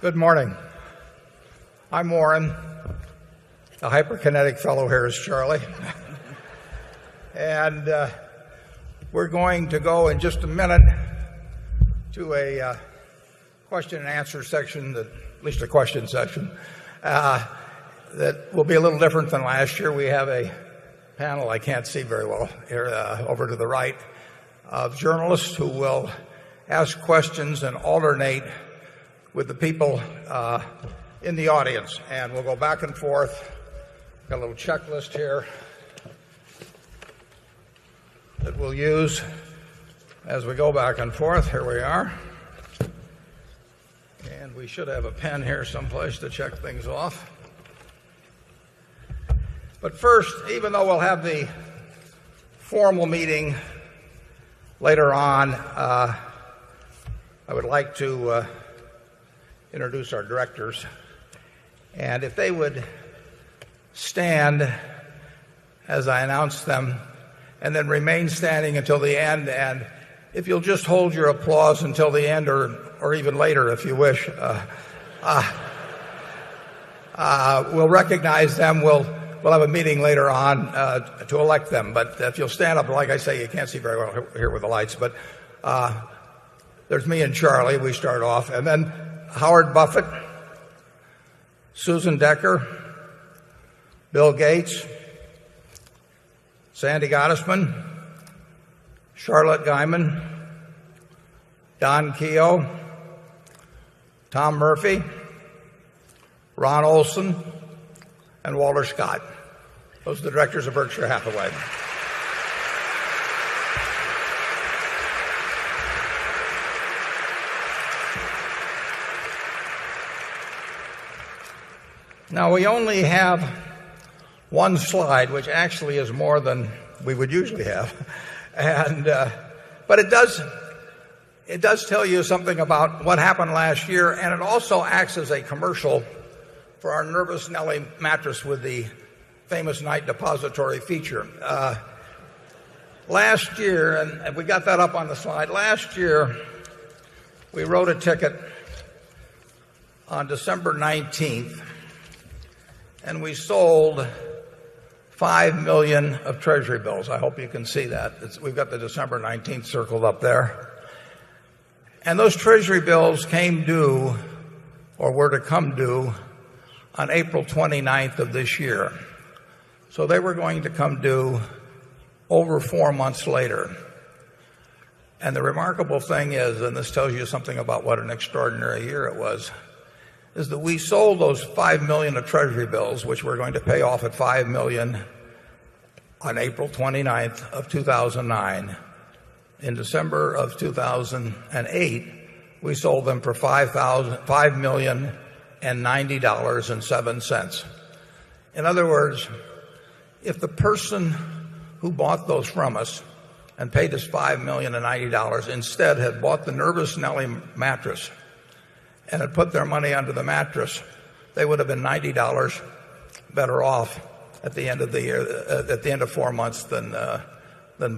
Good morning. I'm Warren. The hyperkinetic fellow here is Charlie. And we're going to go in just a minute to a question and answer section, at least a question section, that will be a little different than last year. We have a panel, I can't see very well here, over to the right, of journalists who will ask questions and alternate with the people in the audience. And we'll go back and forth. Got a little checklist here that we'll use as we go back and forth. Here we are. And we should have a pen here someplace to check things off. But first, even though we'll have the formal meeting later on, I would like to introduce our directors. And if they would stand as I announce them and then remain standing until the end, and if you'll just hold your applause until the end or even later if you wish, we'll recognize them. We'll have a meeting later on to elect them. But if you'll stand up, like I say, you can't see very well here with the lights, but there's me and Charlie. We start off. And then Howard Buffett, Susan Decker, Bill Gates, Sandy Gottesman, Charlotte Guyman, Don Keogh, Tom Murphy, Ron Olson, and Walter Scott. Those are the directors of Berkshire Hathaway. Now, we only have one slide, which actually is more than we would usually have. And but it does tell you something about what happened last year, and it also acts as a commercial for our Nervous Nelly mattress with the famous night depository feature. Last year, and we got that up on the slide, last year we wrote a ticket on December 19th, and we sold 5 million of Treasury bills. I hope you can see that. We've got the December 19th circled up there. And those Treasury bills came due, or were to come due, on April 29th of this year. So they were going to come due over 4 months later. And the remarkable thing is, and this tells you something about what an extraordinary year it was, is that we sold those 5 million of Treasury bills, which we're going to pay off at 5 million on April 29th of 2009. In December of 2008, we sold them for $5,090.07. In other words, if the person who bought those from us and paid us $5,090 instead had bought the Nervous Nelly mattress and had put their money under the mattress, they would have been $90 better off at the end of the year, at the end of 4 months than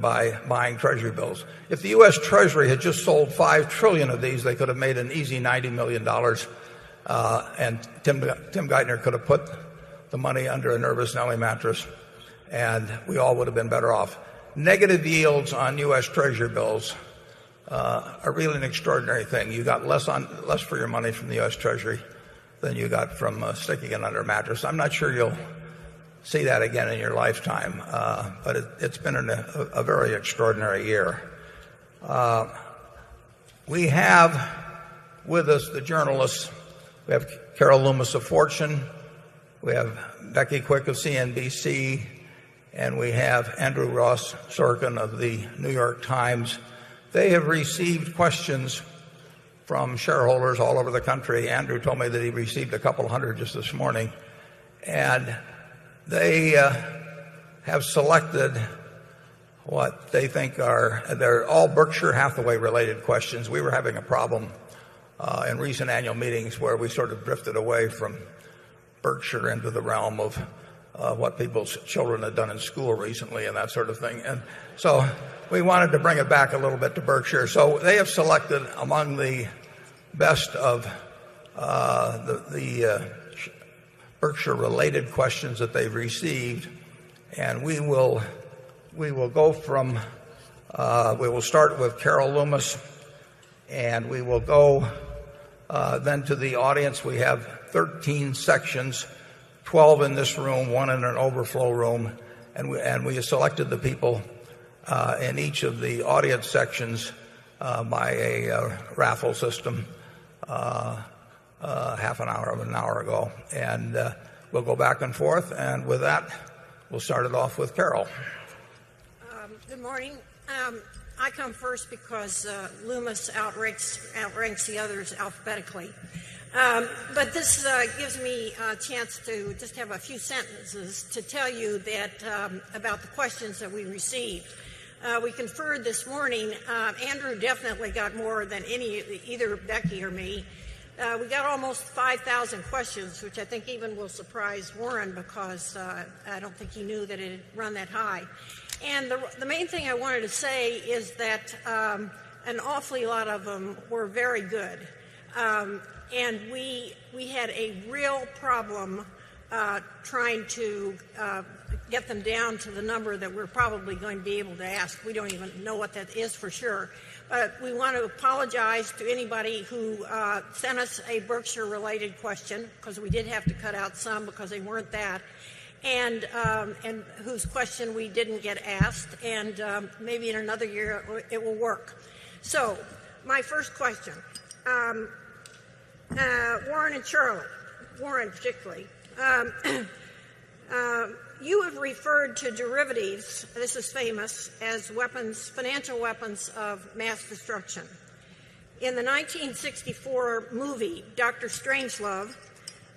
by buying Treasury bills. If the U.S. Treasury had just sold 5 trillion of these, they could have made an easy $90 million, and Tim Geithner could have put the money under a Nervous Nelly mattress, and we all would have been better off. Negative yields on U.S. Treasury bills are really an extraordinary thing. You got less for your money from the U.S. Treasury than you got from sticking it under a mattress. I'm not sure you'll see that again in your lifetime, but it's been a very extraordinary year. We have with us the journalists. We have Carol Loomis of Fortune, we have Becky Quick of CNBC, and we have Andrew Ross Sorkin of the New York Times. They have received questions from shareholders all over the country. Andrew told me that he received a couple hundred just this morning. And they have selected what they think they're all Berkshire Hathaway related questions. We were having a problem in recent annual meetings where we sort of drifted away from Berkshire into the realm of what people's children had done in school recently and that sort of thing. And so we wanted to bring it back a little bit to Berkshire. So they have selected among the best of the Berkshire-related questions that they've received, and we will go from we will start with Carol Loomis, and we will go then to the audience. We have 13 sections, 12 in this room, 1 in an overflow room, and we selected the people in each of the audience sections by a raffle system half an hour ago. And we'll go back and forth, and with that, we'll start it off with Carol. Good morning. I come first because Loomis outranks the others alphabetically. But this gives me a chance to just have a few sentences to tell you that about the questions that we received. We conferred this morning. Andrew definitely got more than either Becky or me. We got almost 5,000 questions, which I think even will surprise Warren because I don't think he knew that it had run that high. And the main thing I wanted to say is that an awfully lot of them were very good. And we had a real problem trying to get them down to the number that we're probably going to be able to ask. We don't even know what that is for sure. But we want to apologize to anybody who sent us a Berkshire-related question, because we did have to cut out some because they weren't that, and whose question we didn't get asked, and maybe in another year it will work. So, my first question, Warren and Charlie, Warren particularly, you have referred to derivatives, this is famous, as weapons, financial weapons of mass destruction. In the 1964 movie, Dr. Strangelove,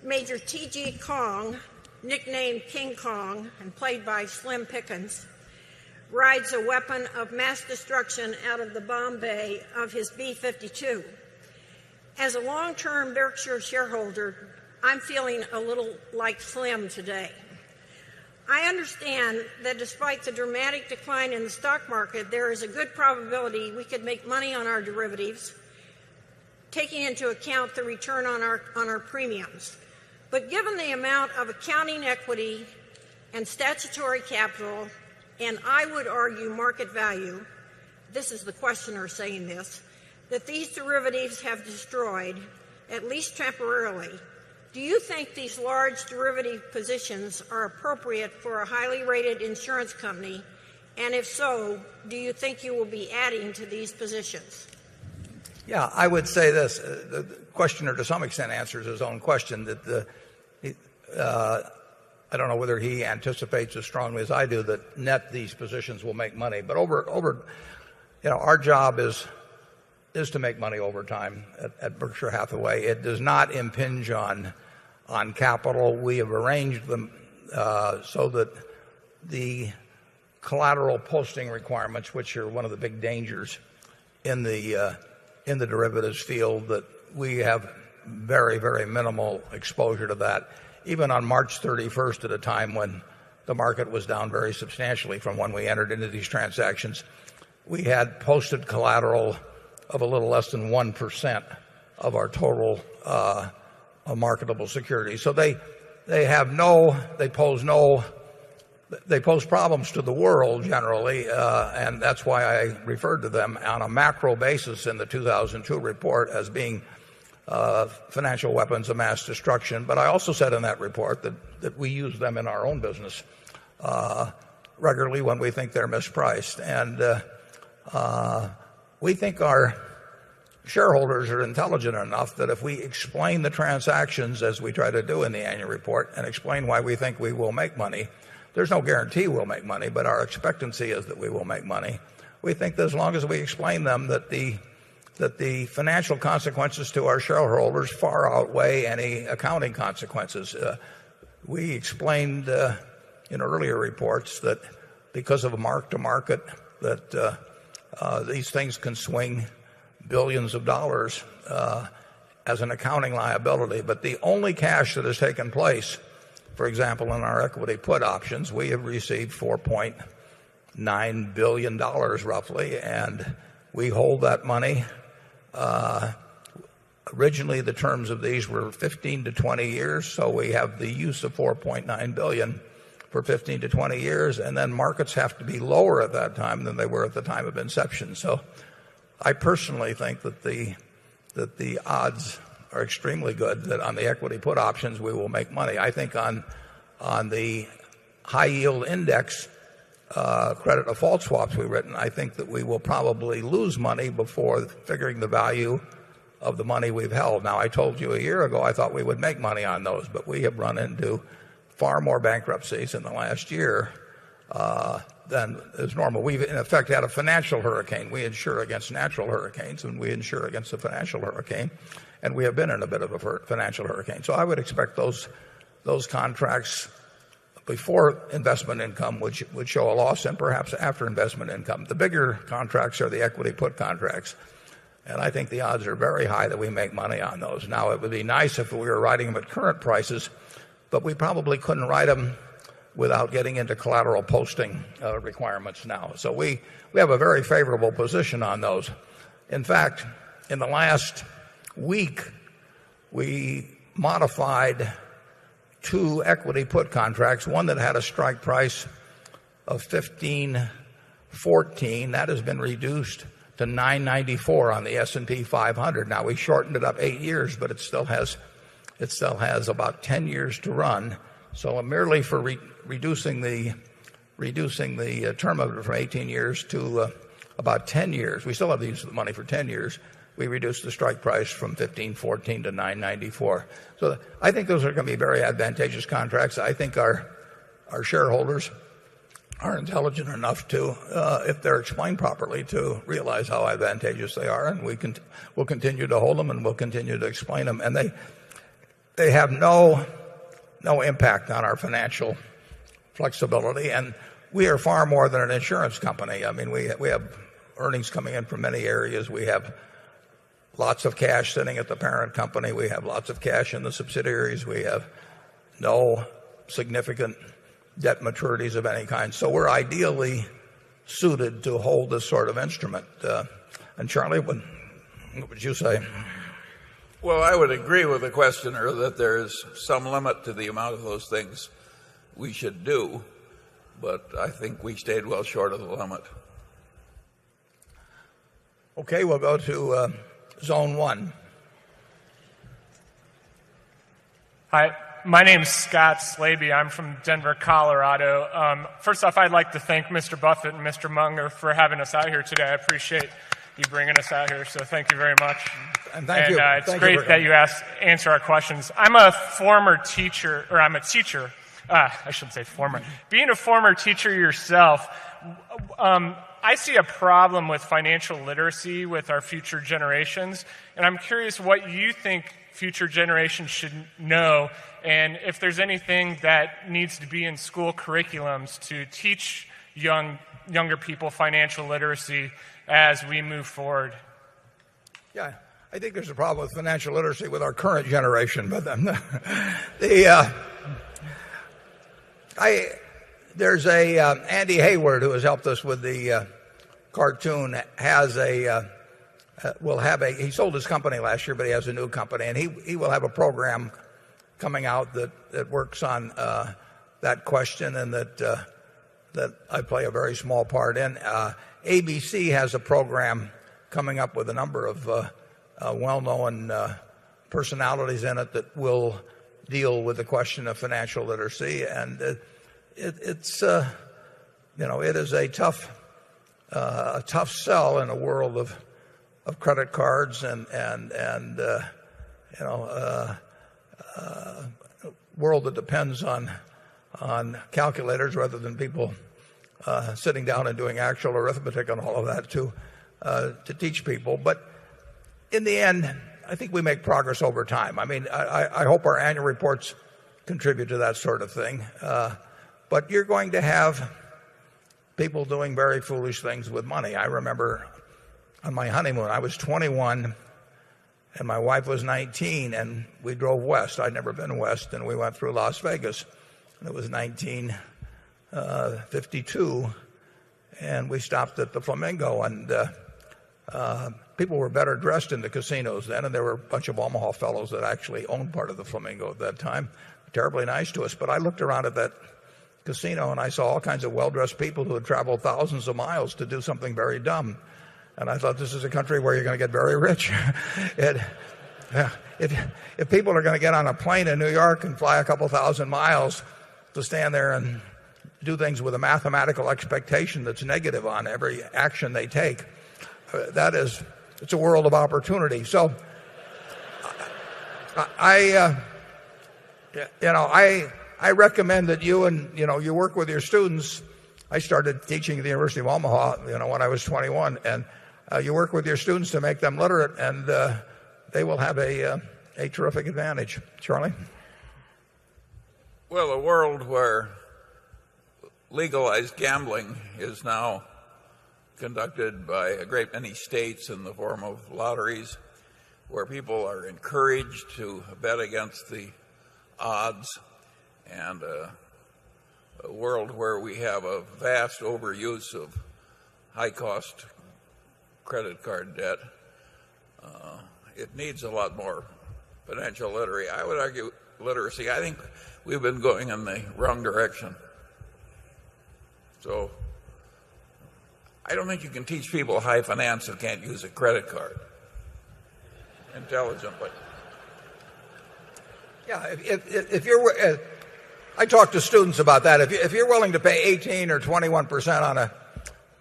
Major T.G. Kong, nicknamed King Kong and played by Slim Pickens, rides a weapon of mass destruction out of the bomb bay of his B-52. As a long-term Berkshire shareholder, I'm feeling a little like Slim today. I understand that despite the dramatic decline in the stock market, there is a good probability we could make money on our derivatives, taking into account the return on our premiums. But given the amount of accounting equity and statutory capital, and I would argue market value, this is the questioner saying this, that these derivatives have destroyed, at least temporarily, do you think these large derivative positions are appropriate for a highly rated insurance company? And if so, do you think you will be adding to these positions? Yeah, I would say this. The questioner to some extent answers his own question, that I don't know whether he anticipates as strongly as I do that net these positions will make money. But our job is to make money over time at Berkshire Hathaway. It does not impinge on capital. We have arranged them so that the collateral posting requirements, which are one of the big dangers in the derivatives field, that we have very, very minimal exposure to that. Even on March 31st, at a time when the market was down very substantially from when we entered into these transactions, we had posted collateral of a little less than 1% of our total marketable securities. So they pose problems to the world generally, and that's why I referred to them on a macro basis in the 2002 report as being financial weapons of mass destruction. But I also said in that report that we use them in our own business regularly when we think they're mispriced. And we think our shareholders are intelligent enough that if we explain the transactions as we try to do in the annual report and explain why we think we will make money, there's no guarantee we'll make money, but our expectancy is that we will make money. We think that as long as we explain them, that the financial consequences to our shareholders far outweigh any accounting consequences. We explained in earlier reports that because of a mark-to-market, that these things can swing billions of dollars as an accounting liability. But the only cash that has taken place, for example, in our equity put options, we have received $4.9 billion roughly, and we hold that money Originally, the terms of these were 15 to 20 years, so we have the use of $4.9 billion for 15 to 20 years, and then markets have to be lower at that time than they were at the time of inception. So I personally think that the odds are extremely good that on the equity put options we will make money. I think on the high yield index credit default swaps we've written, I think that we will probably lose money before figuring the value of the money we've held. Now, I told you a year ago I thought we would make money on those, but we have run into far more bankruptcies in the last year than is normal. We've, in effect, had a financial hurricane. We insure against natural hurricanes, and we insure against a financial hurricane, and we have been in a bit of a financial hurricane. So I would expect those contracts before investment income would show a loss, and perhaps after investment income. The bigger contracts are the equity put contracts. And I think the odds are very high that we make money on those. Now, it would be nice if we were writing them at current prices, but we probably couldn't write them without getting into collateral posting requirements now. So we have a very favorable position on those. In fact, in the last week, we modified 2 equity put contracts, one that had a strike price of 15.14. That has been reduced to 994 on the S&P 500. Now, we shortened it up 8 years, but it still has about 10 years to run. So merely for reducing the term of it from 18 years to about 10 years, we still have to use the money for 10 years. We reduced the strike price from 15.14 to 994. So I think those are going to be very advantageous contracts. I think our shareholders are intelligent enough to, if they're explained properly, to realize how advantageous they are, and we'll continue to hold them, and we'll continue to explain them. And they have no impact on our financial flexibility, and we are far more than an insurance company. I mean, we have earnings coming in from many areas. We have lots of cash sitting at the parent company. We have lots of cash in the subsidiaries. We have no significant debt maturities of any kind. So we're ideally suited to hold this sort of instrument. And Charlie, what would you say? Well, I would agree with the questioner that there is some limit to the amount of those things we should do, but I think we stayed well short of the limit. Okay, we'll go to Zone 1. Hi, my name's Scott Slaby. I'm from Denver, Colorado. First off, I'd like to thank Mr. Buffett and Mr. Munger for having us out here today. I appreciate you bringing us out here, so thank you very much. And thank you. It's great that you answer our questions. I'm a former teacher, or I'm a teacher. I shouldn't say former. Being a former teacher yourself, I see a problem with financial literacy with our future generations, and I'm curious what you think future generations should know, and if there's anything that needs to be in school curriculums to teach younger people financial literacy as we move forward. Yeah, I think there's a problem with financial literacy with our current generation, but there's Andy Hayward, who has helped us with the cartoon, he sold his company last year, but he has a new company, and he will have a program coming out that works on that question, and that I play a very small part in. ABC has a program coming up with a number of well-known personalities in it that will deal with the question of financial literacy, and it is a tough sell in a world of credit cards and world that depends on calculators rather than people sitting down and doing actual arithmetic and all of that to teach people. But in the end, I think we make progress over time. I mean, I hope our annual reports contribute to that sort of thing. But you're going to have people doing very foolish things with money. I remember on my honeymoon, I was 21 and my wife was 19, and we drove west. I'd never been west, and we went through Las Vegas. And it was 1952, and we stopped at the Flamingo, and People were better dressed in the casinos then, and there were a bunch of Omaha fellows that actually owned part of the Flamingo at that time. Terribly nice to us. But I looked around at that casino and I saw all kinds of well-dressed people who had traveled thousands of miles to do something very dumb. And I thought, this is a country where you're going to get very rich. If people are going to get on a plane in New York and fly a couple thousand miles to stand there and do things with a mathematical expectation that's negative on every action they take, it's a world of opportunity. So I recommend that you work with your students. I started teaching at the University of Omaha, when I was 21, and you work with your students to make them literate, and they will have a terrific advantage. Charlie? Well, a world where legalized gambling is now conducted by a great many states in the form of lotteries, where people are encouraged to bet against the odds, and a world where we have a vast overuse of high-cost credit card debt. It needs a lot more financial literacy. I would argue literacy. I think we've been going in the wrong direction. So I don't think you can teach people high finance who can't use a credit card intelligently. Yeah, if you're, I talk to students about that. If you're willing to pay 18 or 21% on a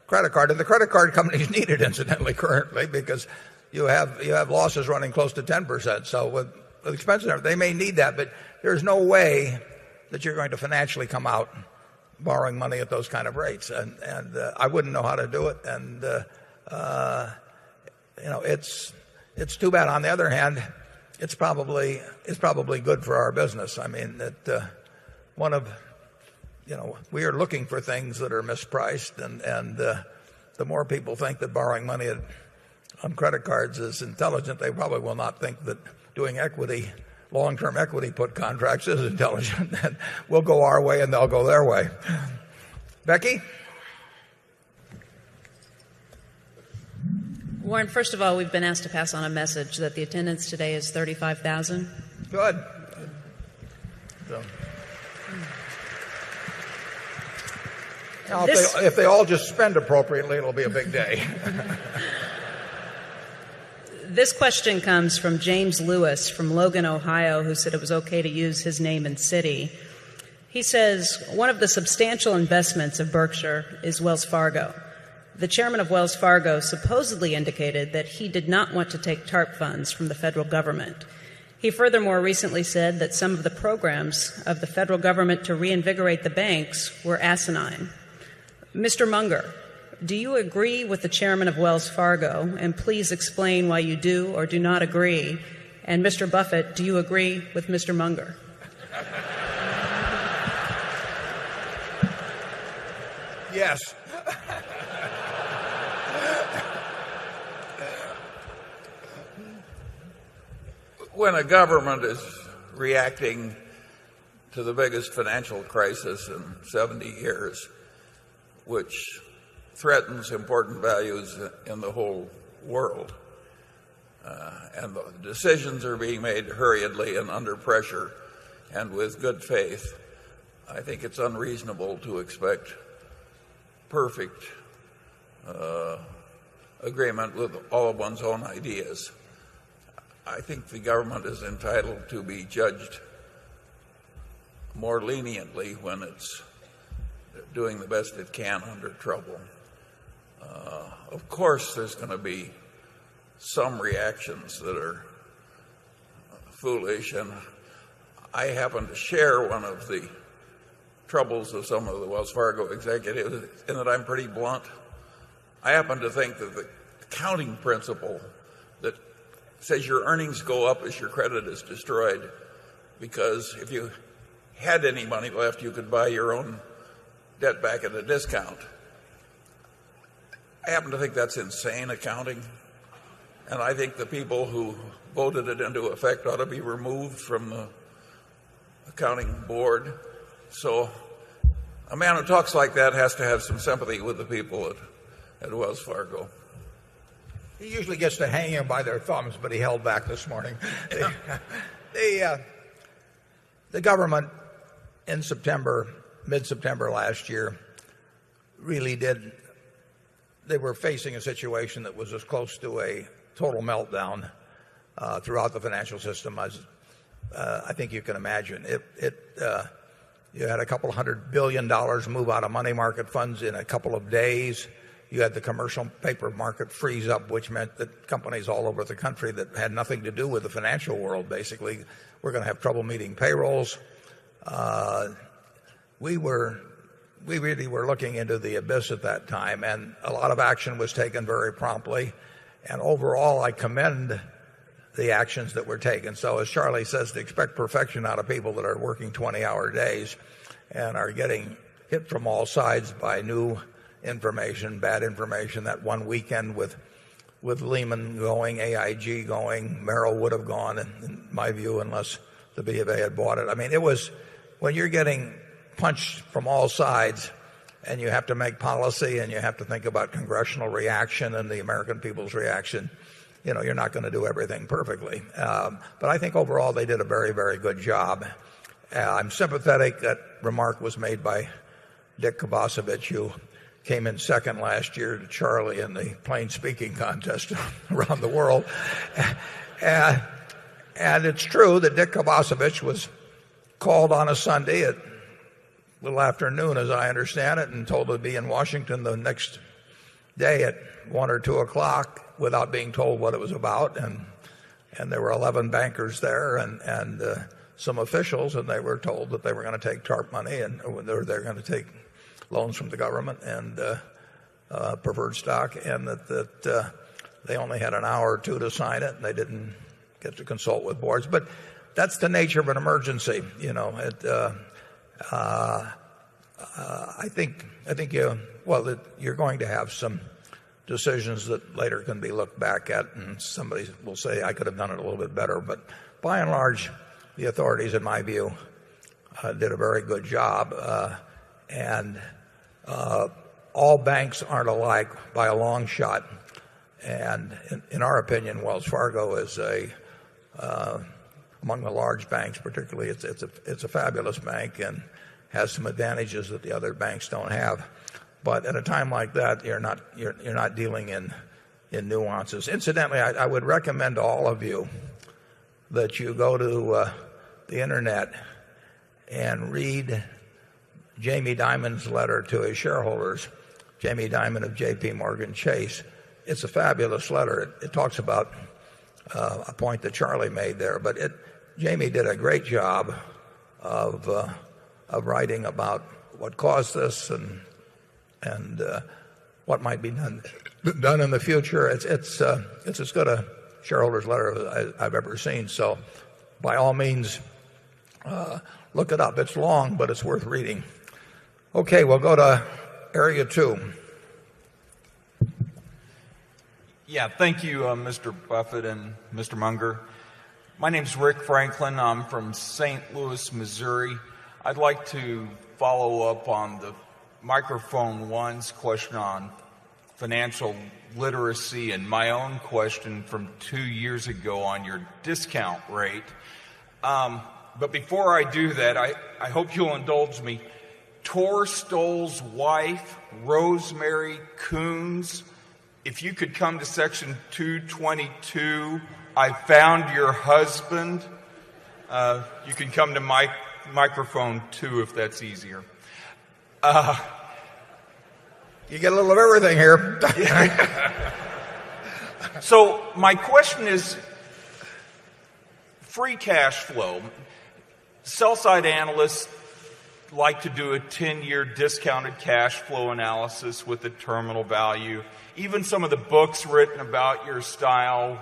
credit card, and the credit card companies need it, incidentally, currently, because you have losses running close to 10%. So with expenses, they may need that, but there's no way that you're going to financially come out borrowing money at those kind of rates, and I wouldn't know how to do it, and it's too bad. On the other hand, it's probably good for our business. I mean, that we are looking for things that are mispriced, and the more people think that borrowing money on credit cards is intelligent, they probably will not think that doing long-term equity put contracts is intelligent. And we'll go our way and they'll go their way. Becky? Warren, first of all, we've been asked to pass on a message that the attendance today is 35,000. Good. So, now, if they all just spend appropriately, it'll be a big day. This question comes from James Lewis from Logan, Ohio, who said it was okay to use his name and city. He says, one of the substantial investments of Berkshire is Wells Fargo. The chairman of Wells Fargo supposedly indicated that he did not want to take TARP funds from the federal government. He furthermore recently said that some of the programs of the federal government to reinvigorate the banks were asinine. Mr. Munger, do you agree with the chairman of Wells Fargo? And please explain why you do or do not agree. And Mr. Buffett, do you agree with Mr. Munger? Yes. When a government is reacting to the biggest financial crisis in 70 years, which threatens important values in the whole world, and the decisions are being made hurriedly and under pressure and with good faith, I think it's unreasonable to expect perfect agreement with all of one's own ideas. I think the government is entitled to be judged more leniently when it's doing the best it can under trouble. Of course, there's going to be some reactions that are foolish, and I happen to share one of the troubles of some of the Wells Fargo executives in that I'm pretty blunt. I happen to think that the accounting principle that says your earnings go up as your credit is destroyed, because if you had any money left, you could buy your own debt back at a discount. I happen to think that's insane accounting, and I think the people who voted it into effect ought to be removed from the accounting board. So a man who talks like that has to have some sympathy with the people at Wells Fargo. He usually gets to hang them by their thumbs, but he held back this morning. The government in September, mid-September last year, really did. They were facing a situation that was as close to a total meltdown throughout the financial system as I think you can imagine. You had a couple $100 billion move out of money market funds in a couple of days. You had the commercial paper market freeze up, which meant that companies all over the country that had nothing to do with the financial world basically were going to have trouble meeting payrolls. We really were looking into the abyss at that time, and a lot of action was taken very promptly. And overall, I commend the actions that were taken. So as Charlie says, to expect perfection out of people that are working 20-hour days and are getting hit from all sides by new information, bad information. That one weekend with Lehman going, AIG going, Merrill would have gone, in my view, unless the B of A had bought it. I mean, it was when you're getting punched from all sides and you have to make policy and you have to think about congressional reaction and the American people's reaction, you're not going to do everything perfectly. But I think overall they did a very, very good job. I'm sympathetic. That remark was made by Dick Kovacevich, who came in second last year to Charlie in the plain speaking contest around the world. And it's true that Dick Kovacevich was called on a Sunday at a little after noon, as I understand it, and told to be in Washington the next day at 1 or 2 o'clock without being told what it was about. And there were 11 bankers there and some officials, and they were told that they were going to take TARP money and they're going to take loans from the government and preferred stock, and that they only had an hour or two to sign it, and they didn't get to consult with boards. But that's the nature of an emergency. I think you're going to have some decisions that later can be looked back at, and somebody will say, I could have done it a little bit better. But by and large, the authorities, in my view, did a very good job. And all banks aren't alike by a long shot. And in our opinion, Wells Fargo is among the large banks, particularly, it's a fabulous bank and has some advantages that the other banks don't have. But at a time like that, you're not dealing in nuances. Incidentally, I would recommend to all of you that you go to the internet and read Jamie Dimon's letter to his shareholders, Jamie Dimon of J.P. Morgan Chase. It's a fabulous letter. It talks about a point that Charlie made there, but Jamie did a great job of writing about what caused this and what might be done in the future. It's as good a shareholder's letter as I've ever seen. So, by all means, look it up. It's long, but it's worth reading. Okay, we'll go to area 2. Yeah, thank you, Mr. Buffett and Mr. Munger. My name's Rick Franklin. I'm from St. Louis, Missouri. I'd like to follow up on the microphone one's question on financial literacy and my own question from 2 years ago on your discount rate. But before I do that, I hope you'll indulge me. Tor Stoll's wife, Rosemary Coons, if you could come to section 222, I found your husband. You can come to microphone 2 if that's easier. You get a little of everything here. So my question is free cash flow. Sell-side analysts like to do a 10-year discounted cash flow analysis with the terminal value. Even some of the books written about your style,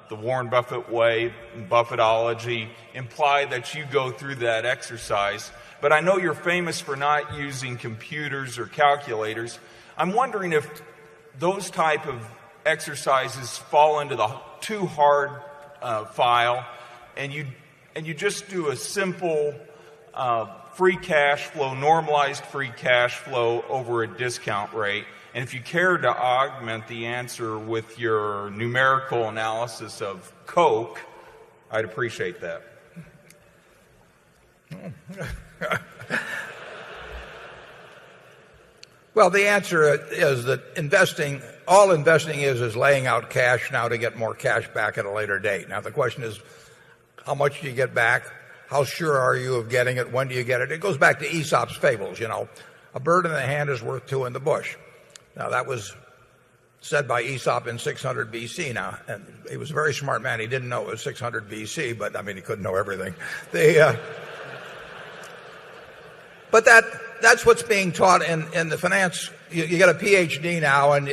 the Warren Buffett way, Buffettology, imply that you go through that exercise. But I know you're famous for not using computers or calculators. I'm wondering if those type of exercises fall into the too hard file, and you just do a simple free cash flow, normalized free cash flow over a discount rate. And if you care to augment the answer with your numerical analysis of Coke, I'd appreciate that. Well, the answer is that all investing is laying out cash now to get more cash back at a later date. Now, the question is, how much do you get back? How sure are you of getting it? When do you get it? It goes back to Aesop's fables, A bird in the hand is worth two in the bush. Now, that was said by Aesop in 600 BC now. And he was a very smart man. He didn't know it was 600 BC, but, he couldn't know everything. But that's what's being taught in the finance. You get a PhD now, and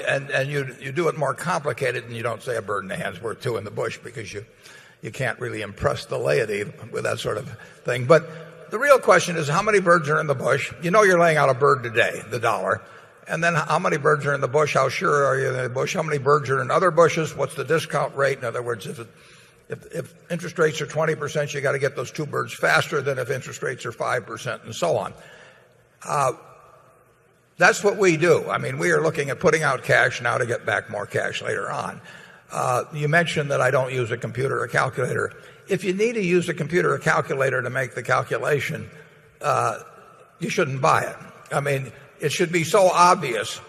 you do it more complicated, and you don't say a bird in the hand's worth two in the bush, because you can't really impress the laity with that sort of thing. But the real question is, how many birds are in the bush? You're laying out a bird today, the dollar. And then how many birds are in the bush? How sure are you in the bush? How many birds are in other bushes? What's the discount rate? In other words, if interest rates are 20%, you got to get those two birds faster than if interest rates are 5%, and so on. That's what we do. We are looking at putting out cash now to get back more cash later on. You mentioned that I don't use a computer or calculator. If you need to use a computer or calculator to make the calculation, you shouldn't buy it. It should be so obvious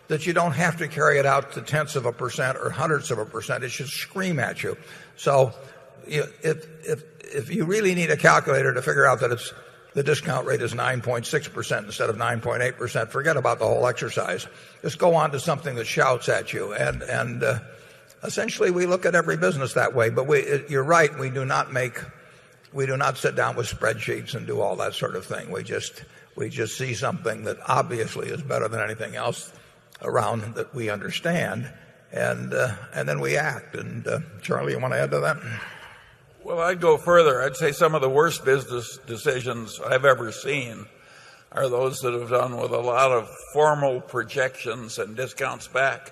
that you don't have to carry it out to tenths of a percent or hundredths of a percent. It should scream at you. So if you really need a calculator to figure out that the discount rate is 9.6% instead of 9.8%, forget about the whole exercise. Just go on to something that shouts at you. And essentially, we look at every business that way. But you're right. We do not sit down with spreadsheets and do all that sort of thing. We just see something that obviously is better than anything else around that we understand, and then we act. And Charlie, you want to add to that? Well, I'd go further. I'd say some of the worst business decisions I've ever seen are those that have done with a lot of formal projections and discounts back.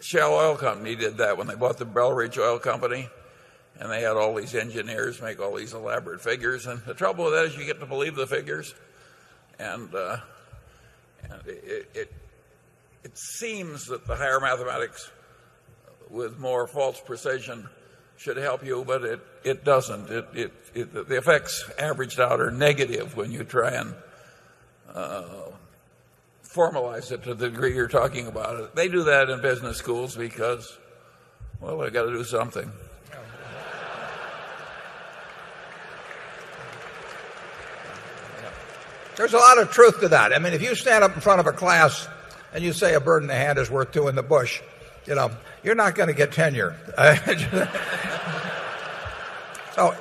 Shell Oil Company did that when they bought the Belridge Oil Company, and they had all these engineers make all these elaborate figures. And the trouble with that is you get to believe the figures, and it seems that the higher mathematics with more false precision should help you, but it doesn't. The effects averaged out are negative when you try and formalize it to the degree you're talking about it. They do that in business schools because, well, they've got to do something. There's a lot of truth to that. If you stand up in front of a class and you say a bird in the hand is worth two in the bush, you're not going to get tenure. So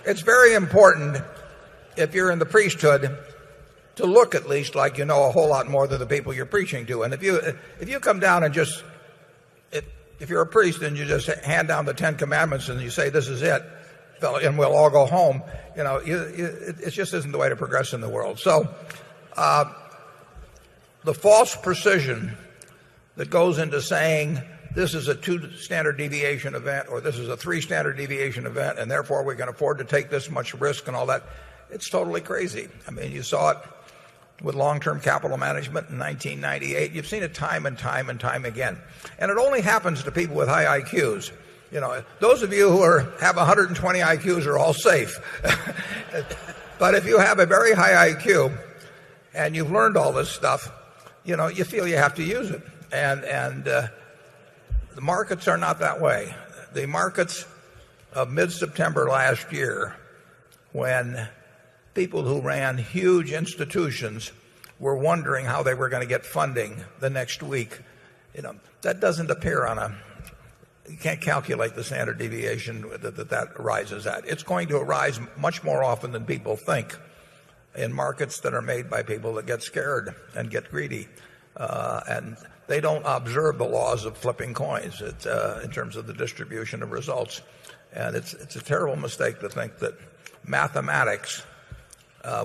it's very important, if you're in the priesthood, to look at least like you know a whole lot more than the people you're preaching to. And if you come down and if you're a priest and you just hand down the 10 Commandments and you say this is it, and we'll all go home, it just isn't the way to progress in the world. So the false precision that goes into saying this is a 2 standard deviation event or this is a 3 standard deviation event and therefore we can afford to take this much risk and all that, it's totally crazy. You saw it with long-term capital management in 1998. You've seen it time and time and time again. And it only happens to people with high IQs. Those of you who have 120 IQs are all safe. But if you have a very high IQ and you've learned all this stuff, you feel you have to use it. And the markets are not that way. The markets of mid-September last year, when people who ran huge institutions were wondering how they were going to get funding the next week, that doesn't appear you can't calculate the standard deviation that arises at. It's going to arise much more often than people think in markets that are made by people that get scared and get greedy. And they don't observe the laws of flipping coins in terms of the distribution of results. And it's a terrible mistake to think that mathematics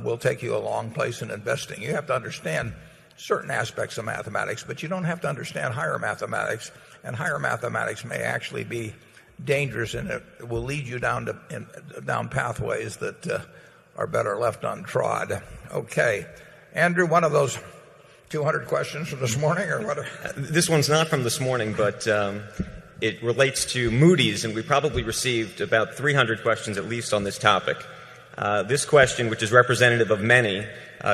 will take you a long place in investing. You have to understand certain aspects of mathematics, but you don't have to understand higher mathematics. And higher mathematics may actually be dangerous, and it will lead you down pathways that are better left untrod. Okay. Andrew, one of those 200 questions from this morning or what? This one's not from this morning, but it relates to Moody's, and we probably received about 300 questions at least on this topic. This question, which is representative of many,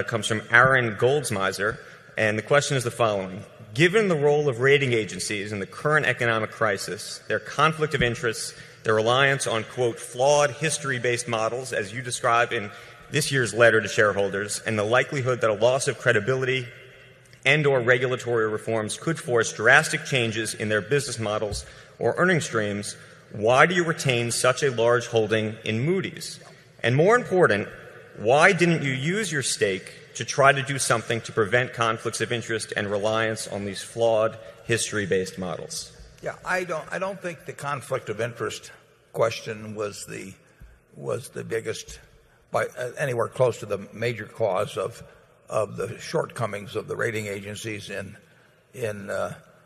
comes from Aaron Goldsmiser, and the question is the following. Given the role of rating agencies in the current economic crisis, their conflict of interests, their reliance on, quote, flawed history-based models, as you describe in this year's letter to shareholders, and the likelihood that a loss of credibility and or regulatory reforms could force drastic changes in their business models or earning streams, why do you retain such a large holding in Moody's? And more important, why didn't you use your stake to try to do something to prevent conflicts of interest and reliance on these flawed history-based models? Yeah, I don't think the conflict of interest question was the biggest, by anywhere close to the major cause of the shortcomings of the rating agencies in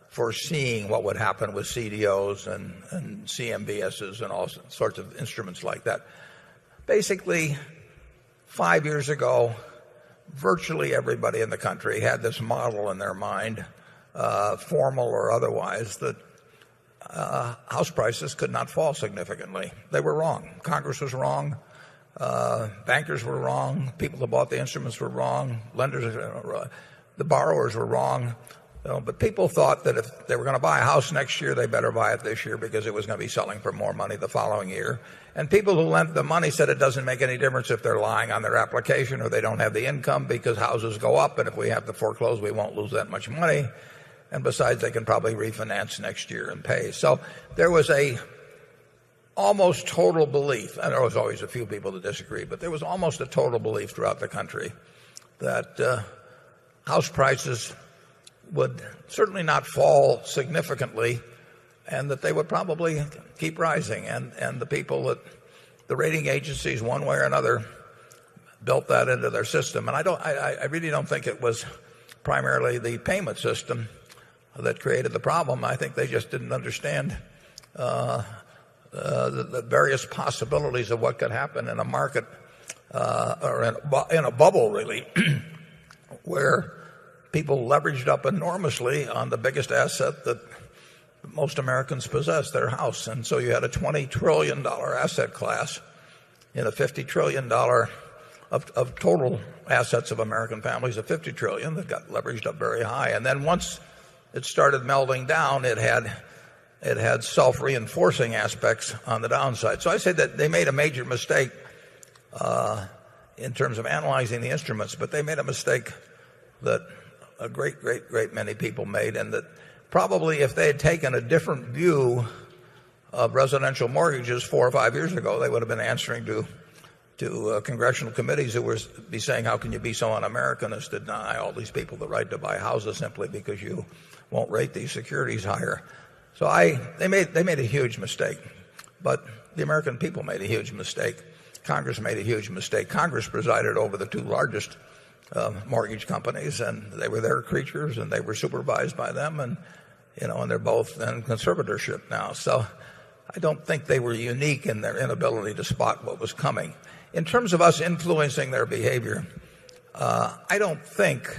foreseeing what would happen with CDOs and CMBSs and all sorts of instruments like that. Basically, 5 years ago, virtually everybody in the country had this model in their mind, formal or otherwise, that house prices could not fall significantly. They were wrong. Congress was wrong. Bankers were wrong. People who bought the instruments were wrong. Lenders, the borrowers were wrong. But people thought that if they were going to buy a house next year, they better buy it this year because it was going to be selling for more money the following year. And people who lent the money said it doesn't make any difference if they're lying on their application or they don't have the income because houses go up, and if we have to foreclose, we won't lose that much money. And besides, they can probably refinance next year and pay. So there was a almost total belief, and there was always a few people that disagree, but there was almost a total belief throughout the country that house prices would certainly not fall significantly and that they would probably keep rising. And the people that the rating agencies, one way or another, built that into their system. And I really don't think it was primarily the payment system that created the problem. I think they just didn't understand the various possibilities of what could happen in a market or in a bubble, really, where people leveraged up enormously on the biggest asset that most Americans possess, their house. And so you had a $20 trillion asset class in a $50 trillion of total assets of American families, of $50 trillion that got leveraged up very high. And then once it started melding down, it had self-reinforcing aspects on the downside. So I say that they made a major mistake in terms of analyzing the instruments, but they made a mistake that a great many people made, and that probably if they had taken a different view of residential mortgages 4 or 5 years ago, they would have been answering to congressional committees who would be saying, how can you be so un-Americanist to deny all these people the right to buy houses simply because you won't rate these securities higher. So they made a huge mistake. But the American people made a huge mistake. Congress made a huge mistake. Congress presided over the two largest mortgage companies, and they were their creatures, and they were supervised by them, and they're both in conservatorship now. So I don't think they were unique in their inability to spot what was coming. In terms of us influencing their behavior, I don't think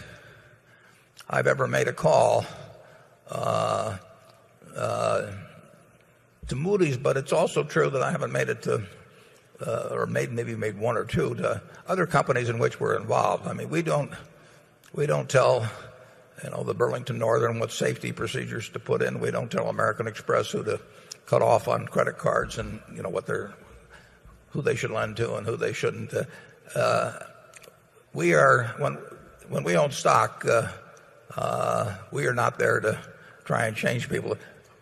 I've ever made a call to Moody's, but it's also true that I haven't made it to maybe made one or two to other companies in which we're involved. I mean, we don't tell the Burlington Northern what safety procedures to put in. We don't tell American Express who to cut off on credit cards and who they should lend to and who they shouldn't. We are when we own stock, we are not there to try and change people.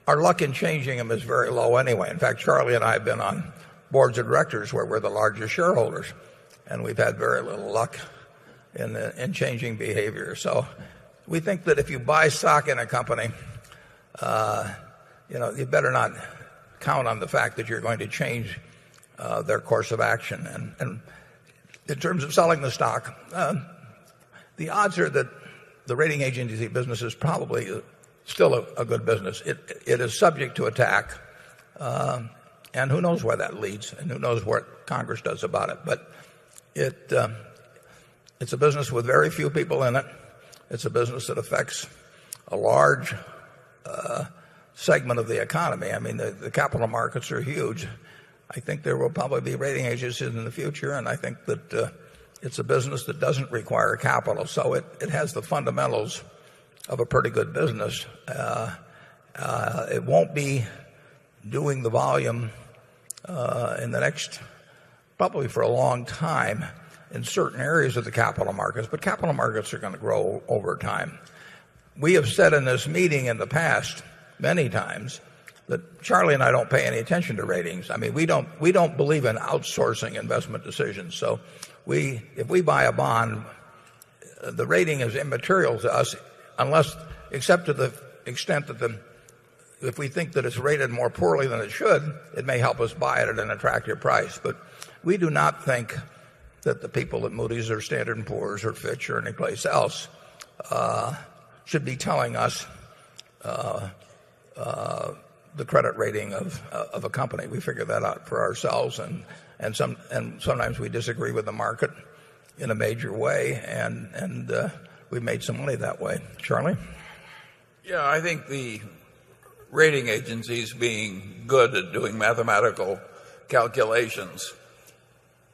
Our luck in changing them is very low anyway. In fact, Charlie and I have been on boards of directors where we're the largest shareholders, and we've had very little luck in changing behavior. So we think that if you buy stock in a company, you better not count on the fact that you're going to change their course of action. And in terms of selling the stock, the odds are that the rating agency business is probably still a good business. It is subject to attack, and who knows where that leads, and who knows what Congress does about it. But it's a business with very few people in it. It's a business that affects a large segment of the economy. I mean, the capital markets are huge. I think there will probably be rating agencies in the future, and I think that it's a business that doesn't require capital. So it has the fundamentals of a pretty good business. It won't be doing the volume in the next, probably for a long time, in certain areas of the capital markets, but capital markets are going to grow over time. We have said in this meeting in the past many times that Charlie and I don't pay any attention to ratings. I mean, we don't believe in outsourcing investment decisions. So if we buy a bond, the rating is immaterial to us except to the extent that if we think that it's rated more poorly than it should, it may help us buy it at an attractive price. But we do not think that the people at Moody's or Standard & Poor's or Fitch or anyplace else should be telling us the credit rating of a company. We figure that out for ourselves, and sometimes we disagree with the market in a major way, and we've made some money that way. Charlie? Yeah, I think the rating agencies, being good at doing mathematical calculations,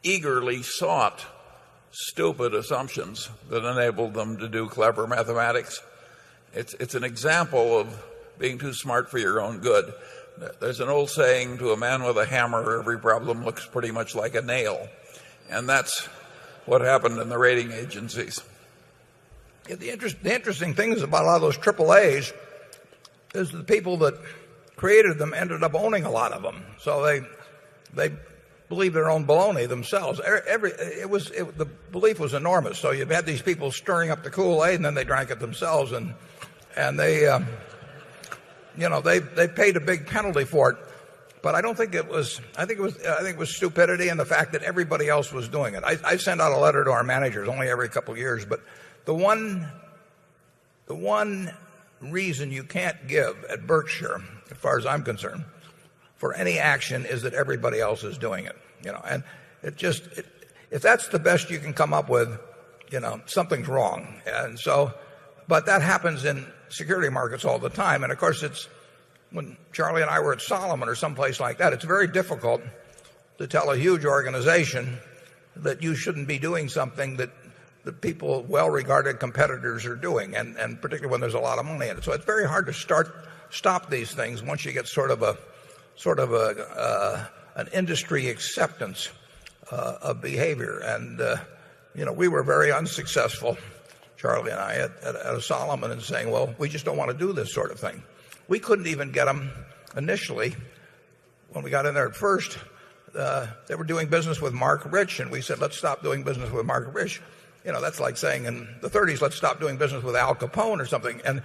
eagerly sought stupid assumptions that enabled them to do clever mathematics. It's an example of being too smart for your own good. There's an old saying, to a man with a hammer, every problem looks pretty much like a nail. And that's what happened in the rating agencies. Yeah, the interesting thing is about a lot of those AAAs is the people that created them ended up owning a lot of them. So they believe their own baloney themselves. The belief was enormous. So you had these people stirring up the Kool-Aid, and then they drank it themselves, and they paid a big penalty for it. But I don't think it was. I think it was stupidity and the fact that everybody else was doing it. I send out a letter to our managers only every couple of years, but the one reason you can't give at Berkshire, as far as I'm concerned, for any action is that everybody else is doing it. And if that's the best you can come up with, something's wrong. And so, but that happens in security markets all the time. And of course, when Charlie and I were at Solomon or someplace like that, it's very difficult to tell a huge organization that you shouldn't be doing something that people, well-regarded competitors, are doing, and particularly when there's a lot of money in it. So it's very hard to stop these things once you get sort of an industry acceptance of behavior. And we were very unsuccessful, Charlie and I, at a Solomon, in saying, well, we just don't want to do this sort of thing. We couldn't even get them initially. When we got in there at first, they were doing business with Mark Rich, and we said, let's stop doing business with Mark Rich. That's like saying in the 30s, let's stop doing business with Al Capone or something. And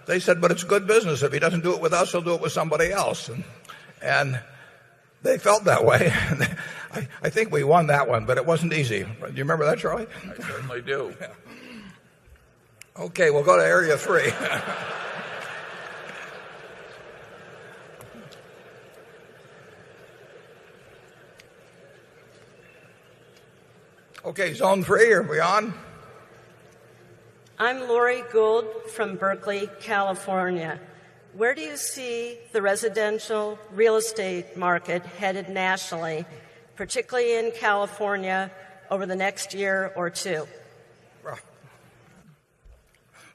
they said, but it's good business. If he doesn't do it with us, he'll do it with somebody else. And they felt that way. I think we won that one, but it wasn't easy. Do you remember that, Charlie? I certainly do. Yeah. Okay, we'll go to Area 3. Okay, Zone 3, are we on? I'm Lori Gould from Berkeley, California. Where do you see the residential real estate market headed nationally, particularly in California, over the next year or two?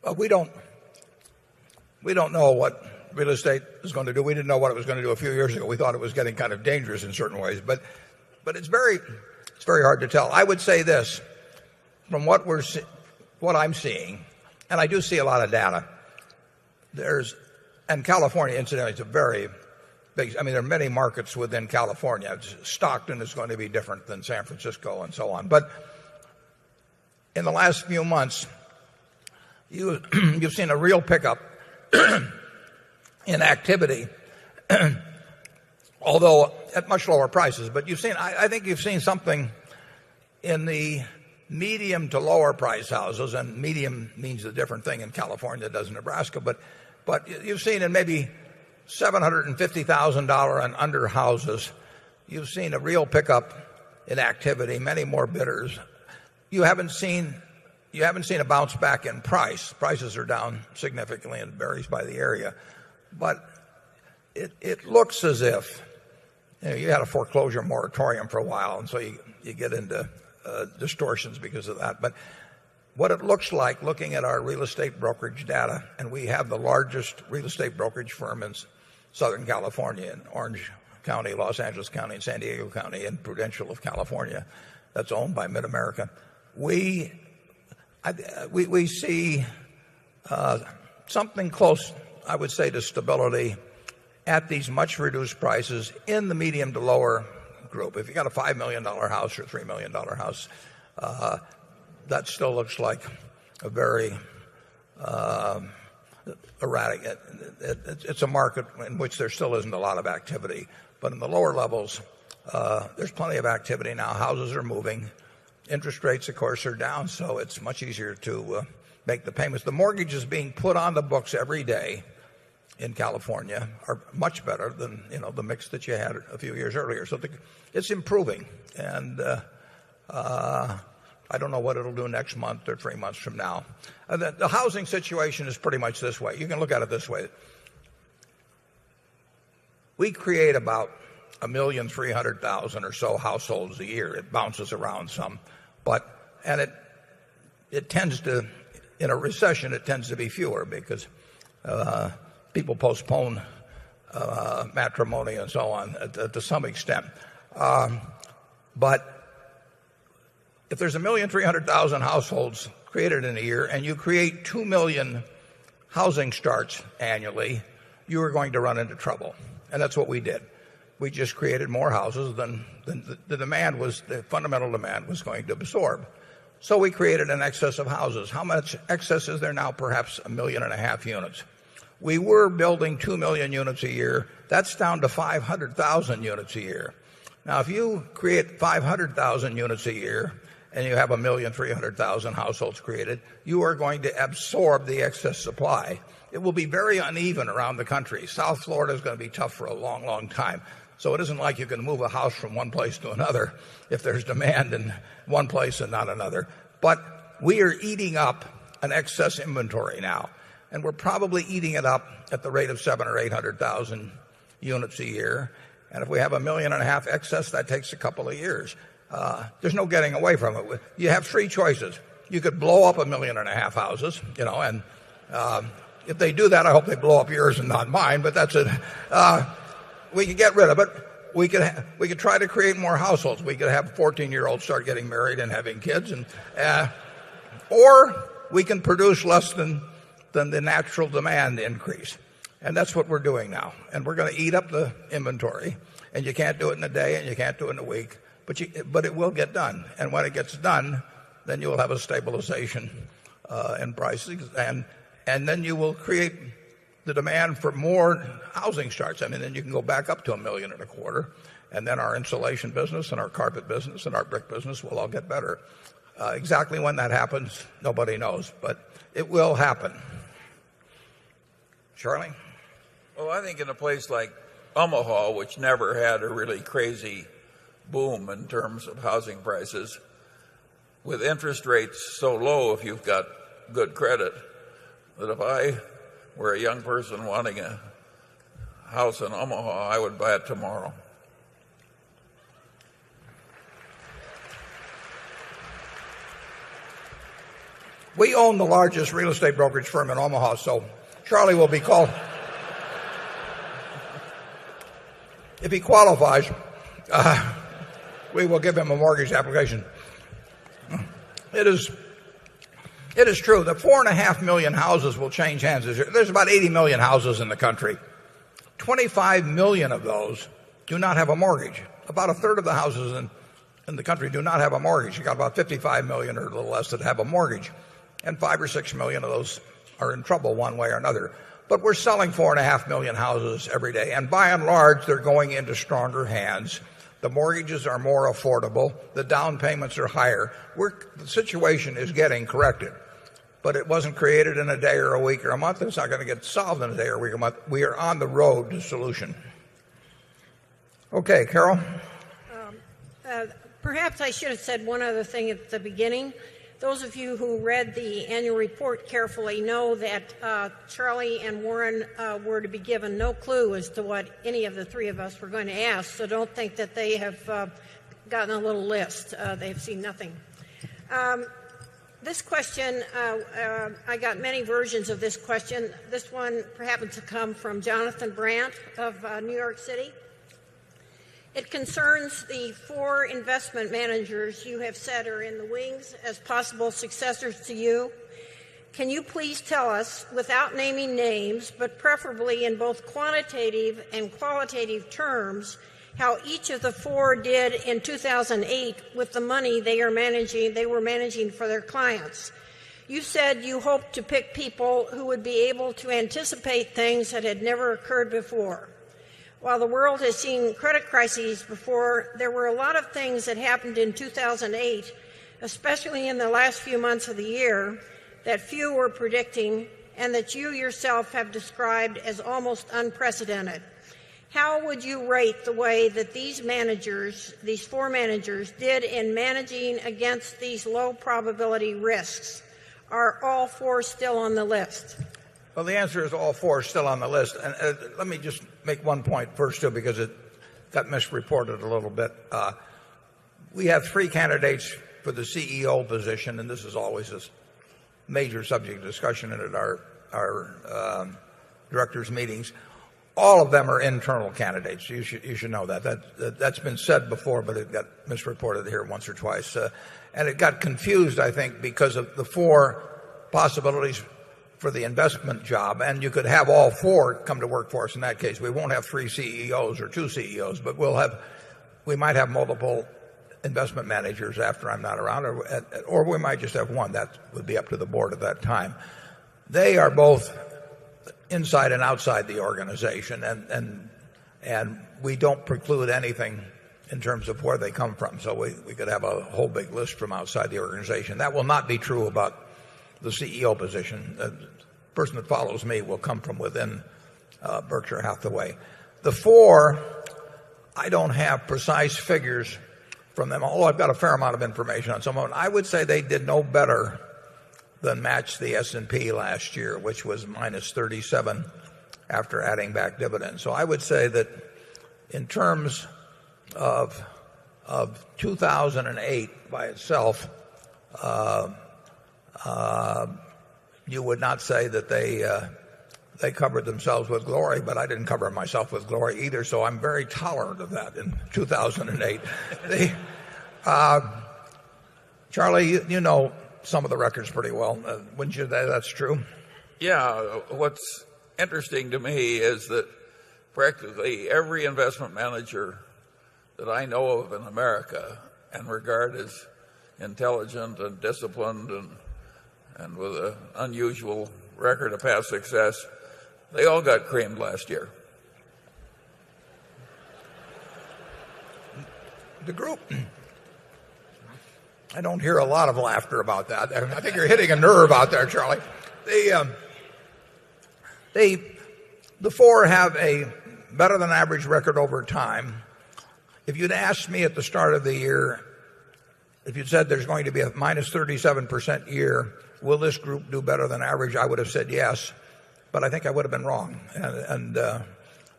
Well, we don't know what real estate is going to do. We didn't know what it was going to do a few years ago. We thought it was getting kind of dangerous in certain ways, but it's very hard to tell. I would say this, from what I'm seeing, and I do see a lot of data. And California, incidentally, is a very big. I mean, there are many markets within California. Stockton is going to be different than San Francisco and so on. But in the last few months, you've seen a real pickup in activity, although at much lower prices. But I think you've seen something in the medium to lower price houses, and medium means a different thing in California, it does in Nebraska, but you've seen in maybe $750,000 and under houses, you've seen a real pickup in activity, many more bidders. You haven't seen you haven't seen a bounce back in price. Prices are down significantly and it varies by the area. But it looks as if you had a foreclosure moratorium for a while, and so you get into distortions because of that. But what it looks like, looking at our real estate brokerage data, and we have the largest real estate brokerage firm in Southern California, in Orange County, Los Angeles County, and San Diego County, and Prudential of California, that's owned by Mid-America. We see something close, I would say, to stability at these much reduced prices in the medium to lower group. If you got a $5 million house or $3 million house, that still looks like a very erratic. It's a market in which there still isn't a lot of activity. But in the lower levels, there's plenty of activity now. Houses are moving. Interest rates, of course, are down, so it's much easier to make the payments. The mortgages being put on the books every day in California are much better than the mix that you had a few years earlier. So it's improving, and I don't know what it'll do next month or 3 months from now. The housing situation is pretty much this way. You can look at it this way. We create about 1,300,000 or so households a year. It bounces around some, and it tends to, in a recession, it tends to be fewer because people postpone matrimony and so on to some extent. But if there's 1,300,000 households created in a year and you create 2 million housing starts annually, you are going to run into trouble. And that's what we did. We just created more houses than the fundamental demand was going to absorb. So we created an excess of houses. How much excess is there now? Perhaps 1.5 million units. We were building 2 million units a year. That's down to 500,000 units a year. Now, if you create 500,000 units a year and you have 1,300,000 households created, you are going to absorb the excess supply. It will be very uneven around the country. South Florida is going to be tough for a long, long time. So it isn't like you can move a house from one place to another if there's demand in one place and not another. But we are eating up an excess inventory now, and we're probably eating it up at the rate of 700,000 or 800,000 units a year. And if we have 1.5 million excess, that takes a couple of years. There's no getting away from it. You have three choices. You could blow up 1.5 million houses, and if they do that, I hope they blow up yours and not mine, but that's it. We could get rid of it. We could try to create more households. We could have 14-year-olds start getting married and having kids, or we can produce less than the natural demand increase. And that's what we're doing now. And we're going to eat up the inventory. And you can't do it in a day and you can't do it in a week, but it will get done. And when it gets done, then you will have a stabilization in prices, and then you will create the demand for more housing starts. I mean, then you can go back up to 1.25 million, and then our insulation business and our carpet business and our brick business will all get better. Exactly when that happens, nobody knows, but it will happen. Charlie? Well, I think in a place like Omaha, which never had a really crazy boom in terms of housing prices, with interest rates so low if you've got good credit, that if I were a young person wanting a house in Omaha, I would buy it tomorrow. We own the largest real estate brokerage firm in Omaha, so Charlie will be called. If he qualifies, we will give him a mortgage application. It is true that 4.5 million houses will change hands this year. There's about 80 million houses in the country. 25 million of those do not have a mortgage. About a third of the houses in the country do not have a mortgage. You got about 55 million or a little less that have a mortgage. And 5 or 6 million of those are in trouble one way or another. But we're selling 4.5 million houses every day. And by and large, they're going into stronger hands. The mortgages are more affordable. The down payments are higher. The situation is getting corrected. But it wasn't created in a day or a week or a month. It's not going to get solved in a day or a week or a month. We are on the road to solution. Okay, Carol? Perhaps I should have said one other thing at the beginning. Those of you who read the annual report carefully know that Charlie and Warren were to be given no clue as to what any of the three of us were going to ask, so don't think that they have gotten a little list. They've seen nothing. This question, I got many versions of this question. This one happened to come from Jonathan Brandt of New York City. It concerns the 4 investment managers you have said are in the wings as possible successors to you. Can you please tell us, without naming names, but preferably in both quantitative and qualitative terms, how each of the 4 did in 2008 with the money they were managing for their clients? You said you hoped to pick people who would be able to anticipate things that had never occurred before. While the world has seen credit crises before, there were a lot of things that happened in 2008, especially in the last few months of the year, that few were predicting and that you yourself have described as almost unprecedented. How would you rate the way that these 4 managers, did in managing against these low probability risks? Are all 4 still on the list? Well, the answer is all 4 are still on the list. And let me just make one point first, too, because it got misreported a little bit. We have 3 candidates for the CEO position, and this is always a major subject of discussion at our directors' meetings. All of them are internal candidates. You should know that. That's been said before, but it got misreported here once or twice. And it got confused, I think, because of the 4 possibilities for the investment job. And you could have all 4 come to work for us in that case. We won't have 3 CEOs or 2 CEOs, but we might have multiple investment managers after I'm not around, or we might just have 1. That would be up to the board at that time. They are both inside and outside the organization, and we don't preclude anything in terms of where they come from. So we could have a whole big list from outside the organization. That will not be true about the CEO position. The person that follows me will come from within Berkshire Hathaway. The 4, I don't have precise figures from them, although I've got a fair amount of information on some of them. I would say they did no better than matched the S&P last year, which was minus 37 after adding back dividends. So I would say that in terms of 2008 by itself, you would not say that they covered themselves with glory, but I didn't cover myself with glory either, so I'm very tolerant of that in 2008. Charlie, you know some of the records pretty well. Wouldn't you say that's true? Yeah. What's interesting to me is that practically every investment manager that I know of in America and regard as intelligent and disciplined and with an unusual record of past success, they all got creamed last year. The group, I don't hear a lot of laughter about that. I think you're hitting a nerve out there, Charlie. The 4 have a better than average record over time. If you'd asked me at the start of the year, if you'd said there's going to be a minus 37% year, will this group do better than average? I would have said yes, but I think I would have been wrong. And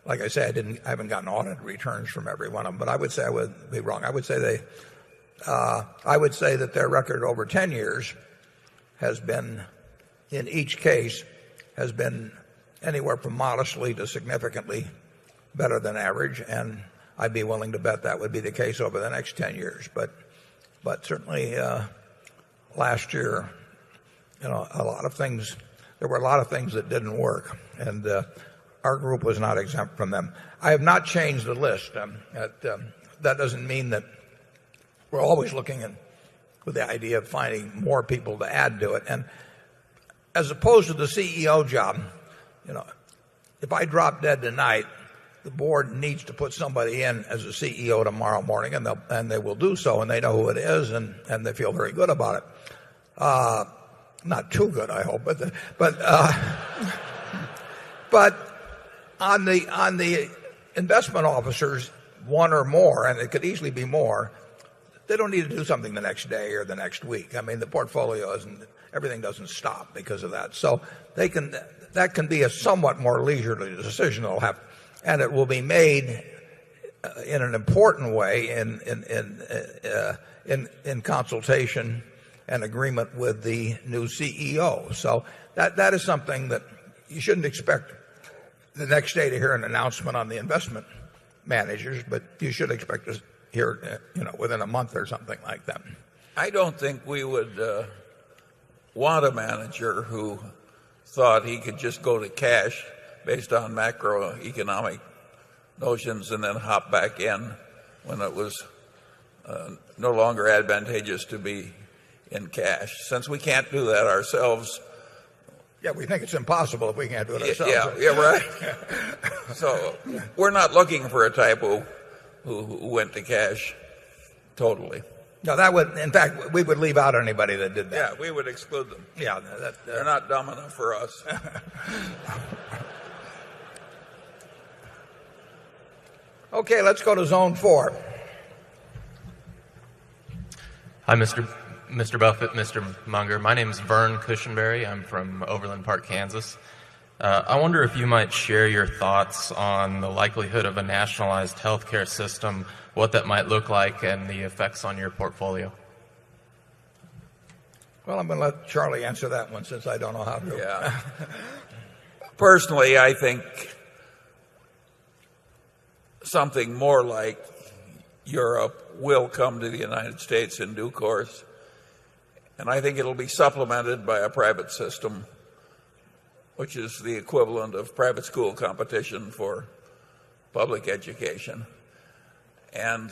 like I say, I haven't gotten audit returns from every one of them, but I would say I would be wrong. I would say that their record over 10 years has been, in each case, has been anywhere from modestly to significantly better than average, and I'd be willing to bet that would be the case over the next 10 years. But certainly last year, there were a lot of things that didn't work, and our group was not exempt from them. I have not changed the list. That doesn't mean that we're always looking with the idea of finding more people to add to it. And as opposed to the CEO job, if I drop dead tonight, the board needs to put somebody in as a CEO tomorrow morning, and they will do so, and they know who it is, and they feel very good about it. Not too good, I hope, but on the investment officers, 1 or more, and it could easily be more, they don't need to do something the next day or the next week. I mean, the portfolio everything doesn't stop because of that. So that can be a somewhat more leisurely decision they'll have, and it will be made in an important way in consultation and agreement with the new CEO. So that is something that you shouldn't expect the next day to hear an announcement on the investment managers, but you should expect to hear, within a month or something like that. I don't think we would want a manager who thought he could just go to cash based on macroeconomic notions and then hop back in when it was no longer advantageous to be in cash. Since we can't do that ourselves. Yeah, we think it's impossible if we can't do it ourselves. Yeah, right. So we're not looking for a type who went to cash totally. No, in fact, we would leave out anybody that did that. Yeah, we would exclude them. Yeah, they're not dumb enough for us. Okay, let's go to zone 4. Hi, Mr. Buffett, Mr. Munger. My name is Vern Cushenberry. I'm from Overland Park, Kansas. I wonder if you might share your thoughts on the likelihood of a nationalized healthcare system, what that might look like, and the effects on your portfolio. Well, I'm going to let Charlie answer that one since I don't know how to. Yeah. Personally, I think something more like Europe will come to the United States in due course. And I think it'll be supplemented by a private system, which is the equivalent of private school competition for public education. And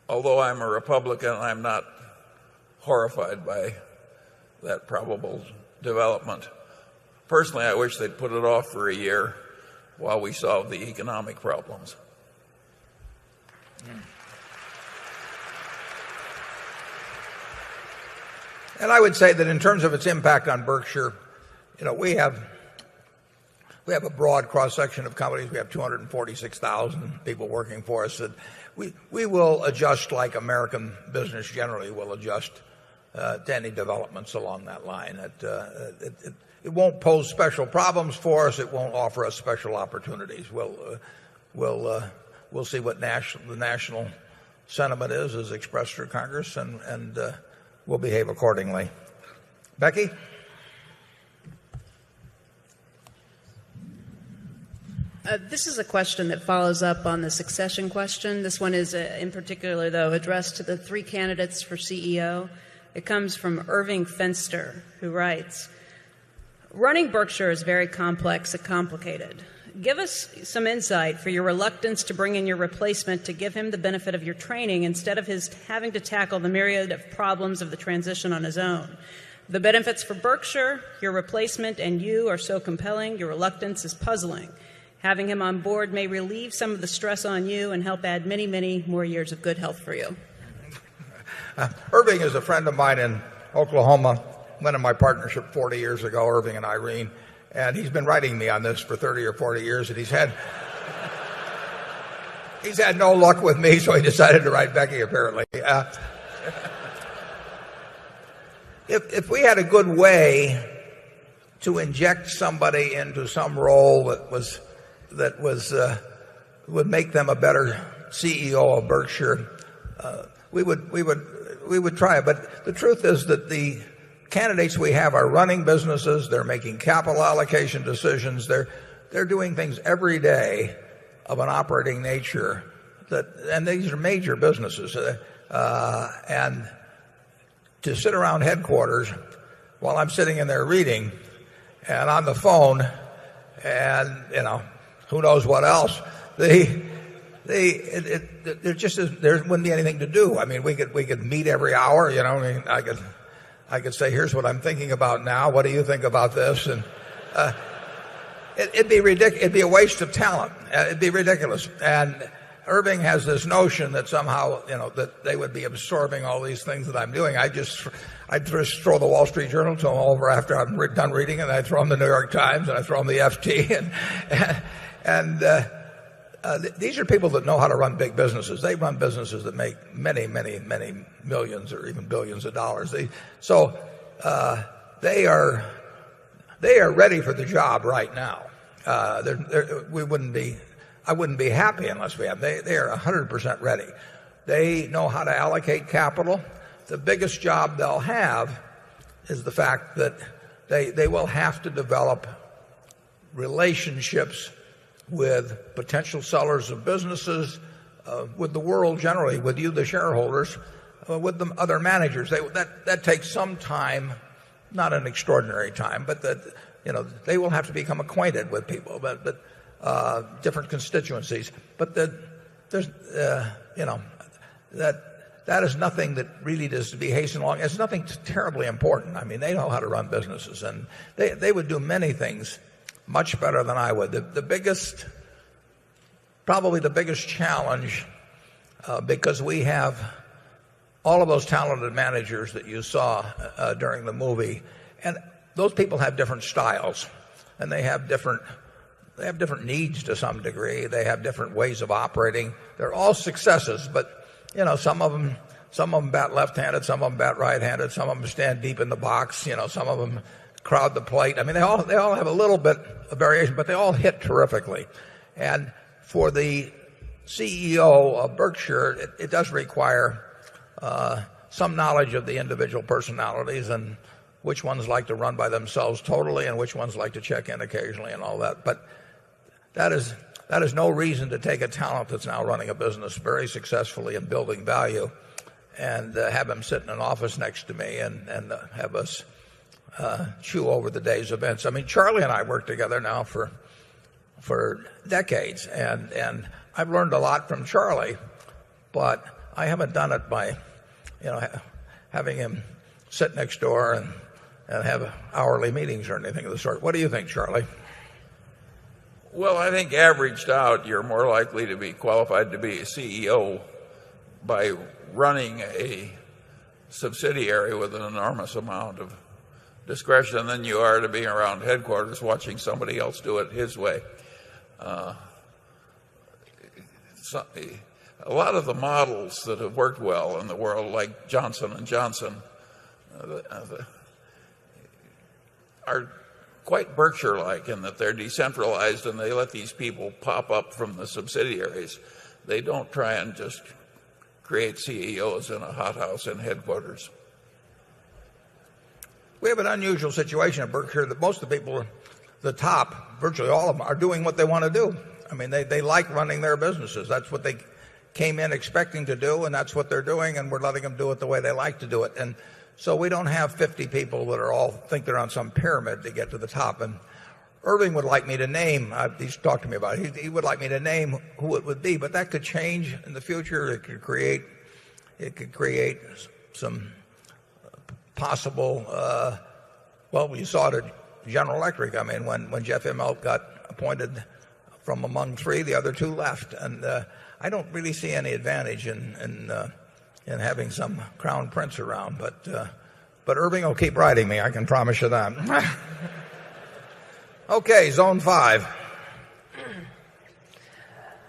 although I'm a Republican, I'm not horrified by that probable development. Personally, I wish they'd put it off for a year while we solve the economic problems. And I would say that in terms of its impact on Berkshire, we have a broad cross-section of companies. We have 246,000 people working for us. And we will adjust like American business generally will adjust to any developments along that line. It won't pose special problems for us. It won't offer us special opportunities. We'll see what the national sentiment is expressed through Congress, and we'll behave accordingly. Becky? This is a question that follows up on the succession question. This one is in particular, though, addressed to the 3 candidates for CEO. It comes from Irving Fenster, who writes, running Berkshire is very complex and complicated. Give us some insight for your reluctance to bring in your replacement to give him the benefit of your training instead of his having to tackle the myriad of problems of the transition on his own. The benefits for Berkshire, your replacement, and you are so compelling, your reluctance is puzzling. Having him on board may relieve some of the stress on you and help add many, many more years of good health for you. Irving is a friend of mine in Oklahoma. Went in my partnership 40 years ago, Irving and Irene. And he's been writing me on this for 30 or 40 years, and he's had no luck with me, so he decided to write Becky, apparently. If we had a good way to inject somebody into some role that would make them a better CEO of Berkshire, we would try it. But the truth is that the candidates we have are running businesses. They're making capital allocation decisions. They're doing things every day of an operating nature and these are major businesses. And to sit around headquarters while I'm sitting in there reading and on the phone and, who knows what else, there wouldn't be anything to do. I mean, we could meet every hour, I could say, here's what I'm thinking about now. What do you think about this? And it'd be ridiculous. It'd be a waste of talent. It'd be ridiculous. And Irving has this notion that somehow, that they would be absorbing all these things that I'm doing. I'd just throw the Wall Street Journal to them over after I'm done reading, and I'd throw them the New York Times, and I'd throw them the FT, these are people that know how to run big businesses. They run businesses that make many, many, many millions or even billions of dollars. They are ready for the job right now. I wouldn't be happy unless we have. They are 100% ready. They know how to allocate capital. The biggest job they'll have is the fact that they will have to develop relationships with potential sellers of businesses, with the world generally, with you, the shareholders, with the other managers. That takes some time, not an extraordinary time, but they will have to become acquainted with people, but different constituencies. But there's that is nothing that really does to be hastened along. It's nothing terribly important. I mean, they know how to run businesses, and they would do many things much better than I would. Probably the biggest challenge, because we have all of those talented managers that you saw during the movie, and those people have different styles, and they have different needs to some degree. They have different ways of operating. They're all successes, but some of them bat left-handed, some of them bat right-handed, some of them stand deep in the box, some of them crowd the plate. I mean, they all have a little bit of variation, but they all hit terrifically. And for the CEO of Berkshire, it does require some knowledge of the individual personalities and which ones like to run by themselves totally and which ones like to check in occasionally and all that. But that is no reason to take a talent that's now running a business very successfully and building value and have him sit in an office next to me and have us chew over the day's events. I mean, Charlie and I work together now for decades, and I've learned a lot from Charlie, but I haven't done it by having him sit next door and have hourly meetings or anything of the sort. What do you think, Charlie? Well, I think averaged out, you're more likely to be qualified to be a CEO by running a subsidiary with an enormous amount of discretion than you are to be around headquarters watching somebody else do it his way. A lot of the models that have worked well in the world, like Johnson & Johnson, are quite Berkshire-like in that they're decentralized and they let these people pop up from the subsidiaries. They don't try and just create CEOs in a hothouse in headquarters. We have an unusual situation at Berkshire that most of the people at the top, virtually all of them, are doing what they want to do. I mean, they like running their businesses. That's what they came in expecting to do, and that's what they're doing, and we're letting them do it the way they like to do it. And so we don't have 50 people that are all think they're on some pyramid to get to the top. And Irving would like me to name, he's talked to me about it, he would like me to name who it would be, but that could change in the future. It could create some possible, well, you saw it at General Electric. I mean, when Jeff Immelt got appointed from among three, the other two left. And I don't really see any advantage in having some crown prince around, but Irving will keep writing me, I can promise you that. Okay, zone 5.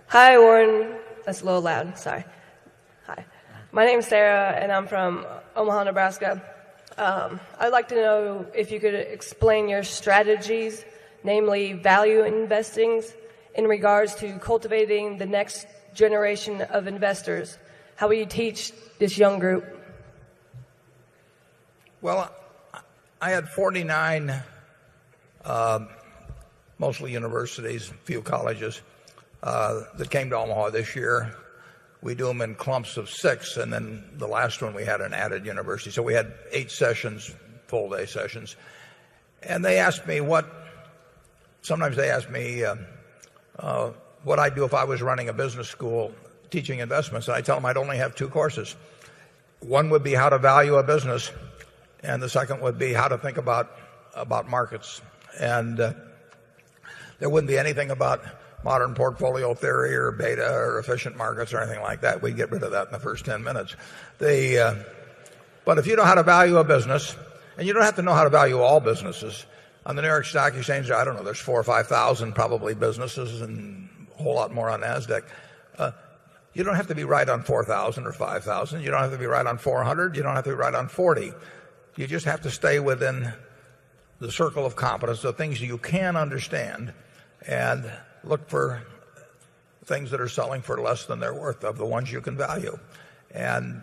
Hi, Warren. That's a little loud. Sorry. Hi. My name's Sarah, and I'm from Omaha, Nebraska. I'd like to know if you could explain your strategies, namely value investing, in regards to cultivating the next generation of investors. How will you teach this young group? Well, I had 49 mostly universities, a few colleges, that came to Omaha this year. We do them in clumps of 6, and then the last one we had an added university. So we had 8 sessions, full-day sessions. And they asked me sometimes they asked me what I'd do if I was running a business school teaching investments. And I tell them I'd only have 2 courses. One would be how to value a business, and the second would be how to think about markets. And there wouldn't be anything about modern portfolio theory or beta or efficient markets or anything like that. We'd get rid of that in the first 10 minutes. But if you know how to value a business, and you don't have to know how to value all businesses. On the New York Stock Exchange, I don't know, there's 4,000 or 5,000 probably businesses and whole lot more on NASDAQ. You don't have to be right on 4,000 or 5,000. You don't have to be right on 400. You don't have to be right on 40. You just have to stay within the circle of competence, the things you can understand, and look for things that are selling for less than they're worth of the ones you can value. And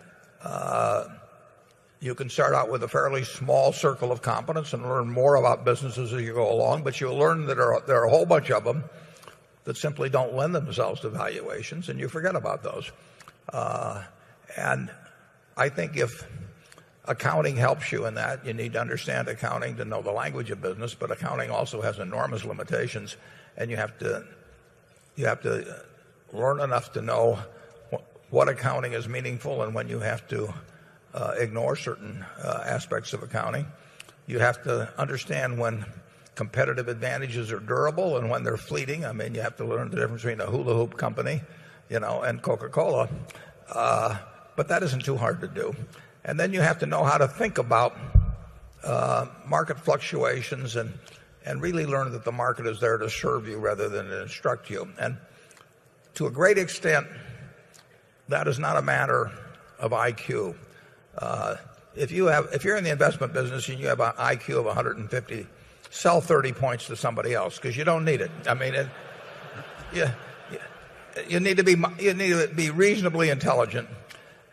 you can start out with a fairly small circle of competence and learn more about businesses as you go along, but you'll learn that there are a whole bunch of them that simply don't lend themselves to valuations, and you forget about those. And I think if accounting helps you in that, you need to understand accounting to know the language of business, but accounting also has enormous limitations, and you have to learn enough to know what accounting is meaningful and when you have to ignore certain aspects of accounting. You have to understand when competitive advantages are durable and when they're fleeting. I mean, you have to learn the difference between a hula hoop company, and Coca-Cola. But that isn't too hard to do. And then you have to know how to think about market fluctuations and really learn that the market is there to serve you rather than to instruct you. And to a great extent, that is not a matter of IQ. If you're in the investment business and you have an IQ of 150, sell 30 points to somebody else because you don't need it. I mean, you need to be reasonably intelligent,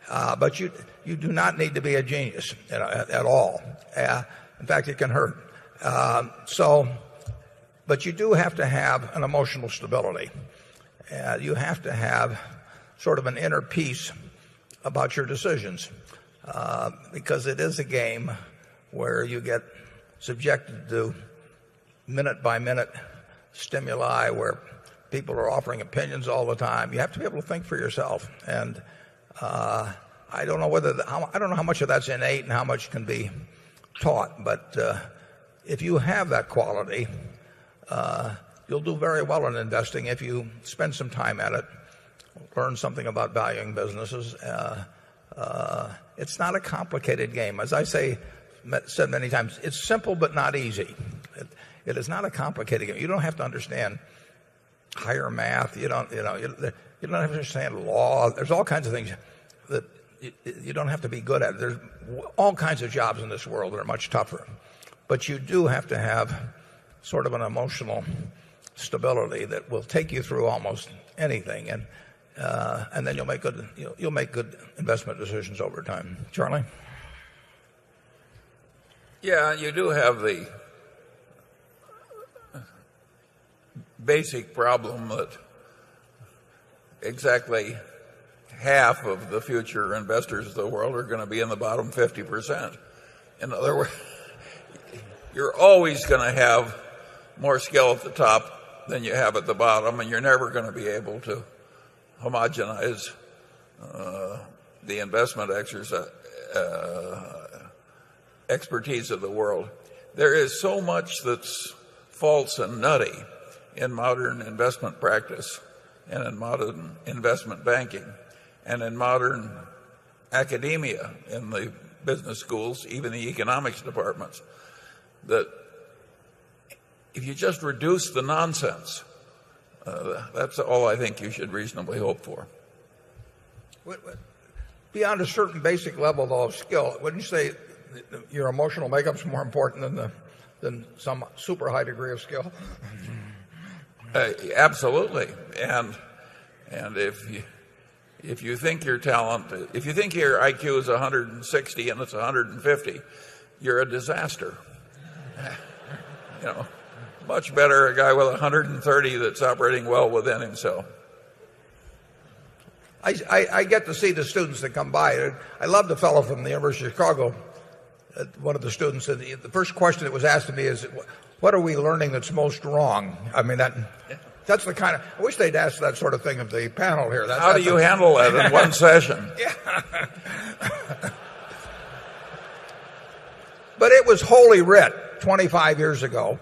but you do not need to be a genius at all. In fact, it can hurt. But you do have to have an emotional stability. You have to have sort of an inner peace about your decisions, because it is a game where you get subjected to minute-by-minute stimuli where people are offering opinions all the time. You have to be able to think for yourself. And I don't know how much of that's innate and how much can be taught. But if you have that quality, you'll do very well in investing if you spend some time at it, learn something about valuing businesses. It's not a complicated game. As I said many times, it's simple but not easy. It is not a complicated game. You don't have to understand higher math. You don't have to understand law. There's all kinds of things that you don't have to be good at. There's all kinds of jobs in this world that are much tougher. But you do have to have sort of an emotional stability that will take you through almost anything, and then you'll make good investment decisions over time. Charlie? Yeah, you do have the basic problem that exactly half of the future investors of the world are going to be in the bottom 50%. In other words, you're always going to have more skill at the top than you have at the bottom, and you're never going to be able to homogenize the investment expertise of the world. There is so much that's false and nutty in modern investment practice and in modern investment banking and in modern academia, in the business schools, even the economics departments, that if you just reduce the nonsense, that's all I think you should reasonably hope for. Beyond a certain basic level, though, of skill, wouldn't you say your emotional makeup's more important than some super high degree of skill? Absolutely. And if you think your talent, if you think your IQ is 160 and it's 150, you're a disaster. Much better a guy with 130 that's operating well within himself. I get to see the students that come by. I love the fellow from the University of Chicago. One of the students said, the first question that was asked to me is, what are we learning that's most wrong? I mean, that's the kind of, I wish they'd ask that sort of thing of the panel here. How do you handle that in one session? Yeah. But it was holy writ 25 years ago,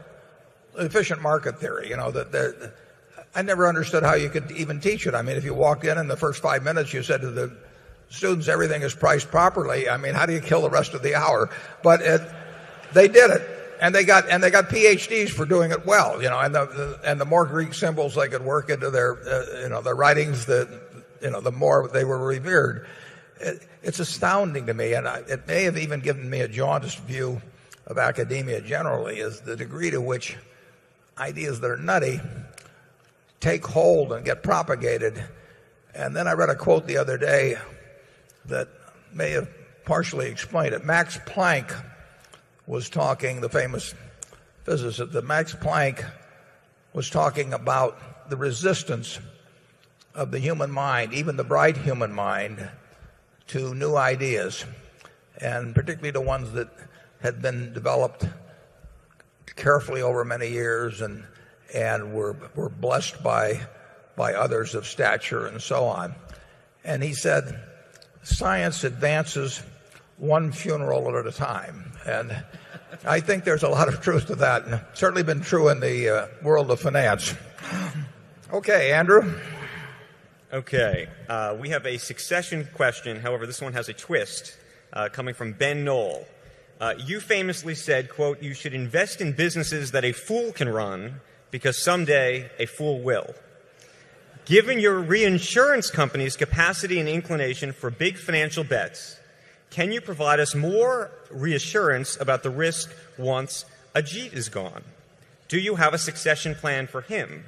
efficient market theory, that I never understood how you could even teach it. I mean, if you walked in the first 5 minutes, you said to the students, everything is priced properly. I mean, how do you kill the rest of the hour? But they did it. and they got PhDs for doing it well, and the more Greek symbols they could work into their their writings, the more they were revered. It's astounding to me, and it may have even given me a jaundiced view of academia generally, is the degree to which ideas that are nutty take hold and get propagated. And then I read a quote the other day that may have partially explained it. Max Planck was talking, the famous physicist, that Max Planck was talking about the resistance of the human mind, even the bright human mind, to new ideas, and particularly to ones that had been developed carefully over many years and were blessed by others of stature and so on. And he said, science advances one funeral at a time. And I think there's a lot of truth to that, and it's certainly been true in the world of finance. Okay, Andrew. Okay, we have a succession question. However, this one has a twist coming from Ben Knoll. You famously said, quote, "You should invest in businesses that a fool can run because someday a fool will." Given your reinsurance company's capacity and inclination for big financial bets, can you provide us more reassurance about the risk once Ajit is gone? Do you have a succession plan for him?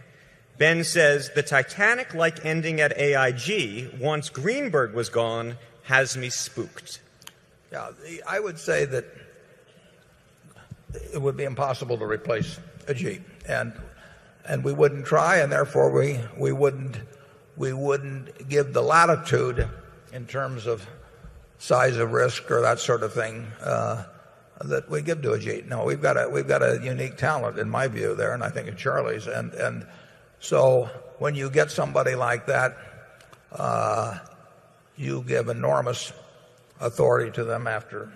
Ben says, the Titanic-like ending at AIG, once Greenberg was gone, has me spooked. Yeah, I would say that it would be impossible to replace Ajit, and we wouldn't try, and therefore we wouldn't give the latitude in terms of size of risk or that sort of thing that we give to Ajit. No, we've got a unique talent in my view there, and I think in Charlie's, and so when you get somebody like that, you give enormous authority to them after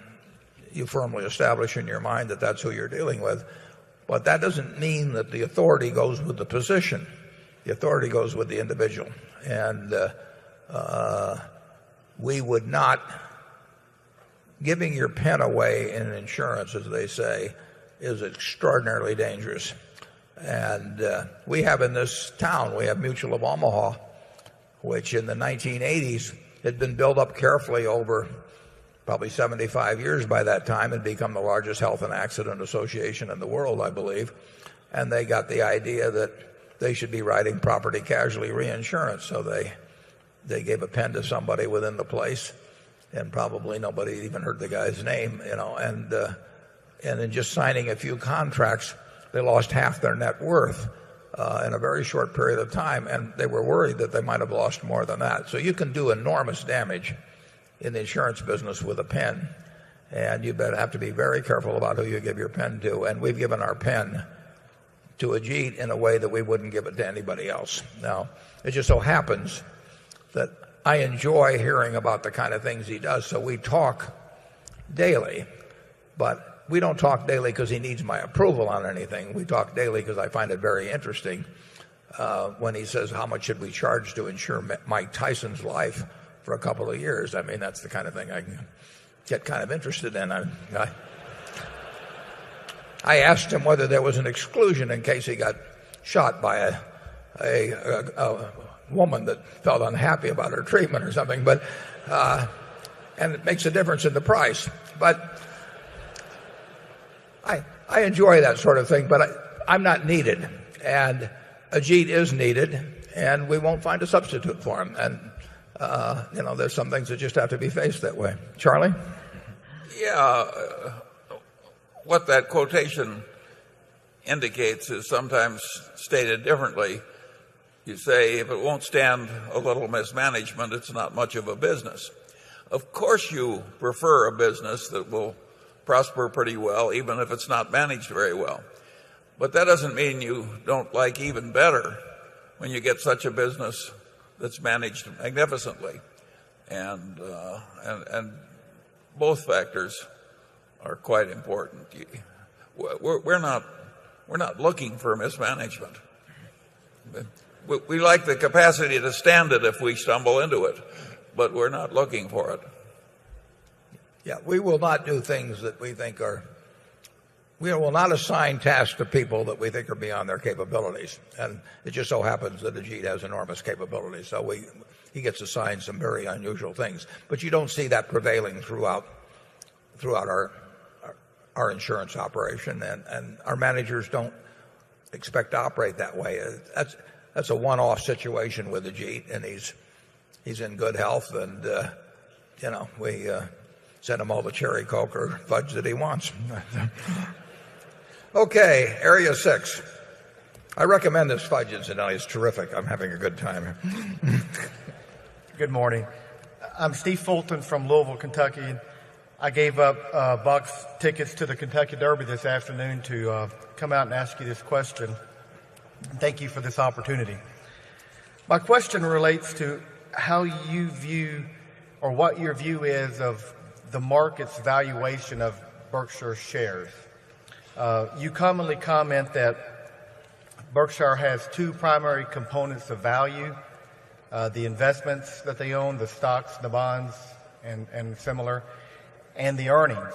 you firmly establish in your mind that that's who you're dealing with. But that doesn't mean that the authority goes with the position. The authority goes with the individual. And we would not, giving your pen away in insurance, as they say, is extraordinarily dangerous. And we have in this town, we have Mutual of Omaha, which in the 1980s had been built up carefully over probably 75 years by that time, had become the largest health and accident association in the world, I believe. And they got the idea that they should be writing property casualty reinsurance. So they gave a pen to somebody within the place, and probably nobody even heard the guy's name, and in just signing a few contracts, they lost half their net worth in a very short period of time, and they were worried that they might have lost more than that. So you can do enormous damage in the insurance business with a pen, and you better have to be very careful about who you give your pen to. And we've given our pen to Ajit in a way that we wouldn't give it to anybody else. Now, it just so happens that I enjoy hearing about the kind of things he does, so we talk daily, but we don't talk daily because he needs my approval on anything. We talk daily because I find it very interesting when he says, how much should we charge to insure Mike Tyson's life for a couple of years? I mean, that's the kind of thing I can get kind of interested in. I asked him whether there was an exclusion in case he got shot by a woman that felt unhappy about her treatment or something, but and it makes a difference in the price. But I enjoy that sort of thing, but I'm not needed, and Ajit is needed, and we won't find a substitute for him. And there's some things that just have to be faced that way. Charlie? Yeah, what that quotation indicates is sometimes stated differently. You say, if it won't stand a little mismanagement, it's not much of a business. Of course you prefer a business that will prosper pretty well, even if it's not managed very well. But that doesn't mean you don't like even better when you get such a business that's managed magnificently. And both factors are quite important. We're not looking for mismanagement. We like the capacity to stand it if we stumble into it, but we're not looking for it. Yeah, we will not do things that we think we will not assign tasks to people that we think are beyond their capabilities. And it just so happens that Ajit has enormous capabilities. So he gets assigned some very unusual things. But you don't see that prevailing throughout our insurance operation. And our managers don't expect to operate that way. That's a one-off situation with Ajit, and he's in good health, and we send him all the cherry coke or fudge that he wants. Okay, Area 6. I recommend this fudge, incidentally. It's terrific. I'm having a good time. Good morning. I'm Steve Fulton from Louisville, Kentucky. I gave up Buck's tickets to the Kentucky Derby this afternoon to come out and ask you this question. Thank you for this opportunity. My question relates to how you view, or what your view is, of the market's valuation of Berkshire shares. You commonly comment that Berkshire has two primary components of value, the investments that they own, the stocks, the bonds, and similar, and the earnings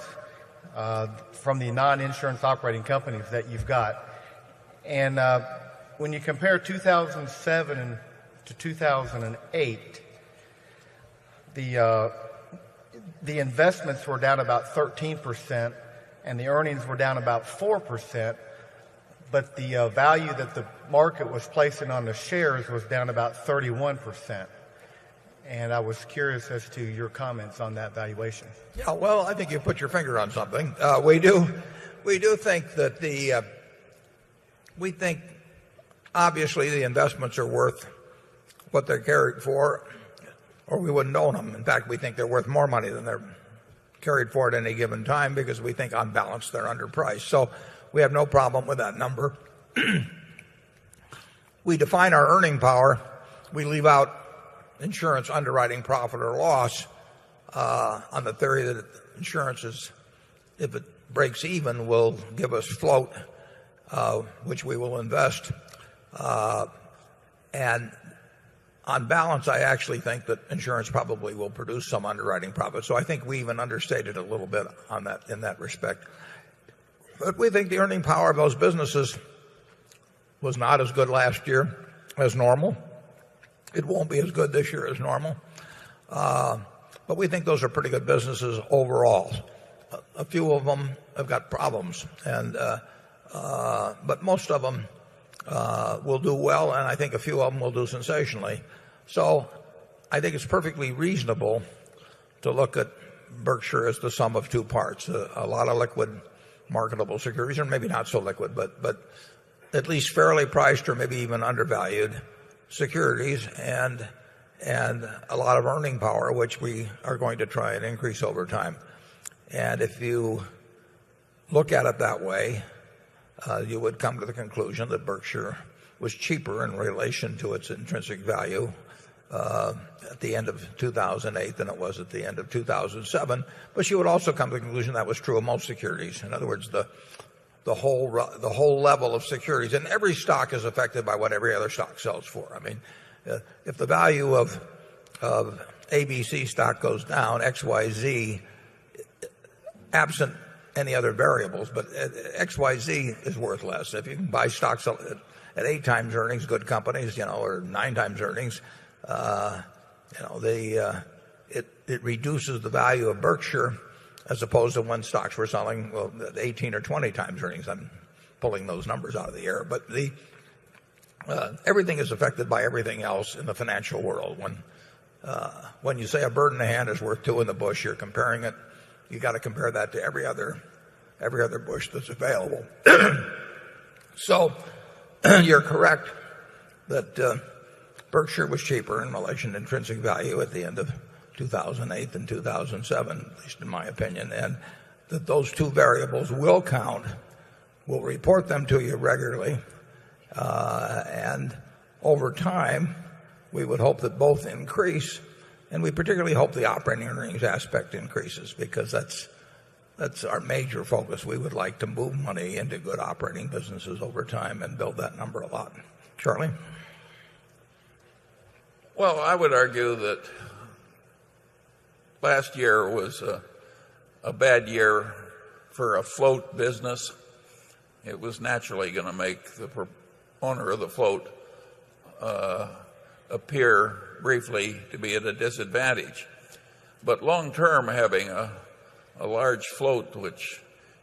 from the non-insurance operating companies that you've got. And when you compare 2007 to 2008, the investments were down about 13%, and the earnings were down about 4%, but the value that the market was placing on the shares was down about 31%. And I was curious as to your comments on that valuation. Yeah, well, I think you put your finger on something. We do think that we think obviously the investments are worth what they're carried for, or we wouldn't own them. In fact, we think they're worth more money than they're carried for at any given time, because we think on balance they're underpriced. So we have no problem with that number. We define our earning power. We leave out insurance underwriting profit or loss on the theory that insurance is, if it breaks even, will give us float, which we will invest. And on balance, I actually think that insurance probably will produce some underwriting profit. So I think we even understated a little bit on that, in that respect. But we think the earning power of those businesses was not as good last year as normal. It won't be as good this year as normal. But we think those are pretty good businesses overall. A few of them have got problems, but most of them will do well, and I think a few of them will do sensationally. So I think it's perfectly reasonable to look at Berkshire as the sum of two parts, a lot of liquid marketable securities, or maybe not so liquid, but at least fairly priced or maybe even undervalued securities, and a lot of earning power, which we are going to try and increase over time. And if you look at it that way, you would come to the conclusion that Berkshire was cheaper in relation to its intrinsic value at the end of 2008 than it was at the end of 2007. But you would also come to the conclusion that was true of most securities. In other words, the whole level of securities, and every stock is affected by what every other stock sells for. I mean, if the value of ABC stock goes down, XYZ, absent any other variables, but XYZ is worth less. If you can buy stocks at 8 times earnings, good companies, or 9 times earnings, it reduces the value of Berkshire, as opposed to when stocks were selling at 18 or 20 times earnings. I'm pulling those numbers out of the air, but everything is affected by everything else in the financial world. When you say a bird in the hand is worth 2 in the bush, you're comparing it. You got to compare that to every other bush that's available. So you're correct that Berkshire was cheaper in relation to intrinsic value at the end of 2008 than 2007, at least in my opinion, and that those two variables will count. We'll report them to you regularly, and over time we would hope that both increase, and we particularly hope the operating earnings aspect increases, because that's our major focus. We would like to move money into good operating businesses over time and build that number a lot. Charlie? Well, I would argue that last year was a bad year for a float business. it was naturally going to make the owner of the float appear briefly to be at a disadvantage. But long term, having a large float, which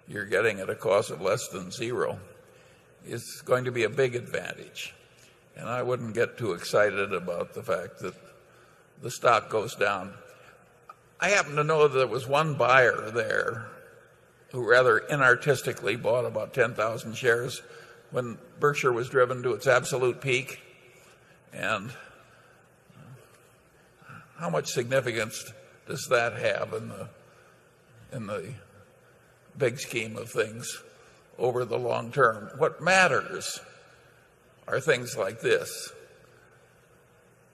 you're getting at a cost of less than zero, is going to be a big advantage. And I wouldn't get too excited about the fact that the stock goes down. I happen to know that there was one buyer there who rather inartistically bought about 10,000 shares when Berkshire was driven to its absolute peak. And how much significance does that have in the big scheme of things over the long term? What matters are things like this.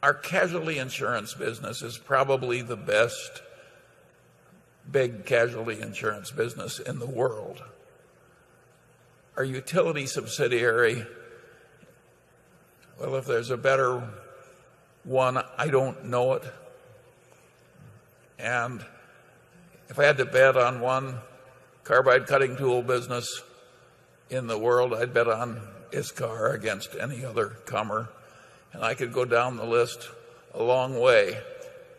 Our casualty insurance business is probably the best big casualty insurance business in the world. Our utility subsidiary, well, if there's a better one, I don't know it. And if I had to bet on one carbide cutting tool business in the world, I'd bet on ISCAR against any other comer. And I could go down the list a long way.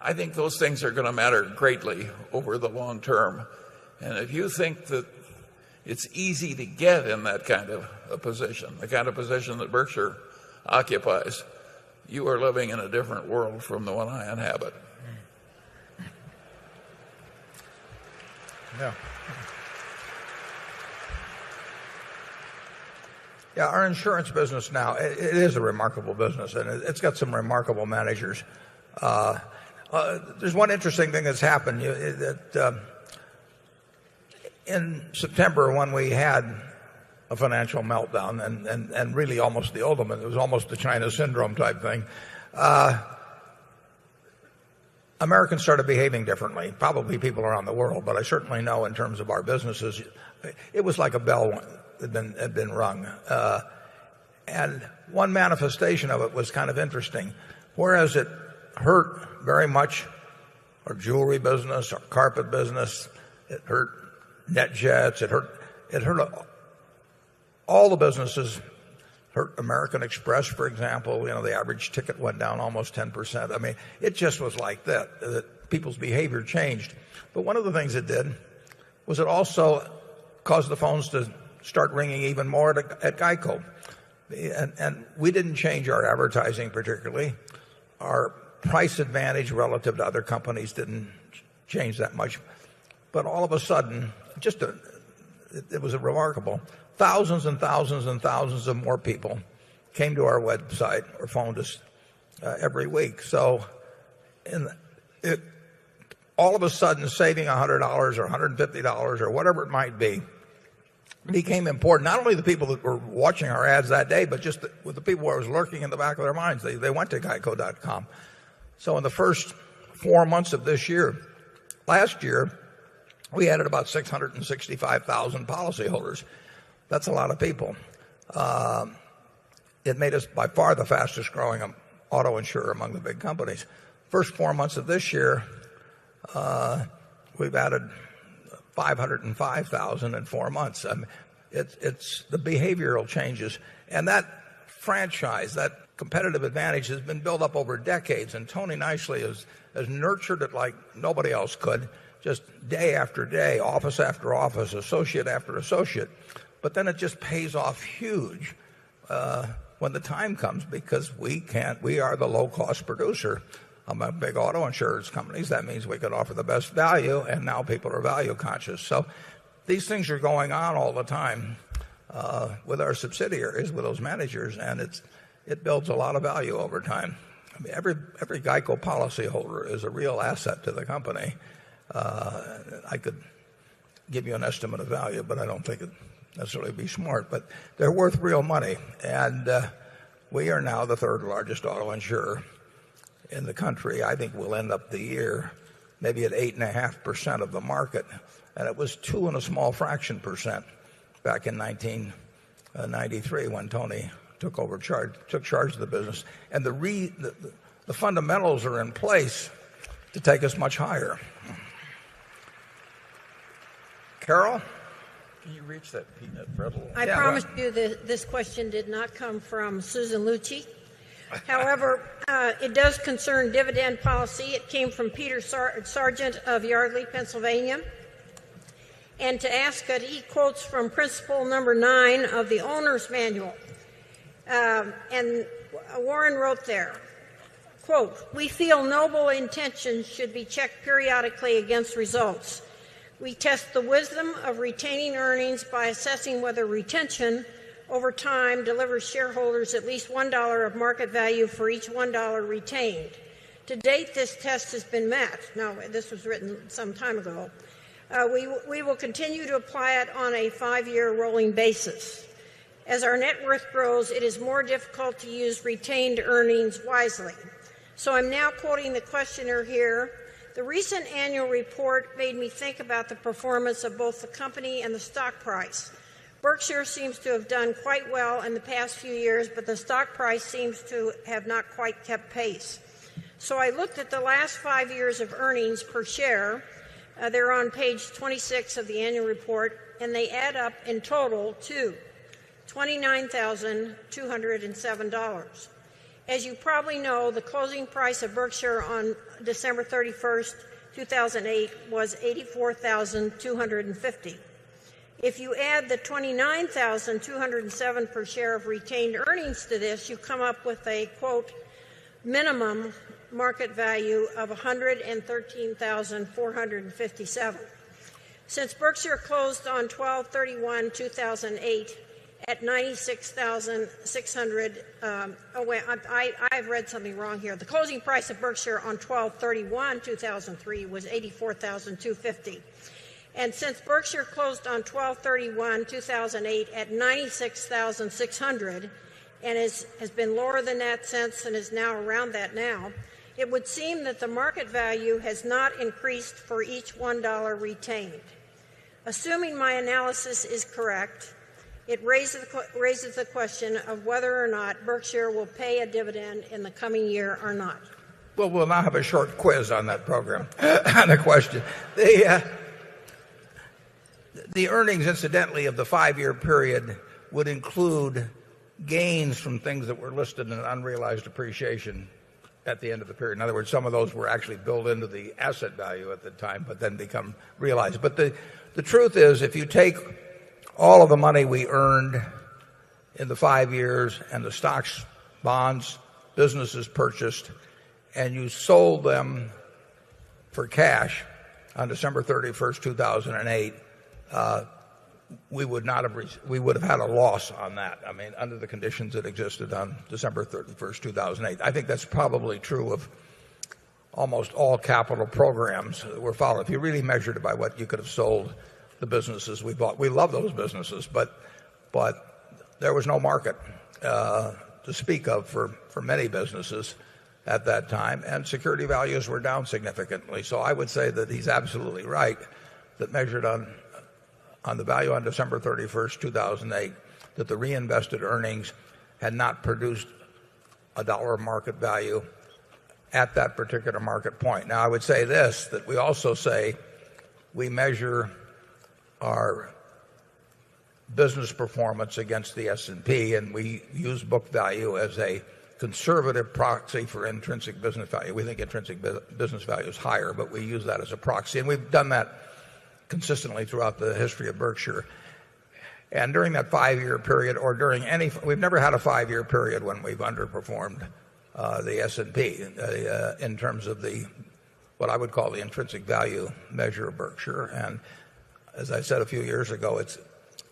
I think those things are going to matter greatly over the long term. And if you think that it's easy to get in that kind of a position, the kind of position that Berkshire occupies, you are living in a different world from the one I inhabit. Yeah. Yeah, our insurance business now, it is a remarkable business, and it's got some remarkable managers. There's one interesting thing that's happened. In September, when we had a financial meltdown, and really almost the ultimate, it was almost the China syndrome type thing, Americans started behaving differently. Probably people around the world, but I certainly know in terms of our businesses, it was like a bell had been rung. And one manifestation of it was kind of interesting. Whereas it hurt very much our jewelry business, our carpet business, it hurt NetJets, it hurt all the businesses. Hurt American Express, for example. The average ticket went down almost 10%. I mean, it just was like that people's behavior changed. But one of the things it did was it also caused the phones to start ringing even more at GEICO. And we didn't change our advertising particularly. Our price advantage relative to other companies didn't change that much. But all of a sudden, it was remarkable. Thousands and thousands and thousands of more people came to our website or phoned us every week. So all of a sudden, saving $100 or $150 or whatever it might be became important. Not only the people that were watching our ads that day, but just with the people who was lurking in the back of their minds. They went to geico.com. So in the first 4 months of this year, last year, we added about 665,000 policyholders. That's a lot of people. It made us by far the fastest growing auto insurer among the big companies. First 4 months of this year, we've added 505,000 in 4 months. I mean, it's the behavioral changes. And that franchise, that competitive advantage has been built up over decades. And Tony Nicely has nurtured it like nobody else could, just day after day, office after office, associate after associate. But then it just pays off huge when the time comes, because we are the low-cost producer among big auto insurance companies. That means we could offer the best value, and now people are value conscious. So these things are going on all the time with our subsidiaries, with those managers, and it builds a lot of value over time. I mean, every GEICO policyholder is a real asset to the company. I could give you an estimate of value, but I don't think it necessarily be smart. But they're worth real money, and we are now the third largest auto insurer in the country. I think we'll end up the year maybe at 8.5% of the market, and it was 2 and a small fraction percent back in 1993 when Tony took charge of the business. And the fundamentals are in place to take us much higher. Carol? Can you reach that peanut brittle? I promise you that this question did not come from Susan Lucci. However, it does concern dividend policy. It came from Peter Sargent of Yardley, Pennsylvania. And to ask it, he quotes from principle number 9 of the owner's manual. And Warren wrote there, quote, "We feel noble intentions should be checked periodically against results. We test the wisdom of retaining earnings by assessing whether retention over time delivers shareholders at least $1 of market value for each $1 retained. To date, this test has been met." Now, this was written some time ago. We will continue to apply it on a 5-year rolling basis. As our net worth grows, it is more difficult to use retained earnings wisely. So I'm now quoting the questioner here. "The recent annual report made me think about the performance of both the company and the stock price. Berkshire seems to have done quite well in the past few years, but the stock price seems to have not quite kept pace. So I looked at the last 5 years of earnings per share. They're on page 26 of the annual report, and they add up in total to $29,207. As you probably know, the closing price of Berkshire on December 31st, 2008 was $84,250. If you add the $29,207 per share of retained earnings to this, you come up with a, quote, minimum market value of $113,457. Since Berkshire closed on 12/31/2008 at $96,600, I've read something wrong here. The closing price of Berkshire on 12/31/2003 was $84,250. And since Berkshire closed on 12/31/2008 at $96,600 and has been lower than that since and is now around that now, it would seem that the market value has not increased for each $1 retained. Assuming my analysis is correct, it raises the question of whether or not Berkshire will pay a dividend in the coming year or not." Well, we'll now have a short quiz on that program, on the question. The earnings, incidentally, of the 5-year period would include gains from things that were listed in unrealized appreciation at the end of the period. In other words, some of those were actually built into the asset value at the time, but then become realized. But the truth is, if you take all of the money we earned in the 5 years and the stocks, bonds, businesses purchased, and you sold them for cash on December 31st, 2008, we would have had a loss on that. I mean, under the conditions that existed on December 31st, 2008. I think that's probably true of almost all capital programs that were followed. If you really measured it by what you could have sold the businesses we bought, we love those businesses, but there was no market to speak of for many businesses at that time, and security values were down significantly. So I would say that he's absolutely right that measured on the value on December 31st, 2008, that the reinvested earnings had not produced $1 of market value at that particular market point. Now, I would say this, that we also say we measure our business performance against the S&P, and we use book value as a conservative proxy for intrinsic business value. We think intrinsic business value is higher, but we use that as a proxy, and we've done that consistently throughout the history of Berkshire. And during that 5-year period, or during we've never had a 5-year period when we've underperformed the S&P in terms of what I would call the intrinsic value measure of Berkshire. And as I said a few years ago,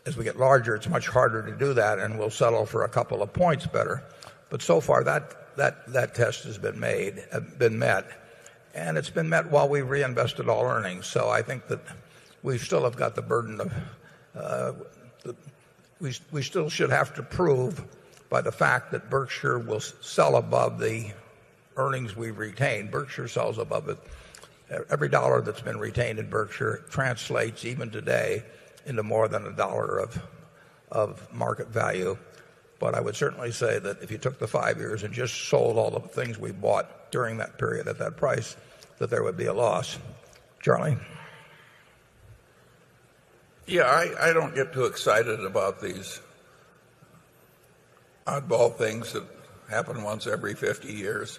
as we get larger, it's much harder to do that, and we'll settle for a couple of points better. But so far, that test has been met, and it's been met while we reinvested all earnings. So I think that we still have got the burden of we still should have to prove by the fact that Berkshire will sell above the earnings we've retained. Berkshire sells above it. Every dollar that's been retained in Berkshire translates, even today, into more than $1 of market value. But I would certainly say that if you took the 5 years and just sold all the things we bought during that period at that price, that there would be a loss. Charlie? Yeah, I don't get too excited about these oddball things that happen once every 50 years.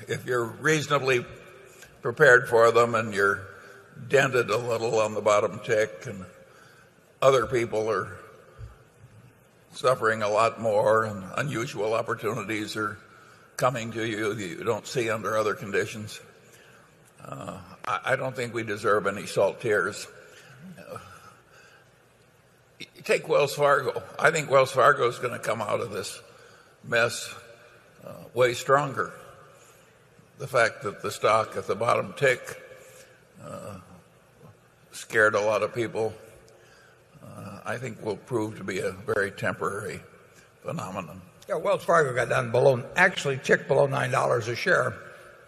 If you're reasonably prepared for them and you're dented a little on the bottom tick and other people are suffering a lot more and unusual opportunities are coming to you that you don't see under other conditions, I don't think we deserve any salt tears. Take Wells Fargo. I think Wells Fargo is going to come out of this mess way stronger. The fact that the stock at the bottom tick scared a lot of people, I think will prove to be a very temporary phenomenon. Yeah, Wells Fargo got down actually ticked below $9 a share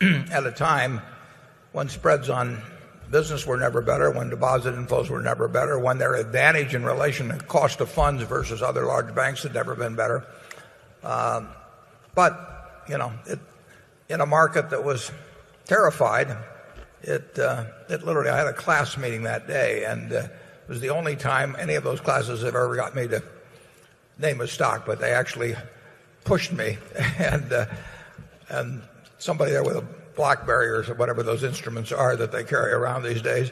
at a time when spreads on business were never better, when deposit inflows were never better, when their advantage in relation to cost of funds versus other large banks had never been better. But, in a market that was terrified, it literally, I had a class meeting that day, and it was the only time any of those classes have ever got me to name a stock, but they actually pushed me, and somebody there with a BlackBerry or whatever those instruments are that they carry around these days,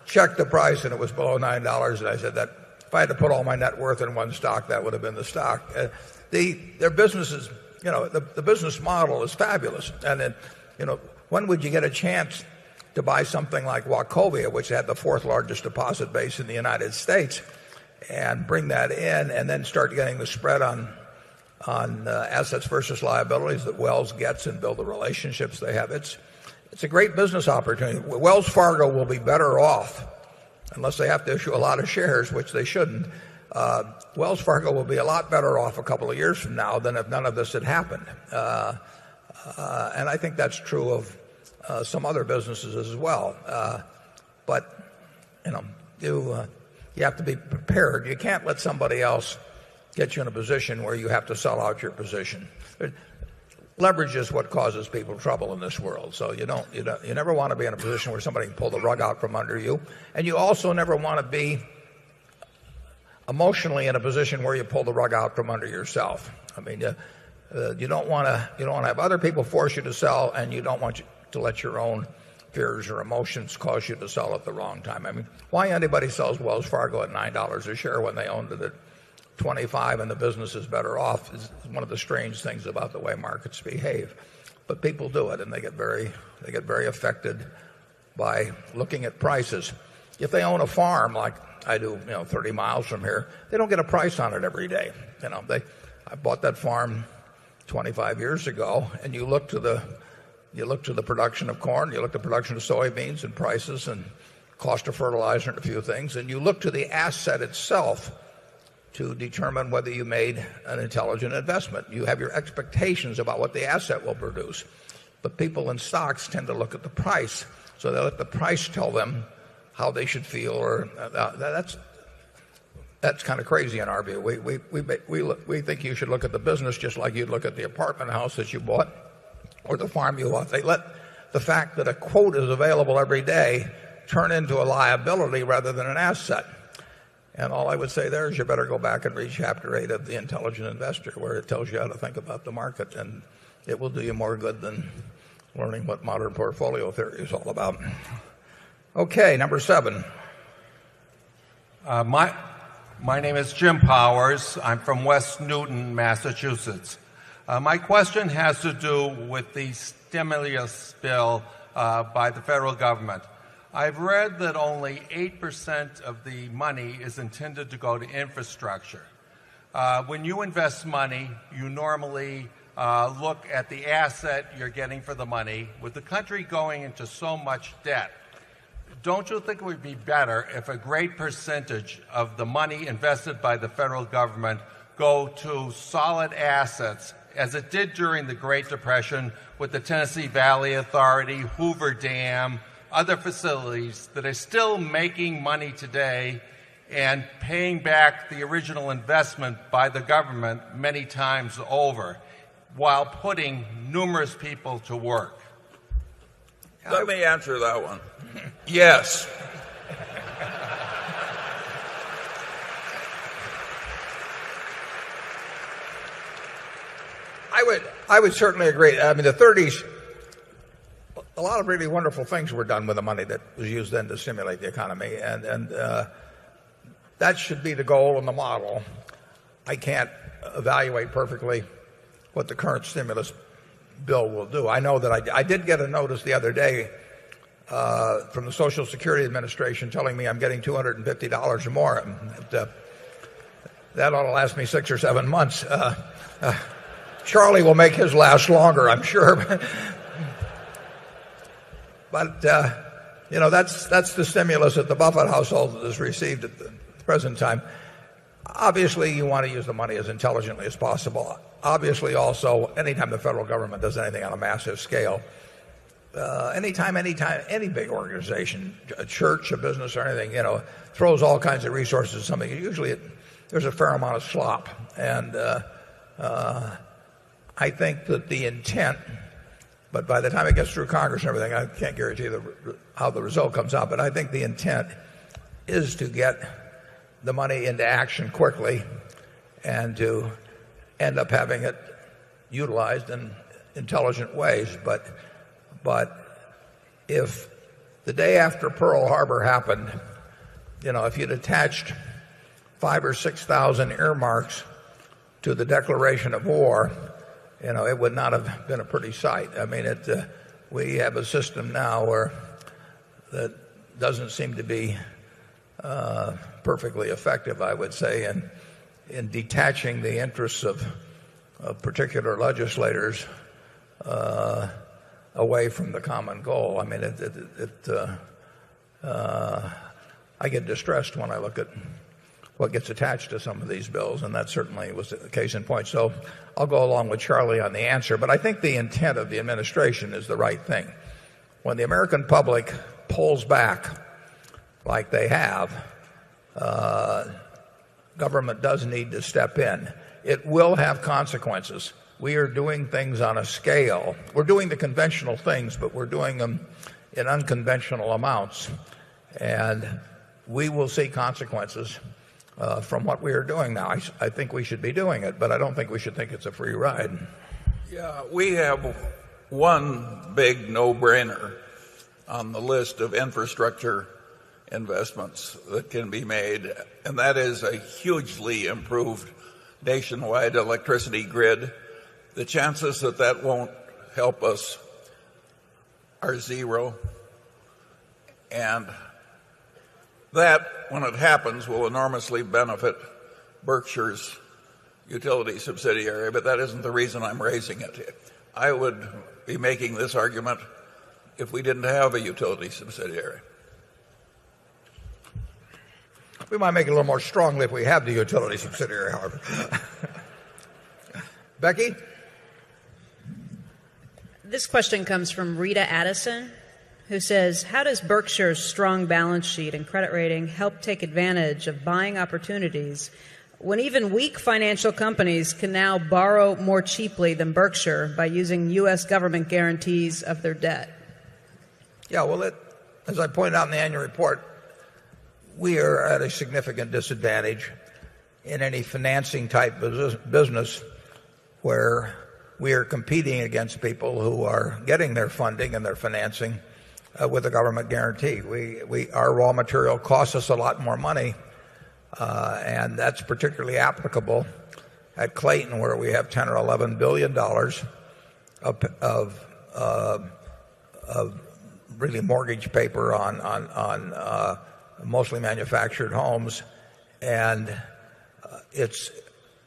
checked the price and it was below $9. And I said that if I had to put all my net worth in one stock, that would have been the stock. Their businesses, the business model is fabulous. And when would you get a chance to buy something like Wachovia, which had the fourth largest deposit base in the United States, and bring that in and then start getting the spread on assets versus liabilities that Wells gets and build the relationships they have. It's a great business opportunity. Wells Fargo will be better off, unless they have to issue a lot of shares, which they shouldn't. Wells Fargo will be a lot better off a couple of years from now than if none of this had happened. And I think that's true of some other businesses as well. But you have to be prepared. You can't let somebody else get you in a position where you have to sell out your position. Leverage is what causes people trouble in this world. So you never want to be in a position where somebody can pull the rug out from under you, and you also never want to be emotionally in a position where you pull the rug out from under yourself. I mean, you don't want to have other people force you to sell, and you don't want to let your own fears or emotions cause you to sell at the wrong time. I mean, why anybody sells Wells Fargo at $9 a share when they owned it at 25 and the business is better off is one of the strange things about the way markets behave. But people do it, and they get very affected by looking at prices. If they own a farm like I do, 30 miles from here, they don't get a price on it every day. I bought that farm 25 years ago, and you look to the production of corn, you look at the production of soybeans and prices and cost of fertilizer and a few things, and you look to the asset itself to determine whether you made an intelligent investment. You have your expectations about what the asset will produce. But people in stocks tend to look at the price, so they let the price tell them how they should feel. Or that's kind of crazy in our view. We think you should look at the business just like you'd look at the apartment house that you bought or the farm you bought. They let the fact that a quote is available every day turn into a liability rather than an asset. And all I would say there is you better go back and read Chapter 8 of The Intelligent Investor, where it tells you how to think about the market, and it will do you more good than learning what modern portfolio theory is all about. Okay, number 7. My name is Jim Powers. I'm from West Newton, Massachusetts. My question has to do with the stimulus bill by the federal government. I've read that only 8% of the money is intended to go to infrastructure. When you invest money, you normally look at the asset you're getting for the money. With the country going into so much debt, don't you think it would be better if a great percentage of the money invested by the federal government go to solid assets, as it did during the Great Depression with the Tennessee Valley Authority, Hoover Dam, other facilities that are still making money today and paying back the original investment by the government many times over, while putting numerous people to work? Let me answer that one. Yes. I would certainly agree. I mean, the 30s, a lot of really wonderful things were done with the money that was used then to stimulate the economy, and that should be the goal and the model. I can't evaluate perfectly what the current stimulus bill will do. I know that I did get a notice the other day from the Social Security Administration telling me I'm getting $250 or more. That ought to last me 6 or 7 months. Charlie will make his last longer, I'm sure. But that's the stimulus that the Buffett household has received at the present time. Obviously, you want to use the money as intelligently as possible. Obviously, also, anytime the federal government does anything on a massive scale, anytime any big organization, a church, a business, or anything, throws all kinds of resources at something, usually there's a fair amount of slop. And I think that the intent, but by the time it gets through Congress and everything, I can't guarantee how the result comes out, but I think the intent is to get the money into action quickly and to end up having it utilized in intelligent ways. But if the day after Pearl Harbor happened, if you'd attached 5,000 or 6,000 earmarks to the declaration of war, it would not have been a pretty sight. I mean, we have a system now that doesn't seem to be perfectly effective, I would say, in detaching the interests of particular legislators away from the common goal. I mean, I get distressed when I look at what gets attached to some of these bills, and that certainly was the case in point. So I'll go along with Charlie on the answer, but I think the intent of the administration is the right thing. When the American public pulls back like they have, government does need to step in. It will have consequences. We are doing things on a scale. We're doing the conventional things, but we're doing them in unconventional amounts. And we will see consequences from what we are doing now. I think we should be doing it, but I don't think we should think it's a free ride. Yeah, we have one big no-brainer on the list of infrastructure investments that can be made, and that is a hugely improved nationwide electricity grid. The chances that won't help us are zero, and that, when it happens, will enormously benefit Berkshire's utility subsidiary, but that isn't the reason I'm raising it. I would be making this argument if we didn't have a utility subsidiary. We might make it a little more strongly if we have the utility subsidiary, however. Becky? This question comes from Rita Addison, who says, how does Berkshire's strong balance sheet and credit rating help take advantage of buying opportunities when even weak financial companies can now borrow more cheaply than Berkshire by using U.S. government guarantees of their debt? Yeah, well, as I pointed out in the annual report, we are at a significant disadvantage in any financing type business where we are competing against people who are getting their funding and their financing with a government guarantee. Our raw material costs us a lot more money, and that's particularly applicable at Clayton, where we have $10 or $11 billion of really mortgage paper on mostly manufactured homes, and it's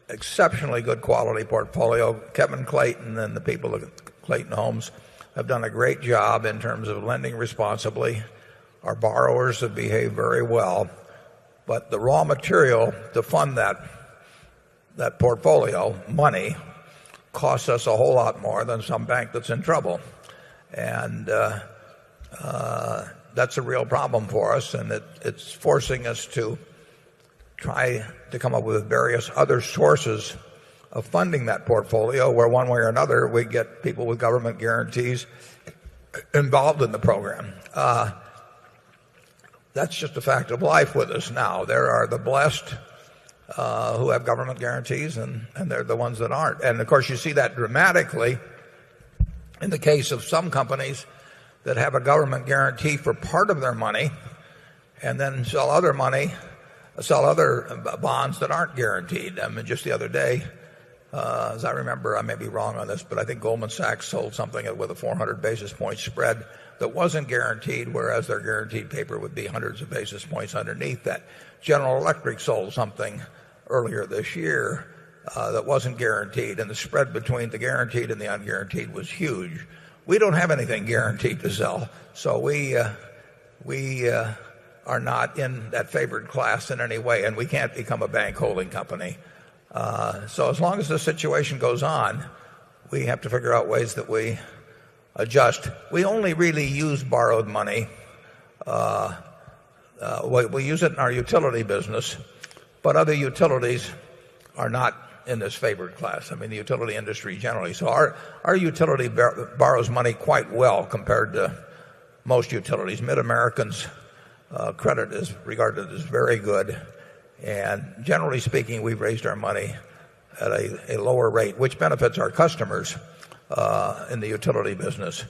exceptionally good quality portfolio. Kevin Clayton and the people of Clayton Homes have done a great job in terms of lending responsibly. Our borrowers have behaved very well, but the raw material to fund that portfolio, money, costs us a whole lot more than some bank that's in trouble. And that's a real problem for us, and it's forcing us to try to come up with various other sources of funding that portfolio where one way or another we get people with government guarantees involved in the program. That's just a fact of life with us now. There are the blessed who have government guarantees, and they're the ones that aren't. And, of course, you see that dramatically in the case of some companies that have a government guarantee for part of their money and then sell other bonds that aren't guaranteed. I mean, just the other day, as I remember, I may be wrong on this, but I think Goldman Sachs sold something with a 400 basis point spread that wasn't guaranteed, whereas their guaranteed paper would be hundreds of basis points underneath that. General Electric sold something earlier this year that wasn't guaranteed, and the spread between the guaranteed and the unguaranteed was huge. We don't have anything guaranteed to sell, so we are not in that favored class in any way, and we can't become a bank holding company. So as long as the situation goes on, we have to figure out ways that we adjust. We only really use borrowed money. We use it in our utility business, but other utilities are not in this favored class. I mean, the utility industry generally. So our utility borrows money quite well compared to most utilities. Mid-American's credit is regarded as very good. And generally speaking, we've raised our money at a lower rate, which benefits our customers in the utility business.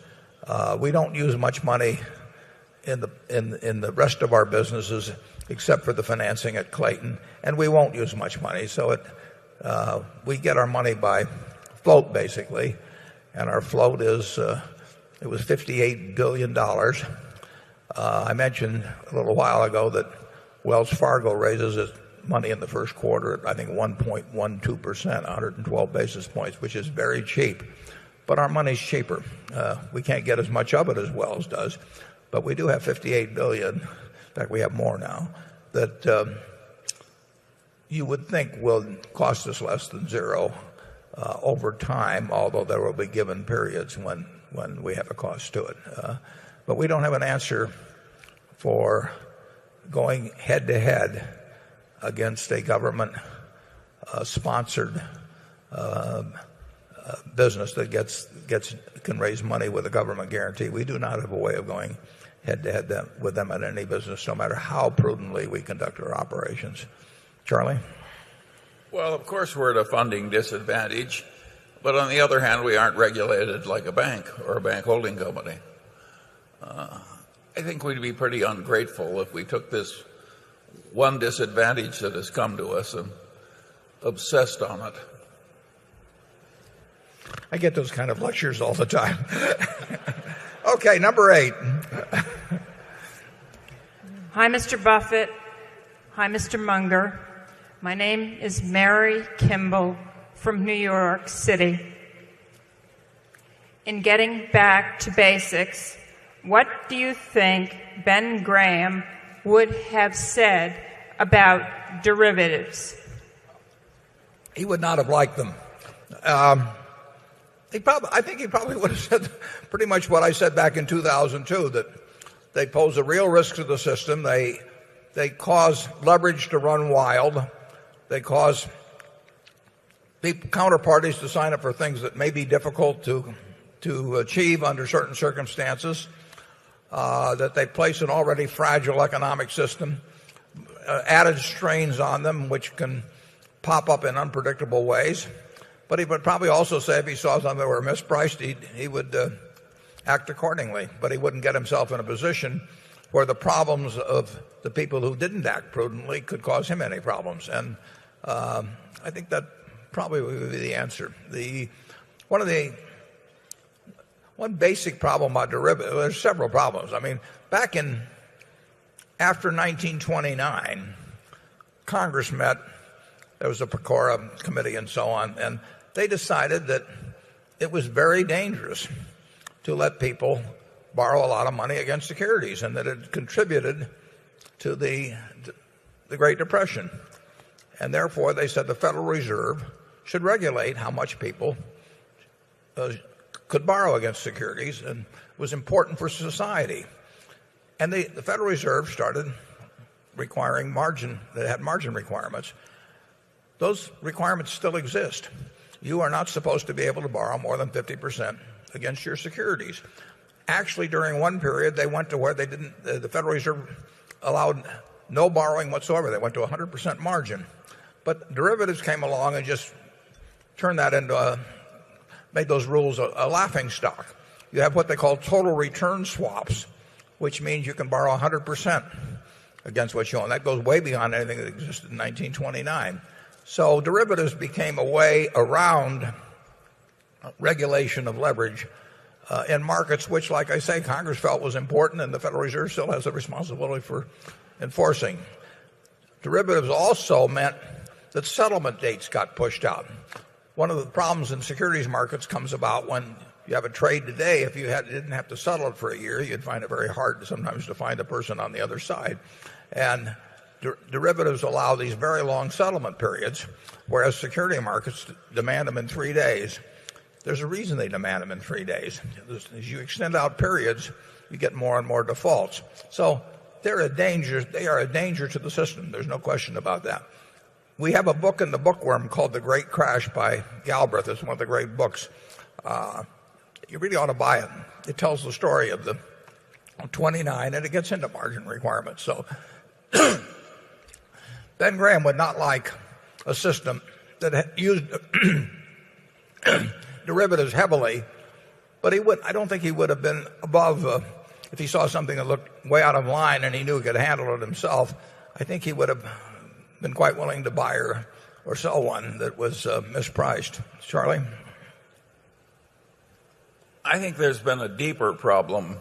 We don't use much money in the rest of our businesses except for the financing at Clayton, and we won't use much money. So we get our money by float, basically, and our float is it was $58 billion. I mentioned a little while ago that Wells Fargo raises its money in the first quarter at, I think, 1.12%, 112 basis points, which is very cheap. But our money's cheaper. We can't get as much of it as Wells does, but we do have $58 billion. In fact, we have more now that you would think will cost us less than zero over time, although there will be given periods when we have a cost to it. But we don't have an answer for going head-to-head against a government sponsored business that can raise money with a government guarantee. We do not have a way of going head-to-head with them in any business, no matter how prudently we conduct our operations. Charlie? Well, of course we're at a funding disadvantage, but on the other hand, we aren't regulated like a bank or a bank holding company. I think we'd be pretty ungrateful if we took this one disadvantage that has come to us and obsessed on it. I get those kind of lectures all the time. Okay, number 8. Hi, Mr. Buffett. Hi, Mr. Munger. My name is Mary Kimball from New York City. In getting back to basics, what do you think Ben Graham would have said about derivatives? He would not have liked them. I think he probably would have said pretty much what I said back in 2002, that they pose a real risk to the system. They cause leverage to run wild. They cause counterparties to sign up for things that may be difficult to achieve under certain circumstances. That they place an already fragile economic system, added strains on them which can pop up in unpredictable ways. But he would probably also say if he saw something that were mispriced, he would act accordingly. But he wouldn't get himself in a position where the problems of the people who didn't act prudently could cause him any problems. And I think that probably would be the answer. One basic problem about derivatives, there's several problems. I mean, after 1929, Congress met, there was a Pecora committee and so on, and they decided that it was very dangerous to let people borrow a lot of money against securities, and that it contributed to the Great Depression. And therefore, they said the Federal Reserve should regulate how much people could borrow against securities, and was important for society. And the Federal Reserve started requiring margin. They had margin requirements. Those requirements still exist. You are not supposed to be able to borrow more than 50% against your securities. Actually, during one period, they went to where they didn't. The Federal Reserve allowed no borrowing whatsoever. They went to 100% margin. But derivatives came along and just turned that into made those rules a laughing stock. You have what they call total return swaps, which means you can borrow 100% against what you own. That goes way beyond anything that existed in 1929. So derivatives became a way around regulation of leverage in markets which, like I say, Congress felt was important, and the Federal Reserve still has a responsibility for enforcing. Derivatives also meant that settlement dates got pushed out. One of the problems in securities markets comes about when you have a trade today. If you didn't have to settle it for a year, you'd find it very hard sometimes to find a person on the other side. And derivatives allow these very long settlement periods, whereas security markets demand them in 3 days. There's a reason they demand them in 3 days. As you extend out periods, you get more and more defaults. So they're a danger. They are a danger to the system. There's no question about that. We have a book in the bookworm called The Great Crash by Galbraith. It's one of the great books. You really ought to buy it. It tells the story of the 29, and it gets into margin requirements. So Ben Graham would not like a system that used derivatives heavily, but I don't think he would have been above, if he saw something that looked way out of line and he knew he could handle it himself, I think he would have been quite willing to buy or sell one that was mispriced. Charlie? I think there's been a deeper problem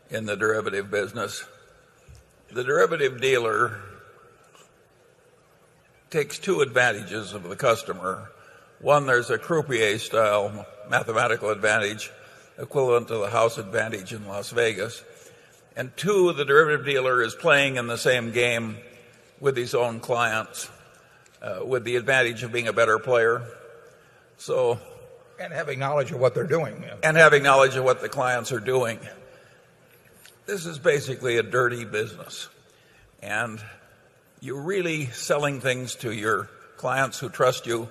in the derivative business. The derivative dealer takes two advantages of the customer. One, there's a croupier-style mathematical advantage equivalent to the house advantage in Las Vegas. And two, the derivative dealer is playing in the same game with his own clients, with the advantage of being a better player. And having knowledge of what they're doing. Yeah. And having knowledge of what the clients are doing. This is basically a dirty business. And you're really selling things to your clients who trust you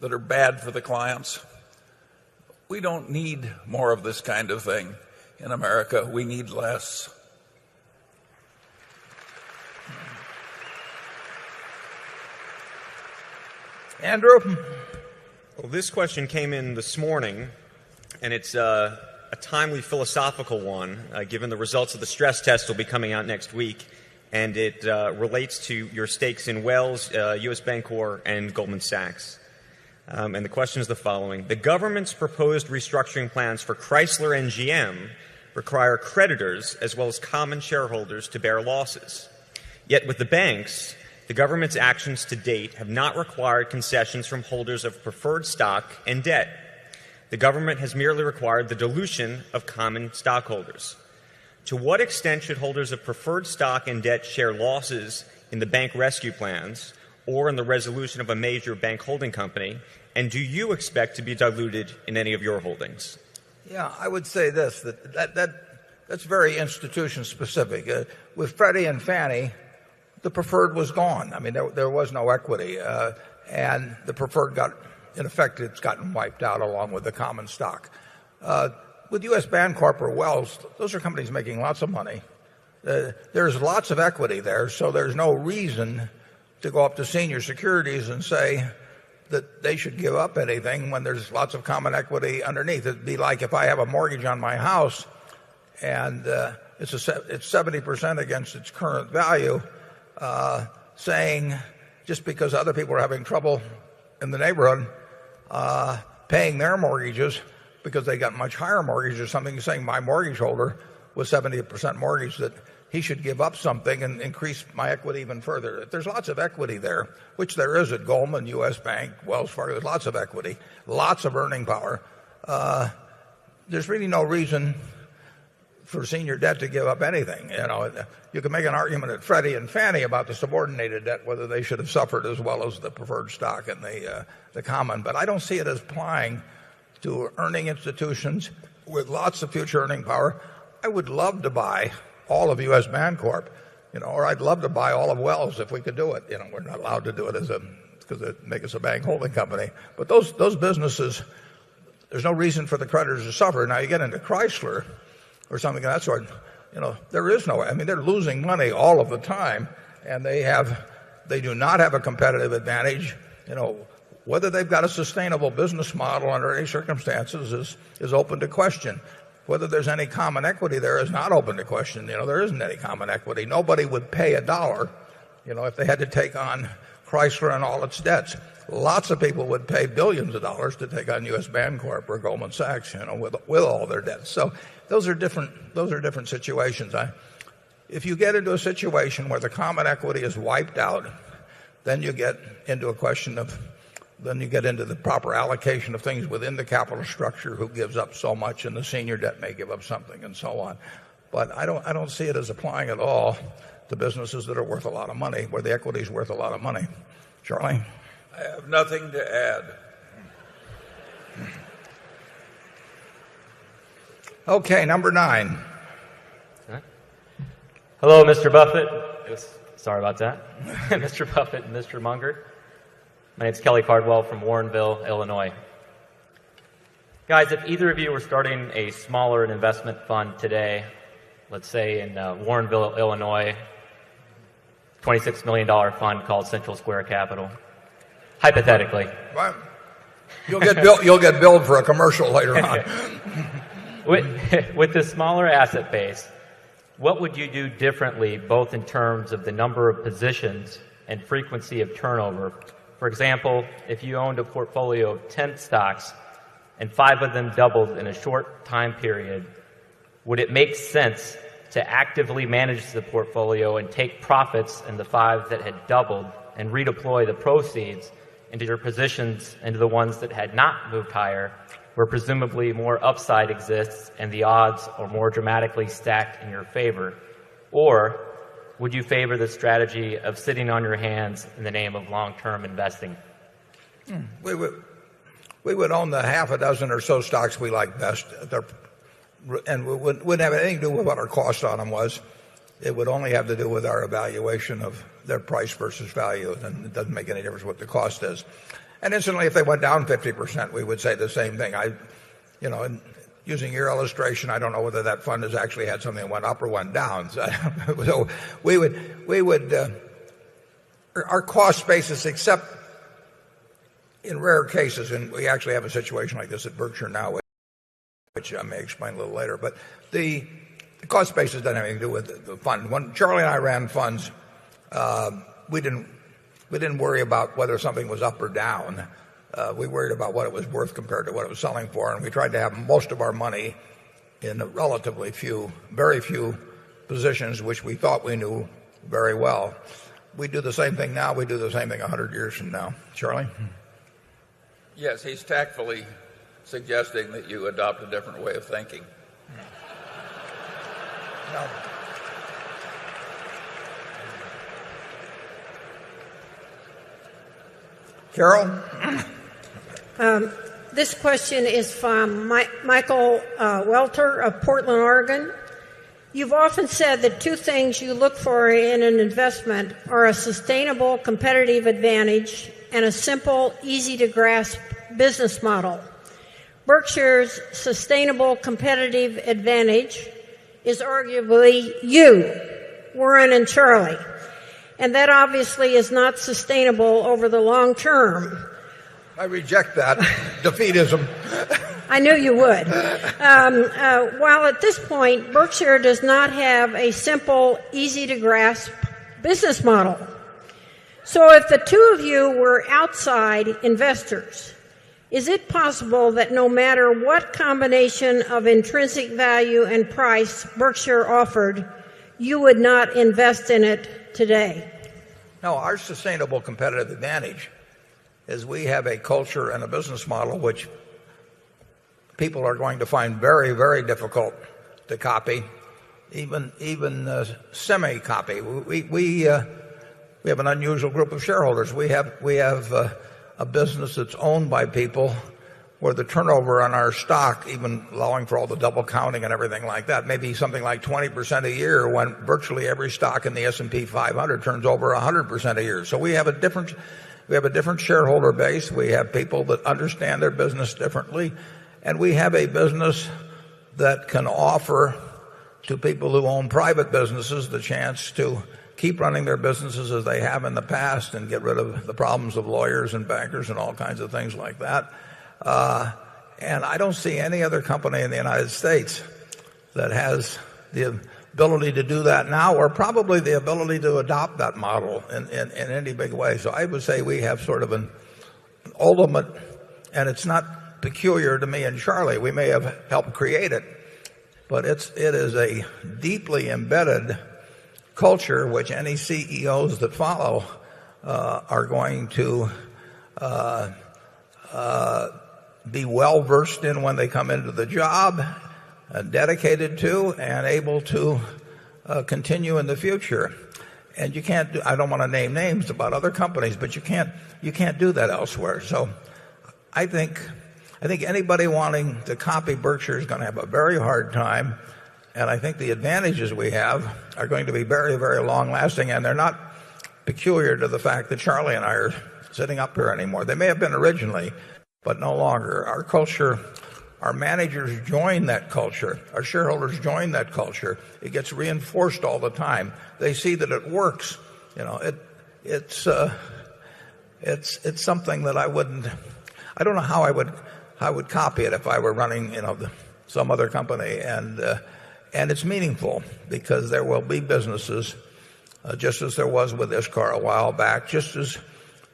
that are bad for the clients. We don't need more of this kind of thing in America. We need less. Andrew? Well, this question came in this morning, and it's a timely philosophical one, given the results of the stress test will be coming out next week, and it relates to your stakes in Wells, U.S. Bancorp, and Goldman Sachs. And the question is the following. The government's proposed restructuring plans for Chrysler and GM require creditors as well as common shareholders to bear losses. Yet with the banks, the government's actions to date have not required concessions from holders of preferred stock and debt. The government has merely required the dilution of common stockholders. To what extent should holders of preferred stock and debt share losses in the bank rescue plans or in the resolution of a major bank holding company? And do you expect to be diluted in any of your holdings? Yeah, I would say this, that's very institution specific. With Freddie and Fannie, the preferred was gone. I mean, there was no equity, and the preferred in effect, it's gotten wiped out along with the common stock. With U.S. Bancorp or Wells, those are companies making lots of money. There's lots of equity there, so there's no reason to go up to senior securities and say that they should give up anything when there's lots of common equity underneath. It'd be like if I have a mortgage on my house and it's 70% against its current value, saying just because other people are having trouble in the neighborhood paying their mortgages because they got much higher mortgages or something, saying my mortgage holder with 70% mortgage that he should give up something and increase my equity even further. There's lots of equity there, which there is at Goldman, U.S. Bank, Wells Fargo. There's lots of equity, lots of earning power. There's really no reason for senior debt to give up anything. You can make an argument at Freddie and Fannie about the subordinated debt, whether they should have suffered as well as the preferred stock and the common. But I don't see it as applying to earning institutions with lots of future earning power. I would love to buy all of U.S. Bancorp, or I'd love to buy all of Wells if we could do it. We're not allowed to do it because it makes us a bank holding company. But those businesses, there's no reason for the creditors to suffer. Now you get into Chrysler or something of that sort, there is no, they're losing money all of the time, and they have they do not have a competitive advantage. Whether they've got a sustainable business model under any circumstances is open to question. Whether there's any common equity there is not open to question. There isn't any common equity. Nobody would pay $1, if they had to take on Chrysler and all its debts. Lots of people would pay billions of dollars to take on U.S. Bancorp or Goldman Sachs, with all their debts. So those are different situations. If you get into a situation where the common equity is wiped out, then you get into a question of, then you get into the proper allocation of things within the capital structure, who gives up so much, and the senior debt may give up something, and so on. But I don't see it as applying at all to businesses that are worth a lot of money, where the equity is worth a lot of money. Charlie? I have nothing to add. Okay, number 9. Hello, Mr. Buffett. Sorry about that. Mr. Buffett and Mr. Munger. My name is Kelly Cardwell from Warrenville, Illinois. Guys, if either of you were starting a smaller investment fund today, let's say in Warrenville, Illinois, $26 million fund called Central Square Capital, hypothetically. Well, you'll get billed for a commercial later on. With the smaller asset base, what would you do differently, both in terms of the number of positions and frequency of turnover? For example, if you owned a portfolio of 10 stocks and 5 of them doubled in a short time period, would it make sense to actively manage the portfolio and take profits in the 5 that had doubled and redeploy the proceeds into your positions into the ones that had not moved higher, where presumably more upside exists and the odds are more dramatically stacked in your favor? Or would you favor the strategy of sitting on your hands in the name of long-term investing? We would own the half a dozen or so stocks we like best, and we wouldn't have anything to do with what our cost on them was. It would only have to do with our evaluation of their price versus value, and it doesn't make any difference what the cost is. And incidentally, if they went down 50%, we would say the same thing. And using your illustration, I don't know whether that fund has actually had something that went up or went down. So we would our cost basis, except in rare cases, and we actually have a situation like this at Berkshire now, which I may explain a little later, but the cost basis doesn't have anything to do with the fund. When Charlie and I ran funds, we didn't worry about whether something was up or down. We worried about what it was worth compared to what it was selling for, and we tried to have most of our money in relatively very few positions which we thought we knew very well. We do the same thing now. We do the same thing 100 years from now. Charlie? Yes, he's tactfully suggesting that you adopt a different way of thinking. No. Carol? This question is from Michael Welter of Portland, Oregon. You've often said that 2 things you look for in an investment are a sustainable competitive advantage and a simple, easy-to-grasp business model. Berkshire's sustainable competitive advantage is arguably you, Warren and Charlie. And that obviously is not sustainable over the long term. I reject that defeatism. I knew you would. While at this point, Berkshire does not have a simple, easy-to-grasp business model. So if the 2 of you were outside investors, is it possible that no matter what combination of intrinsic value and price Berkshire offered, you would not invest in it today? No, our sustainable competitive advantage is we have a culture and a business model which people are going to find very, very difficult to copy, even semi-copy. We have an unusual group of shareholders. We have a business that's owned by people where the turnover on our stock, even allowing for all the double counting and everything like that, maybe something like 20% a year, when virtually every stock in the S&P 500 turns over 100% a year. So we have a different shareholder base. We have people that understand their business differently, and we have a business that can offer to people who own private businesses the chance to keep running their businesses as they have in the past and get rid of the problems of lawyers and bankers and all kinds of things like that. And I don't see any other company in the United States that has the ability to do that now, or probably the ability to adopt that model in any big way. So I would say we have sort of an ultimate, and it's not peculiar to me and Charlie. We may have helped create it, but it is a deeply embedded culture which any CEOs that follow are going to be well versed in when they come into the job, dedicated to, and able to continue in the future. And you can't do, I don't want to name names about other companies, but you can't do that elsewhere. So I think anybody wanting to copy Berkshire is going to have a very hard time. And I think the advantages we have are going to be very, very long lasting, and they're not peculiar to the fact that Charlie and I are sitting up here anymore. They may have been originally, but no longer. Our culture, our managers join that culture. Our shareholders join that culture. It gets reinforced all the time. They see that it works. You know, it's something that I don't know how I would copy it if I were running, some other company. And it's meaningful because there will be businesses, just as there was with ISCAR a while back, just as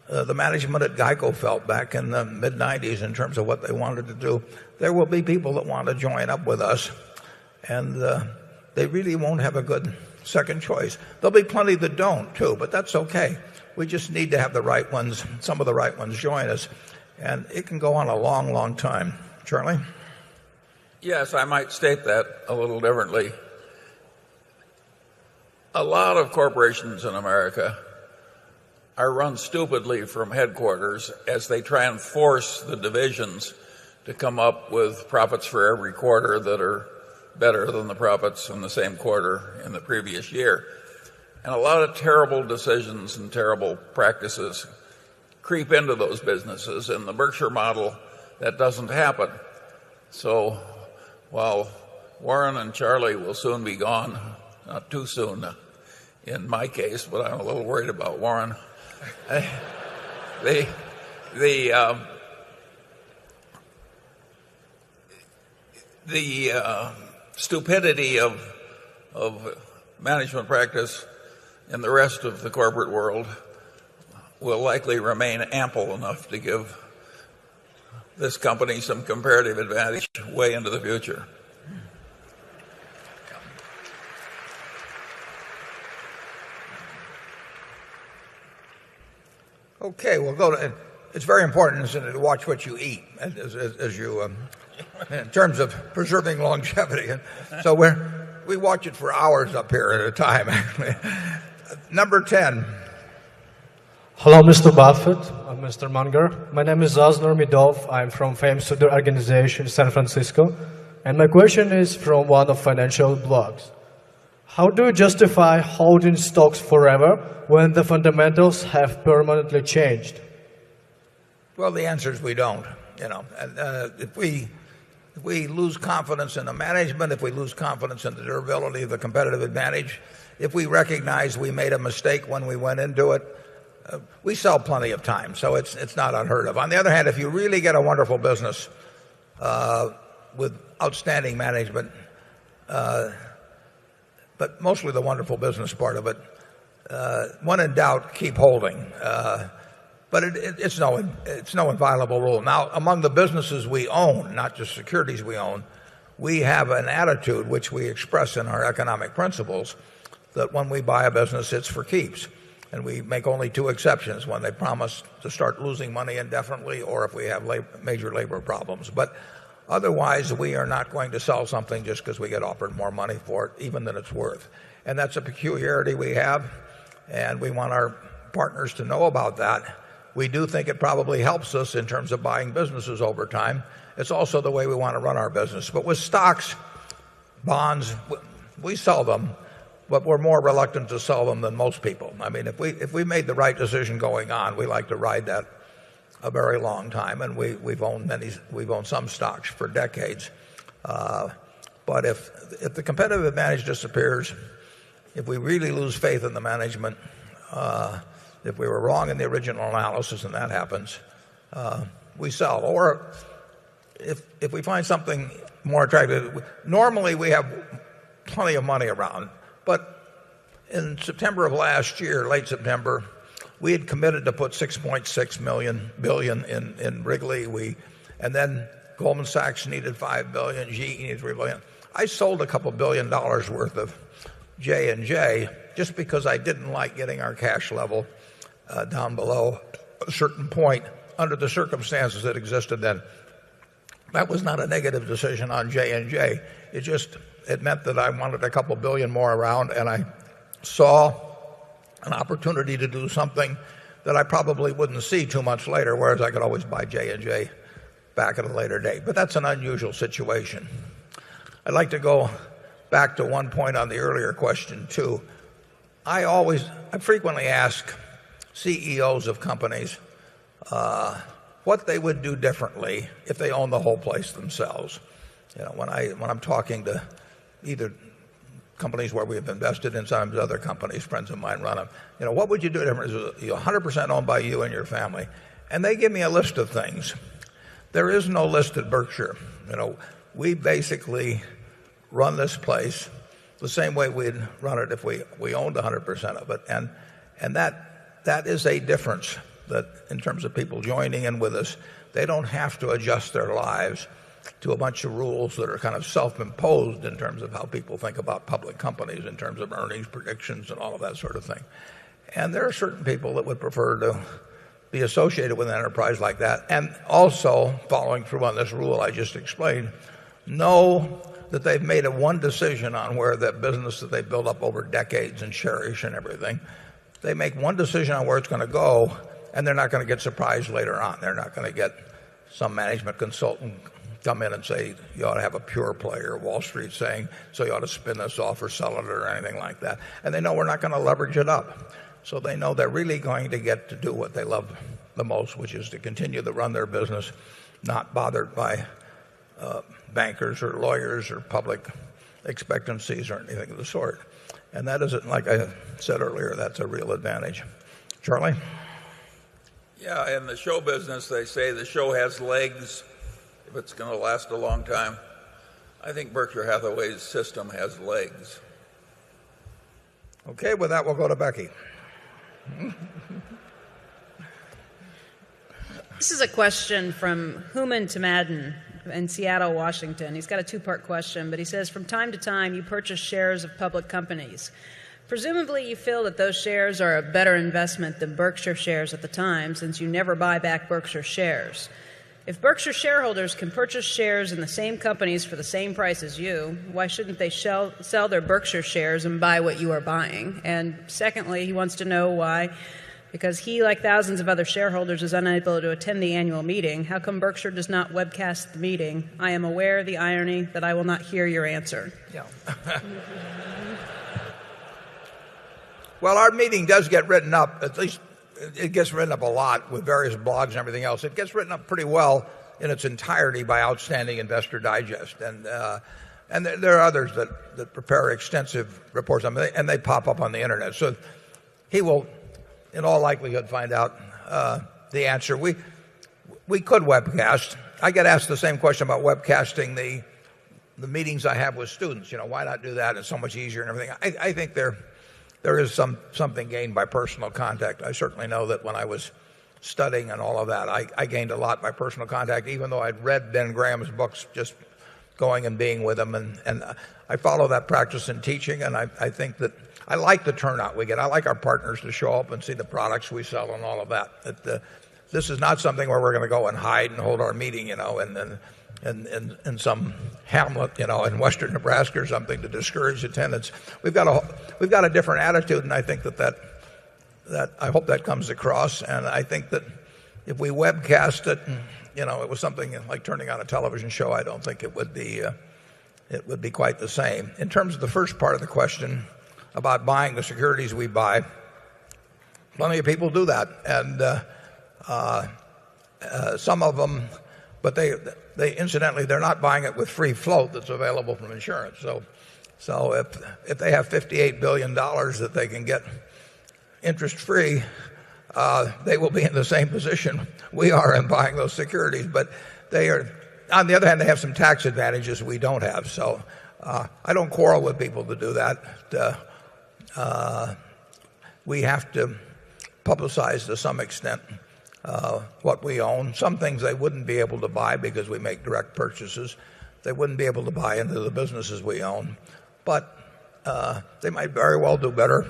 the management at GEICO felt back in the mid-90s in terms of what they wanted to do. There will be people that want to join up with us, and they really won't have a good second choice. There'll be plenty that don't, too, but that's okay. We just need to have the right ones, some of the right ones join us, and it can go on a long, long time. Charlie? Yes, I might state that a little differently. A lot of corporations in America are run stupidly from headquarters as they try and force the divisions to come up with profits for every quarter that are better than the profits in the same quarter in the previous year. And a lot of terrible decisions and terrible practices creep into those businesses. In the Berkshire model, that doesn't happen. So while Warren and Charlie will soon be gone, not too soon in my case, but I'm a little worried about Warren. The stupidity of management practice in the rest of the corporate world will likely remain ample enough to give this company some comparative advantage way into the future. Okay, we'll go to. It's very important, isn't it, to watch what you eat as you, in terms of preserving longevity. And so we watch it for hours up here at a time. Actually, number 10. Hello, Mr. Buffett, Mr. Munger. My name is Osnor Midov. I'm from Famous Student Organization, San Francisco, and my question is from one of financial blogs. How do you justify holding stocks forever when the fundamentals have permanently changed? Well, the answer is we don't. If we lose confidence in the management, if we lose confidence in the durability of the competitive advantage, if we recognize we made a mistake when we went into it, we sell plenty of time, so it's not unheard of. On the other hand, if you really get a wonderful business with outstanding management, but mostly the wonderful business part of it, when in doubt, keep holding. But it's no inviolable rule. Now, among the businesses we own, not just securities we own, we have an attitude which we express in our economic principles that when we buy a business, it's for keeps. And we make only two exceptions: when they promise to start losing money indefinitely, or if we have major labor problems. But otherwise, we are not going to sell something just because we get offered more money for it, even than it's worth. And that's a peculiarity we have, and we want our partners to know about that. We do think it probably helps us in terms of buying businesses over time. It's also the way we want to run our business. But with stocks, bonds, we sell them, but we're more reluctant to sell them than most people. I mean, if we made the right decision going on, we like to ride that a very long time, and we've owned some stocks for decades. But if the competitive advantage disappears, if we really lose faith in the management, if we were wrong in the original analysis and that happens, we sell. Or if we find something more attractive, normally we have plenty of money around. But in September of last year, late September, we had committed to put $6.6 billion in Wrigley. And then Goldman Sachs needed $5 billion, GE needed $3 billion. I sold a couple $1 billion worth of J&J just because I didn't like getting our cash level down below a certain point under the circumstances that existed then. That was not a negative decision on J&J. It meant that I wanted a couple billion more around, and I saw an opportunity to do something that I probably wouldn't see too much later, whereas I could always buy J&J back at a later date. But that's an unusual situation. I'd like to go back to one point on the earlier question, too. I frequently ask CEOs of companies what they would do differently if they owned the whole place themselves. When I'm talking to either companies where we've invested in, sometimes other companies, friends of mine run them, what would you do differently? 100% owned by you and your family. And they give me a list of things. There is no list at Berkshire. We basically run this place the same way we'd run it if we owned 100% of it. And that is a difference, that in terms of people joining in with us, they don't have to adjust their lives to a bunch of rules that are kind of self-imposed in terms of how people think about public companies, in terms of earnings predictions and all of that sort of thing. And there are certain people that would prefer to be associated with an enterprise like that, and also, following through on this rule I just explained, know that they've made one decision on where that business that they built up over decades and cherish and everything, they make one decision on where it's going to go, and they're not going to get surprised later on. They're not going to get some management consultant come in and say, you ought to have a pure play, or Wall Street saying, so you ought to spin this off or sell it or anything like that. And they know we're not going to leverage it up. So they know they're really going to get to do what they love the most, which is to continue to run their business, not bothered by bankers or lawyers or public expectancies or anything of the sort. And that isn't, like I said earlier, that's a real advantage. Charlie? Yeah, in the show business, they say the show has legs if it's going to last a long time. I think Berkshire Hathaway's system has legs. Okay, with that, we'll go to Becky. This is a question from Human to Madden in Seattle, Washington. He's got a two-part question, but he says, from time to time, you purchase shares of public companies. Presumably, you feel that those shares are a better investment than Berkshire shares at the time, since you never buy back Berkshire shares. If Berkshire shareholders can purchase shares in the same companies for the same price as you, why shouldn't they sell their Berkshire shares and buy what you are buying? And secondly, he wants to know why, because he, like thousands of other shareholders, is unable to attend the annual meeting. How come Berkshire does not webcast the meeting? I am aware of the irony that I will not hear your answer. Yeah. Well, our meeting does get written up, at least it gets written up a lot with various blogs and everything else. It gets written up pretty well in its entirety by Outstanding Investor Digest. And there are others that prepare extensive reports on it, and they pop up on the internet. So he will, in all likelihood, find out the answer. We could webcast. I get asked the same question about webcasting the meetings I have with students. Why not do that? It's so much easier and everything. I think there is something gained by personal contact. I certainly know that when I was studying and all of that, I gained a lot by personal contact, even though I'd read Ben Graham's books, just going and being with him. And I follow that practice in teaching, and I think that I like the turnout we get. I like our partners to show up and see the products we sell and all of that. This is not something where we're going to go and hide and hold our meeting, in some hamlet, in western Nebraska or something, to discourage attendance. We've got a different attitude, and I think that I hope that comes across. And I think that if we webcast it, it was something like turning on a television show, I don't think it would be quite the same. In terms of the first part of the question about buying the securities we buy, plenty of people do that, and some of them. But they incidentally, they're not buying it with free float that's available from insurance. So So if they have $58 billion that they can get interest free, they will be in the same position we are in buying those securities. But they are, on the other hand, they have some tax advantages we don't have. So I don't quarrel with people to do that. We have to publicize to some extent what we own. Some things they wouldn't be able to buy because we make direct purchases. They wouldn't be able to buy into the businesses we own. But they might very well do better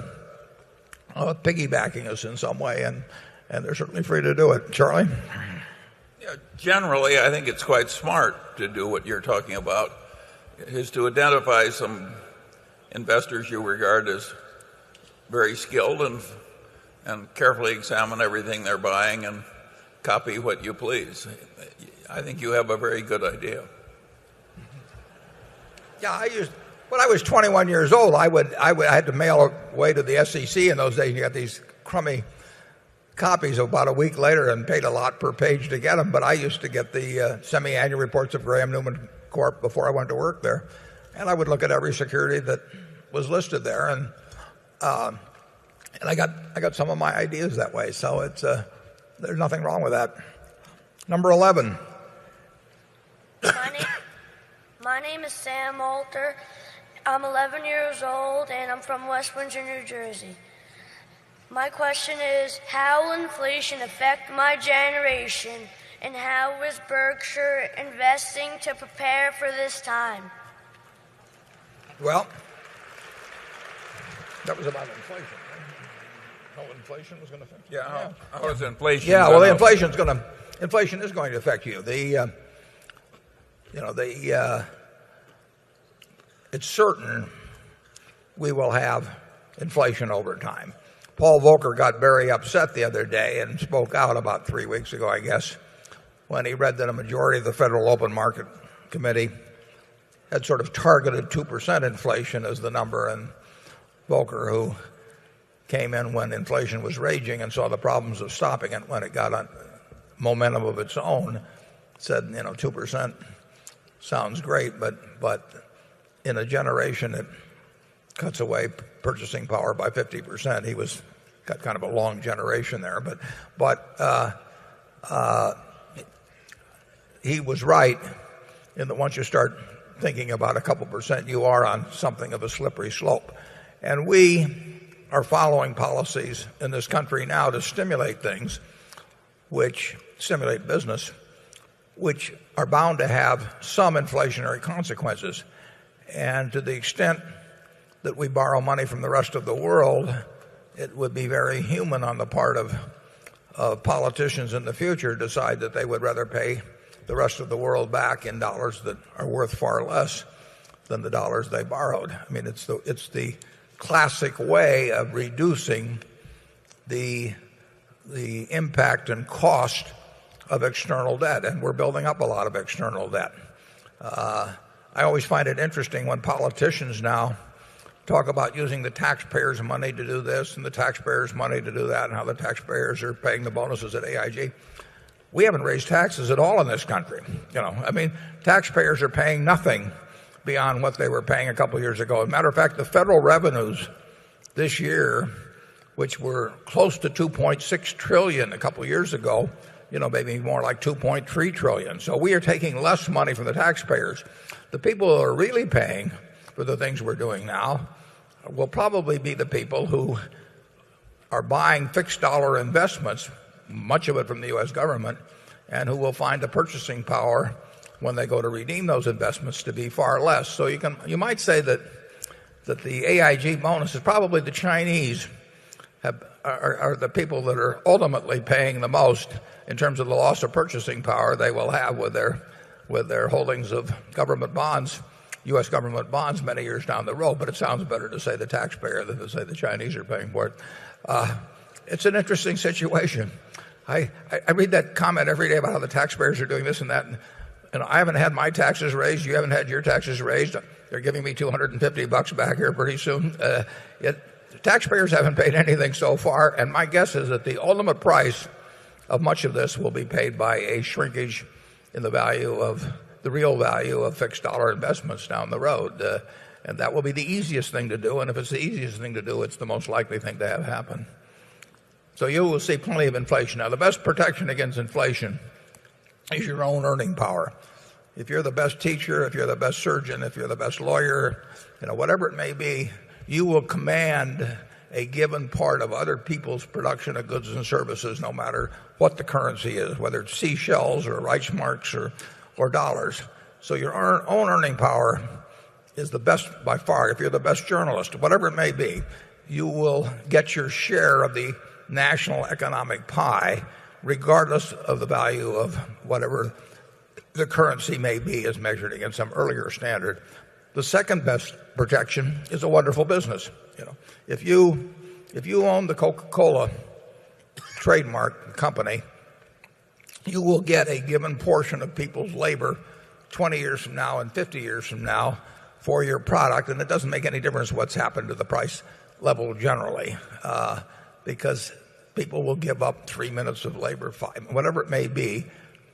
piggybacking us in some way, and they're certainly free to do it. Charlie? Yeah, generally, I think it's quite smart to do what you're talking about, is to identify some investors you regard as very skilled and carefully examine everything they're buying and copy what you please. I think you have a very good idea. Yeah, when I was 21 years old, I had to mail away to the SEC in those days. You got these crummy copies about a week later and paid a lot per page to get them. But I used to get the semi-annual reports of Graham Newman Corp before I went to work there, and I would look at every security that was listed there, and I got some of my ideas that way. So it's there's nothing wrong with that. Number 11. My name is Sam Alter. I'm 11 years old, and I'm from West Windsor, New Jersey. My question is, how will inflation affect my generation, and how is Berkshire investing to prepare for this time? Well, that was about inflation. Right? How inflation was going to affect you? Yeah, how is inflation? Yeah, well, inflation is going to affect you. It's certain we will have inflation over time. Paul Volcker got very upset the other day and spoke out about 3 weeks ago, I guess, when he read that a majority of the Federal Open Market Committee had sort of targeted 2% inflation as the number, and Volcker, who came in when inflation was raging and saw the problems of stopping it when it got on momentum of its own, said, 2% sounds great, but in a generation it cuts away purchasing power by 50%. He got kind of a long generation there, but he was right in that once you start thinking about a couple percent, you are on something of a slippery slope. And we are following policies in this country now to stimulate things, which stimulate business, which are bound to have some inflationary consequences. And to the extent that we borrow money from the rest of the world, it would be very human on the part of politicians in the future to decide that they would rather pay the rest of the world back in dollars that are worth far less than the dollars they borrowed. I mean, it's the classic way of reducing the impact and cost of external debt, and we're building up a lot of external debt. I always find it interesting when politicians now talk about using the taxpayers' money to do this and the taxpayers' money to do that, and how the taxpayers are paying the bonuses at AIG. We haven't raised taxes at all in this country. I mean, taxpayers are paying nothing beyond what they were paying a couple of years ago. As a matter of fact, the federal revenues this year, which were close to $2.6 trillion a couple of years ago, maybe more like $2.3 trillion. So we are taking less money from the taxpayers. The people who are really paying for the things we're doing now will probably be the people who are buying fixed dollar investments, much of it from the U.S. government, and who will find the purchasing power when they go to redeem those investments to be far less. So you might say that the AIG bonus is probably the Chinese are the people that are ultimately paying the most in terms of the loss of purchasing power they will have with their holdings of government bonds, U.S. government bonds, many years down the road. But it sounds better to say the taxpayer than to say the Chinese are paying for it. It's an interesting situation. I read that comment every day about how the taxpayers are doing this and that. And I haven't had my taxes raised. You haven't had your taxes raised. They're giving me $250 back here pretty soon. Yet the taxpayers haven't paid anything so far. And my guess is that the ultimate price of much of this will be paid by a shrinkage in the real value of fixed dollar investments down the road. And that will be the easiest thing to do. And if it's the easiest thing to do, it's the most likely thing to have happen. So you will see plenty of inflation. Now, the best protection against inflation is your own earning power. If you're the best teacher, if you're the best surgeon, if you're the best lawyer, whatever it may be, you will command a given part of other people's production of goods and services, no matter what the currency is, whether it's seashells or Reichsmarks or dollars. So your own earning power is the best by far. If you're the best journalist, whatever it may be, you will get your share of the national economic pie, regardless of the value of whatever the currency may be as measured against some earlier standard. The second best protection is a wonderful business. If you own the Coca-Cola trademark company, you will get a given portion of people's labor 20 years from now and 50 years from now for your product, and it doesn't make any difference what's happened to the price level generally, because people will give up 3 minutes of labor, 5, whatever it may be,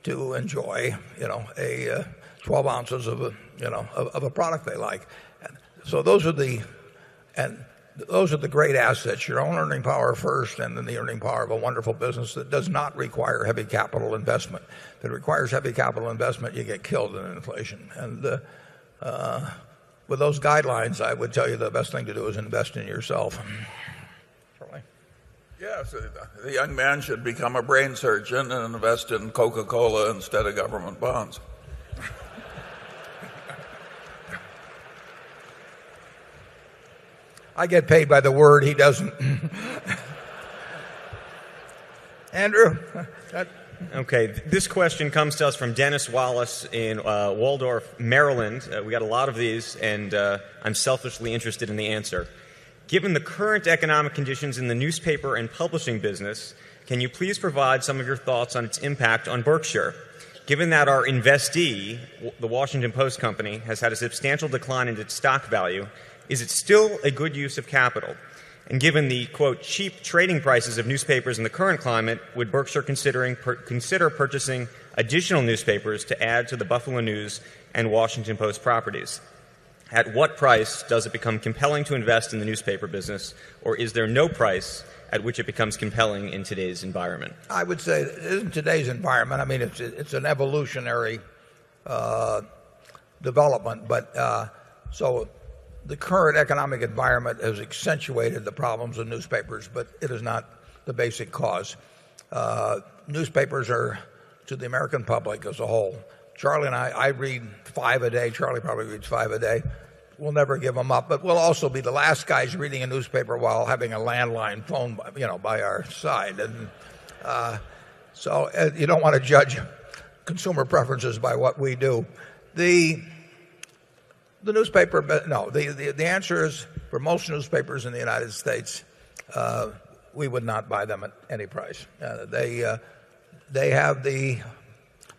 to enjoy, 12 ounces of a product they like. So those are the great assets, your own earning power first, and then the earning power of a wonderful business that does not require heavy capital investment. If it requires heavy capital investment, you get killed in inflation. And with those guidelines, I would tell you the best thing to do is invest in yourself. Charlie? Yes, the young man should become a brain surgeon and invest in Coca-Cola instead of government bonds. I get paid by the word, he doesn't. Andrew? Okay, this question comes to us from Dennis Wallace in Waldorf, Maryland. We got a lot of these, and I'm selfishly interested in the answer. Given the current economic conditions in the newspaper and publishing business, can you please provide some of your thoughts on its impact on Berkshire? Given that our investee, the Washington Post Company, has had a substantial decline in its stock value, is it still a good use of capital? And given the, quote, cheap trading prices of newspapers in the current climate, would Berkshire consider purchasing additional newspapers to add to the Buffalo News and Washington Post properties? At what price does it become compelling to invest in the newspaper business, or is there no price at which it becomes compelling in today's environment? I would say it isn't today's environment. I mean, it's an evolutionary development, but so the current economic environment has accentuated the problems of newspapers, but it is not the basic cause. Newspapers are, to the American public as a whole, Charlie and I read 5 a day. Charlie probably reads 5 a day. We'll never give them up, but we'll also be the last guys reading a newspaper while having a landline phone, by our side. And so you don't want to judge consumer preferences by what we do. The newspaper, no, the answer is for most newspapers in the United States, we would not buy them at any price. They have the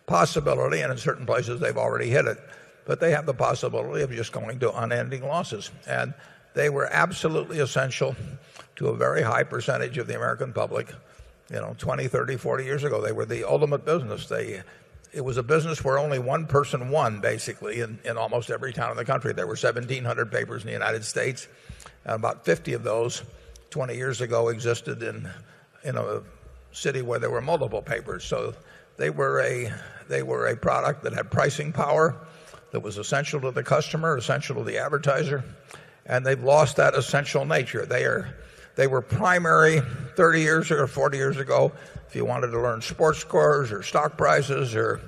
possibility, and in certain places they've already hit it, but they have the possibility of just going to unending losses. And they were absolutely essential to a very high percentage of the American public. 20, 30, 40 years ago, they were the ultimate business. It was a business where only one person won, basically, in almost every town in the country. There were 1,700 papers in the United States, and about 50 of those 20 years ago existed in a city where there were multiple papers. So they were a product that had pricing power, that was essential to the customer, essential to the advertiser, and they've lost that essential nature. They were primary 30 years or 40 years ago if you wanted to learn sports scores or stock prices or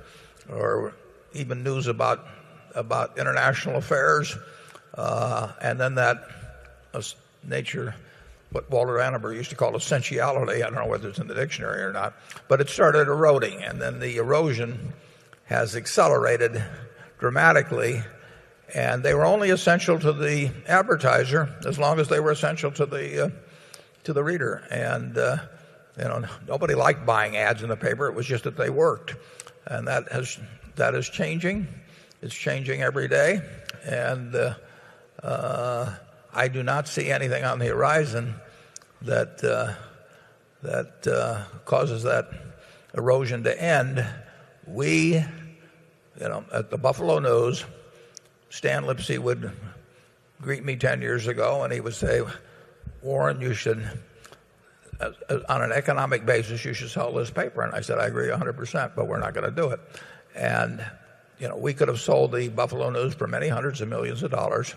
even news about international affairs, and then that nature, what Walter Annenberg used to call essentiality, I don't know whether it's in the dictionary or not, but it started eroding, and then the erosion has accelerated dramatically, and they were only essential to the advertiser as long as they were essential to the reader. And nobody liked buying ads in the paper. It was just that they worked, and that is changing. It's changing every day, and I do not see anything on the horizon that causes that erosion to end. We, at the Buffalo News, Stan Lipsey would greet me 10 years ago and he would say, Warren, you should, on an economic basis, you should sell this paper. And I said, I agree 100%, but we're not going to do it. And, we could have sold the Buffalo News for many hundreds of millions of dollars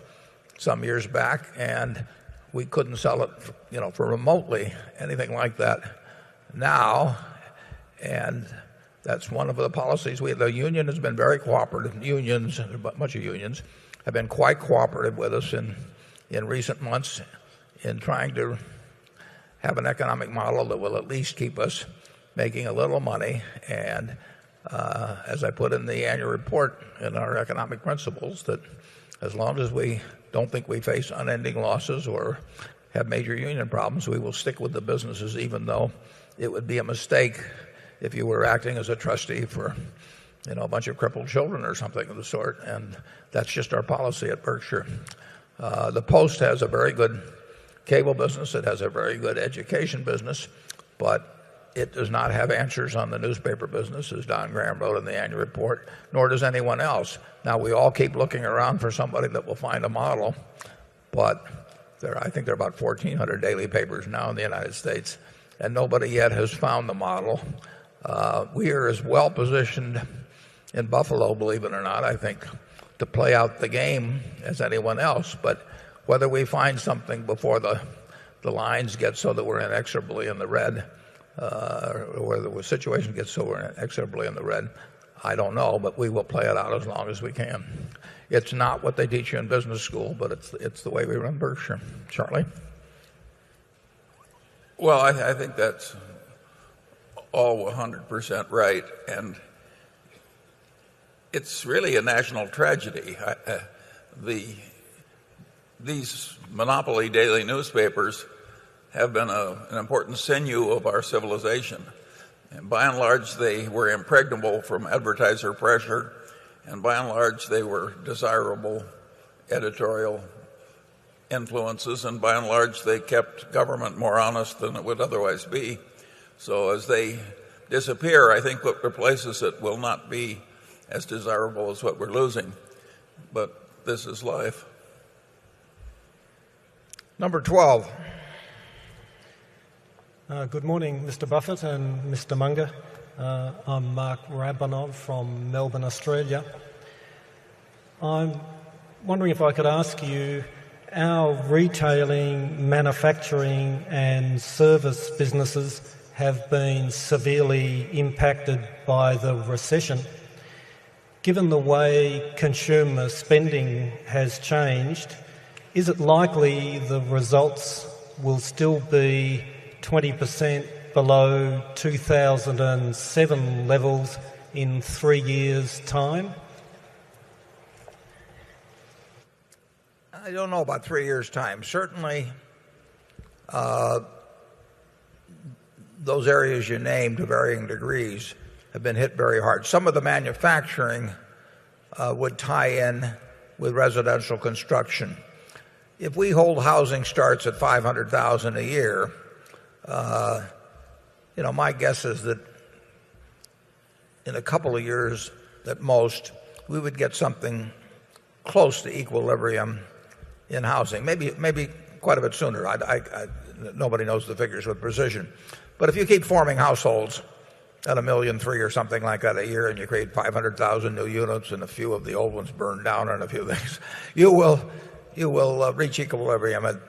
some years back, and we couldn't sell it, for remotely anything like that now. And that's one of the policies. The union has been very cooperative. Unions, a bunch of unions, have been quite cooperative with us in recent months in trying to have an economic model that will at least keep us making a little money. And as I put in the annual report in our economic principles, that as long as we don't think we face unending losses or have major union problems, we will stick with the businesses, even though it would be a mistake if you were acting as a trustee for a bunch of crippled children or something of the sort. And that's just our policy at Berkshire. The Post has a very good cable business. It has a very good education business, but it does not have answers on the newspaper business, as Don Graham wrote in the annual report, nor does anyone else. Now, we all keep looking around for somebody that will find a model, but I think there are about 1,400 daily papers now in the United States, and nobody yet has found the model. We are as well positioned in Buffalo, believe it or not, I think, to play out the game as anyone else. But whether we find something before the lines get so that we're inexorably in the red, or whether the situation gets so we're inexorably in the red, I don't know, but we will play it out as long as we can. It's not what they teach you in business school, but it's the way we run Berkshire. Charlie? Well, I think that's all 100% right, and it's really a national tragedy. These monopoly daily newspapers have been an important sinew of our civilization. And by and large, they were impregnable from advertiser pressure, and by and large, they were desirable editorial influences, and by and large, they kept government more honest than it would otherwise be. So as they disappear, I think what replaces it will not be as desirable as what we're losing. But this is life. Number 12. Good morning, Mr. Buffett and Mr. Munger. I'm Mark Rabanov from Melbourne, Australia. I'm wondering if I could ask you, our retailing, manufacturing and service businesses have been severely impacted by the recession. Given the way consumer spending has changed, is it likely the results will still be 20% below 2007 levels in 3 years' time? I don't know about 3 years' time. Certainly, those areas you named to varying degrees have been hit very hard. Some of the manufacturing would tie in with residential construction. If we hold housing starts at 500,000 a year, my guess is that in a couple of years at most, we would get something close to equilibrium in housing. Maybe quite a bit sooner. Nobody knows the figures with precision. But if you keep forming households at 1.3 million or something like that a year, and you create 500,000 new units, and a few of the old ones burn down, and a few things, you will reach equilibrium at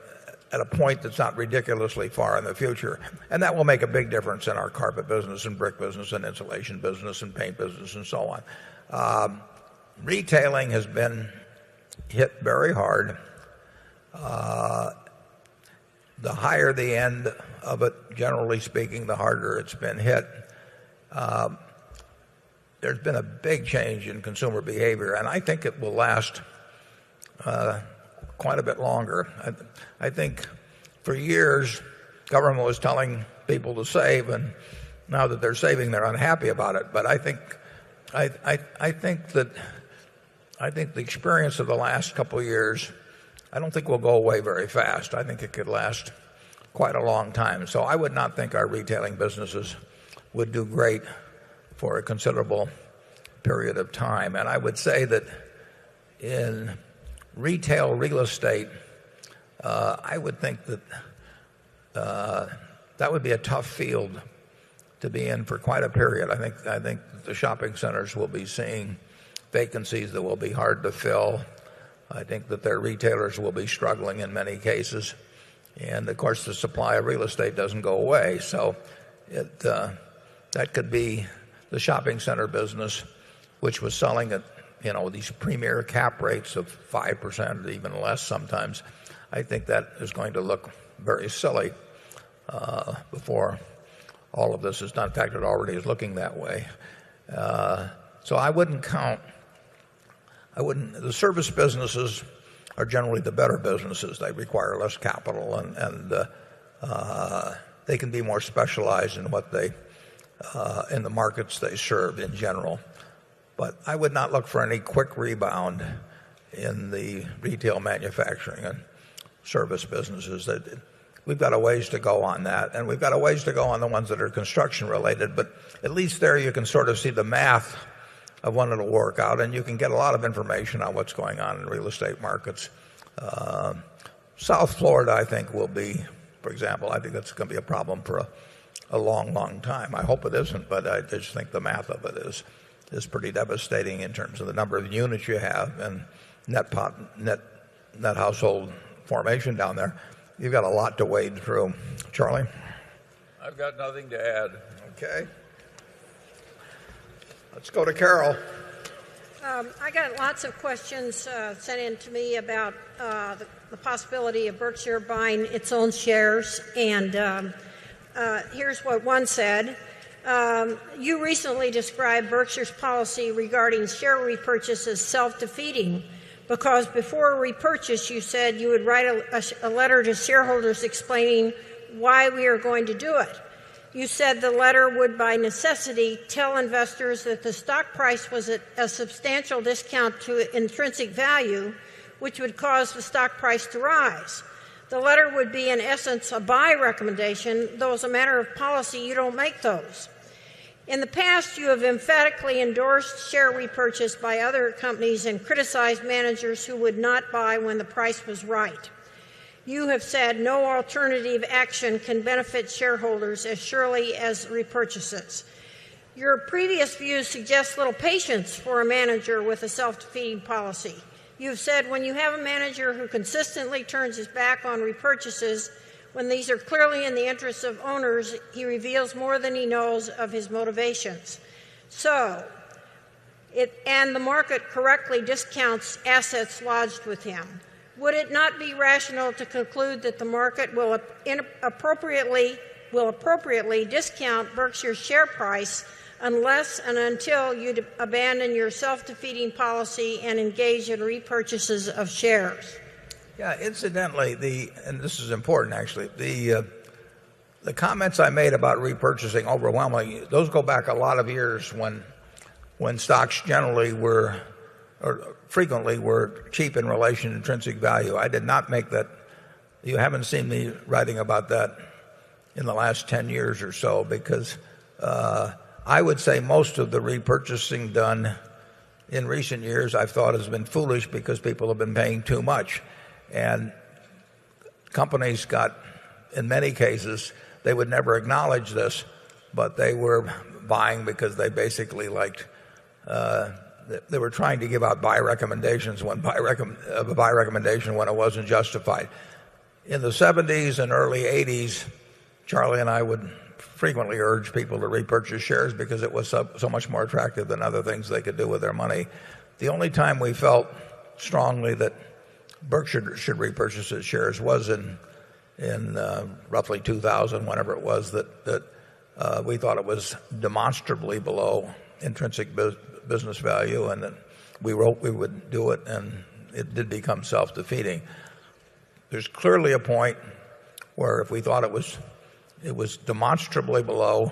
a point that's not ridiculously far in the future. And that will make a big difference in our carpet business and brick business and insulation business and paint business and so on. Retailing has been hit very hard. The higher the end of it, generally speaking, the harder it's been hit. There's been a big change in consumer behavior, and I think it will last quite a bit longer. I think for years government was telling people to save, and now that they're saving, they're unhappy about it. But I think the experience of the last couple of years, I don't think will go away very fast. I think it could last quite a long time. So I would not think our retailing businesses would do great for a considerable period of time. And I would say that in retail real estate, I would think that that would be a tough field to be in for quite a period. I think the shopping centers will be seeing vacancies that will be hard to fill. I think that their retailers will be struggling in many cases. And of course, the supply of real estate doesn't go away. So that could be the shopping center business, which was selling at, these premier cap rates of 5%, even less sometimes. I think that is going to look very silly before all of this is done. In fact, it already is looking that way. So I wouldn't count. The service businesses are generally the better businesses. They require less capital, and they can be more specialized in what they in the markets they serve in general. But I would not look for any quick rebound in the retail, manufacturing, and service businesses. We've got a ways to go on that, and we've got a ways to go on the ones that are construction related. But at least there you can sort of see the math of when it'll work out, and you can get a lot of information on what's going on in real estate markets. South Florida, I think, will be, for example, I think that's going to be a problem for a long, long time. I hope it isn't, but I just think the math of it is pretty devastating in terms of the number of units you have and net household formation down there. You've got a lot to wade through. Charlie? I've got nothing to add. Okay. Let's go to Carol. I got lots of questions sent in to me about the possibility of Berkshire buying its own shares. And here's what one said. You recently described Berkshire's policy regarding share repurchase as self-defeating because before a repurchase you said you would write a letter to shareholders explaining why we are going to do it. You said the letter would by necessity tell investors that the stock price was at a substantial discount to intrinsic value, which would cause the stock price to rise. The letter would be in essence a buy recommendation, though as a matter of policy you don't make those. In the past, you have emphatically endorsed share repurchase by other companies and criticized managers who would not buy when the price was right. You have said no alternative action can benefit shareholders as surely as repurchases. Your previous views suggest little patience for a manager with a self-defeating policy. You've said when you have a manager who consistently turns his back on repurchases, when these are clearly in the interests of owners, he reveals more than he knows of his motivations. And the market correctly discounts assets lodged with him. Would it not be rational to conclude that the market will appropriately discount Berkshire's share price unless and until you abandon your self-defeating policy and engage in repurchases of shares? Yeah, incidentally, and this is important actually, the comments I made about repurchasing overwhelmingly, those go back a lot of years when stocks generally were, or frequently were cheap in relation to intrinsic value. I did not make that. You haven't seen me writing about that in the last 10 years or so because I would say most of the repurchasing done in recent years I've thought has been foolish because people have been paying too much. And companies got, in many cases, they would never acknowledge this, but they were buying because they basically liked they were trying to give out buy recommendations when buy recommendation when it wasn't justified. In the 70s and early 80s, Charlie and I would frequently urge people to repurchase shares because it was so much more attractive than other things they could do with their money. The only time we felt strongly that Berkshire should repurchase its shares was in roughly 2000, whenever it was that we thought it was demonstrably below intrinsic business value, and that we wrote we would do it, and it did become self-defeating. There's clearly a point where if we thought it was demonstrably below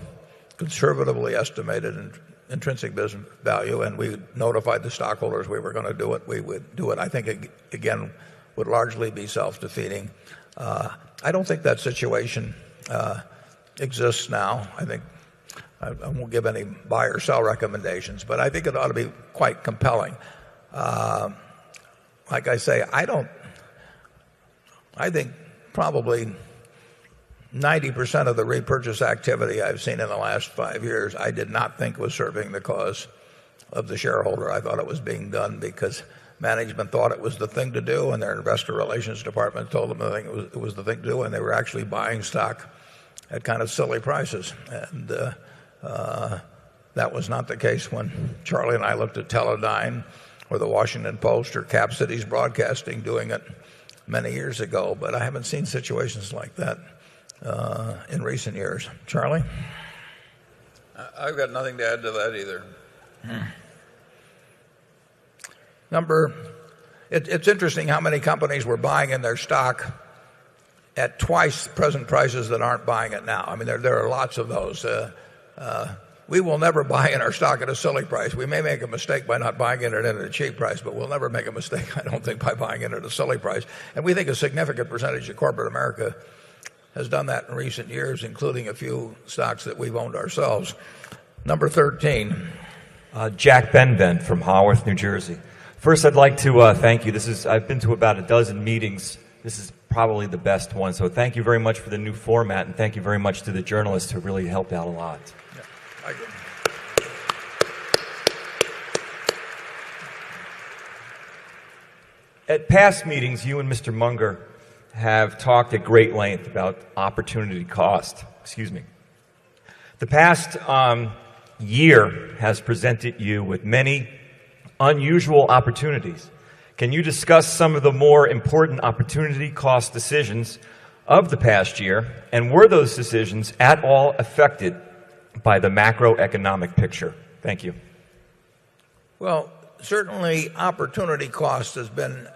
conservatively estimated intrinsic business value, and we notified the stockholders we were going to do it, we would do it. I think, again, would largely be self-defeating. I don't think that situation exists now. I think I won't give any buy or sell recommendations, but I think it ought to be quite compelling. like I say, I think probably 90% of the repurchase activity I've seen in the last 5 years, I did not think was serving the cause of the shareholder. I thought it was being done because management thought it was the thing to do, and their investor relations department told them it was the thing to do, and they were actually buying stock at kind of silly prices. And that was not the case when Charlie and I looked at Teledyne or the Washington Post or Cap Cities Broadcasting doing it many years ago. But I haven't seen situations like that in recent years. Charlie? I've got nothing to add to that either. It's interesting how many companies were buying in their stock at twice present prices that aren't buying it now. I mean, there are lots of those. We will never buy in our stock at a silly price. We may make a mistake by not buying it at a cheap price, but we'll never make a mistake, I don't think, by buying it at a silly price. And we think a significant percentage of corporate America has done that in recent years, including a few stocks that we've owned ourselves. Number 13. Jack Benben from Haworth, New Jersey. First, I'd like to thank you. I've been to about a dozen meetings. This is probably the best one. So thank you very much for the new format, and thank you very much to the journalists who really helped out a lot. At past meetings, you and Mr. Munger have talked at great length about opportunity cost. Excuse me. The past year has presented you with many unusual opportunities. Can you discuss some of the more important opportunity cost decisions of the past year, and were those decisions at all affected by the macroeconomic picture? Thank you. Well, certainly opportunity cost has been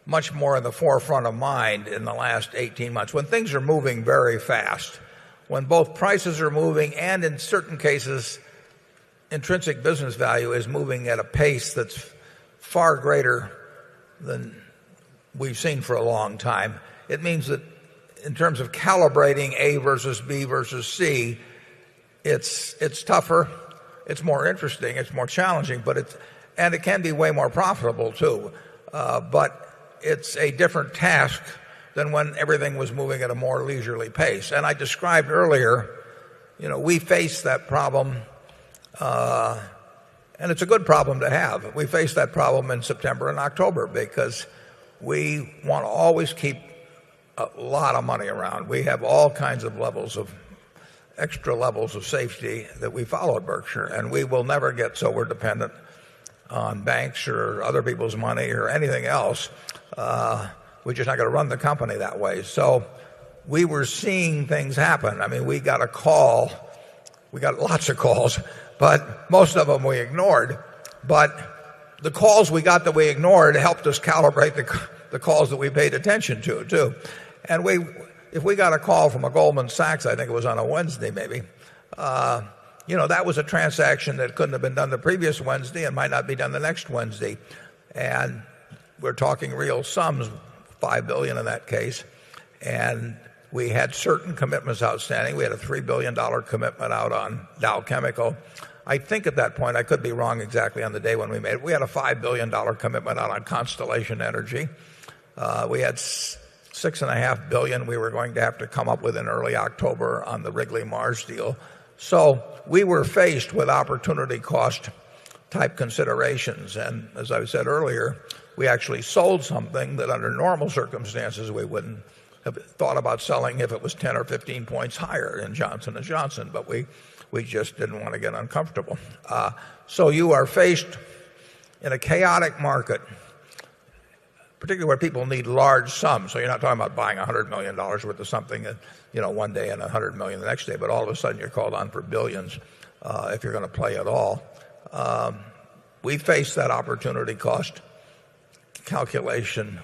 much more in the forefront of mind in the last 18 months, when things are moving very fast, when both prices are moving and in certain cases intrinsic business value is moving at a pace that's far greater than we've seen for a long time. It means that in terms of calibrating A versus B versus C, it's tougher, it's more interesting, it's more challenging, but it can be way more profitable too. But it's a different task than when everything was moving at a more leisurely pace. And I described earlier, we face that problem, and it's a good problem to have. We face that problem in September and October because we want to always keep a lot of money around. We have all kinds of extra levels of safety that we follow at Berkshire, and we will never get so we're dependent on banks or other people's money or anything else. We're just not going to run the company that way. So we were seeing things happen. I mean, we got a call. We got lots of calls, but most of them we ignored. But the calls we got that we ignored helped us calibrate the calls that we paid attention to, too. And if we got a call from a Goldman Sachs, I think it was on a Wednesday maybe, that was a transaction that couldn't have been done the previous Wednesday and might not be done the next Wednesday. And we're talking real sums, $5 billion in that case. And we had certain commitments outstanding. We had a $3 billion commitment out on Dow Chemical. I think at that point, I could be wrong exactly on the day when we made it, we had a $5 billion commitment out on Constellation Energy. We had $6.5 billion we were going to have to come up with in early October on the Wrigley Mars deal. So we were faced with opportunity cost type considerations. And as I said earlier, we actually sold something that under normal circumstances we wouldn't have thought about selling if it was 10 or 15 points higher in Johnson & Johnson, but we just didn't want to get uncomfortable. So you are faced in a chaotic market, particularly where people need large sums. So you're not talking about buying $100 million worth of something one day and $100 million the next day, but all of a sudden you're called on for billions if you're going to play at all. We face that opportunity cost calculation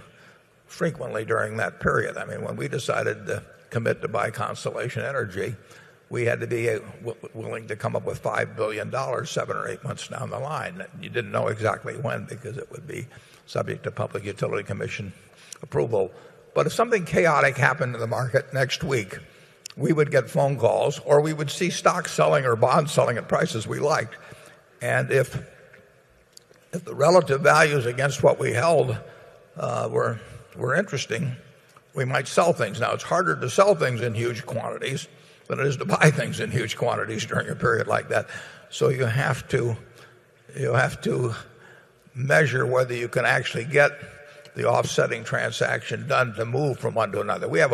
frequently during that period. I mean, when we decided to commit to buy Constellation Energy, we had to be willing to come up with $5 billion 7 or 8 months down the line. You didn't know exactly when because it would be subject to Public Utility Commission approval. But if something chaotic happened in the market next week, we would get phone calls or we would see stocks selling or bonds selling at prices we liked. And if if the relative values against what we held were interesting, we might sell things. Now, it's harder to sell things in huge quantities than it is to buy things in huge quantities during a period like that. So you have to measure whether you can actually get the offsetting transaction done to move from one to another. We have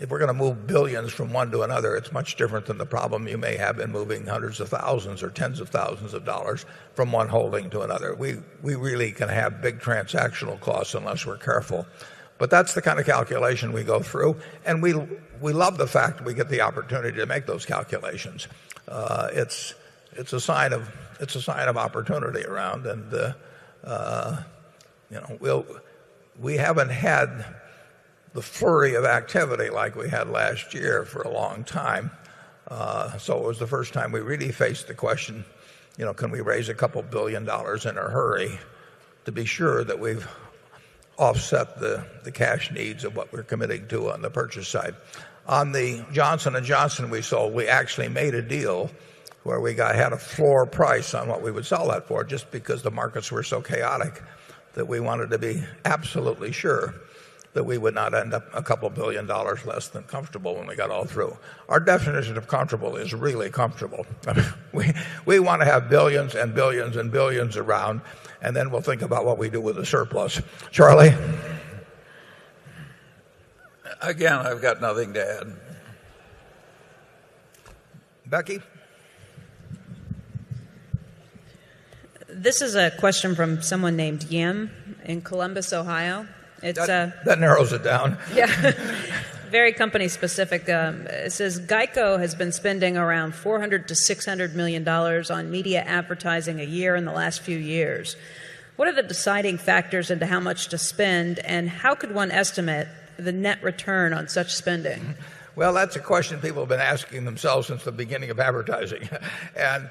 if we're going to move billions from one to another, it's much different than the problem you may have in moving hundreds of thousands or tens of thousands of dollars from one holding to another. We really can have big transactional costs unless we're careful. But that's the kind of calculation we go through, and we love the fact we get the opportunity to make those calculations. It's a sign of opportunity around, and we haven't had the flurry of activity like we had last year for a long time. So it was the first time we really faced the question, can we raise a couple $1 billion in a hurry to be sure that we've offset the cash needs of what we're committing to on the purchase side. On the Johnson & Johnson we sold, we actually made a deal where we had a floor price on what we would sell that for, just because the markets were so chaotic that we wanted to be absolutely sure that we would not end up a couple $1 billion less than comfortable when we got all through. Our definition of comfortable is really comfortable. We want to have billions and billions and billions around, and then we'll think about what we do with the surplus. Charlie? Again, I've got nothing to add. Becky? This is a question from someone named Yim in Columbus, Ohio. That narrows it down. Yeah. Very company specific. It says Geico has been spending around $400 to $600 million on media advertising a year in the last few years. What are the deciding factors into how much to spend, and how could one estimate the net return on such spending? Well, that's a question people have been asking themselves since the beginning of advertising. And,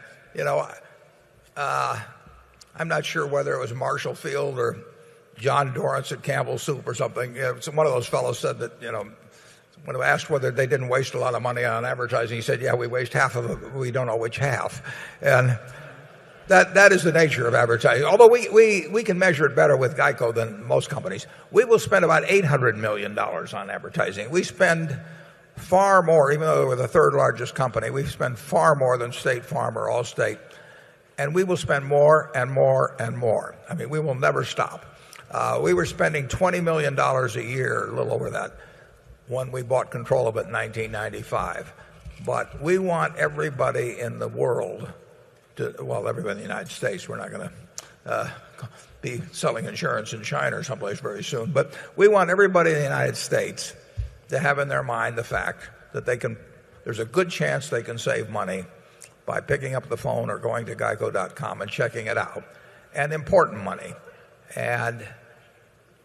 I'm not sure whether it was Marshall Field or John Dorrance at Campbell Soup or something. One of those fellows said that, when I asked whether they didn't waste a lot of money on advertising, he said, yeah, we waste half of it, we don't know which half. And that is the nature of advertising. Although we can measure it better with Geico than most companies. We will spend about $800 million on advertising. We spend far more, even though we're the third largest company, we spend far more than State Farm or Allstate. And we will spend more and more and more. I mean, we will never stop. We were spending $20 million a year, a little over that, when we bought control of it in 1995. But we want everybody in the world everybody in the United States. We're not going to be selling insurance in China or someplace very soon. But we want everybody in the United States to have in their mind the fact that there's a good chance they can save money by picking up the phone or going to geico.com and checking it out. And important money. And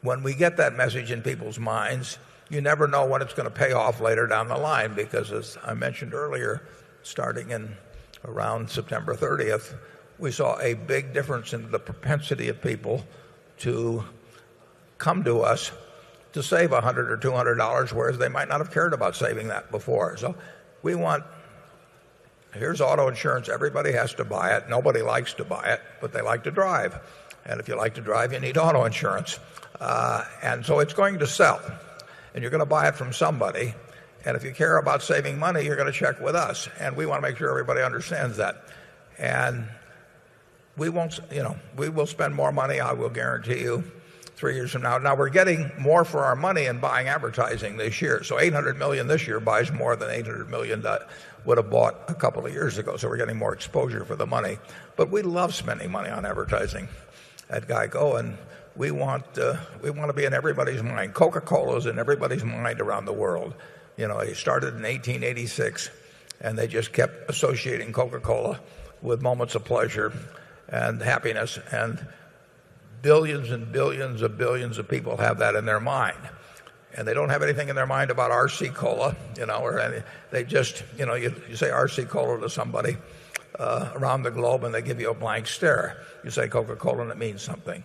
when we get that message in people's minds, you never know when it's going to pay off later down the line, because as I mentioned earlier, starting in around September 30th, we saw a big difference in the propensity of people to come to us to save $100 or $200, whereas they might not have cared about saving that before. So here's auto insurance. Everybody has to buy it. Nobody likes to buy it, but they like to drive. And if you like to drive, you need auto insurance. And so it's going to sell. And you're going to buy it from somebody. And if you care about saving money, you're going to check with us. And we want to make sure everybody understands that. And we will spend more money, I will guarantee you, 3 years from now. Now, we're getting more for our money in buying advertising this year. So $800 million this year buys more than $800 million that would have bought a couple of years ago. So we're getting more exposure for the money. But we love spending money on advertising at Geico, and we want to be in everybody's mind. Coca-Cola is in everybody's mind around the world. They started in 1886, and they just kept associating Coca-Cola with moments of pleasure and happiness, and billions and billions of people have that in their mind. And they don't have anything in their mind about RC Cola, or any. They just, you say RC Cola to somebody around the globe, and they give you a blank stare. You say Coca-Cola, and it means something.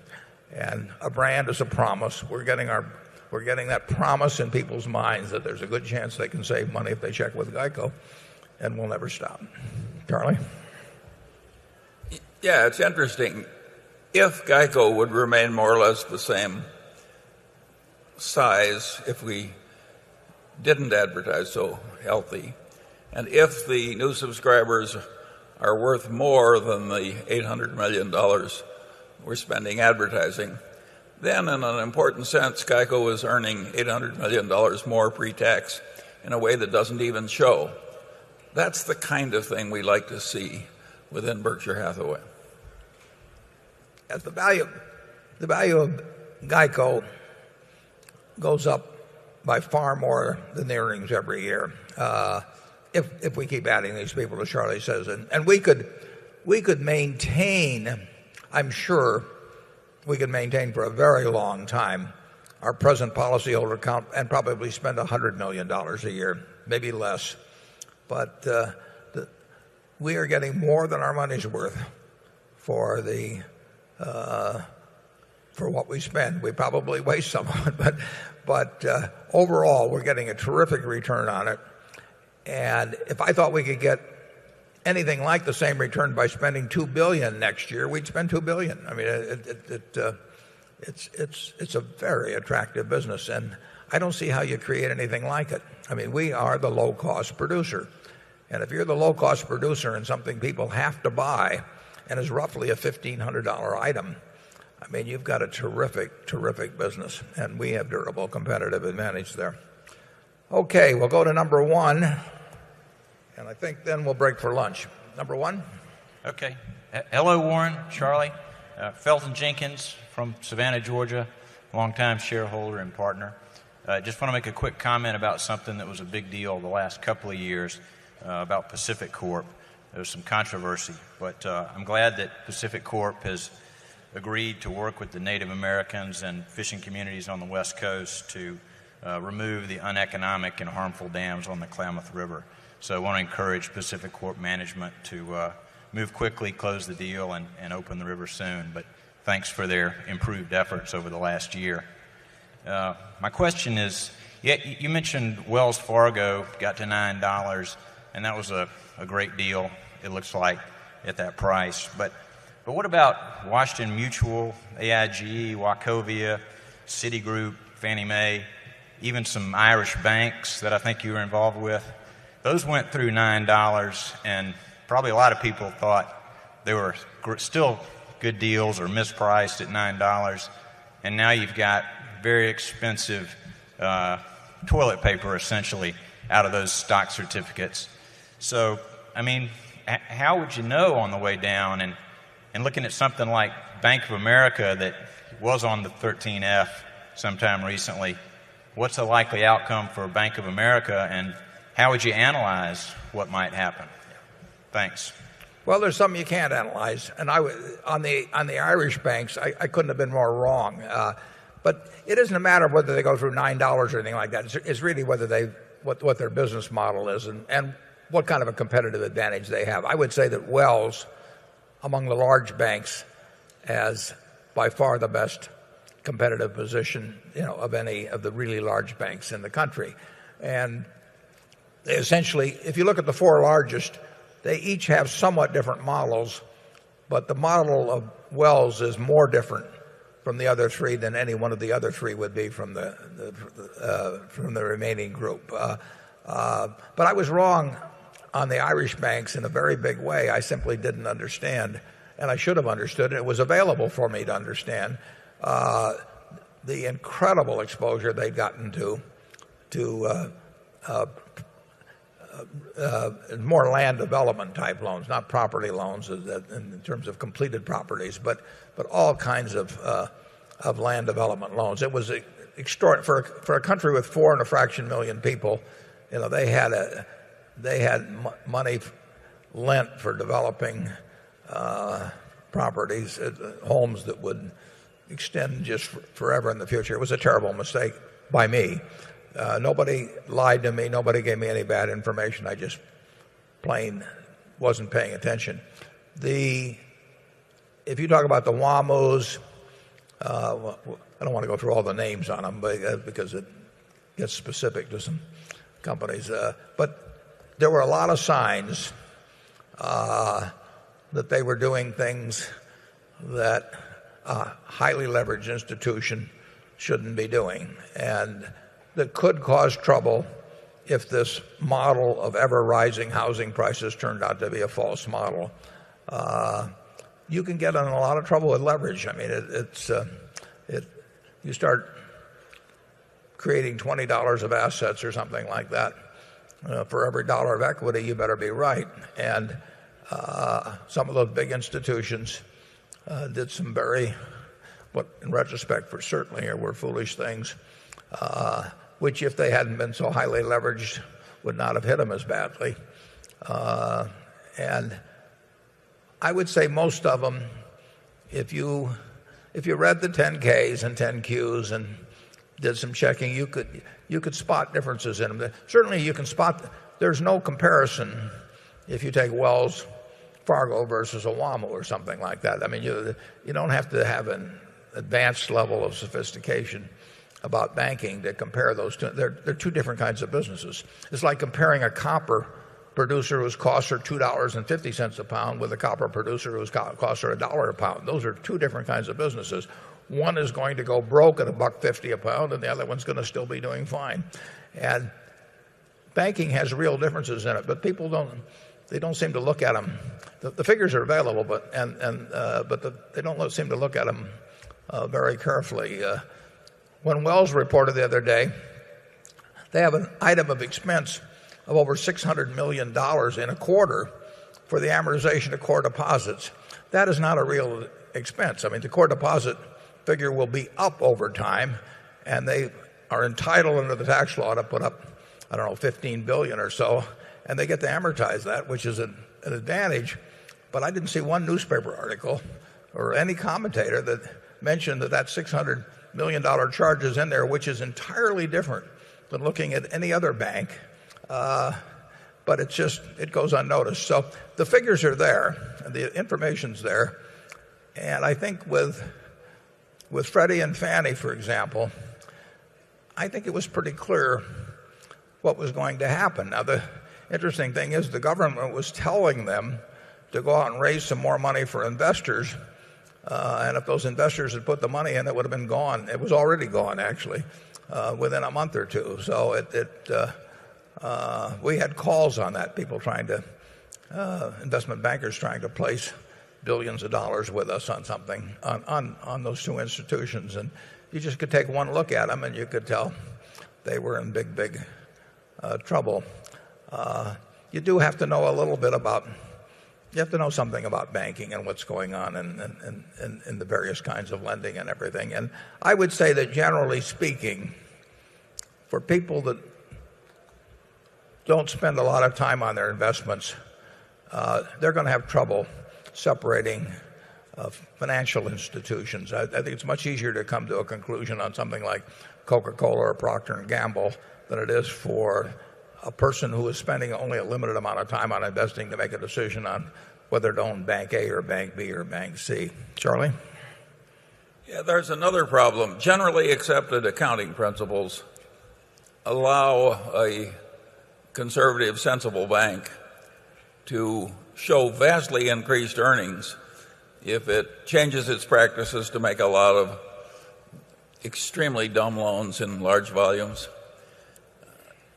And a brand is a promise. We're getting that promise in people's minds that there's a good chance they can save money if they check with Geico, and we'll never stop. Charlie? Yeah, it's interesting. if GEICO would remain more or less the same size if we didn't advertise so healthy, and if the new subscribers are worth more than the $800 million we're spending advertising, then in an important sense, GEICO is earning $800 million more pre-tax in a way that doesn't even show. That's the kind of thing we like to see within Berkshire Hathaway. As the value of GEICO goes up by far more than the earnings every year, if we keep adding these people, as Charlie says, and we could maintain, I'm sure we could maintain for a very long time our present policyholder count and probably spend $100 million a year, maybe less. But we are getting more than our money's worth for what we spend. We probably waste some of it, but overall we're getting a terrific return on it. And if I thought we could get anything like the same return by spending $2 billion next year, we'd spend $2 billion. I mean, it's a very attractive business, and I don't see how you create anything like it. I mean, we are the low-cost producer, and if you're the low-cost producer in something people have to buy and is roughly a $1,500 item, I mean, you've got a terrific business, and we have durable competitive advantage there. Okay, we'll go to number one, and I think then we'll break for lunch. Number one? Okay. Hello, Warren, Charlie. Felton Jenkins from Savannah, Georgia, longtime shareholder and partner. Just want to make a quick comment about something that was a big deal the last couple of years about Pacific Corp. There was some controversy, but I'm glad that Pacific Corp has agreed to work with the Native Americans and fishing communities on the West Coast to remove the uneconomic and harmful dams on the Klamath River. So I want to encourage Pacific Corp management to move quickly, close the deal, and open the river soon. But thanks for their improved efforts over the last year. My question is, you mentioned Wells Fargo got to $9, and that was a great deal, it looks like, at that price. But what about Washington Mutual, AIG, Wachovia, Citigroup, Fannie Mae, even some Irish banks that I think you were involved with? Those went through $9, and probably a lot of people thought they were still good deals or mispriced at $9. And now you've got very expensive toilet paper, essentially, out of those stock certificates. So, I mean, how would you know on the way down? And looking at something like Bank of America that was on the 13F sometime recently, what's the likely outcome for Bank of America, and how would you analyze what might happen? Thanks. Well, there's something you can't analyze, and on the Irish banks, I couldn't have been more wrong. But it isn't a matter of whether they go through $9 or anything like that. It's really whether what their business model is and what kind of a competitive advantage they have. I would say that Wells, among the large banks, has by far the best competitive position, of any of the really large banks in the country. And they essentially, if you look at the four largest, they each have somewhat different models, but the model of Wells is more different from the other three than any one of the other three would be from the remaining group. But I was wrong on the Irish banks in a very big way. I simply didn't understand, and I should have understood, and it was available for me to understand the incredible exposure they'd gotten to more land development type loans, not property loans in terms of completed properties, but all kinds of land development loans. It was extraordinary for a country with 4 and a fraction million people. They had money lent for developing properties, homes that would extend just forever in the future. It was a terrible mistake by me. Nobody lied to me. Nobody gave me any bad information. I just plain wasn't paying attention. If you talk about the WAMUs, I don't want to go through all the names on them because it gets specific to some companies. But there were a lot of signs that they were doing things that a highly leveraged institution shouldn't be doing, and that could cause trouble if this model of ever-rising housing prices turned out to be a false model. You can get in a lot of trouble with leverage. I mean, you start creating $20 of assets or something like that for every dollar of equity, you better be right. And some of those big institutions did some very, what in retrospect for certainly were foolish things, which if they hadn't been so highly leveraged would not have hit them as badly. And I would say most of them, if you read the 10Ks and 10Qs and did some checking, you could spot differences in them. Certainly you can spot, there's no comparison if you take Wells Fargo versus Oamu or something like that. I mean, you don't have to have an advanced level of sophistication about banking to compare those two. They're two different kinds of businesses. It's like comparing a copper producer whose costs are $2.50 a pound with a copper producer whose costs are $1 a pound. Those are two different kinds of businesses. One is going to go broke at $1.50 a pound, and the other one's going to still be doing fine. And banking has real differences in it, but people don't seem to look at them. The figures are available, but they don't seem to look at them very carefully. When Wells reported the other day, they have an item of expense of over $600 million in a quarter for the amortization of core deposits. That is not a real expense. I mean, the core deposit figure will be up over time, and they are entitled under the tax law to put up, I don't know, $15 billion or so, and they get to amortize that, which is an advantage. But I didn't see one newspaper article or any commentator that mentioned that $600 million charge is in there, which is entirely different than looking at any other bank. But it goes unnoticed. So the figures are there, and the information's there. And I think with Freddie and Fannie, for example, I think it was pretty clear what was going to happen. Now, the interesting thing is the government was telling them to go out and raise some more money for investors. And if those investors had put the money in, it would have been gone. It was already gone, actually, within a month or two. So we had calls on that, people trying to, investment bankers trying to place billions of dollars with us on something, on those two institutions. And you just could take one look at them and you could tell they were in big trouble. You do have to know a little bit about, you have to know something about banking and what's going on in the various kinds of lending and everything. And I would say that generally speaking, for people that don't spend a lot of time on their investments, they're going to have trouble separating financial institutions. I think it's much easier to come to a conclusion on something like Coca-Cola or Procter & Gamble than it is for a person who is spending only a limited amount of time on investing to make a decision on whether to own Bank A or Bank B or Bank C. Charlie? Yeah, there's another problem. Generally accepted accounting principles allow a conservative, sensible bank to show vastly increased earnings if it changes its practices to make a lot of extremely dumb loans in large volumes.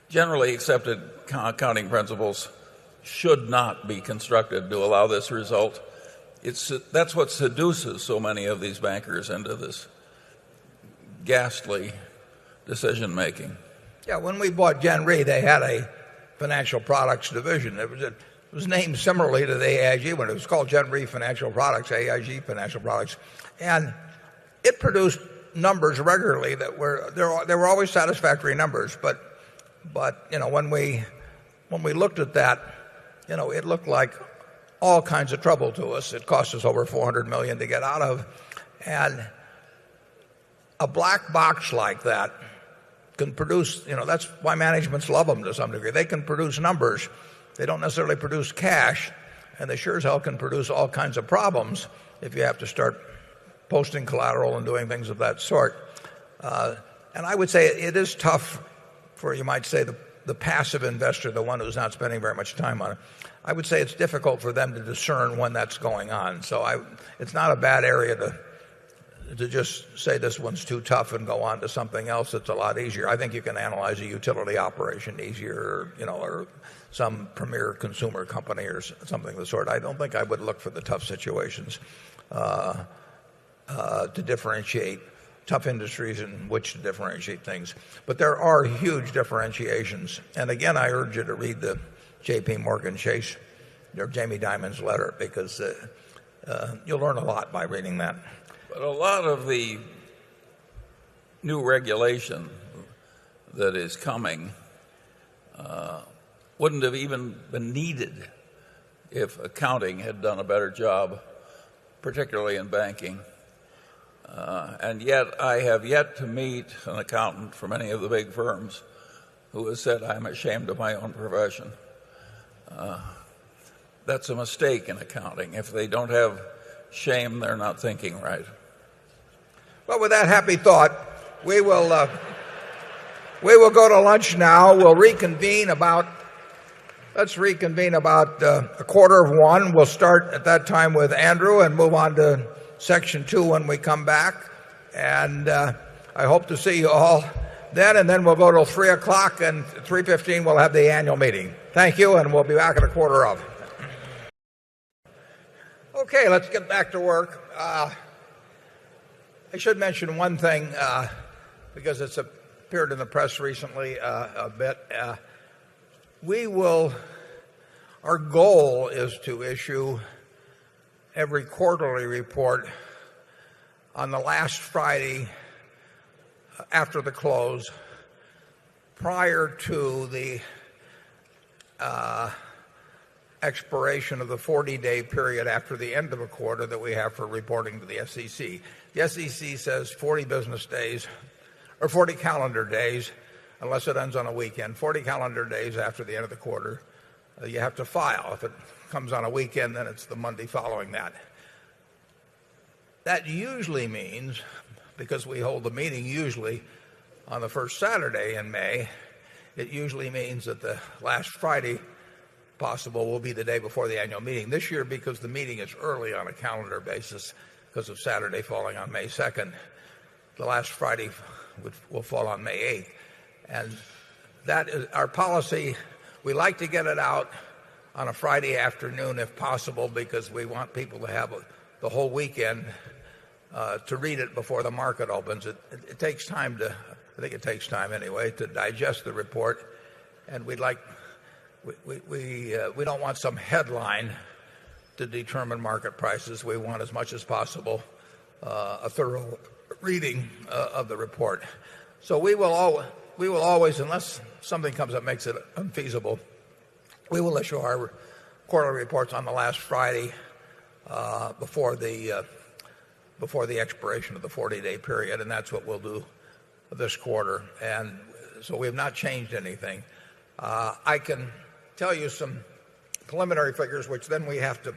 Generally accepted accounting principles should not be constructed to allow this result. That's what seduces so many of these bankers into this ghastly decision making. Yeah, when we bought Gen Re, they had a financial products division. It was named similarly to the AIG when it was called Gen Re Financial Products, AIG Financial Products. And it produced numbers regularly that there were always satisfactory numbers, but when we looked at that, it looked like all kinds of trouble to us. It cost us over $400 million to get out of. And a black box like that can produce, that's why managements love them to some degree. They can produce numbers. They don't necessarily produce cash, and they sure as hell can produce all kinds of problems if you have to start posting collateral and doing things of that sort. And I would say it is tough for, you might say, the passive investor, the one who's not spending very much time on it. I would say it's difficult for them to discern when that's going on. So it's not a bad area to just say this one's too tough and go on to something else that's a lot easier. I think you can analyze a utility operation easier, or some premier consumer company or something of the sort. I don't think I would look for the tough situations to differentiate tough industries in which to differentiate things. But there are huge differentiations. And again, I urge you to read the J.P. Morgan Chase or Jamie Dimon's letter, because you'll learn a lot by reading that. But a lot of the new regulation that is coming wouldn't have even been needed if accounting had done a better job, particularly in banking. And yet I have yet to meet an accountant from any of the big firms who has said, I'm ashamed of my own profession. That's a mistake in accounting. If they don't have shame, they're not thinking right. Well, with that happy thought, we will go to lunch now. We'll reconvene about a 1:15. We'll start at that time with Andrew and move on to section 2 when we come back. And I hope to see you all then. And then we'll go till 3 o'clock, and at 3:15 we'll have the annual meeting. Thank you, and we'll be back at 1:15. Okay, let's get back to work. I should mention one thing, because it's appeared in the press recently a bit. Our goal is to issue every quarterly report on the last Friday after the close, prior to the expiration of the 40-day period after the end of a quarter that we have for reporting to the SEC. The SEC says 40 business days, or 40 calendar days, unless it ends on a weekend, 40 calendar days after the end of the quarter, you have to file. If it comes on a weekend, then it's the Monday following that. That usually means, because we hold the meeting usually on the first Saturday in May, it usually means that the last Friday possible will be the day before the annual meeting. This year, because the meeting is early on a calendar basis, because of Saturday falling on May 2nd, the last Friday will fall on May 8th. And that is our policy. We like to get it out on a Friday afternoon if possible, because we want people to have the whole weekend to read it before the market opens. It takes time I think it takes time anyway, to digest the report. And we don't want some headline to determine market prices. We want, as much as possible, a thorough reading of the report. So we will always, unless something comes up makes it unfeasible, we will issue our quarterly reports on the last Friday before the expiration of the 40-day period, and that's what we'll do this quarter. And so we have not changed anything. I can tell you some preliminary figures, which then we have to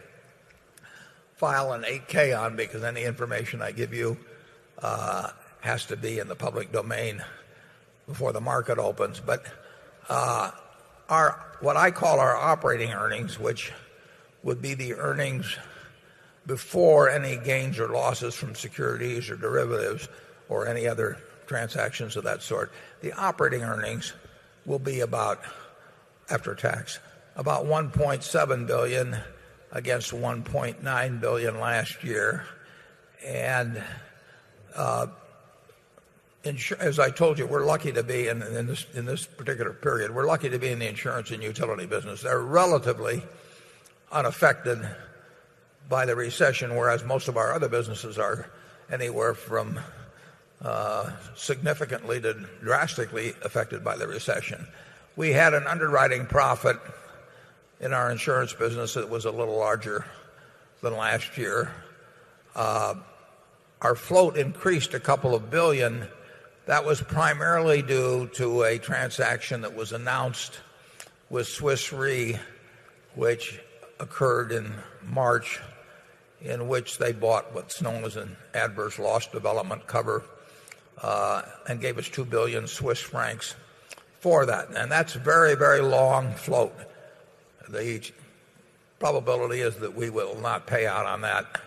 file an 8-K on, because any information I give you has to be in the public domain before the market opens. But what I call our operating earnings, which would be the earnings before any gains or losses from securities or derivatives or any other transactions of that sort, the operating earnings will be about, after tax, about $1.7 billion against $1.9 billion last year. And as I told you, we're lucky to be in this particular period. We're lucky to be in the insurance and utility business. They're relatively unaffected by the recession, whereas most of our other businesses are anywhere from significantly to drastically affected by the recession. We had an underwriting profit in our insurance business that was a little larger than last year. Our float increased a couple of billion. That was primarily due to a transaction that was announced with Swiss Re, which occurred in March, in which they bought what's known as an adverse loss development cover and gave us 2 billion Swiss francs for that. And that's very, very long float. The probability is that we will not pay out on that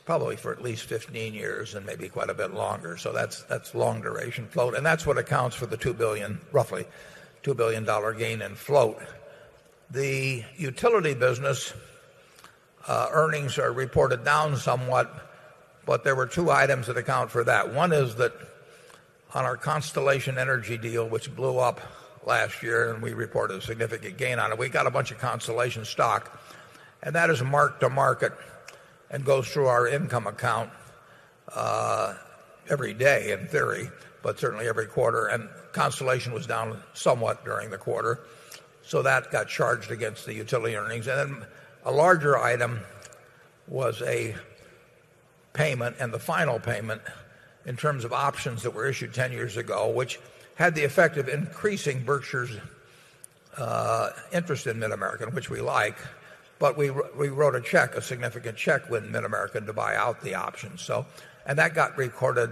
probably for at least 15 years and maybe quite a bit longer. So that's long duration float. And that's what accounts for the roughly $2 billion gain in float. The utility business earnings are reported down somewhat, but there were two items that account for that. One is that on our Constellation Energy deal, which blew up last year, and we reported a significant gain on it, we got a bunch of Constellation stock, and that is marked to market and goes through our income account every day in theory, but certainly every quarter. And Constellation was down somewhat during the quarter, so that got charged against the utility earnings. And then a larger item was a payment, and the final payment in terms of options that were issued 10 years ago, which had the effect of increasing Berkshire's interest in Mid-American, which we like. But we wrote a significant check with Mid-American to buy out the options. So, and that got recorded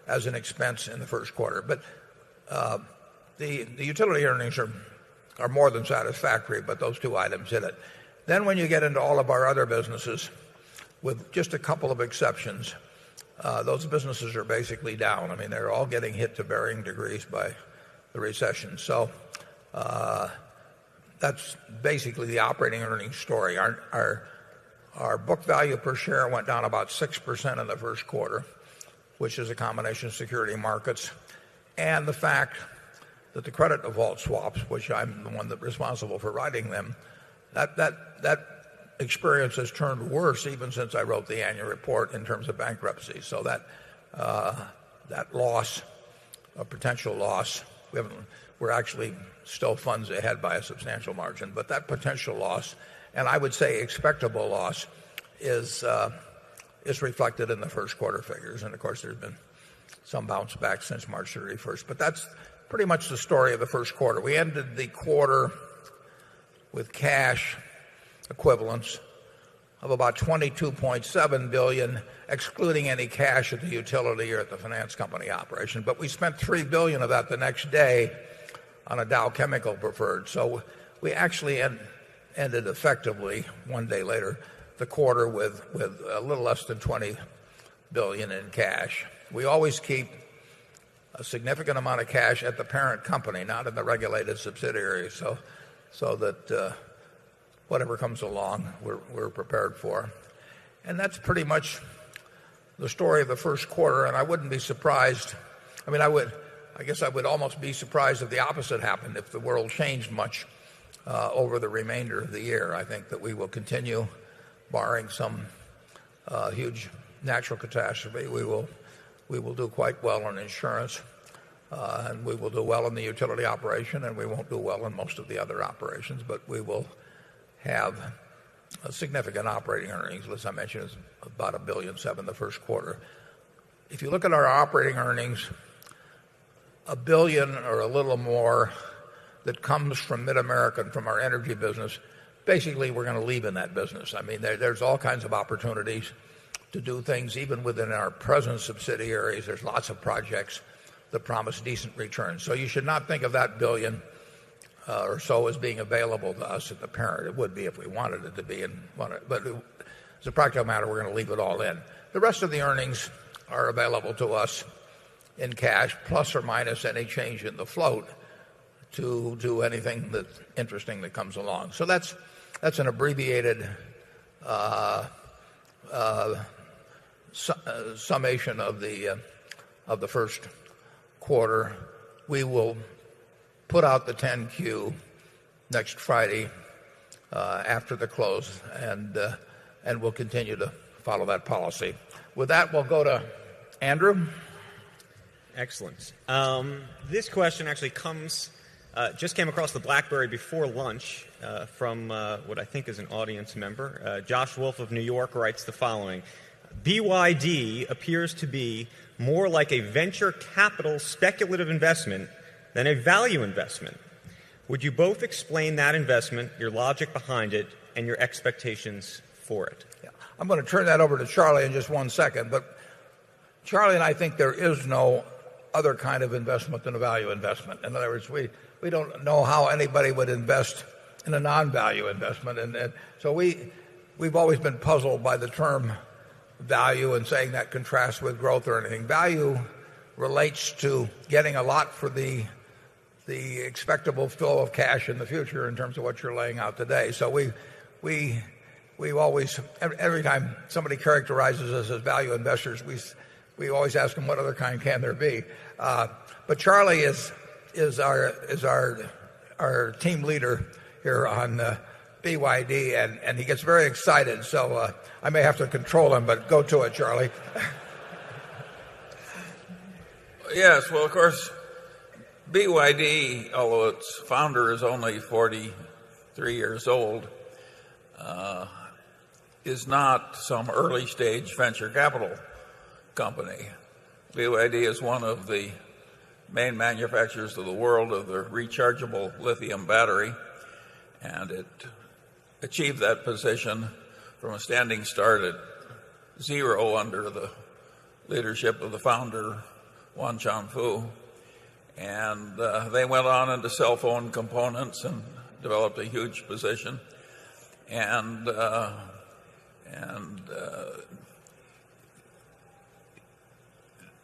as an expense in the first quarter. But the utility earnings are more than satisfactory, but those two items hit it. Then when you get into all of our other businesses, with just a couple of exceptions, those businesses are basically down. I mean, they're all getting hit to varying degrees by the recession. So that's basically the operating earnings story. Our book value per share went down about 6% in the first quarter, which is a combination of security markets and the fact that the credit default swaps, which I'm the one that's responsible for writing them, that experience has turned worse even since I wrote the annual report in terms of bankruptcy. So that loss, a potential loss, we're actually still funds ahead by a substantial margin, but that potential loss, and I would say expectable loss, is reflected in the first quarter figures. And of course there's been some bounce back since March 31st, but that's pretty much the story of the first quarter. We ended the quarter with cash equivalents of about $22.7 billion, excluding any cash at the utility or at the finance company operation. But we spent $3 billion of that the next day on a Dow Chemical preferred. So we actually ended effectively one day later the quarter with a little less than $20 billion in cash. We always keep a significant amount of cash at the parent company, not in the regulated subsidiaries, so that whatever comes along, we're prepared for. And that's pretty much the story of the first quarter. And I wouldn't be surprised. I mean, I guess I would almost be surprised if the opposite happened, if the world changed much over the remainder of the year. I think that we will continue, barring some huge natural catastrophe. We will do quite well in insurance, and we will do well in the utility operation, and we won't do well in most of the other operations, but we will have a significant operating earnings. As I mentioned, it's about $1.7 billion the first quarter. If you look at our operating earnings, $1 billion or a little more that comes from Mid-American, from our energy business, basically we're going to leave in that business. I mean, there's all kinds of opportunities to do things even within our present subsidiaries. There's lots of projects that promise decent returns. So you should not think of that $1 billion or so as being available to us at the parent. It would be if we wanted it to be, but as a practical matter, we're going to leave it all in. The rest of the earnings are available to us in cash, plus or minus any change in the float, to do anything that's interesting that comes along. So that's an abbreviated summation of the first quarter. We will put out the 10Q next Friday after the close, and we'll continue to follow that policy. With that, we'll go to Andrew. Excellent. This question actually just came across the BlackBerry before lunch from what I think is an audience member. Josh Wolf of New York writes the following. BYD appears to be more like a venture capital speculative investment than a value investment. Would you both explain that investment, your logic behind it, and your expectations for it? Yeah. I'm going to turn that over to Charlie in just 1 second, but Charlie and I think there is no other kind of investment than a value investment. In other words, we don't know how anybody would invest in a non-value investment. And so we've always been puzzled by the term value and saying that contrasts with growth or anything. Value relates to getting a lot for the expectable flow of cash in the future in terms of what you're laying out today. So we always, every time somebody characterizes us as value investors, we always ask them what other kind can there be. But Charlie is our team leader here on BYD, and he gets very excited. So I may have to control him, but go to it, Charlie. Yes, well, of course, BYD, although its founder is only 43 years old, is not some early stage venture capital company. BYD is one of the main manufacturers of the world of the rechargeable lithium battery, and it achieved that position from a standing start at zero under the leadership of the founder, Wan Chunfu. And they went on into cell phone components and developed a huge position. And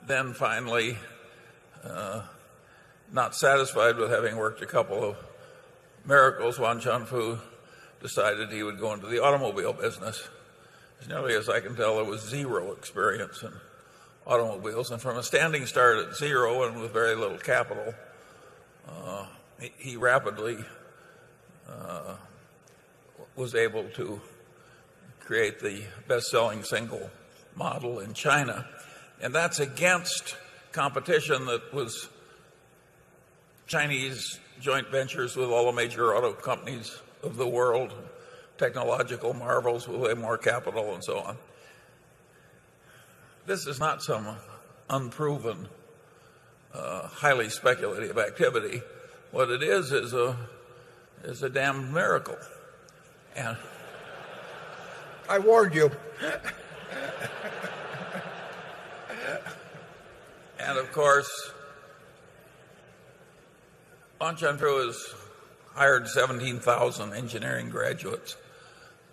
then finally, not satisfied with having worked a couple of miracles, Wan Chunfu decided he would go into the automobile business. As nearly as I can tell, there was zero experience in automobiles, and from a standing start at zero and with very little capital, he rapidly was able to create the best-selling single model in China. And that's against competition that was Chinese joint ventures with all the major auto companies of the world, technological marvels with way more capital and so on. This is not some unproven, highly speculative activity. What it is a damn miracle. And I warned you. And of course, Wan Chunfu has hired 17,000 engineering graduates,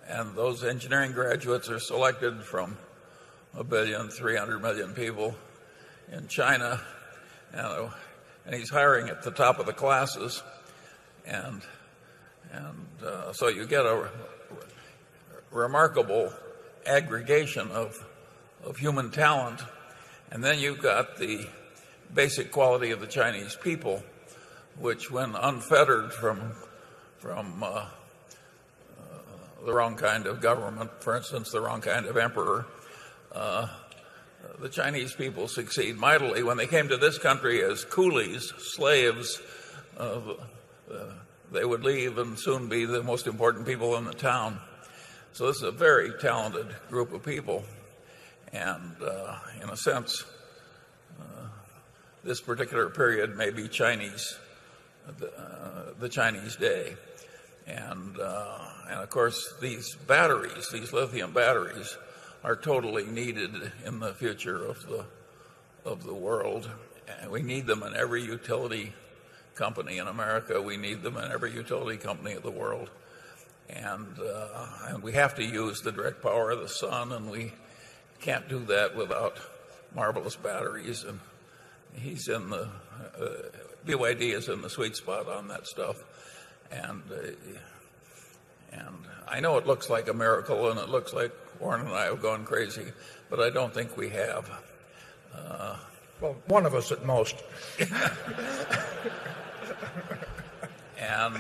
and those engineering graduates are selected from 1,300,000,000 people in China, and he's hiring at the top of the classes, and so you get a remarkable aggregation of human talent. And then you've got the basic quality of the Chinese people, which, when unfettered from the wrong kind of government, for instance, the wrong kind of emperor, the Chinese people succeed mightily. When they came to this country as coolies, slaves, they would leave and soon be the most important people in the town. So this is a very talented group of people. And in a sense, this particular period may be Chinese, the Chinese day. And of course, these batteries, these lithium batteries, are totally needed in the future of the world. And we need them in every utility company in America. We need them in every utility company of the world. And we have to use the direct power of the sun, and we can't do that without marvelous batteries. And he's in the BYD is in the sweet spot on that stuff. And I know it looks like a miracle, and it looks like Warren and I have gone crazy, but I don't think we have. Well, one of us at most. And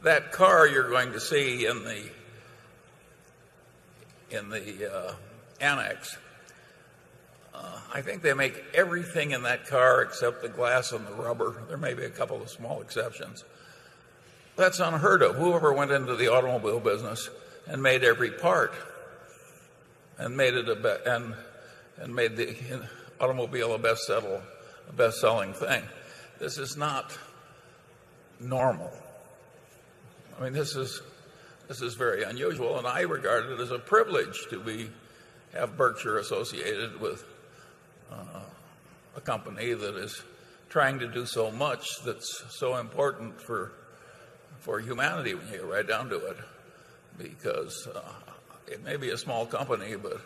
that car you're going to see in the annex, I think they make everything in that car except the glass and the rubber. There may be a couple of small exceptions. That's unheard of. Whoever went into the automobile business and made every part and made it and made the automobile a best-selling thing. This is not normal. I mean, this is very unusual, and I regard it as a privilege to have Berkshire associated with a company that is trying to do so much that's so important for humanity when you get right down to it. Because it may be a small company, but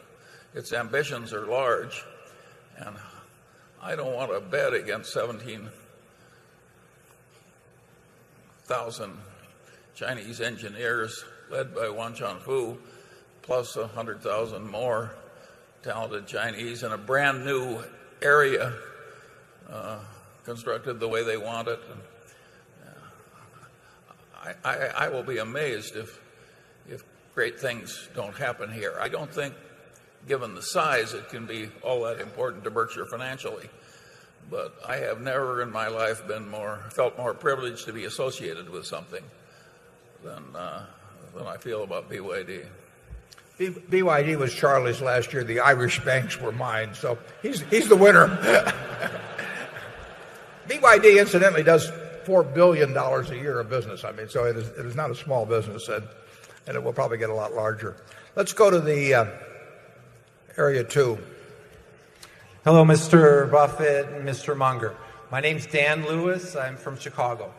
its ambitions are large. And I don't want to bet against 17,000 Chinese engineers led by Wan Chuanfu, plus 100,000 more talented Chinese in a brand new area constructed the way they want it. I will be amazed if great things don't happen here. I don't think, given the size, it can be all that important to Berkshire financially. But I have never in my life felt more privileged to be associated with something than I feel about BYD. BYD was Charlie's last year. The Irish banks were mine. So he's the winner. BYD, incidentally, does $4 billion a year of business. I mean, so it is not a small business, and it will probably get a lot larger. Let's go to the area 2. Hello, Mr. Buffett and Mr. Munger. My name's Dan Lewis. I'm from Chicago.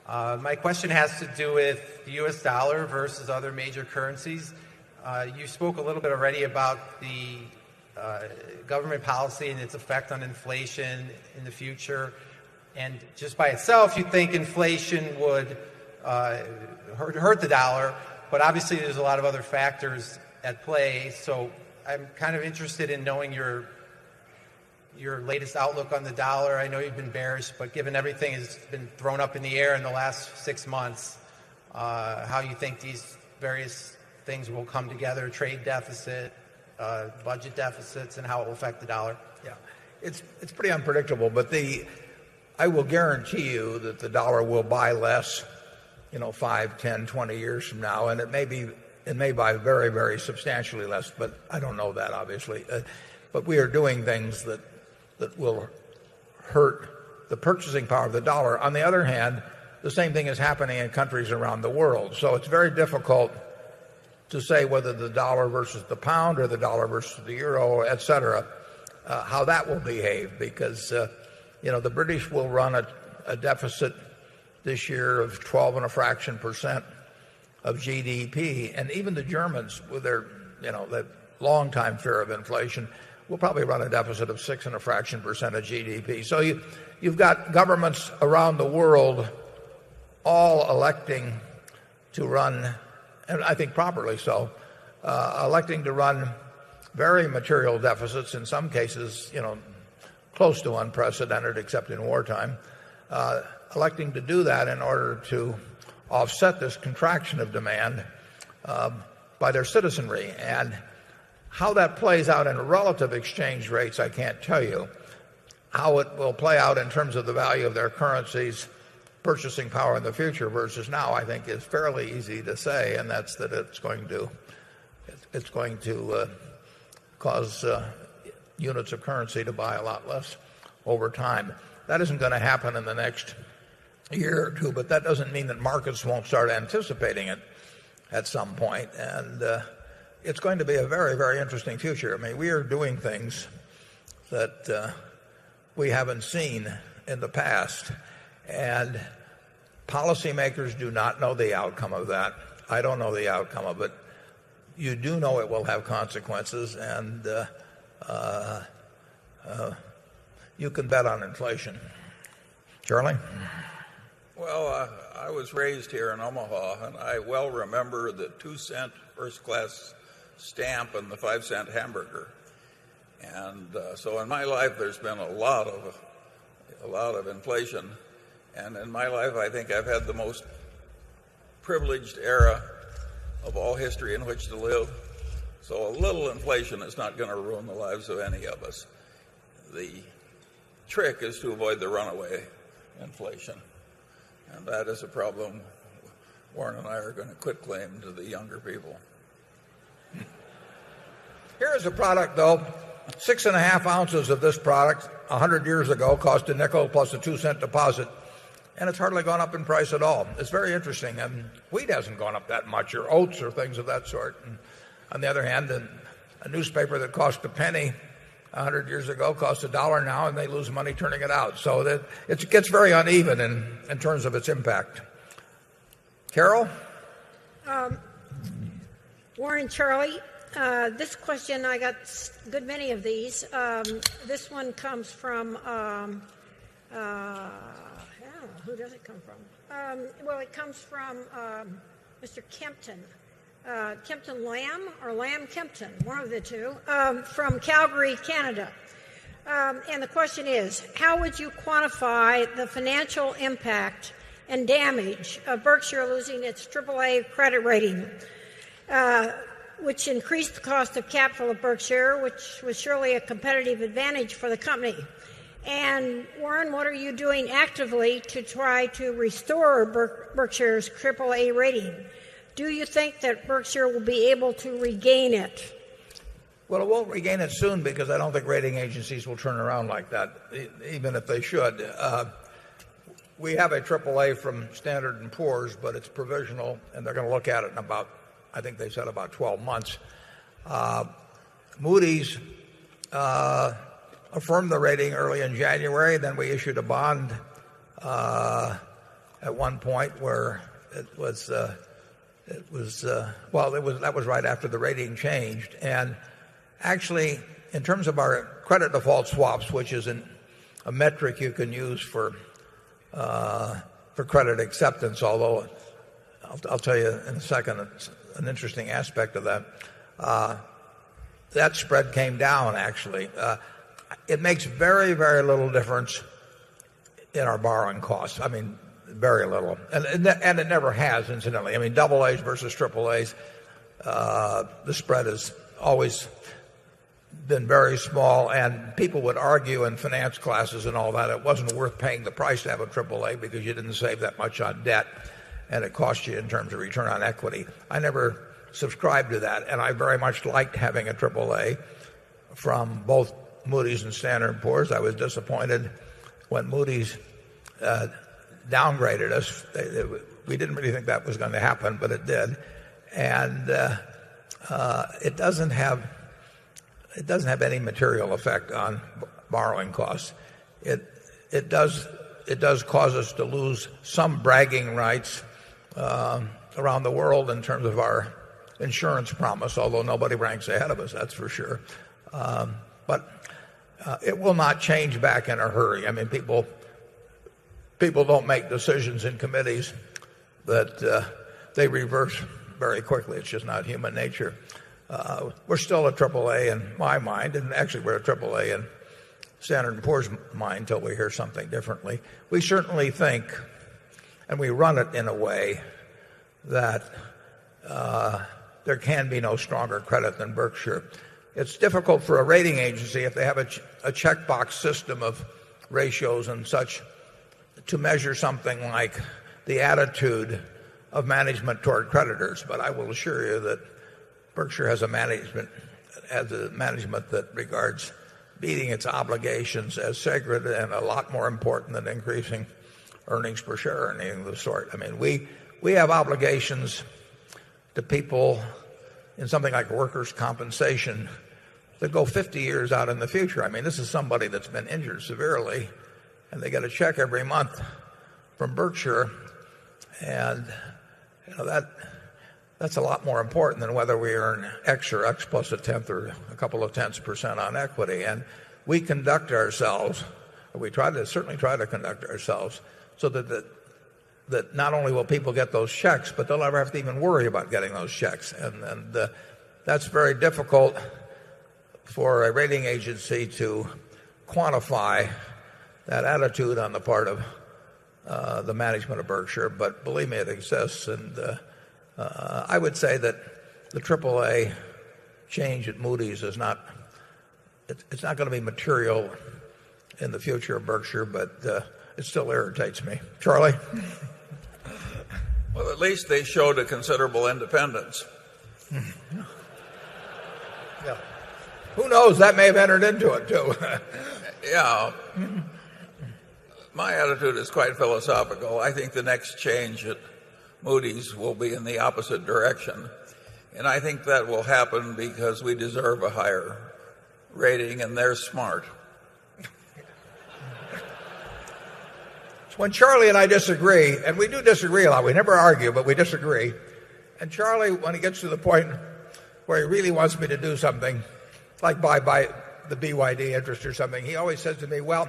My question has to do with the U.S. dollar versus other major currencies. You spoke a little bit already about the government policy and its effect on inflation in the future. And just by itself, you think inflation would hurt the dollar, but obviously there's a lot of other factors at play. So I'm kind of interested in knowing your latest outlook on the dollar. I know you've been bearish, but given everything has been thrown up in the air in the last 6 months, how you think these various things will come together, trade deficit, budget deficits, and how it will affect the dollar. Yeah, it's pretty unpredictable, but I will guarantee you that the dollar will buy less, 5, 10, 20 years from now, and it may buy very, very substantially less, but I don't know that, obviously. But we are doing things that will hurt the purchasing power of the dollar. On the other hand, the same thing is happening in countries around the world. So it's very difficult to say whether the dollar versus the pound or the dollar versus the euro, et cetera, how that will behave, because the British will run a deficit this year of 12.5% of GDP, and even the Germans, with their that long-time fear of inflation, will probably run a deficit of 6.5% of GDP. So you've got governments around the world all electing to run, and I think properly so, electing to run very material deficits, in some cases, close to unprecedented, except in wartime, electing to do that in order to offset this contraction of demand by their citizenry. And how that plays out in relative exchange rates, I can't tell you. How it will play out in terms of the value of their currencies, purchasing power in the future versus now, I think is fairly easy to say, and that's that it's going to cause units of currency to buy a lot less over time. That isn't going to happen in the next year or two, but that doesn't mean that markets won't start anticipating it at some point. And it's going to be a very, very interesting future. I mean, we are doing things that we haven't seen in the past, and policymakers do not know the outcome of that. I don't know the outcome of it. You do know it will have consequences, and you can bet on inflation. Charlie? Well, I was raised here in Omaha, and I well remember the 2-cent first-class stamp and the 5-cent hamburger. And so in my life, there's been a lot of inflation. And in my life, I think I've had the most privileged era of all history in which to live. So a little inflation is not going to ruin the lives of any of us. The trick is to avoid the runaway inflation. And that is a problem Warren and I are going to quit claim to the younger people. Here is a product, though. 6.5 ounces of this product 100 years ago cost a nickel plus a 2-cent deposit, and it's hardly gone up in price at all. It's very interesting. And wheat hasn't gone up that much, or oats, or things of that sort. And on the other hand, a newspaper that cost a penny 100 years ago costs $1 now, and they lose money turning it out. So that it gets very uneven in terms of its impact. Carol? Warren and Charlie, this question, I got a good many of these. This one comes from, who does it come from? Well, it comes from Mr. Kempton. Kempton Lamb or Lamb Kempton, one of the two, from Calgary, Canada. And the question is, how would you quantify the financial impact and damage of Berkshire losing its AAA credit rating, which increased the cost of capital of Berkshire, which was surely a competitive advantage for the company? And Warren, what are you doing actively to try to restore Berkshire's AAA rating? Do you think that Berkshire will be able to regain it? Well, it won't regain it soon because I don't think rating agencies will turn around like that, even if they should. We have a AAA from Standard & Poor's, but it's provisional, and they're going to look at it in about, I think they said about 12 months. Moody's affirmed the rating early in January. Then we issued a bond at one point where that was right after the rating changed. And actually, in terms of our credit default swaps, which is a metric you can use for credit acceptance, although I'll tell you in a second, it's an interesting aspect of that. That spread came down, actually. It makes very, very little difference in our borrowing costs. I mean, very little. And it never has, incidentally. I mean, double A's versus triple A's, the spread has always been very small, and people would argue in finance classes and all that it wasn't worth paying the price to have a triple A because you didn't save that much on debt, and it cost you in terms of return on equity. I never subscribed to that, and I very much liked having a triple A from both Moody's and Standard & Poor's. I was disappointed when Moody's downgraded us. We didn't really think that was going to happen, but it did. And it doesn't have any material effect on borrowing costs. It does cause us to lose some bragging rights around the world in terms of our insurance promise, although nobody ranks ahead of us, that's for sure. But it will not change back in a hurry. I mean, people don't make decisions in committees that they reverse very quickly. It's just not human nature. We're still a AAA in my mind, and actually we're a AAA in Standard & Poor's mind until we hear something differently. We certainly think, and we run it in a way that there can be no stronger credit than Berkshire. It's difficult for a rating agency, if they have a checkbox system of ratios and such, to measure something like the attitude of management toward creditors. But I will assure you that Berkshire has a management that regards meeting its obligations as sacred and a lot more important than increasing earnings per share or anything of the sort. I mean, we have obligations to people in something like workers' compensation that go 50 years out in the future. I mean, this is somebody that's been injured severely, and they get a check every month from Berkshire, and that's a lot more important than whether we earn X or X plus a tenth or a couple of tenths% on equity. And we conduct ourselves, or we certainly try to conduct ourselves, so that not only will people get those checks, but they'll never have to even worry about getting those checks. And that's very difficult for a rating agency to quantify that attitude on the part of the management of Berkshire. But believe me, it exists. And I would say that the AAA change at Moody's is not going to be material in the future of Berkshire, but it still irritates me. Charlie? Well, at least they showed a considerable independence. Yeah. Who knows? That may have entered into it, too. Yeah. My attitude is quite philosophical. I think the next change at Moody's will be in the opposite direction. And I think that will happen because we deserve a higher rating and they're smart. When Charlie and I disagree, and we do disagree a lot, we never argue, but we disagree. And Charlie, when he gets to the point where he really wants me to do something, like buy the BYD interest or something, he always says to me, well,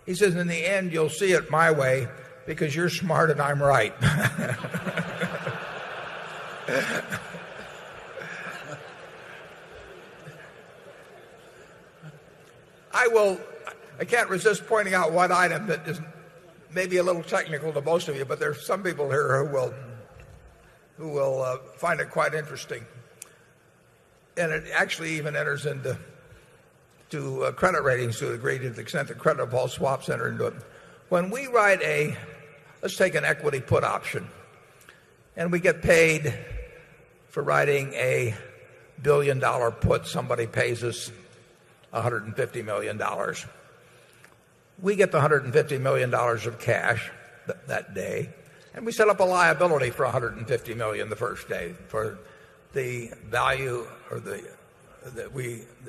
he says, in the end, you'll see it my way because you're smart and I'm right. I can't resist pointing out one item that is maybe a little technical to most of you, but there's some people here who will find it quite interesting. And it actually even enters into credit ratings to a degree, to the extent that credit default swaps enter into it. When we write let's take an equity put option, and we get paid for writing a $1 billion put, somebody pays us $150 million. We get the $150 million of cash that day, and we set up a liability for $150 million the first day for the value or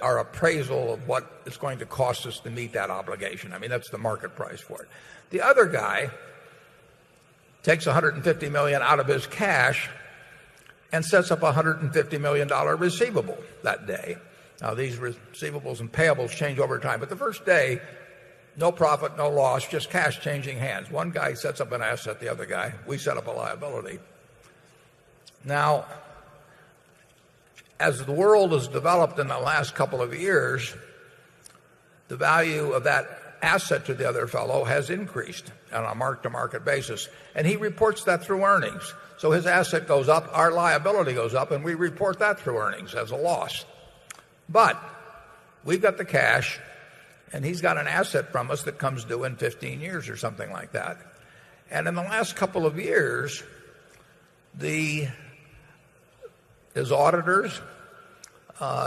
our appraisal of what it's going to cost us to meet that obligation. I mean, that's the market price for it. The other guy takes $150 million out of his cash and sets up a $150 million receivable that day. Now, these receivables and payables change over time, but the first day, no profit, no loss, just cash changing hands. One guy sets up an asset, the other guy, we set up a liability. Now, as the world has developed in the last couple of years, the value of that asset to the other fellow has increased on a mark-to-market basis. And he reports that through earnings. So his asset goes up, our liability goes up, and we report that through earnings as a loss. But we've got the cash, and he's got an asset from us that comes due in 15 years or something like that. And in the last couple of years, his auditors,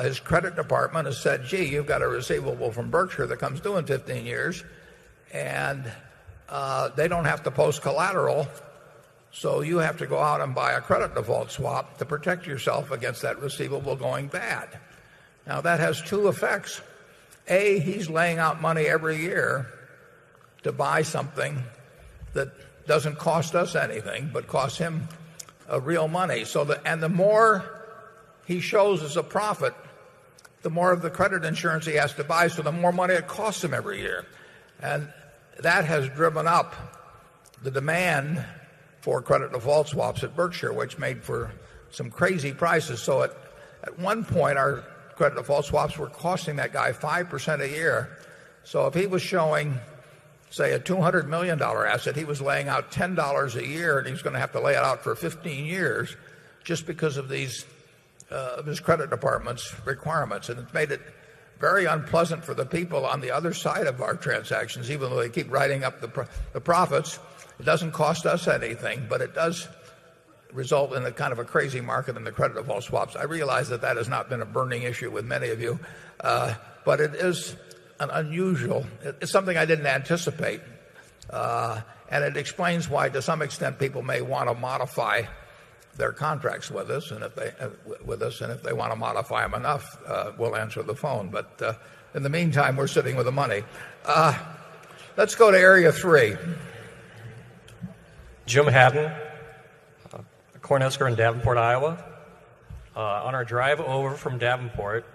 his credit department has said, gee, you've got a receivable from Berkshire that comes due in 15 years, and they don't have to post collateral, so you have to go out and buy a credit default swap to protect yourself against that receivable going bad. Now, that has two effects. A, he's laying out money every year to buy something that doesn't cost us anything, but costs him real money. And the more he shows as a profit, the more of the credit insurance he has to buy, so the more money it costs him every year. And that has driven up the demand for credit default swaps at Berkshire, which made for some crazy prices. So at one point, our credit default swaps were costing that guy 5% a year. So if he was showing, say, a $200 million asset, he was laying out $10 a year, and he's going to have to lay it out for 15 years just because of these of his credit department's requirements. And it's made it very unpleasant for the people on the other side of our transactions, even though they keep writing up the profits. It doesn't cost us anything, but it does result in a kind of a crazy market in the credit default swaps. I realize that has not been a burning issue with many of you, but it is an unusual, it's something I didn't anticipate. And it explains why, to some extent, people may want to modify their contracts with us, and if they want to modify them enough, we'll answer the phone. But in the meantime, we're sitting with the money. Let's go to Area 3. Jim Haddon, Cornhusker in Davenport, Iowa. On our drive over from Davenport,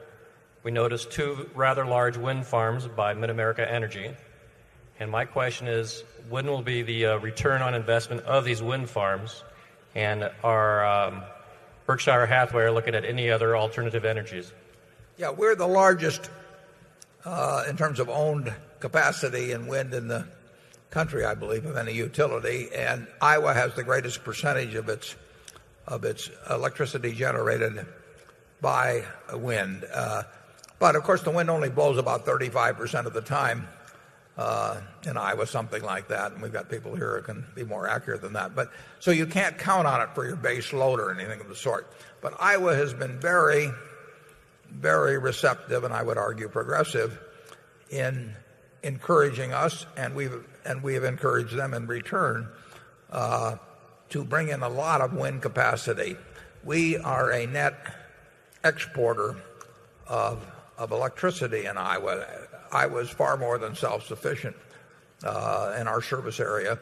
we noticed two rather large wind farms by Mid-America Energy. And my question is, when will be the return on investment of these wind farms? And are Berkshire Hathaway looking at any other alternative energies? Yeah, we're the largest in terms of owned capacity in wind in the country, I believe, of any utility. And Iowa has the greatest percentage of its electricity generated by wind. But, of course, the wind only blows about 35% of the time in Iowa, something like that. And we've got people here who can be more accurate than that. But so you can't count on it for your base load or anything of the sort. But Iowa has been very, very receptive, and I would argue progressive, in encouraging us, and we have encouraged them in return to bring in a lot of wind capacity. We are a net exporter of electricity in Iowa. Iowa is far more than self-sufficient in our service area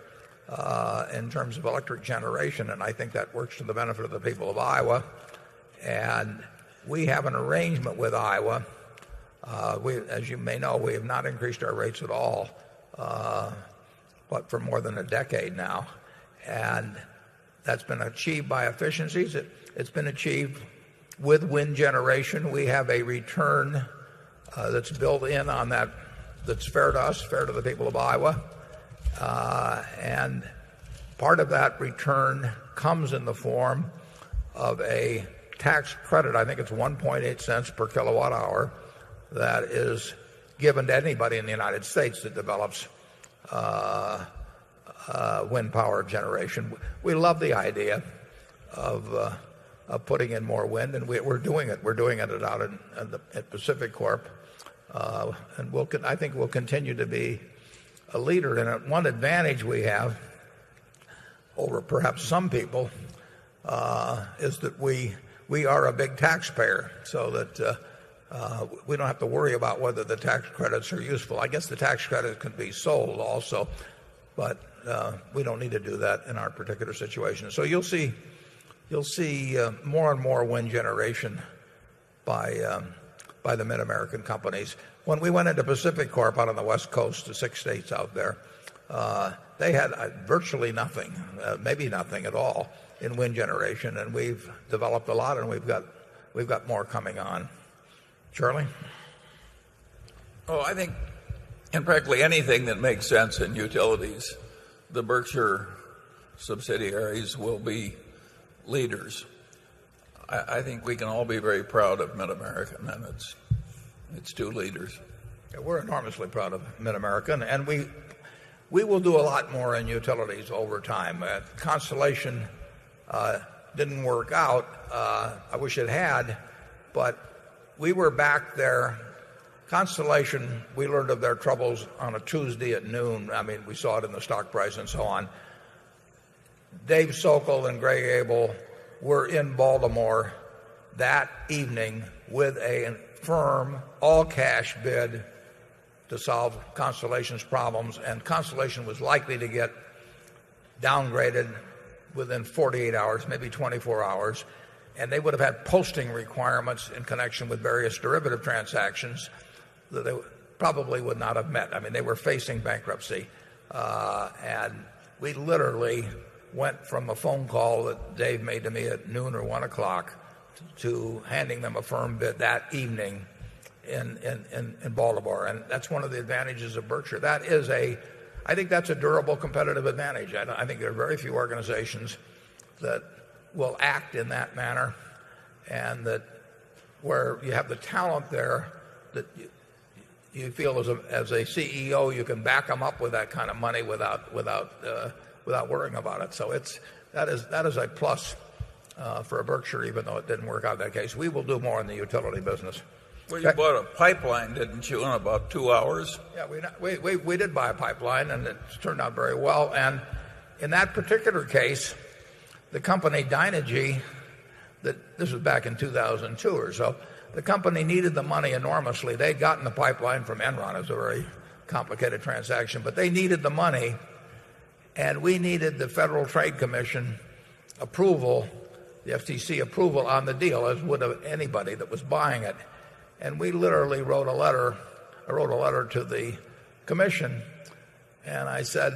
in terms of electric generation, and I think that works to the benefit of the people of Iowa. And we have an arrangement with Iowa. As you may know, we have not increased our rates at all, but for more than a decade now. And that's been achieved by efficiencies. It's been achieved with wind generation. We have a return that's built in on that that's fair to us, fair to the people of Iowa. And part of that return comes in the form of a tax credit. I think it's 1.8 cents per kilowatt hour that is given to anybody in the United States that develops wind power generation. We love the idea of putting in more wind, and we're doing it. We're doing it out at Pacific Corp, and I think we'll continue to be a leader in it. One advantage we have over perhaps some people is that we are a big taxpayer, so that we don't have to worry about whether the tax credits are useful. I guess the tax credits can be sold also, but we don't need to do that in our particular situation. So you'll see more and more wind generation by the Mid-American companies. When we went into Pacific Corp out on the West Coast, the 6 states out there, they had virtually nothing, maybe nothing at all in wind generation, and we've developed a lot, and we've got more coming on. Charlie? Oh, I think in practically anything that makes sense in utilities, the Berkshire subsidiaries will be leaders. I think we can all be very proud of Mid-American and its two leaders. Yeah, we're enormously proud of Mid-American, and we will do a lot more in utilities over time. Constellation didn't work out. I wish it had, but we were back there. Constellation, we learned of their troubles on a Tuesday at noon. I mean, we saw it in the stock price and so on. Dave Sokol and Greg Abel were in Baltimore that evening with a firm all-cash bid to solve Constellation's problems, and Constellation was likely to get downgraded within 48 hours, maybe 24 hours, and they would have had posting requirements in connection with various derivative transactions that they probably would not have met. I mean, they were facing bankruptcy, and we literally went from a phone call that Dave made to me at noon or 1 o'clock to handing them a firm bid that evening in Baltimore. And that's one of the advantages of Berkshire. I think that's a durable competitive advantage. I think there are very few organizations that will act in that manner, and that where you have the talent there that you feel as a CEO you can back them up with that kind of money without worrying about it. So that is a plus for a Berkshire, even though it didn't work out in that case. We will do more in the utility business. Well, you bought a pipeline, didn't you, in about 2 hours? Yeah, we did buy a pipeline, and it turned out very well. And in that particular case, the company Dynegy, this was back in 2002 or so, the company needed the money enormously. They'd gotten the pipeline from Enron. It was a very complicated transaction, but they needed the money, and we needed the Federal Trade Commission approval, the FTC approval on the deal, as would have anybody that was buying it. And we literally wrote a letter to the commission, and I said,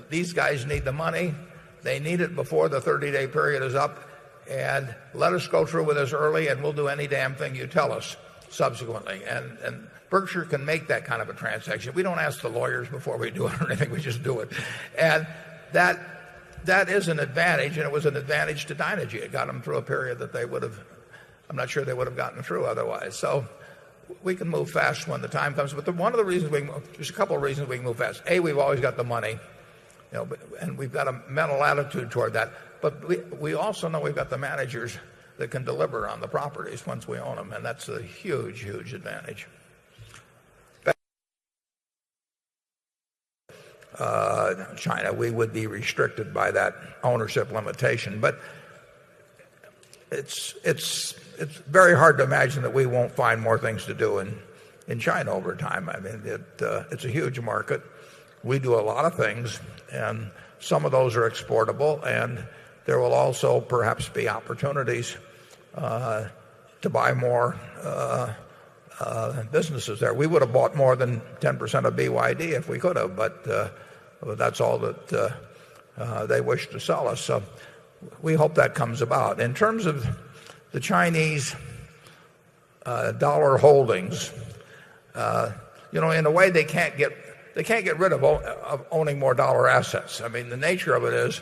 these guys need the money. They need it before the 30-day period is up, and let us go through with this early, and we'll do any damn thing you tell us subsequently. And Berkshire can make that kind of a transaction. We don't ask the lawyers before we do it or anything. We just do it. And that is an advantage, and it was an advantage to Dynegy. It got them through a period that I'm not sure they would have gotten through otherwise. So we can move fast when the time comes. But one of the reasons there's a couple of reasons we can move fast. A, we've always got the money, and we've got a mental attitude toward that. But we also know we've got the managers that can deliver on the properties once we own them, and that's a huge, huge advantage. China, we would be restricted by that ownership limitation, but it's very hard to imagine that we won't find more things to do in China over time. I mean, it's a huge market. We do a lot of things, and some of those are exportable, and there will also perhaps be opportunities to buy more businesses there. We would have bought more than 10% of BYD if we could have, but that's all that they wish to sell us. So we hope that comes about. In terms of the Chinese dollar holdings, in a way they can't get rid of owning more dollar assets. I mean, the nature of it is,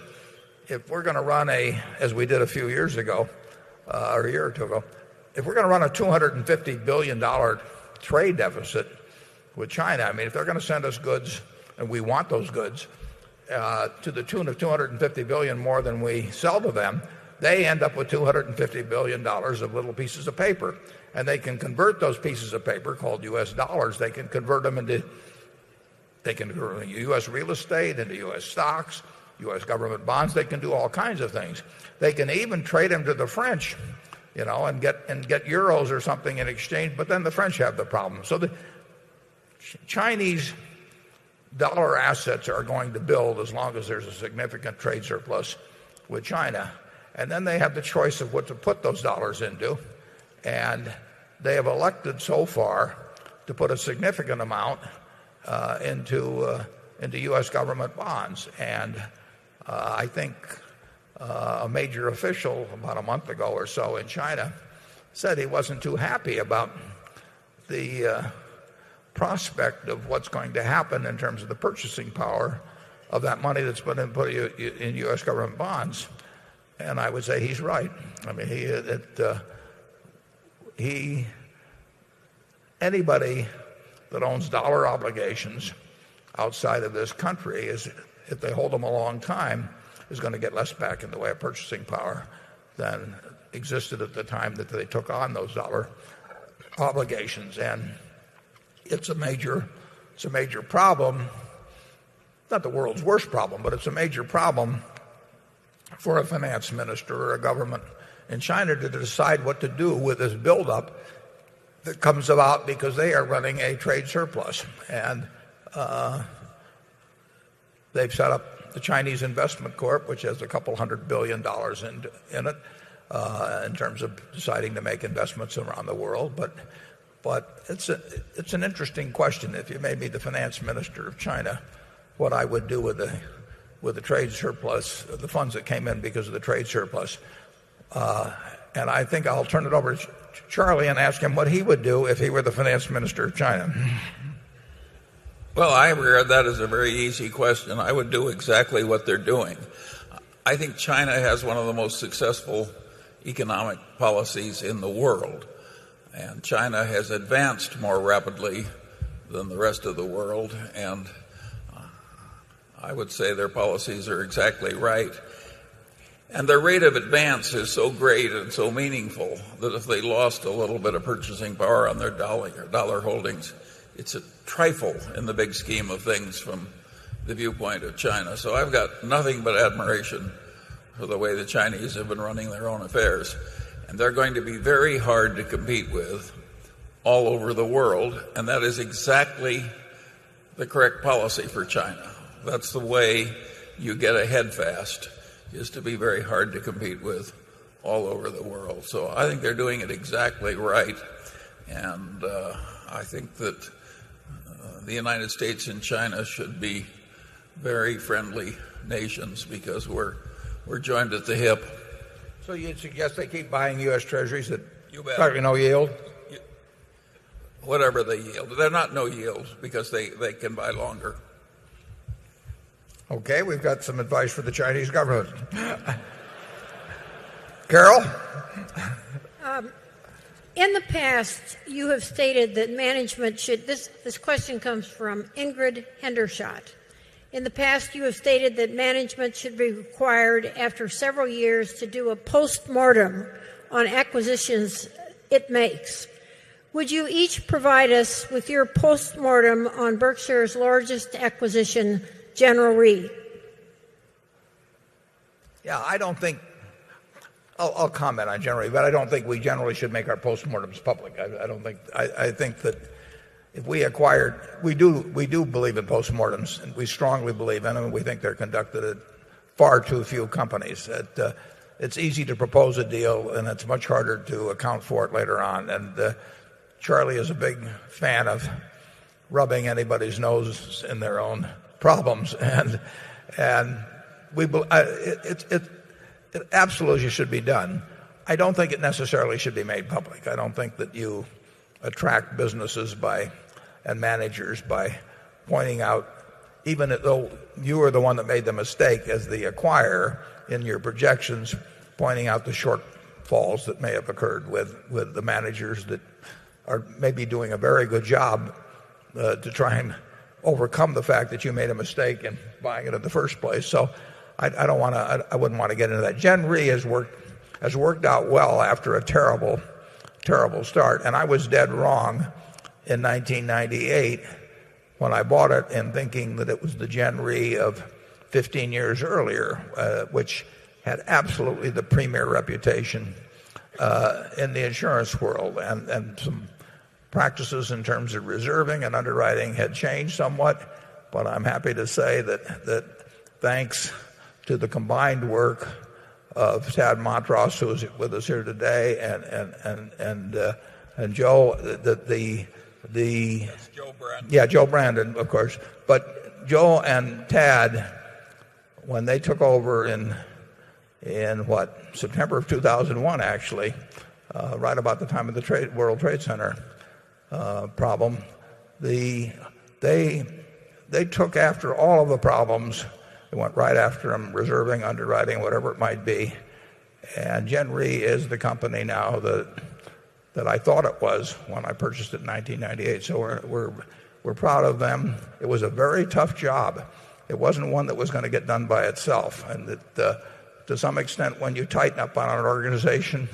if we're going to run as we did a few years ago, or a year or two ago, if we're going to run a $250 billion trade deficit with China, I mean, if they're going to send us goods, and we want those goods, to the tune of $250 billion more than we sell to them, they end up with $250 billion of little pieces of paper. And they can convert those pieces of paper, called U.S. dollars, they can convert them into U.S. real estate, into U.S. stocks, U.S. government bonds. They can do all kinds of things. They can even trade them to the French, and get euros or something in exchange, but then the French have the problem. So the Chinese dollar assets are going to build as long as there's a significant trade surplus with China. And then they have the choice of what to put those dollars into. And they have elected so far to put a significant amount into U.S. government bonds. And I think a major official about a month ago or so in China said he wasn't too happy about the prospect of what's going to happen in terms of the purchasing power of that money that's been put in U.S. government bonds. And I would say he's right. I mean, anybody that owns dollar obligations outside of this country, if they hold them a long time, is going to get less back in the way of purchasing power than existed at the time that they took on those dollar obligations. And it's a major problem. Not the world's worst problem, but it's a major problem for a finance minister or a government in China to decide what to do with this buildup that comes about because they are running a trade surplus. And they've set up the Chinese Investment Corp, which has a couple $100 billion in it, in terms of deciding to make investments around the world. But it's an interesting question. If you made me the finance minister of China, what I would do with the trade surplus, the funds that came in because of the trade surplus. And I think I'll turn it over to Charlie and ask him what he would do if he were the finance minister of China. Well, I regard that as a very easy question. I would do exactly what they're doing. I think China has one of the most successful economic policies in the world. And China has advanced more rapidly than the rest of the world. And I would say their policies are exactly right. And their rate of advance is so great and so meaningful that if they lost a little bit of purchasing power on their dollar holdings, it's a trifle in the big scheme of things from the viewpoint of China. So I've got nothing but admiration for the way the Chinese have been running their own affairs. And they're going to be very hard to compete with all over the world. And that is exactly the correct policy for China. That's the way you get ahead fast, is to be very hard to compete with all over the world. So I think they're doing it exactly right. And I think that the United States and China should be very friendly nations because we're joined at the hip. So you'd suggest they keep buying U.S. Treasuries at probably no yield? Whatever they yield. They're not no yield because they can buy longer. Okay, we've got some advice for the Chinese government. Carol? In the past, you have stated that management should, this question comes from Ingrid Hendershot. In the past, you have stated that management should be required after several years to do a post-mortem on acquisitions it makes. Would you each provide us with your post-mortem on Berkshire's largest acquisition, General Re? Yeah, I don't think I'll comment on General Re, but I don't think we generally should make our postmortems public. I think that if we acquired, we do believe in postmortems, and we strongly believe in them, and we think they're conducted at far too few companies. it's easy to propose a deal, and it's much harder to account for it later on. And Charlie is a big fan of rubbing anybody's nose in their own problems, and it absolutely should be done. I don't think it necessarily should be made public. I don't think that you attract businesses and managers by pointing out, even though you were the one that made the mistake as the acquirer in your projections, pointing out the shortfalls that may have occurred with the managers that are maybe doing a very good job to try and overcome the fact that you made a mistake in buying it in the first place. So I wouldn't want to get into that. Gen Re has worked out well after a terrible start, and I was dead wrong in 1998 when I bought it in thinking that it was the Gen Re of 15 years earlier, which had absolutely the premier reputation in the insurance world, and some practices in terms of reserving and underwriting had changed somewhat. But I'm happy to say that thanks to the combined work of Tad Montross, who is with us here today, and Joe, Joe Brandon. Yeah, Joe Brandon, of course. But Joe and Tad, when they took over in September of 2001, actually, right about the time of the World Trade Center problem, they took after all of the problems. They went right after them, reserving, underwriting, whatever it might be. And Gen Re is the company now that I thought it was when I purchased it in 1998. So we're proud of them. It was a very tough job. It wasn't one that was going to get done by itself. And that to some extent, when you tighten up on an organization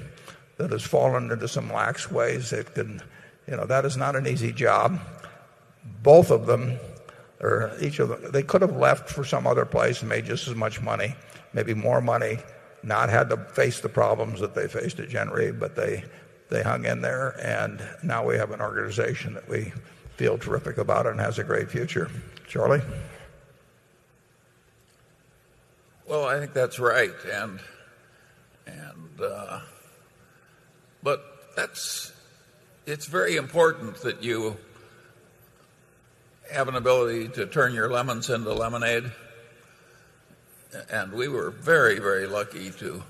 that has fallen into some lax ways, that is not an easy job. Both of them, or each of them, they could have left for some other place and made just as much money, maybe more money, not had to face the problems that they faced at Gen Re, but they hung in there, and now we have an organization that we feel terrific about and has a great future. Charlie? Well, I think that's right, but it's very important that you have an ability to turn your lemons into lemonade. And we were very, very lucky to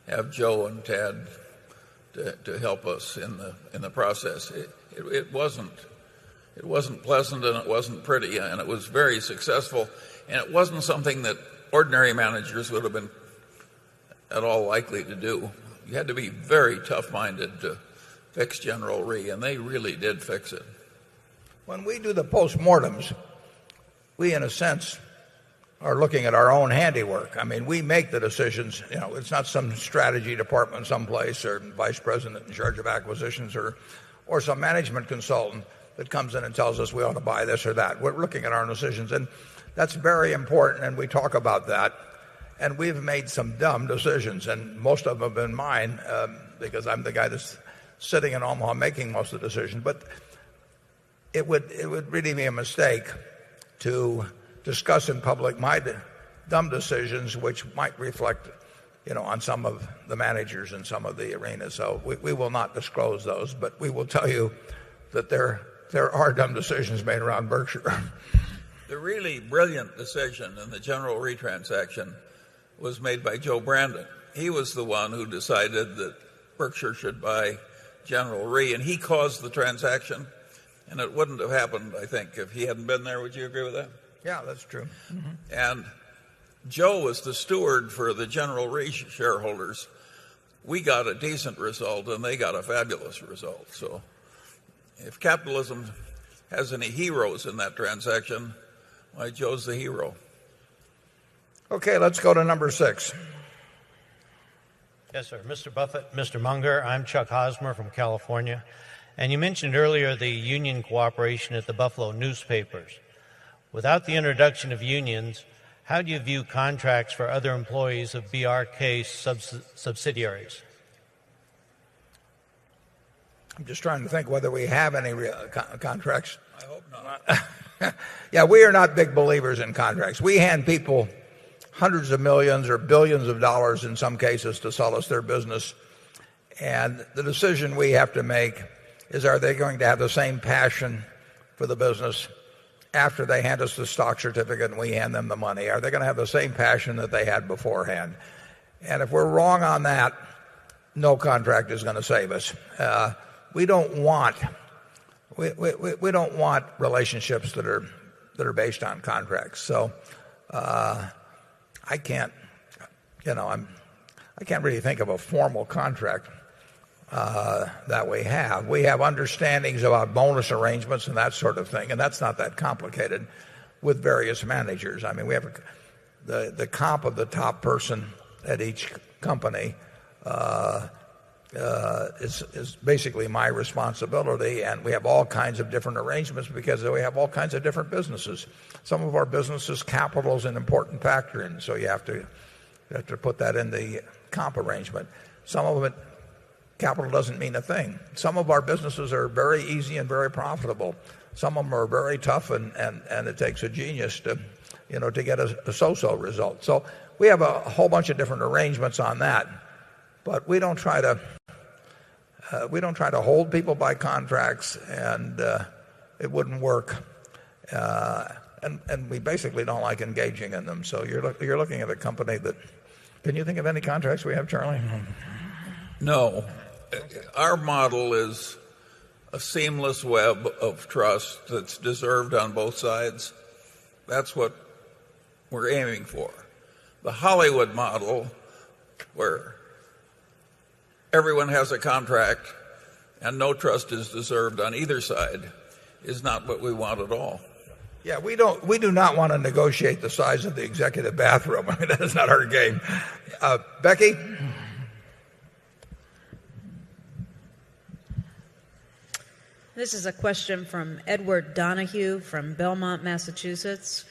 have Joe and Tad to help us in the process. It wasn't pleasant, and it wasn't pretty, and it was very successful, and it wasn't something that ordinary managers would have been at all likely to do. You had to be very tough-minded to fix General Re, and they really did fix it. When we do the postmortems, we, in a sense, are looking at our own handiwork. I mean, we make the decisions. It's not some strategy department someplace or vice president in charge of acquisitions or some management consultant that comes in and tells us we ought to buy this or that. We're looking at our own decisions, and that's very important, and we talk about that. And we've made some dumb decisions, and most of them have been mine because I'm the guy that's sitting in Omaha making most of the decisions. But it would really be a mistake to discuss in public my dumb decisions, which might reflect, on some of the managers in some of the arenas. So we will not disclose those, but we will tell you that there are dumb decisions made around Berkshire. The really brilliant decision in the General Re transaction was made by Joe Brandon. He was the one who decided that Berkshire should buy General Re, and he caused the transaction. And it wouldn't have happened, I think, if he hadn't been there. Would you agree with that? Yeah, that's true. Mm-hmm. And Joe was the steward for the General Re shareholders. We got a decent result, and they got a fabulous result. So if capitalism has any heroes in that transaction, why, Joe's the hero. Okay, let's go to number 6. Yes, sir. Mr. Buffett, Mr. Munger, I'm Chuck Hosmer from California. And you mentioned earlier the union cooperation at the Buffalo newspapers. Without the introduction of unions, how do you view contracts for other employees of BRK subsidiaries? I'm just trying to think whether we have any real contracts. I hope not. Yeah, we are not big believers in contracts. We hand people hundreds of millions or billions of dollars in some cases to sell us their business. And the decision we have to make is, are they going to have the same passion for the business after they hand us the stock certificate and we hand them the money? Are they going to have the same passion that they had beforehand? And if we're wrong on that, no contract is going to save us. We don't want relationships that are based on contracts. So I can't really think of a formal contract that we have. We have understandings about bonus arrangements and that sort of thing, and that's not that complicated with various managers. I mean, we have the comp of the top person at each company is basically my responsibility, and we have all kinds of different arrangements because we have all kinds of different businesses. Some of our businesses, capital is an important factor, and so you have to put that in the comp arrangement. Some of it, capital doesn't mean a thing. Some of our businesses are very easy and very profitable. Some of them are very tough, and it takes a genius to get a so-so result. So we have a whole bunch of different arrangements on that, but we don't try to hold people by contracts, and it wouldn't work. And we basically don't like engaging in them. So you're looking at a company that. Can you think of any contracts we have, Charlie? No. Our model is a seamless web of trust that's deserved on both sides. That's what we're aiming for. The Hollywood model, where everyone has a contract and no trust is deserved on either side, is not what we want at all. Yeah, we do not want to negotiate the size of the executive bathroom. I mean, that is not our game. Becky? This is a question from Edward Donahue from Belmont, Massachusetts.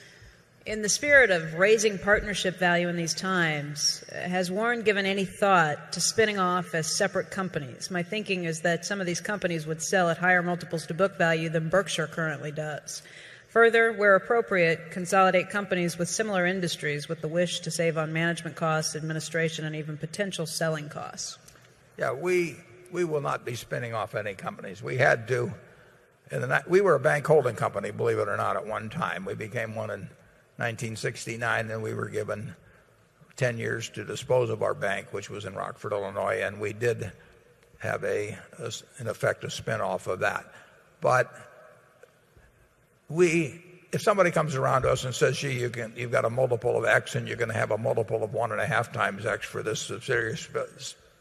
In the spirit of raising partnership value in these times, has Warren given any thought to spinning off as separate companies? My thinking is that some of these companies would sell at higher multiples to book value than Berkshire currently does. Further, where appropriate, consolidate companies with similar industries with the wish to save on management costs, administration, and even potential selling costs. Yeah, we will not be spinning off any companies. We had to. We were a bank holding company, believe it or not, at one time. We became one in 1969, and we were given 10 years to dispose of our bank, which was in Rockford, Illinois, and we did have in effect, a spin-off of that. But if somebody comes around to us and says, gee, you've got a multiple of X and you're going to have a multiple of 1.5 times X for this subsidiary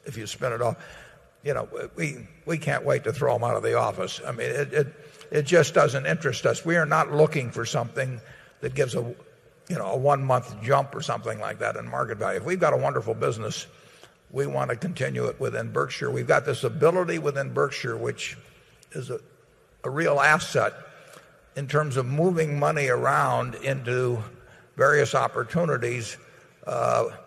if you spin it off, we can't wait to throw them out of the office. I mean, it just doesn't interest us. We are not looking for something that gives a 1-month jump or something like that in market value. If we've got a wonderful business, we want to continue it within Berkshire. We've got this ability within Berkshire, which is a real asset in terms of moving money around into various opportunities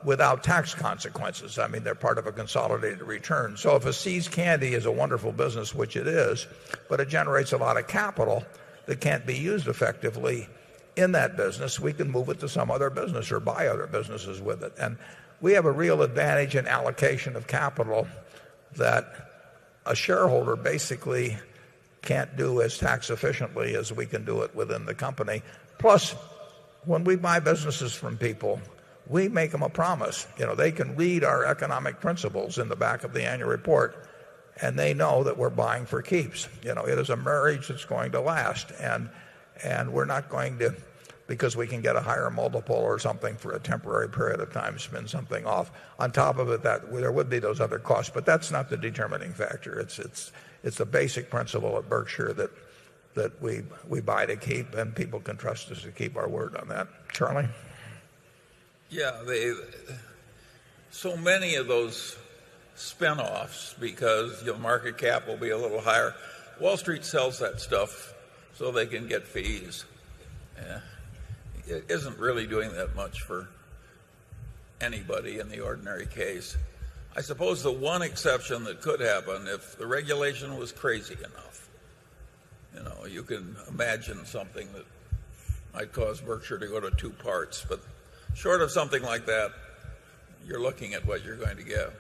without tax consequences. I mean, they're part of a consolidated return. So if a See's Candy is a wonderful business, which it is, but it generates a lot of capital that can't be used effectively in that business, we can move it to some other business or buy other businesses with it. And we have a real advantage in allocation of capital that a shareholder basically can't do as tax efficiently as we can do it within the company. Plus, when we buy businesses from people, we make them a promise. They can read our economic principles in the back of the annual report, and they know that we're buying for keeps. It is a marriage that's going to last, and we're not going to, because we can get a higher multiple or something for a temporary period of time, spin something off. On top of it, there would be those other costs, but that's not the determining factor. It's a basic principle at Berkshire that we buy to keep, and people can trust us to keep our word on that. Charlie? Yeah, so many of those spin-offs, because market cap will be a little higher. Wall Street sells that stuff so they can get fees. It isn't really doing that much for anybody in the ordinary case. I suppose the one exception that could happen, if the regulation was crazy enough, you can imagine something that might cause Berkshire to go to two parts, but short of something like that, you're looking at what you're going to get.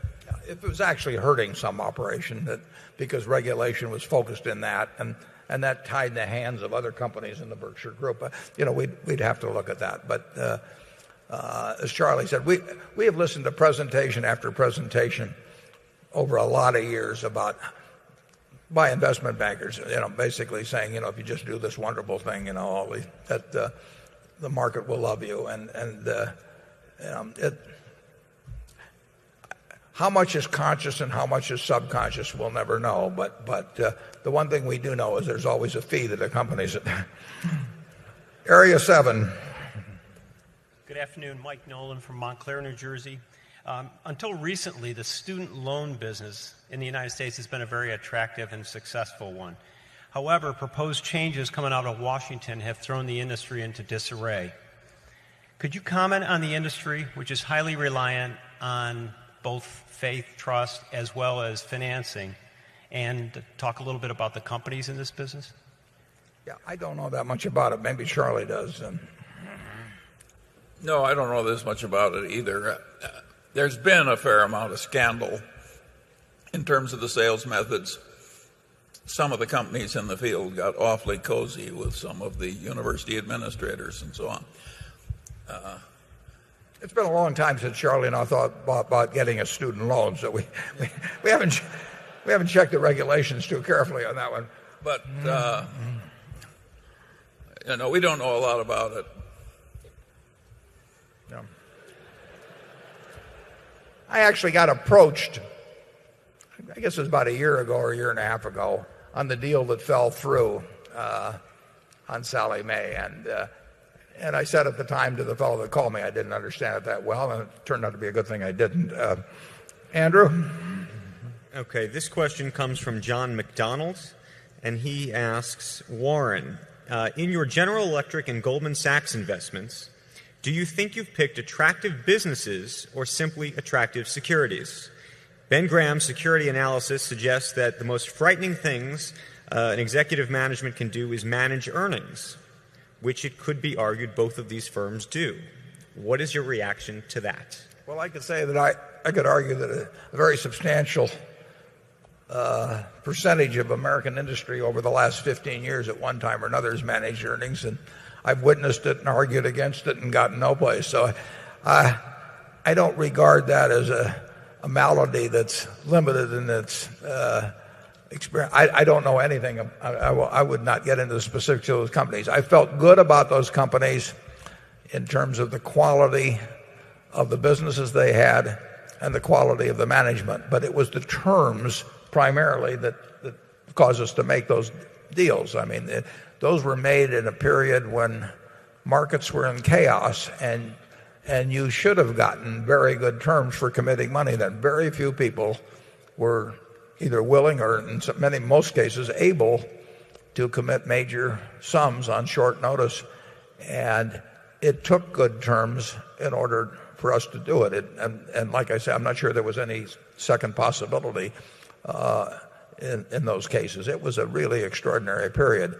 If it was actually hurting some operation, that because regulation was focused in that, and that tied the hands of other companies in the Berkshire Group, we'd have to look at that. But as Charlie said, we have listened to presentation after presentation over a lot of years by investment bankers, basically saying, if you just do this wonderful thing, that the market will love you, how much is conscious and how much is subconscious, we'll never know. But the one thing we do know is there's always a fee that accompanies it. Area 7. Good afternoon. Mike Nolan from Montclair, New Jersey. Until recently, the student loan business in the United States has been a very attractive and successful one. However, proposed changes coming out of Washington have thrown the industry into disarray. Could you comment on the industry, which is highly reliant on both faith, trust, as well as financing, and talk a little bit about the companies in this business? Yeah, I don't know that much about it. Maybe Charlie does. No, I don't know this much about it either. There's been a fair amount of scandal in terms of the sales methods. Some of the companies in the field got awfully cozy with some of the university administrators and so on. It's been a long time since Charlie and I thought about getting a student loan, so we haven't checked the regulations too carefully on that one. But we don't know a lot about it. No. I actually got approached, I guess it was about a year ago or a year and a half ago, on the deal that fell through on Sallie Mae, and I said at the time to the fellow that called me, I didn't understand it that well, and it turned out to be a good thing I didn't. Andrew? Okay, this question comes from John McDonald, and he asks, Warren, in your General Electric and Goldman Sachs investments, do you think you've picked attractive businesses or simply attractive securities? Ben Graham's security analysis suggests that the most frightening things an executive management can do is manage earnings, which it could be argued both of these firms do. What is your reaction to that? Well, I could say that I could argue that a very substantial percentage of American industry over the last 15 years at one time or another has managed earnings, and I've witnessed it and argued against it and gotten no place. So I don't regard that as a malady that's limited in its experience. I don't know anything. I would not get into the specifics of those companies. I felt good about those companies in terms of the quality of the businesses they had and the quality of the management. But it was the terms primarily that caused us to make those deals. I mean, those were made in a period when markets were in chaos, and you should have gotten very good terms for committing money. That very few people were either willing or in most cases able to commit major sums on short notice, and it took good terms in order for us to do it. And like I said, I'm not sure there was any second possibility in those cases. It was a really extraordinary period.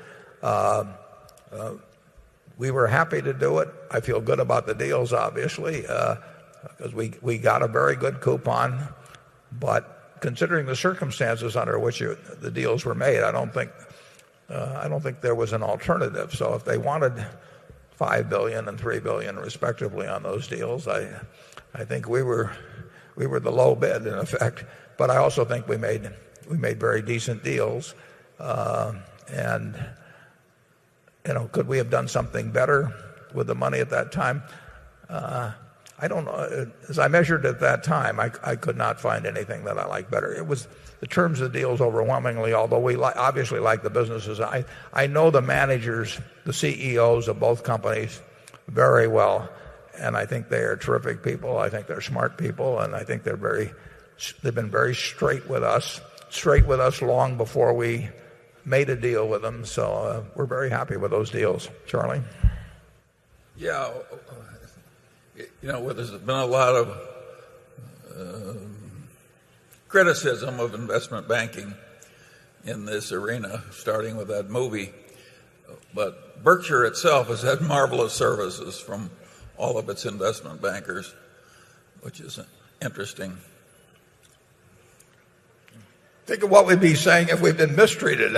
We were happy to do it. I feel good about the deals, obviously, because we got a very good coupon. But considering the circumstances under which the deals were made, I don't think there was an alternative. So if they wanted $5 billion and $3 billion respectively on those deals, I think we were the low bid in effect. But I also think we made very decent deals. And could we have done something better with the money at that time? I don't know. As I measured at that time, I could not find anything that I liked better. It was the terms of the deals overwhelmingly, although we obviously like the businesses. I know the managers, the CEOs of both companies very well, and I think they are terrific people. I think they're smart people, and I think they've been very straight with us long before we made a deal with them. So we're very happy with those deals. Charlie? Yeah. There's been a lot of criticism of investment banking in this arena, starting with that movie. But Berkshire itself has had marvelous services from all of its investment bankers, which is interesting. Think of what we'd be saying if we'd been mistreated.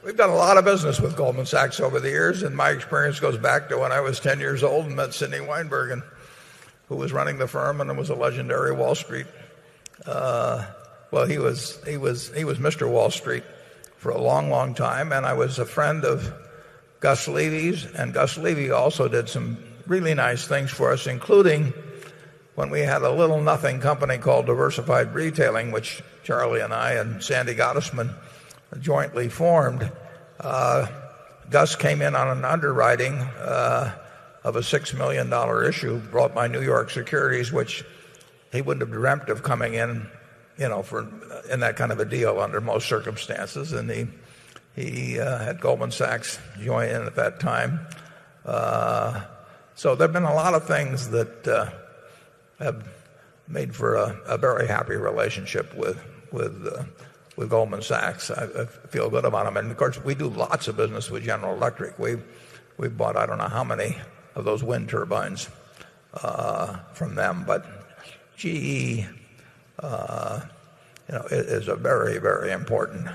We've done a lot of business with Goldman Sachs over the years, and my experience goes back to when I was 10 years old and met Sidney Weinberg, who was running the firm and was a legendary Wall Street. Well, he was Mr. Wall Street for a long, long time, and I was a friend of Gus Levy's, and Gus Levy also did some really nice things for us, including when we had a little nothing company called Diversified Retailing, which Charlie and I and Sandy Gottesman jointly formed. Gus came in on an underwriting of a $6 million issue brought by New York Securities, which he wouldn't have dreamt of coming in, in that kind of a deal under most circumstances. And he had Goldman Sachs join in at that time. So there have been a lot of things that have made for a very happy relationship with Goldman Sachs. I feel good about them. And of course, we do lots of business with General Electric. We've bought I don't know how many of those wind turbines from them. But GE, is a very, very important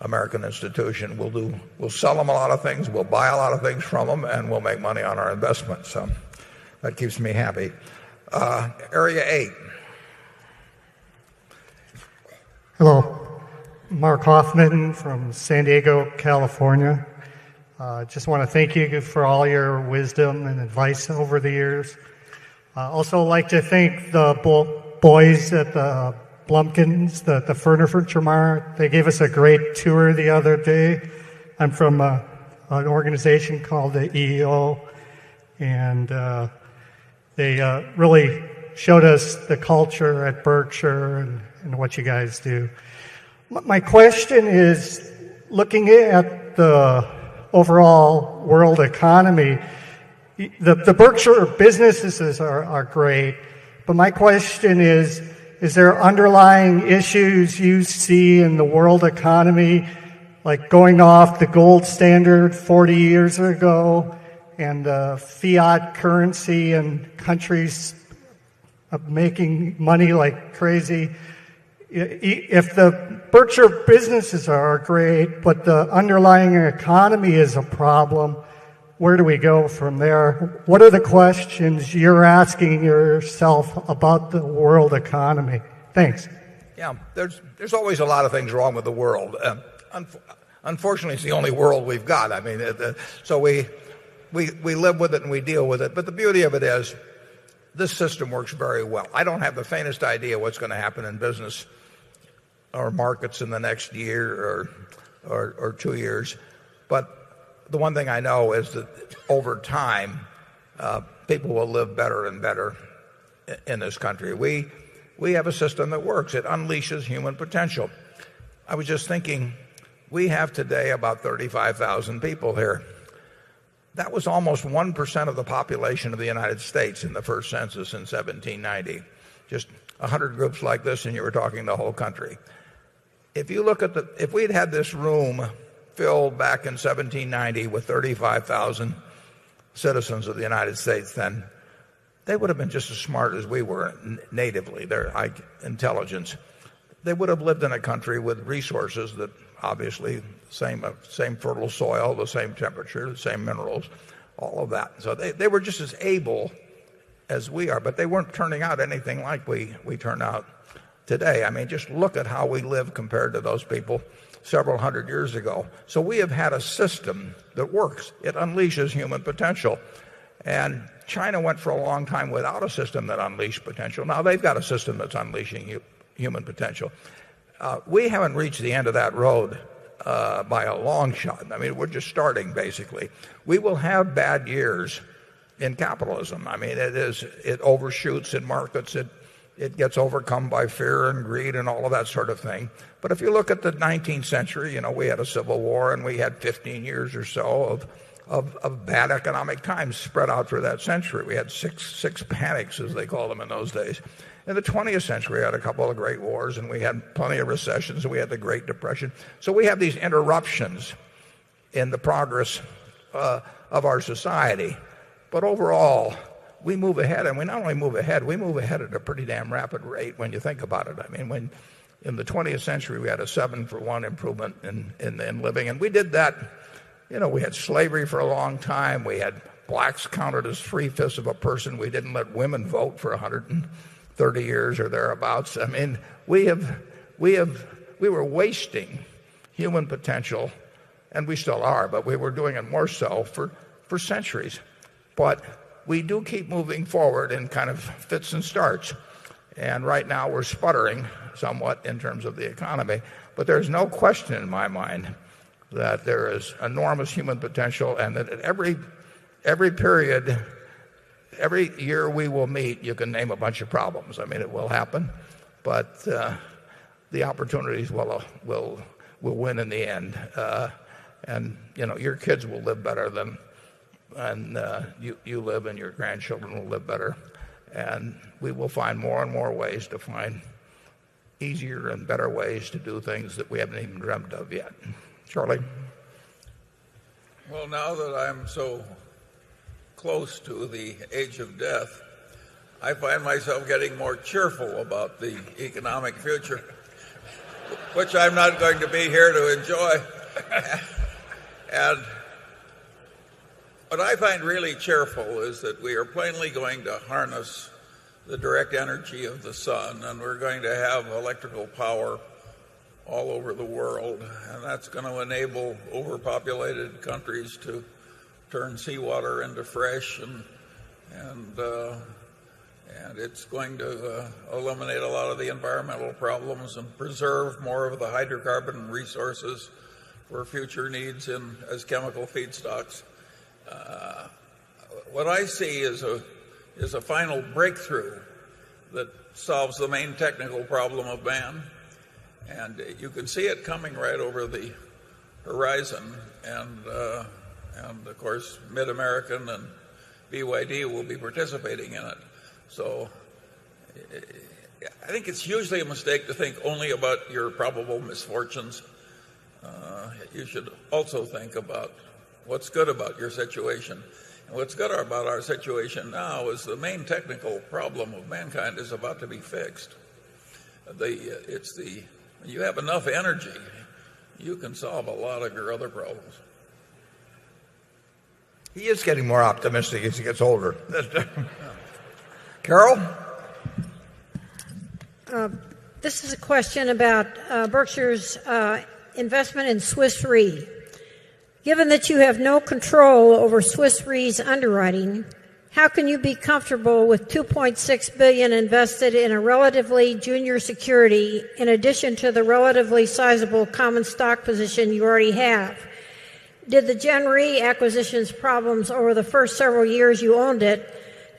American institution. We'll sell them a lot of things, we'll buy a lot of things from them, and we'll make money on our investments. So that keeps me happy. Area 8. Hello. Mark Hoffman from San Diego, California. Just want to thank you for all your wisdom and advice over the years. Also like to thank the boys at the Blumpkins, the Furniture Mart. They gave us a great tour the other day. I'm from an organization called the EEO, and they really showed us the culture at Berkshire and what you guys do. My question is, looking at the overall world economy, the Berkshire businesses are great, but my question is there underlying issues you see in the world economy, like going off the gold standard 40 years ago and fiat currency and countries making money like crazy? If the Berkshire businesses are great, but the underlying economy is a problem, where do we go from there? What are the questions you're asking yourself about the world economy? Thanks. Yeah, there's always a lot of things wrong with the world. Unfortunately, it's the only world we've got. I mean, so we live with it and we deal with it. But the beauty of it is this system works very well. I don't have the faintest idea what's going to happen in business or markets in the next year or 2 years. But the one thing I know is that over time, people will live better and better in this country. We have a system that works. It unleashes human potential. I was just thinking, we have today about 35,000 people here. That was almost 1% of the population of the United States in the first census in 1790. Just 100 groups like this, and you were talking the whole country. If you look at if we'd had this room filled back in 1790 with 35,000 citizens of the United States, then they would have been just as smart as we were natively, their intelligence. They would have lived in a country with resources that obviously same fertile soil, the same temperature, the same minerals, all of that. So they were just as able as we are, but they weren't turning out anything like we turn out today. I mean, just look at how we live compared to those people several hundred years ago. So we have had a system that works. It unleashes human potential. And China went for a long time without a system that unleashed potential. Now they've got a system that's unleashing human potential. We haven't reached the end of that road by a long shot. I mean, we're just starting, basically. We will have bad years in capitalism. I mean, it overshoots in markets. It gets overcome by fear and greed and all of that sort of thing. But if you look at the 19th century, we had a civil war and we had 15 years or so of bad economic times spread out through that century. We had six panics, as they called them in those days. In the 20th century, we had a couple of great wars, and we had plenty of recessions, and we had the Great Depression. So we have these interruptions in the progress of our society. But overall, we move ahead, and we not only move ahead, we move ahead at a pretty damn rapid rate when you think about it. I mean, when in the 20th century we had a 7-for-1 improvement in living, and we did that. You know, we had slavery for a long time. We had blacks counted as 3/5 of a person. We didn't let women vote for 130 years or thereabouts. I mean, we were wasting human potential, and we still are, but we were doing it more so for centuries. But we do keep moving forward in kind of fits and starts. And right now we're sputtering somewhat in terms of the economy. But there's no question in my mind that there is enormous human potential, and that at every period, every year we will meet, you can name a bunch of problems. I mean, it will happen, but the opportunities will win in the end. And you know, your kids will live better than you live, and your grandchildren will live better. And we will find more and more ways to find easier and better ways to do things that we haven't even dreamt of yet. Charlie? Well, now that I'm so close to the age of death, I find myself getting more cheerful about the economic future, which I'm not going to be here to enjoy. And what I find really cheerful is that we are plainly going to harness the direct energy of the sun, and we're going to have electrical power all over the world, and that's going to enable overpopulated countries to turn seawater into fresh, and it's going to eliminate a lot of the environmental problems and preserve more of the hydrocarbon resources for future needs as chemical feedstocks. What I see is a final breakthrough that solves the main technical problem of man, and you can see it coming right over the horizon. And of course, Mid-American and BYD will be participating in it. So I think it's usually a mistake to think only about your probable misfortunes. You should also think about what's good about your situation. And what's good about our situation now is the main technical problem of mankind is about to be fixed. When you have enough energy, you can solve a lot of your other problems. He is getting more optimistic as he gets older. Carol? This is a question about Berkshire's investment in Swiss Re. Given that you have no control over Swiss Re's underwriting, how can you be comfortable with $2.6 billion invested in a relatively junior security in addition to the relatively sizable common stock position you already have? Did the Gen Re acquisition's problems over the first several years you owned it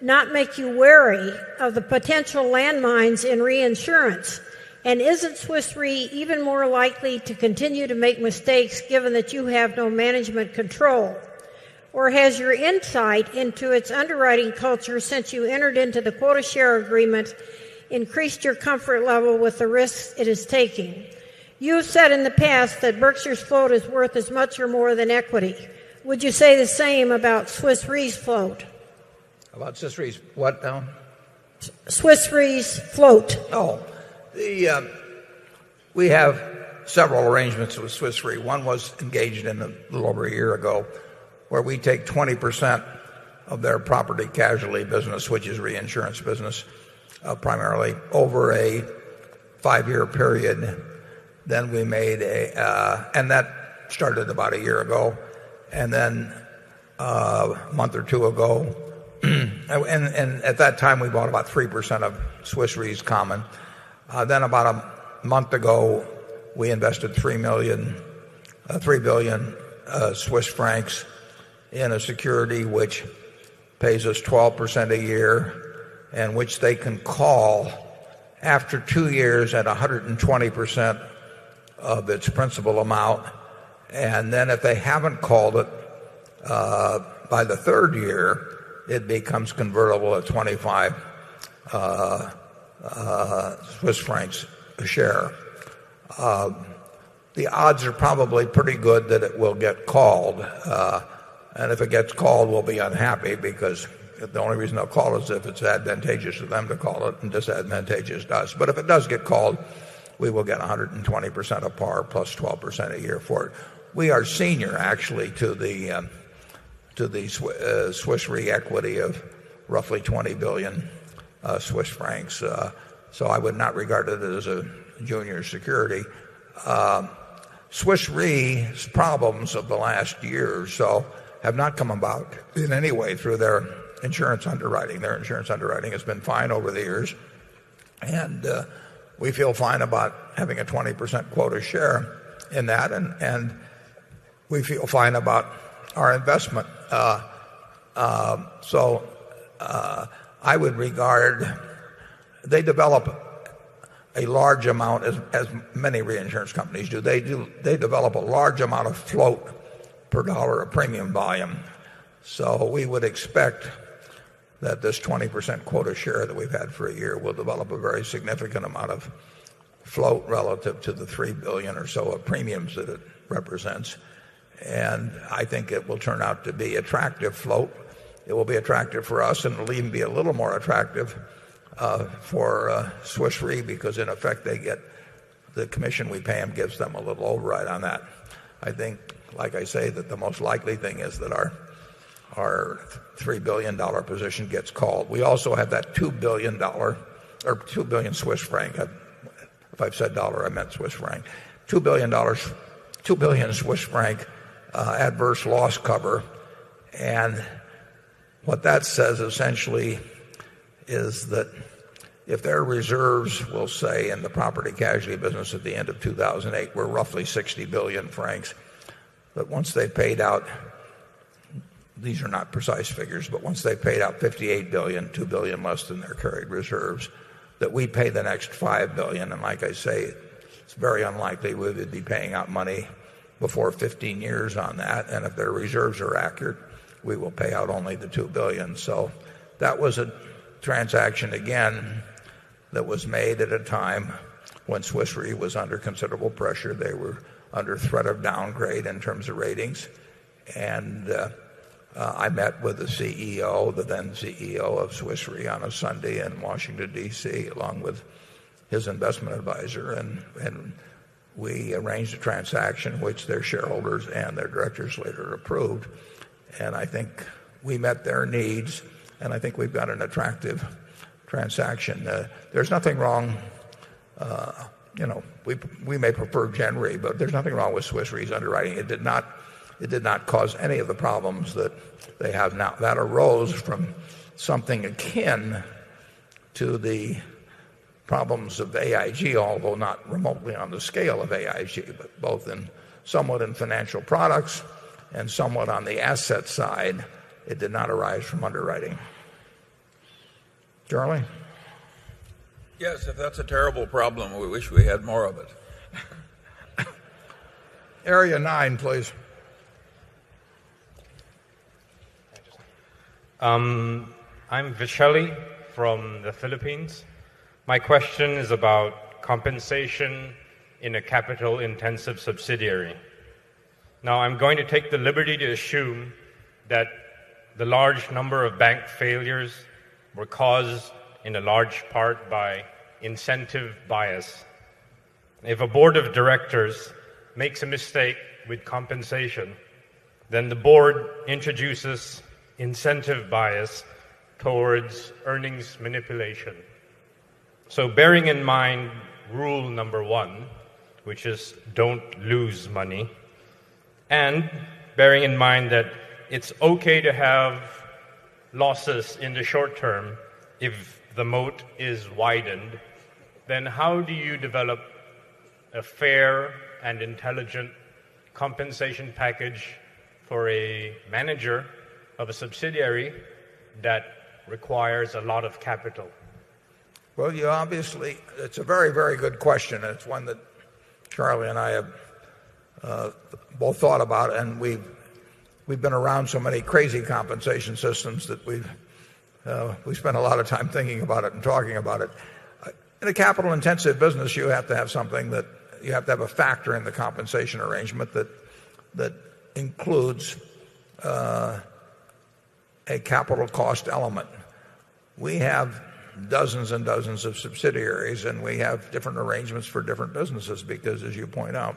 not make you wary of the potential landmines in reinsurance? And isn't Swiss Re even more likely to continue to make mistakes given that you have no management control? Or has your insight into its underwriting culture since you entered into the quota share agreement increased your comfort level with the risks it is taking? You have said in the past that Berkshire's float is worth as much or more than equity. Would you say the same about Swiss Re's float? About Swiss Re's what now? Swiss Re's float. Oh, we have several arrangements with Swiss Re. One was engaged in a little over a year ago, where we take 20% of their property casualty business, which is reinsurance business, primarily over a 5-year period. Then we made and that started about a year ago, and then a month or two ago, and at that time we bought about 3% of Swiss Re's common. Then about a month ago, we invested 3 billion Swiss francs in a security which pays us 12% a year, and which they can call after 2 years at 120% of its principal amount. And then if they haven't called it by the 3rd year, it becomes convertible at 25 Swiss francs a share. The odds are probably pretty good that it will get called. And if it gets called, we'll be unhappy because the only reason they'll call it is if it's advantageous to them to call it and disadvantageous to us. But if it does get called, we will get 120% of par plus 12% a year for it. We are senior, actually, to the Swiss Re equity of roughly 20 billion Swiss francs. So I would not regard it as a junior security. Swiss Re's problems of the last year or so have not come about in any way through their insurance underwriting. Their insurance underwriting has been fine over the years. And we feel fine about having a 20% quota share in that. And we feel fine about our investment. So I would regard they develop a large amount, as many reinsurance companies do. They develop a large amount of float per dollar of premium volume. So we would expect that this 20% quota share that we've had for a year will develop a very significant amount of float relative to the $3 billion or so of premiums that it represents. And I think it will turn out to be attractive float. It will be attractive for us, and it will even be a little more attractive for Swiss Re, because in effect they get the commission we pay them gives them a little override on that. I think, like I say, that the most likely thing is that our $3 billion position gets called. We also have that $2 billion or 2 billion Swiss franc. If I've said dollar, I meant Swiss franc. $2 billion Swiss franc adverse loss cover. And what that says essentially is that if their reserves, will say, in the property casualty business at the end of 2008 were roughly 60 billion francs, but once they paid out, these are not precise figures, but once they paid out 58 billion, 2 billion less than their carried reserves, that we pay the next 5 billion. And like I say, it's very unlikely we would be paying out money before 15 years on that. And if their reserves are accurate, we will pay out only the 2 billion. So that was a transaction, again, that was made at a time when Swiss Re was under considerable pressure. They were under threat of downgrade in terms of ratings. And I met with the CEO, the then CEO of Swiss Re, on a Sunday in Washington, D.C., along with his investment advisor. And we arranged a transaction which their shareholders and their directors later approved. And I think we met their needs, and I think we've got an attractive transaction. There's nothing wrong. We may prefer Gen Re, but there's nothing wrong with Swiss Re's underwriting. It did not cause any of the problems that they have now. That arose from something akin to the problems of AIG, although not remotely on the scale of AIG, but both somewhat in financial products and somewhat on the asset side. It did not arise from underwriting. Charlie? Yes, if that's a terrible problem, we wish we had more of it. Area 9, please. I'm Vishali from the Philippines. My question is about compensation in a capital-intensive subsidiary. Now, I'm going to take the liberty to assume that the large number of bank failures were caused in a large part by incentive bias. If a board of directors makes a mistake with compensation, then the board introduces incentive bias towards earnings manipulation. So bearing in mind rule number 1, which is don't lose money, and bearing in mind that it's okay to have losses in the short term if the moat is widened, then how do you develop a fair and intelligent compensation package for a manager of a subsidiary that requires a lot of capital? Well, it's a very, very good question. It's one that Charlie and I have both thought about, and we've been around so many crazy compensation systems that we spent a lot of time thinking about it and talking about it. In a capital-intensive business, you have to have something that you have to have a factor in the compensation arrangement that includes a capital cost element. We have dozens and dozens of subsidiaries, and we have different arrangements for different businesses because, as you point out,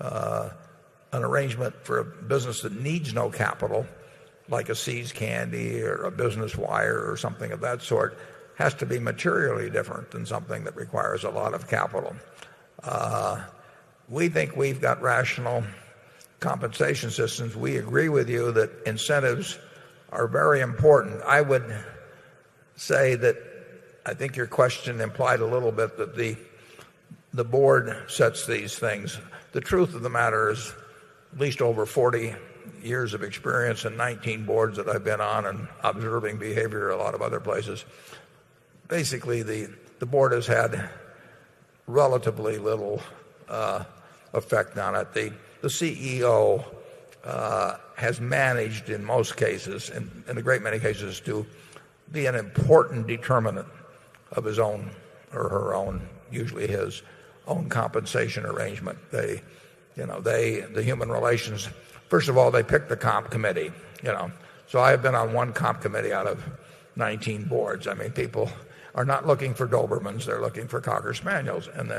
an arrangement for a business that needs no capital, like a See's Candy or a Business Wire or something of that sort, has to be materially different than something that requires a lot of capital. We think we've got rational compensation systems. We agree with you that incentives are very important. I would say that I think your question implied a little bit that the board sets these things. The truth of the matter is, at least over 40 years of experience and 19 boards that I've been on and observing behavior a lot of other places, basically the board has had relatively little effect on it. The CEO has managed in most cases, in a great many cases, to be an important determinant of his own or her own, usually his own compensation arrangement. The human relations, first of all, they pick the comp committee, So I have been on one comp committee out of 19 boards. I mean, people are not looking for Dobermans, they're looking for Cocker Spaniels, and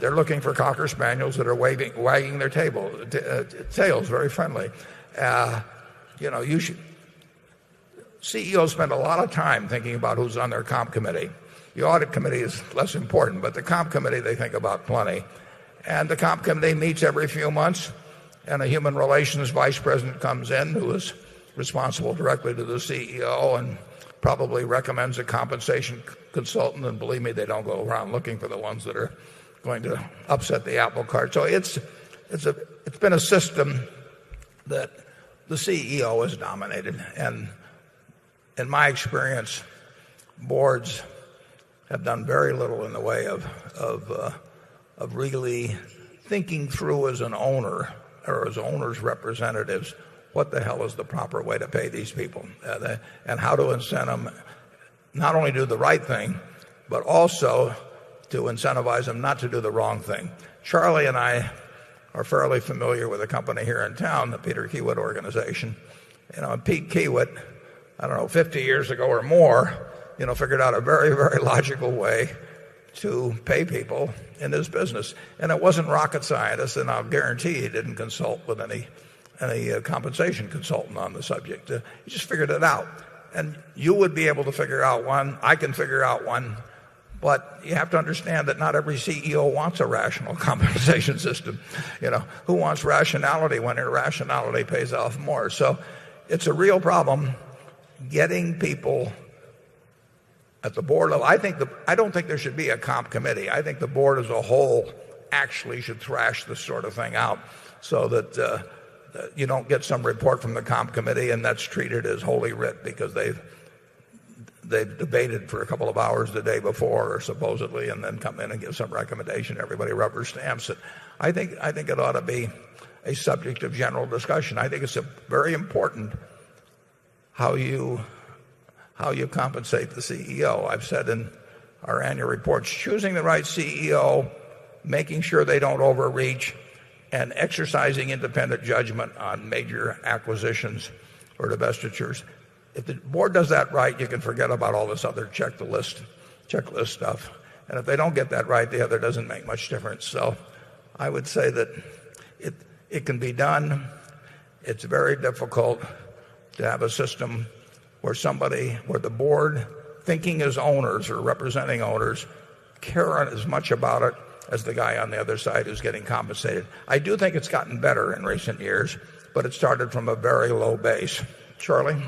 they're looking for Cocker Spaniels that are wagging their tails very friendly. CEOs spend a lot of time thinking about who's on their comp committee. The audit committee is less important, but the comp committee they think about plenty. And the comp committee meets every few months, and a human relations vice president comes in who is responsible directly to the CEO and probably recommends a compensation consultant. And believe me, they don't go around looking for the ones that are going to upset the apple cart. So it's been a system that the CEO has dominated. And in my experience, boards have done very little in the way of really thinking through as an owner or as owner's representatives what the hell is the proper way to pay these people and how to incent them not only do the right thing, but also to incentivize them not to do the wrong thing. Charlie and I are fairly familiar with a company here in town, the Peter Kiewit organization. Pete Kiewit, 50 years ago or more, figured out a very, very logical way to pay people in his business. And it wasn't rocket scientists, and I'll guarantee he didn't consult with any compensation consultant on the subject. He just figured it out. And you would be able to figure out one. I can figure out one. But you have to understand that not every CEO wants a rational compensation system. Who wants rationality when irrationality pays off more? So it's a real problem getting people at the board level. I don't think there should be a comp committee. I think the board as a whole actually should thrash this sort of thing out so that you don't get some report from the comp committee and that's treated as holy writ because they've debated for a couple of hours the day before or supposedly and then come in and give some recommendation. Everybody rubber stamps it. I think it ought to be a subject of general discussion. I think it's very important how you compensate the CEO. I've said in our annual reports, choosing the right CEO, making sure they don't overreach, and exercising independent judgment on major acquisitions or divestitures. If the board does that right, you can forget about all this other checklist stuff. And if they don't get that right, the other doesn't make much difference. So I would say that it can be done. It's very difficult to have a system where the board, thinking as owners or representing owners, care as much about it as the guy on the other side who's getting compensated. I do think it's gotten better in recent years, but it started from a very low base. Charlie?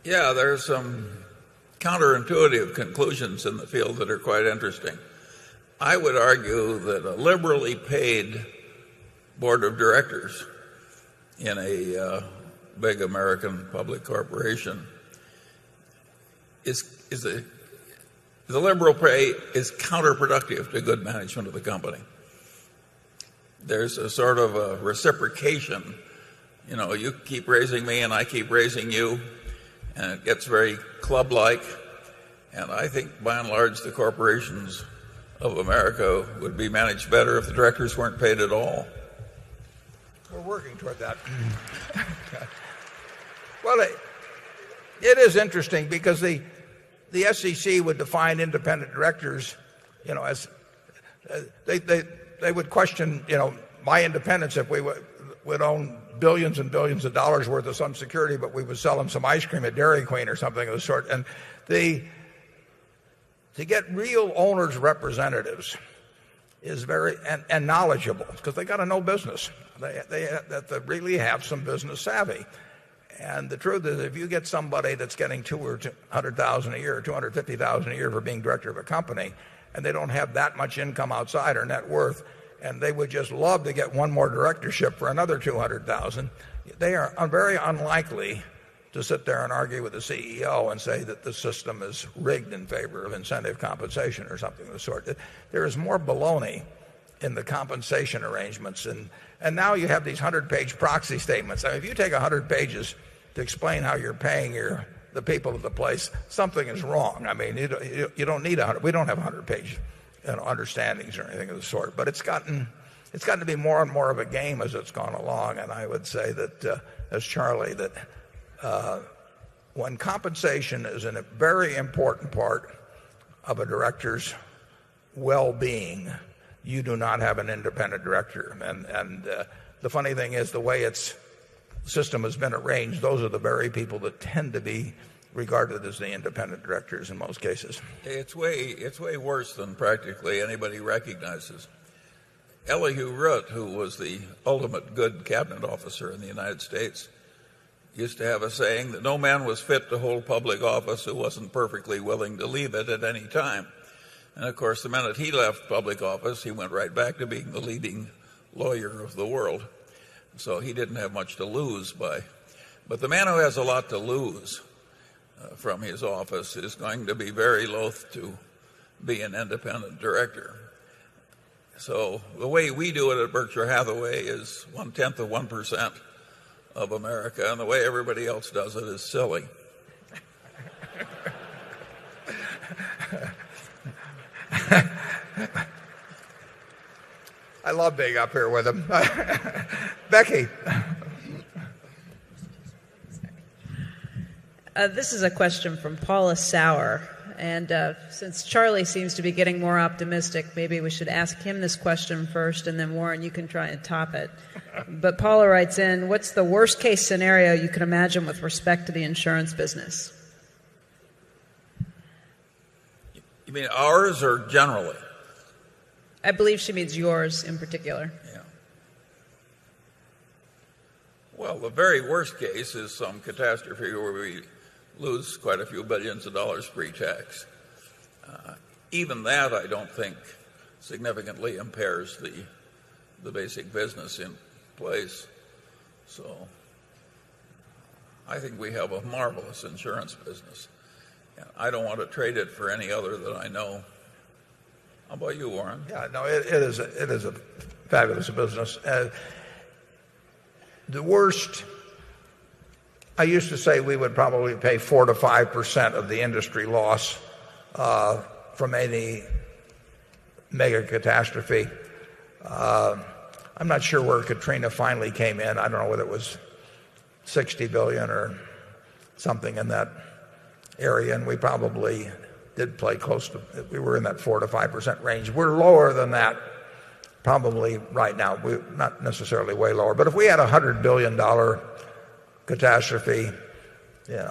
Yeah, there's some counterintuitive conclusions in the field that are quite interesting. I would argue that a liberally paid board of directors in a big American public corporation the liberal pay is counterproductive to good management of the company. There's a sort of a reciprocation. You keep raising me and I keep raising you, and it gets very club-like. And I think by and large the corporations of America would be managed better if the directors weren't paid at all. Well, working toward that. Well, it is interesting because the SEC would define independent directors, as they would question, my independence if we would own billions and billions of dollars worth of some security, but we would sell them some ice cream at Dairy Queen or something of the sort. And to get real owners' representatives is very and knowledgeable because they got to know business. They really have some business savvy. And the truth is, if you get somebody that's getting $200,000 or $200,000 a year or $250,000 a year for being director of a company, and they don't have that much income outside or net worth, and they would just love to get one more directorship for another $200,000, they are very unlikely to sit there and argue with the CEO and say that the system is rigged in favor of incentive compensation or something of the sort. There is more baloney in the compensation arrangements. And now you have these 100-page proxy statements. I mean, if you take 100 pages to explain how you're paying the people of the place, something is wrong. I mean, you don't need 100. We don't have 100-page understandings or anything of the sort. But it's gotten to be more and more of a game as it's gone along. And I would say that, as Charlie, that when compensation is a very important part of a director's well-being, you do not have an independent director. And the funny thing is, the way its system has been arranged, those are the very people that tend to be regarded as the independent directors in most cases. It's way worse than practically anybody recognizes. Elihu Root, who was the ultimate good cabinet officer in the United States, used to have a saying that no man was fit to hold public office who wasn't perfectly willing to leave it at any time. And of course, the minute he left public office, he went right back to being the leading lawyer of the world. So he didn't have much to lose by. But the man who has a lot to lose from his office is going to be very loath to be an independent director. So the way we do it at Berkshire Hathaway is 0.1% of America, and the way everybody else does it is silly. I love being up here with him. Becky. This is a question from Paula Sauer. And since Charlie seems to be getting more optimistic, maybe we should ask him this question first, and then Warren, you can try and top it. But Paula writes in, what's the worst case scenario you can imagine with respect to the insurance business? You mean ours or generally? I believe she means yours in particular. Yeah. Well, the very worst case is some catastrophe where we lose quite a few billions of dollars pre-tax. Even that, I don't think, significantly impairs the basic business in place. So I think we have a marvelous insurance business. And I don't want to trade it for any other that I know. How about you, Warren? Yeah, no, it is a fabulous business. The worst, I used to say we would probably pay 4 to 5% of the industry loss from any mega catastrophe. I'm not sure where Katrina finally came in. I don't know whether it was 60 billion or something in that area, and we probably did play close to, we were in that 4 to 5% range. We're lower than that probably right now. We're not necessarily way lower, but if we had a $100 billion catastrophe,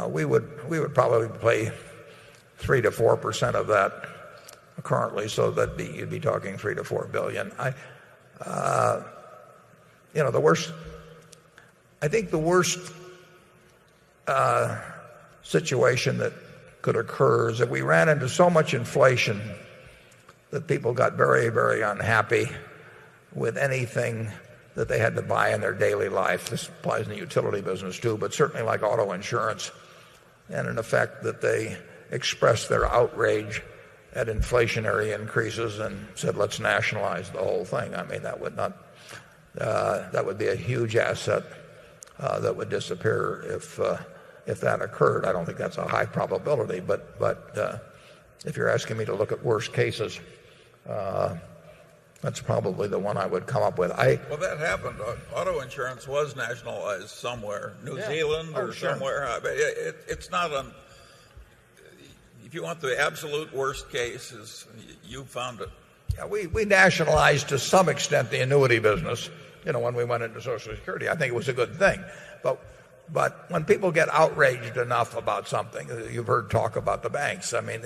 we would probably pay 3 to 4% of that currently, so that you'd be talking 3 to 4 billion. The worst, I think the worst situation that could occur is if we ran into so much inflation that people got very, very unhappy with anything that they had to buy in their daily life. This applies in the utility business too, but certainly like auto insurance. And in effect that they expressed their outrage at inflationary increases and said, let's nationalize the whole thing. I mean, that would be a huge asset that would disappear if that occurred. I don't think that's a high probability, but if you're asking me to look at worst cases, That's probably the one I would come up with. Well, that happened. Auto insurance was nationalized somewhere, New Zealand or somewhere. It's not if you want the absolute worst cases, you found it. Yeah, we nationalized to some extent the annuity business, when we went into Social Security. I think it was a good thing. But when people get outraged enough about something, you've heard talk about the banks. I mean,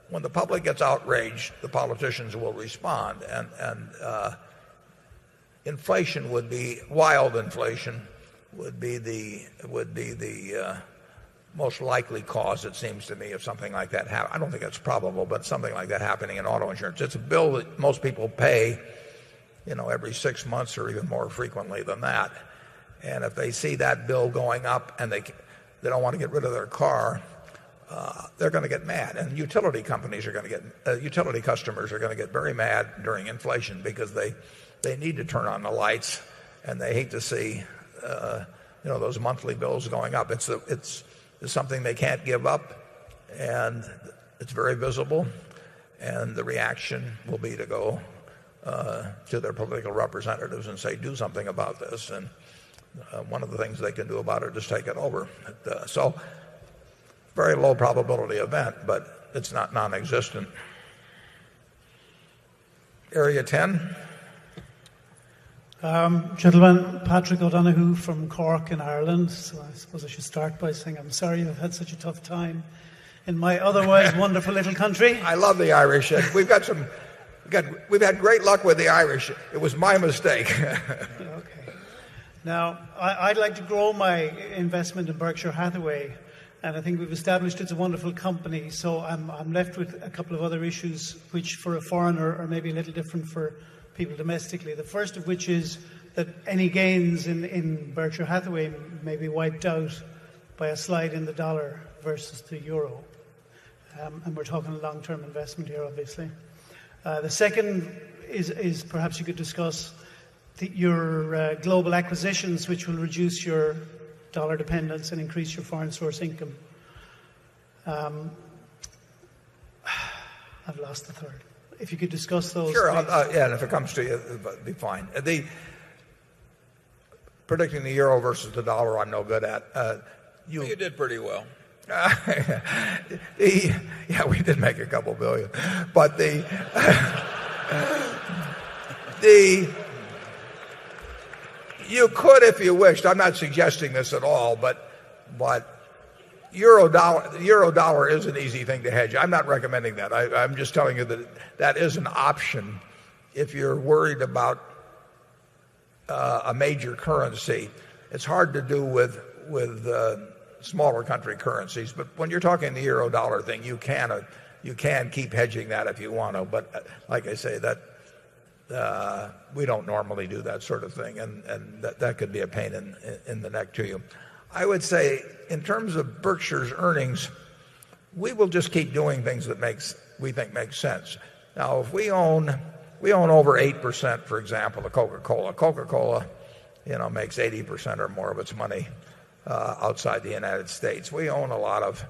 when the public gets outraged, the politicians will respond, and inflation would be wild inflation would be the most likely cause, it seems to me, of something like that happening. I don't think it's probable, but something like that happening in auto insurance. It's a bill that most people pay, every 6 months or even more frequently than that. And if they see that bill going up and they don't want to get rid of their car, they're going to get mad, and utility customers are going to get very mad during inflation because they need to turn on the lights, and they hate to see those monthly bills going up. It's something they can't give up, and it's very visible, and the reaction will be to go to their political representatives and say, do something about this. And one of the things they can do about it is take it over. So very low probability event, but it's not non-existent. Area 10. Gentlemen, Patrick O'Donoghue from Cork in Ireland. So I suppose I should start by saying I'm sorry you've had such a tough time in my otherwise wonderful little country. I love the Irish. We've had great luck with the Irish. It was my mistake. Okay. Now, I'd like to grow my investment in Berkshire Hathaway, and I think we've established it's a wonderful company. So I'm left with a couple of other issues which for a foreigner are maybe a little different for people domestically. The first of which is that any gains in Berkshire Hathaway may be wiped out by a slide in the dollar versus the euro. And we're talking a long-term investment here, obviously. The second is perhaps you could discuss your global acquisitions, which will reduce your dollar dependence and increase your foreign source income. I've lost the third. If you could discuss those. Sure, yeah, and if it comes to you, it'll be fine. Predicting the euro versus the dollar, I'm no good at. You did pretty well. Yeah, we did make a couple billion. But you could if you wished. I'm not suggesting this at all, but euro dollar is an easy thing to hedge. I'm not recommending that. I'm just telling you that is an option if you're worried about a major currency. It's hard to do with smaller country currencies, but when you're talking the euro dollar thing, you can keep hedging that if you want to. But like I say, that we don't normally do that sort of thing, and that could be a pain in the neck to you. I would say, in terms of Berkshire's earnings, we will just keep doing things that we think makes sense. Now, if we own over 8%, for example, of Coca-Cola. Coca-Cola, makes 80% or more of its money outside the United States. We own a lot of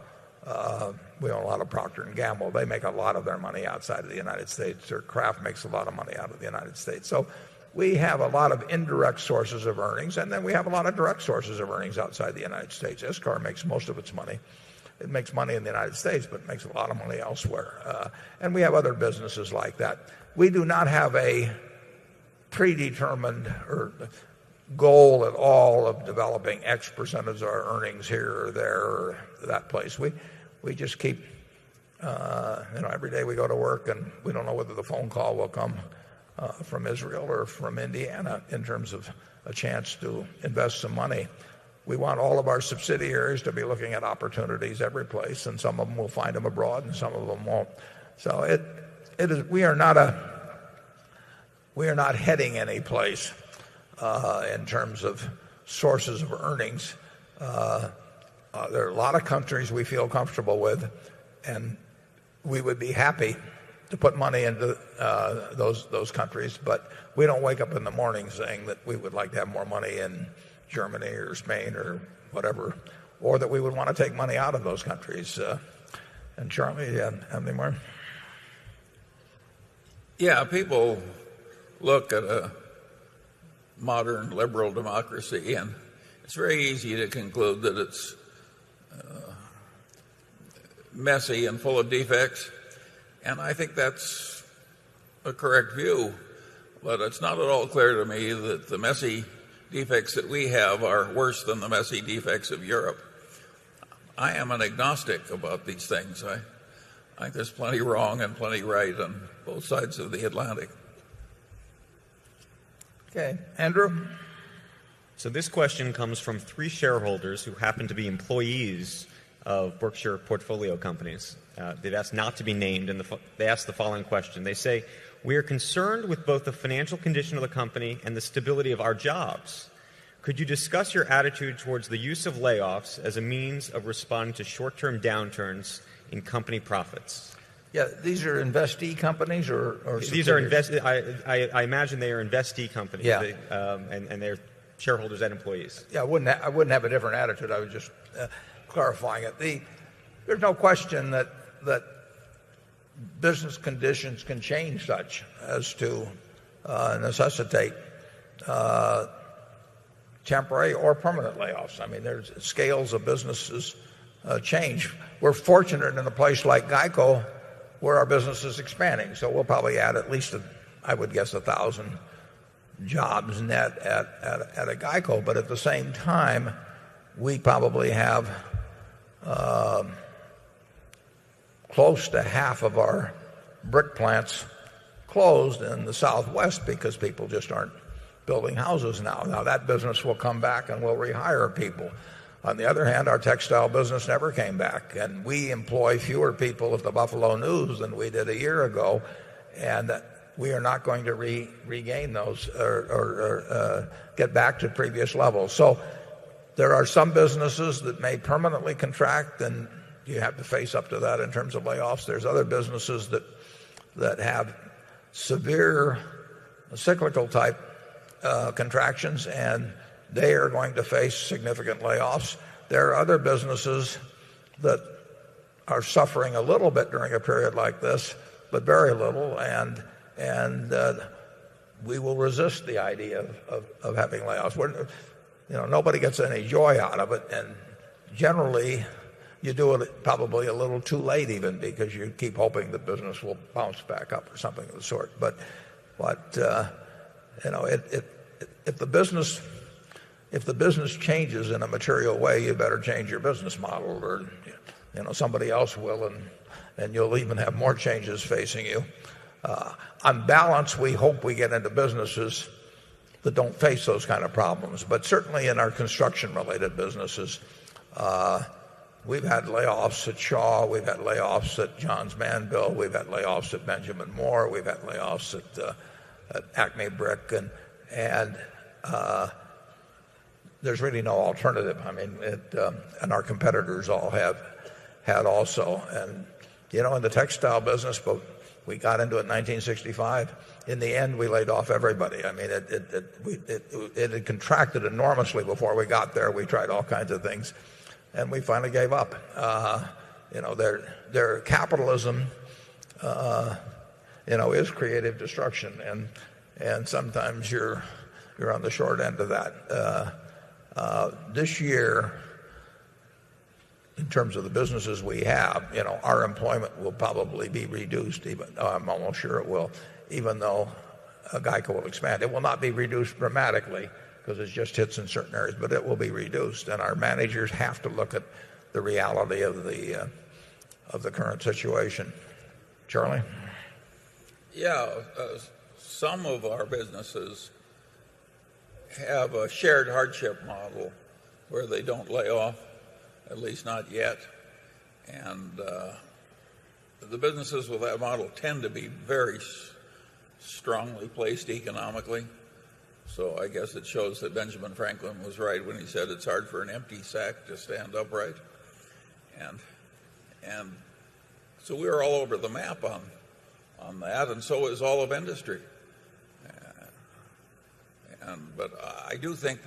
Procter & Gamble. They make a lot of their money outside of the United States. Or Kraft makes a lot of money out of the United States. So we have a lot of indirect sources of earnings, and then we have a lot of direct sources of earnings outside the United States. ISCAR makes most of its money. It makes money in the United States, but it makes a lot of money elsewhere. And we have other businesses like that. We do not have a predetermined or goal at all of developing X percentage of our earnings here or there or that place. We just keep, every day we go to work and we don't know whether the phone call will come from Israel or from Indiana in terms of a chance to invest some money. We want all of our subsidiaries to be looking at opportunities every place, and some of them will find them abroad and some of them won't. So we are not heading any place in terms of sources of earnings. There are a lot of countries we feel comfortable with, and we would be happy to put money into those countries, but we don't wake up in the morning saying that we would like to have more money in Germany or Spain or whatever, or that we would want to take money out of those countries. And Charlie, have any more? Yeah, people look at a modern liberal democracy, and it's very easy to conclude that it's messy and full of defects. And I think that's a correct view. But it's not at all clear to me that the messy defects that we have are worse than the messy defects of Europe. I am an agnostic about these things. I think there's plenty wrong and plenty right on both sides of the Atlantic. Okay. Andrew? So this question comes from 3 shareholders who happen to be employees of Berkshire portfolio companies. They've asked not to be named, and they ask the following question. They say, "We are concerned with both the financial condition of the company and the stability of our jobs. Could you discuss your attitude towards the use of layoffs as a means of responding to short-term downturns in company profits?" Yeah, these are investee companies or these are I imagine they are investee companies. Yeah. And they're shareholders and employees. Yeah, I wouldn't have a different attitude. I was just clarifying it. There's no question that business conditions can change such as to necessitate temporary or permanent layoffs. I mean, there's scales of businesses change. We're fortunate in a place like GEICO where our business is expanding, so we'll probably add at least, I would guess, 1,000 jobs net at a GEICO. But at the same time, we probably have close to half of our brick plants closed in the Southwest because people just aren't building houses now. Now that business will come back and we'll rehire people. On the other hand, our textile business never came back, and we employ fewer people at the Buffalo News than we did a year ago, and we are not going to regain those or get back to previous levels. So there are some businesses that may permanently contract, and you have to face up to that in terms of layoffs. There's other businesses that have severe cyclical type contractions, and they are going to face significant layoffs. There are other businesses that are suffering a little bit during a period like this, but very little, and we will resist the idea of having layoffs. Nobody gets any joy out of it, and generally you do it probably a little too late even, because you keep hoping the business will bounce back up or something of the sort. But if the business changes in a material way, you better change your business model, or somebody else will, and you'll even have more changes facing you. On balance, we hope we get into businesses that don't face those kind of problems. But certainly in our construction-related businesses, we've had layoffs at Shaw, we've had layoffs at Johns Manville, we've had layoffs at Benjamin Moore, we've had layoffs at Acme Brick, and there's really no alternative. I mean, and our competitors all have had also. And in the textile business, but we got into it in 1965. In the end, we laid off everybody. I mean, it had contracted enormously before we got there. We tried all kinds of things, and we finally gave up. Their capitalism, is creative destruction, and sometimes you're on the short end of that. This year, in terms of the businesses we have, our employment will probably be reduced. I'm almost sure it will, even though GEICO will expand. It will not be reduced dramatically because it just hits in certain areas, but it will be reduced. And our managers have to look at the reality of the current situation. Charlie? Yeah, some of our businesses have a shared hardship model where they don't lay off, at least not yet. And the businesses with that model tend to be very strongly placed economically. So I guess it shows that Benjamin Franklin was right when he said it's hard for an empty sack to stand upright. And so we're all over the map on that, and so is all of industry. But I do think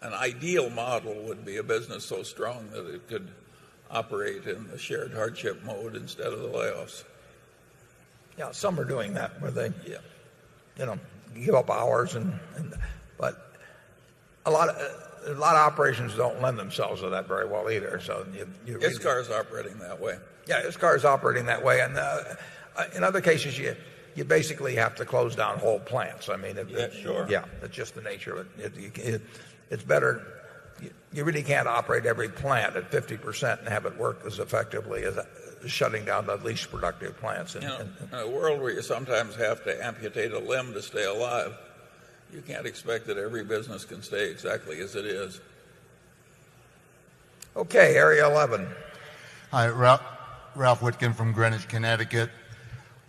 an ideal model would be a business so strong that it could operate in the shared hardship mode instead of the layoffs. Yeah, some are doing that where they, give up hours but a lot of operations don't lend themselves to that very well either. So ISCAR is operating that way. Yeah, ISCAR is operating that way, and in other cases you basically have to close down whole plants. I mean, sure. Yeah, it's just the nature of it. It's better. You really can't operate every plant at 50% and have it work as effectively as shutting down the least productive plants. In a world where you sometimes have to amputate a limb to stay alive, you can't expect that every business can stay exactly as it is. Okay, Area 11. Hi, Ralph Whitkin from Greenwich, Connecticut.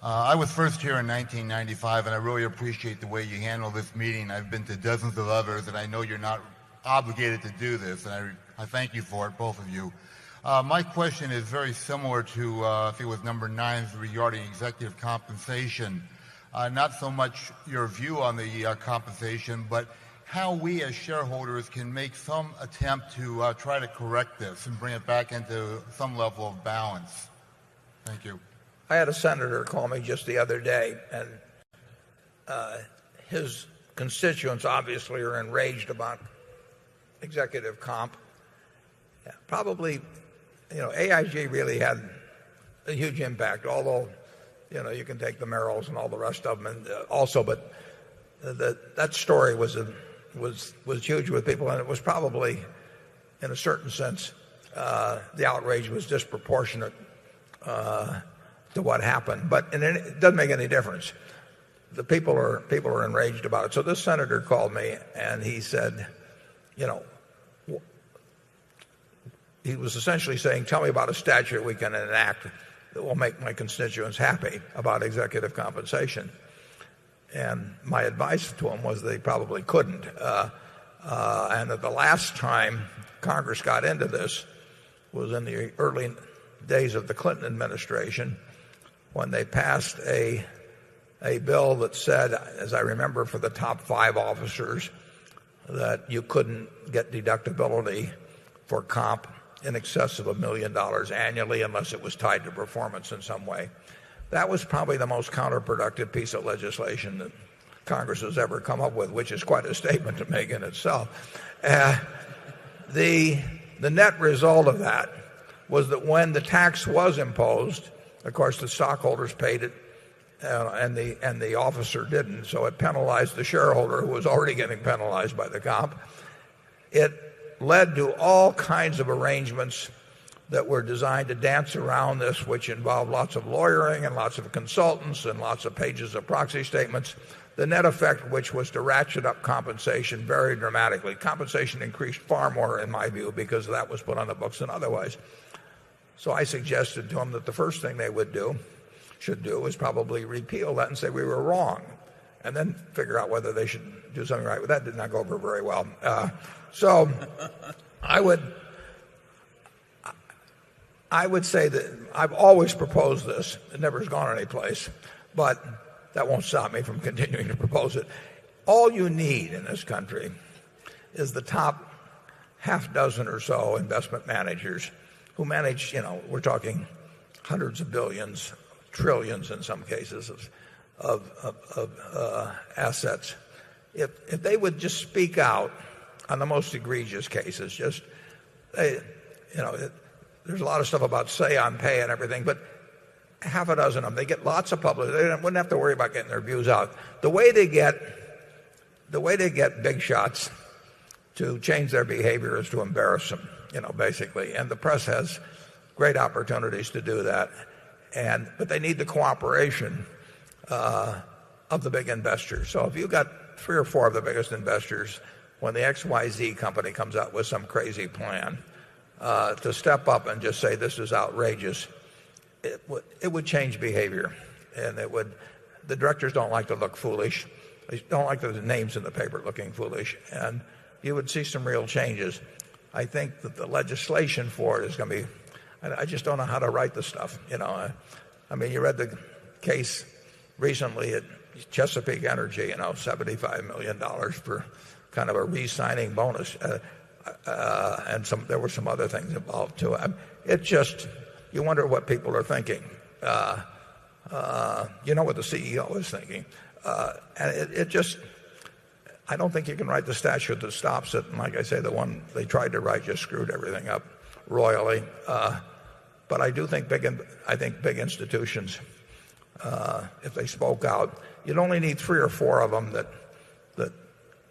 I was first here in 1995, and I really appreciate the way you handle this meeting. I've been to dozens of others, and I know you're not obligated to do this, and I thank you for it, both of you. My question is very similar to, I think it was number 9 regarding executive compensation. Not so much your view on the compensation, but how we as shareholders can make some attempt to try to correct this and bring it back into some level of balance. Thank you. I had a senator call me just the other day, and his constituents obviously are enraged about executive comp. Yeah, probably, AIG really had a huge impact, although, you can take the Merrills and all the rest of them and also, but that story was huge with people, and it was probably, in a certain sense, the outrage was disproportionate to what happened. But it doesn't make any difference. The people are enraged about it. So this senator called me and he said, he was essentially saying, tell me about a statute we can enact that will make my constituents happy about executive compensation. And my advice to him was they probably couldn't. And that the last time Congress got into this was in the early days of the Clinton administration, when they passed a bill that said, as I remember, for the top 5 officers, that you couldn't get deductibility for comp in excess of $1 million annually unless it was tied to performance in some way. That was probably the most counterproductive piece of legislation that Congress has ever come up with, which is quite a statement to make in itself. The net result of that was that when the tax was imposed, of course, the stockholders paid it, and the officer didn't, so it penalized the shareholder who was already getting penalized by the comp. It led to all kinds of arrangements that were designed to dance around this, which involved lots of lawyering and lots of consultants and lots of pages of proxy statements. The net effect, which was to ratchet up compensation very dramatically. Compensation increased far more, in my view, because that was put on the books than otherwise. So I suggested to them that the first thing they should do is probably repeal that and say we were wrong, and then figure out whether they should do something right. But that did not go over very well. So I would say that I've always proposed this. It never has gone anyplace, but that won't stop me from continuing to propose it. All you need in this country is the top half dozen or so investment managers who manage, we're talking hundreds of billions, trillions in some cases of assets. If they would just speak out on the most egregious cases, there's a lot of stuff about say on pay and everything, but half a dozen of them, they get lots of publicity. They wouldn't have to worry about getting their views out. The way they get big shots to change their behavior is to embarrass them, basically. And the press has great opportunities to do that. But they need the cooperation of the big investors. So if you've got 3 or 4 of the biggest investors, when the XYZ company comes out with some crazy plan, to step up and just say this is outrageous, it would change behavior. And the directors don't like to look foolish. They don't like the names in the paper looking foolish. And you would see some real changes. I think that the legislation for it is going to be, I just don't know how to write the stuff. I mean, you read the case recently at Chesapeake Energy, $75 million for kind of a re-signing bonus. And there were some other things involved too. You wonder what people are thinking. You know what the CEO is thinking. And I don't think you can write the statute that stops it. And like I say, the one they tried to write just screwed everything up royally. But I do think big institutions, if they spoke out, you'd only need 3 or 4 of them that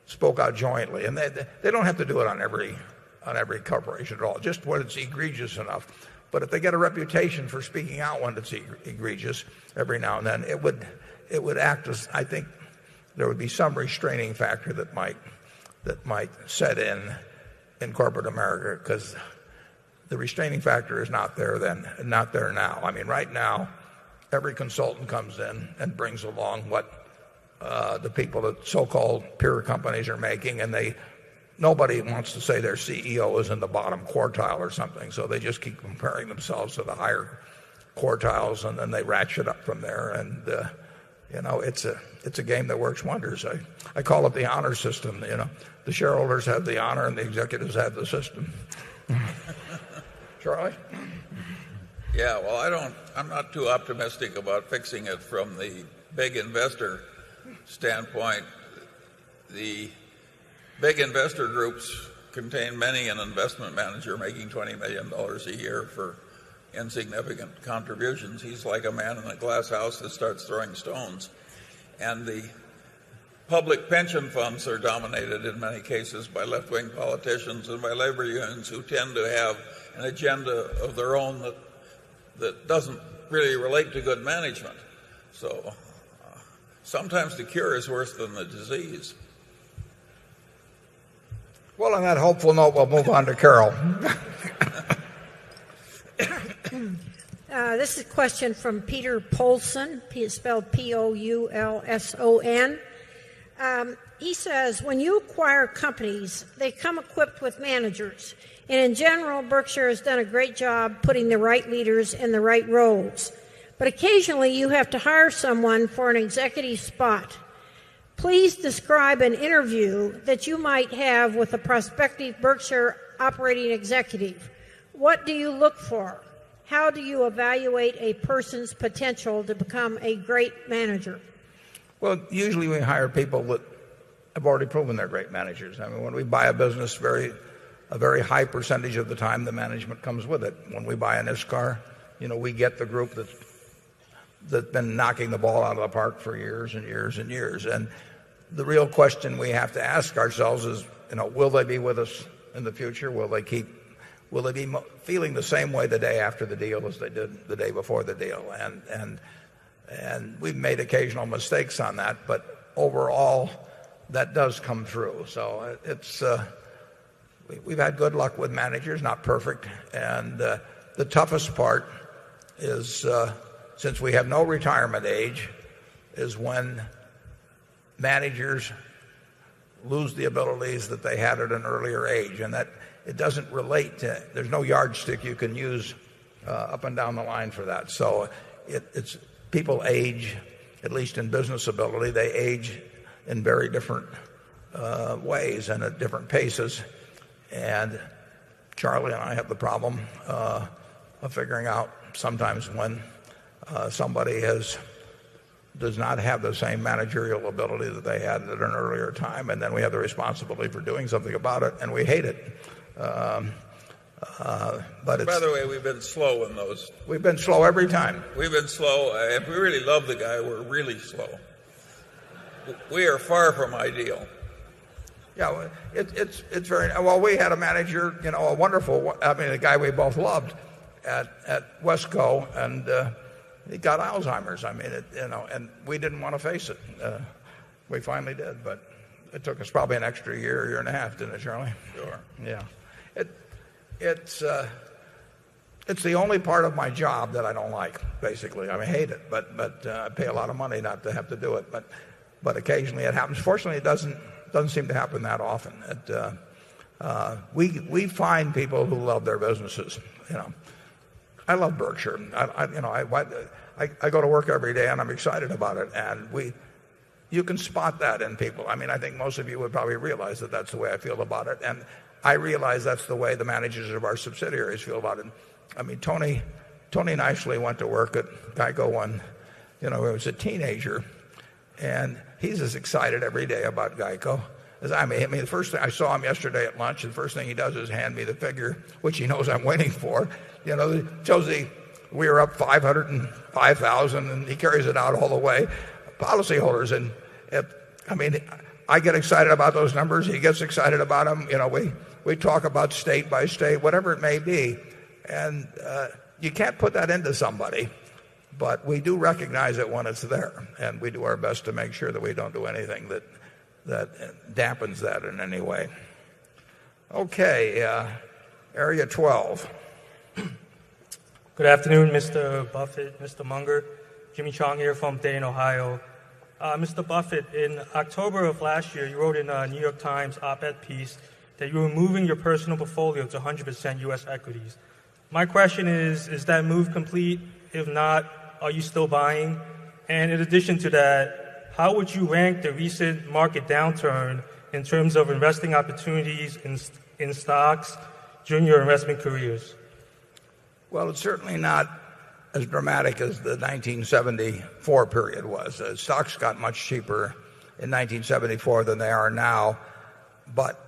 spoke out jointly, and they don't have to do it on every corporation at all, just when it's egregious enough. But if they get a reputation for speaking out when it's egregious every now and then, it would act as, I think there would be some restraining factor that might set in corporate America, because the restraining factor is not there now. I mean, right now, every consultant comes in and brings along what the people that so-called peer companies are making, and nobody wants to say their CEO is in the bottom quartile or something, so they just keep comparing themselves to the higher quartiles, and then they ratchet up from there. And it's a game that works wonders. I call it the honor system. The shareholders have the honor and the executives have the system. Charlie? Yeah, well, I'm not too optimistic about fixing it from the big investor standpoint. The big investor groups contain many an investment manager making $20 million a year for insignificant contributions. He's like a man in a glass house that starts throwing stones. And the public pension funds are dominated in many cases by left-wing politicians and by labor unions who tend to have an agenda of their own that doesn't really relate to good management. So sometimes the cure is worse than the disease. Well, on that hopeful note, we'll move on to Carol. This is a question from Peter Poulson, spelled P-O-U-L-S-O-N. He says, when you acquire companies, they come equipped with managers. And in general, Berkshire has done a great job putting the right leaders in the right roles. But occasionally you have to hire someone for an executive spot. Please describe an interview that you might have with a prospective Berkshire operating executive. What do you look for? How do you evaluate a person's potential to become a great manager? Well, usually we hire people that have already proven they're great managers. I mean, when we buy a business, a very high percentage of the time the management comes with it. When we buy an ISCAR, we get the group that's been knocking the ball out of the park for years and years and years. And the real question we have to ask ourselves is, will they be with us in the future? Will they be feeling the same way the day after the deal as they did the day before the deal? And we've made occasional mistakes on that, but overall that does come through. So we've had good luck with managers, not perfect. And the toughest part is, since we have no retirement age, is when managers lose the abilities that they had at an earlier age. And that it doesn't relate to, there's no yardstick you can use up and down the line for that. So it's people age, at least in business ability, they age in very different ways and at different paces. And Charlie and I have the problem of figuring out sometimes when somebody does not have the same managerial ability that they had at an earlier time, and then we have the responsibility for doing something about it, and we hate it. But by the way, we've been slow in those. We've been slow every time. We've been slow. If we really love the guy, we're really slow. We are far from ideal. Yeah, it's very well. We had a manager, a wonderful. A guy we both loved at Wesco, and he got Alzheimer's. And we didn't want to face it. We finally did, but it took us probably an extra year and a half, didn't it, Charlie? Sure. Yeah. It's the only part of my job that I don't like, basically. I hate it, but I pay a lot of money not to have to do it. But occasionally it happens. Fortunately, it doesn't seem to happen that often. We find people who love their businesses. I love Berkshire. I go to work every day and I'm excited about it. And you can spot that in people. I think most of you would probably realize that that's the way I feel about it. And I realize that's the way the managers of our subsidiaries feel about it. Tony nicely went to work at GEICO he was a teenager, and he's as excited every day about GEICO as I am. The first thing I saw him yesterday at lunch, and the first thing he does is hand me the figure, which he knows I'm waiting for. It shows we were up 505,000, and he carries it out all the way. Policyholders, and I get excited about those numbers. He gets excited about them. We talk about state by state, whatever it may be, and you can't put that into somebody, but we do recognize it when it's there, and we do our best to make sure that we don't do anything that dampens that in any way. Okay, area 12. Good afternoon, Mr. Buffett, Mr. Munger. Jimmy Chong here from Dayton, Ohio. Mr. Buffett, in October of last year, you wrote in a New York Times op-ed piece that you were moving your personal portfolio to 100% U.S. equities. My question is that move complete? If not, are you still buying? And in addition to that, how would you rank the recent market downturn in terms of investing opportunities in stocks during your investment careers? Well, it's certainly not as dramatic as the 1974 period was. Stocks got much cheaper in 1974 than they are now, but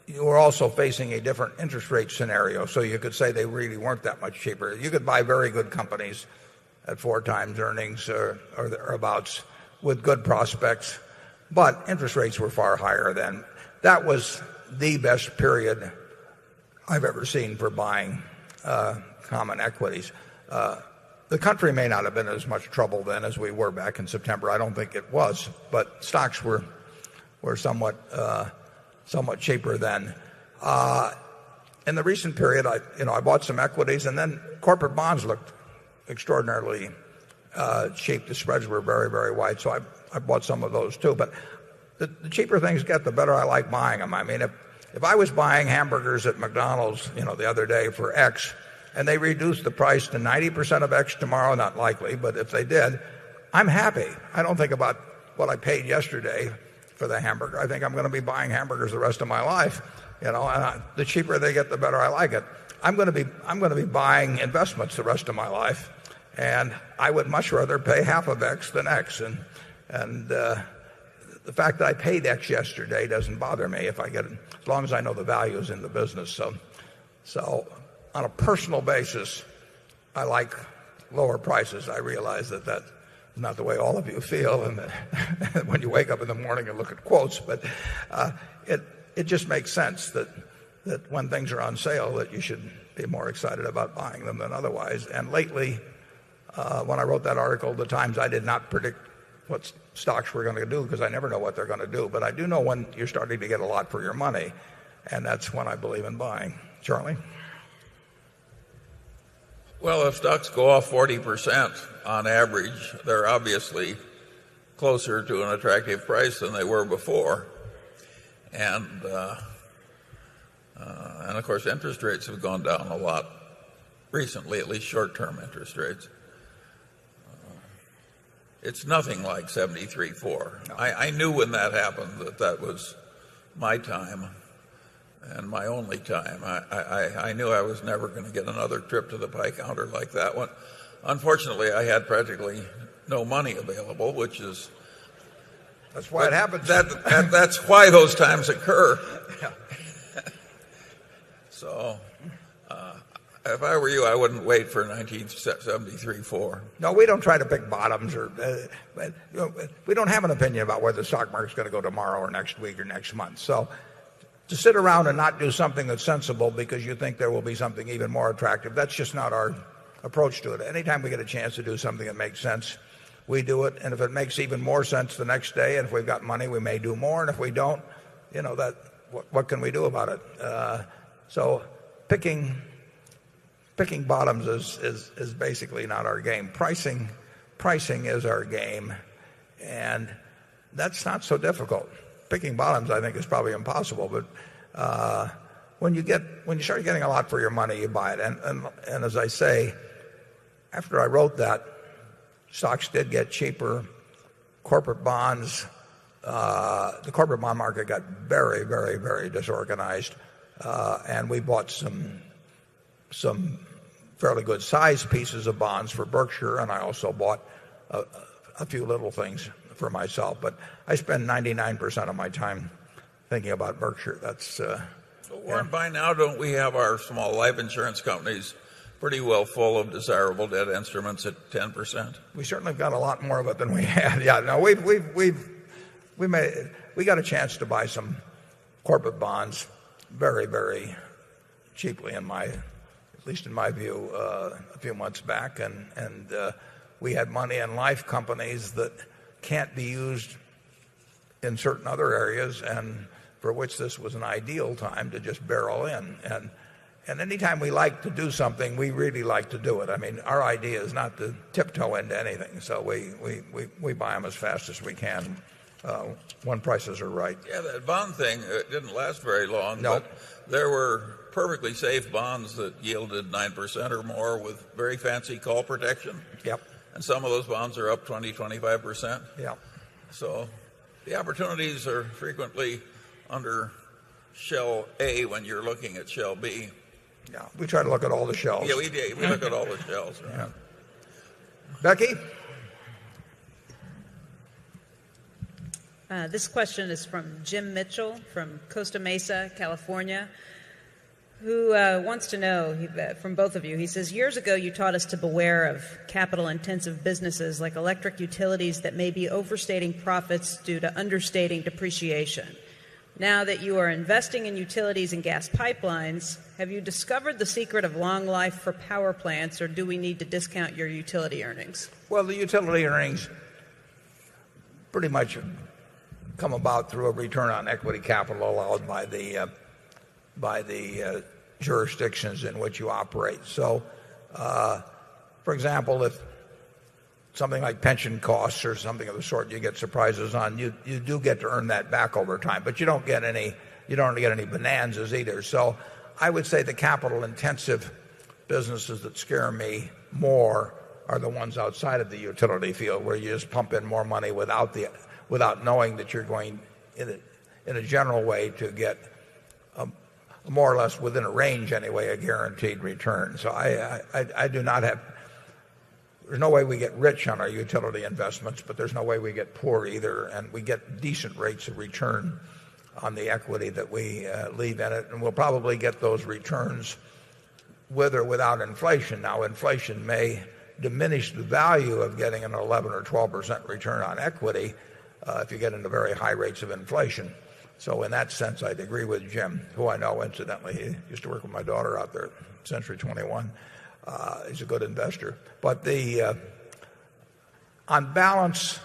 you were also facing a different interest rate scenario, so you could say they really weren't that much cheaper. You could buy very good companies at 4 times earnings or thereabouts with good prospects, but interest rates were far higher then. That was the best period I've ever seen for buying common equities. The country may not have been in as much trouble then as we were back in September. I don't think it was, but stocks were somewhat cheaper then. In the recent period, I bought some equities, and then corporate bonds looked extraordinarily cheap. The spreads were very, very wide, so I bought some of those too. But the cheaper things get, the better I like buying them. I mean, if I was buying hamburgers at McDonald's, the other day for X, and they reduced the price to 90% of X tomorrow, not likely, but if they did, I'm happy. I don't think about what I paid yesterday for the hamburger. I think I'm going to be buying hamburgers the rest of my life, and the cheaper they get, the better I like it. I'm going to be buying investments the rest of my life, and I would much rather pay half of X than X, and the fact that I paid X yesterday doesn't bother me if I get it, as long as I know the value is in the business. So on a personal basis, I like lower prices. I realize that that's not the way all of you feel, and that when you wake up in the morning and look at quotes, but it just makes sense that when things are on sale, that you should be more excited about buying them than otherwise. And lately, when I wrote that article in the Times, I did not predict what stocks were going to do, because I never know what they're going to do. But I do know when you're starting to get a lot for your money, and that's when I believe in buying. Charlie? Well, if stocks go off 40% on average, they're obviously closer to an attractive price than they were before. And of course, interest rates have gone down a lot recently, at least short-term interest rates. It's nothing like 73.4. No. I knew when that happened that was my time and my only time. I knew I was never going to get another trip to the pie counter like that one. Unfortunately, I had practically no money available, which is... That's why it happens. That's why those times occur. Yeah. So, if I were you, I wouldn't wait for 1973-4. No, we don't try to pick bottoms, we don't have an opinion about whether the stock market's going to go tomorrow or next week or next month. So, to sit around and not do something that's sensible because you think there will be something even more attractive, that's just not our approach to it. Anytime we get a chance to do something that makes sense, we do it. And if it makes even more sense the next day, and if we've got money, we may do more. And if we don't, what can we do about it? So picking bottoms is basically not our game. Pricing is our game, and that's not so difficult. Picking bottoms, I think, is probably impossible. But when you start getting a lot for your money, you buy it. And as I say, after I wrote that, stocks did get cheaper. Corporate bonds, the corporate bond market got very, very, very disorganized, and we bought some fairly good sized pieces of bonds for Berkshire, and I also bought a few little things for myself. But I spend 99% of my time thinking about Berkshire. That's Warren, by now, don't we have our small life insurance companies pretty well full of desirable debt instruments at 10%? We certainly got a lot more of it than we had. Yeah, no, we got a chance to buy some corporate bonds very, very cheaply, at least in my view, a few months back, and we had money in life companies that can't be used in certain other areas, and for which this was an ideal time to just barrel in. And anytime we like to do something, we really like to do it. I mean, our idea is not to tiptoe into anything, so we buy them as fast as we can when prices are right. Yeah, that bond thing didn't last very long. Nope. But there were perfectly safe bonds that yielded 9% or more with very fancy call protection. Yep. And some of those bonds are up 20, 25%. Yep. So the opportunities are frequently under shell A when you're looking at shell B. Yeah, we try to look at all the shells. Yeah, we look at all the shells. Right? Yeah. Becky? This question is from Jim Mitchell from Costa Mesa, California, who wants to know from both of you. He says, years ago you taught us to beware of capital-intensive businesses like electric utilities that may be overstating profits due to understating depreciation. Now that you are investing in utilities and gas pipelines, have you discovered the secret of long life for power plants, or do we need to discount your utility earnings? Well, the utility earnings pretty much come about through a return on equity capital allowed by the jurisdictions in which you operate. So, for example, if something like pension costs or something of the sort you get surprises on, you do get to earn that back over time, but you don't get any bonanzas either. So I would say the capital intensive businesses that scare me more are the ones outside of the utility field, where you just pump in more money without knowing that you're going in a general way to get more or less within a range anyway, a guaranteed return. So I do not have. There's no way we get rich on our utility investments, but there's no way we get poor either, and we get decent rates of return on the equity that we leave in it, and we'll probably get those returns with or without inflation. Now, inflation may diminish the value of getting an 11 or 12% return on equity if you get into very high rates of inflation. So in that sense, I'd agree with Jim, who I know, incidentally. He used to work with my daughter out there at Century 21. He's a good investor. But on balance,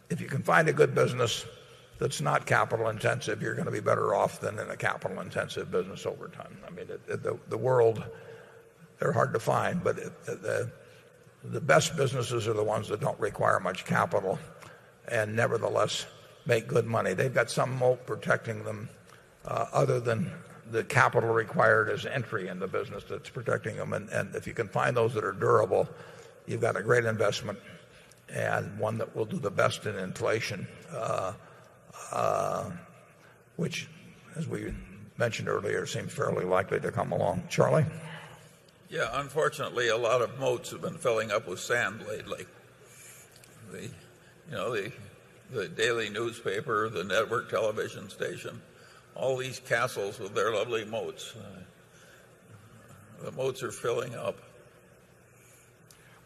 if you can find a good business that's not capital intensive, you're going to be better off than in a capital intensive business over time. I mean, the world, they're hard to find, but the best businesses are the ones that don't require much capital and nevertheless make good money. They've got some moat protecting them other than the capital required as entry in the business that's protecting them. And if you can find those that are durable, you've got a great investment and one that will do the best in inflation, which, as we mentioned earlier, seems fairly likely to come along. Charlie? Yeah, unfortunately, a lot of moats have been filling up with sand lately. The daily newspaper, the network television station, all these castles with their lovely moats. The moats are filling up.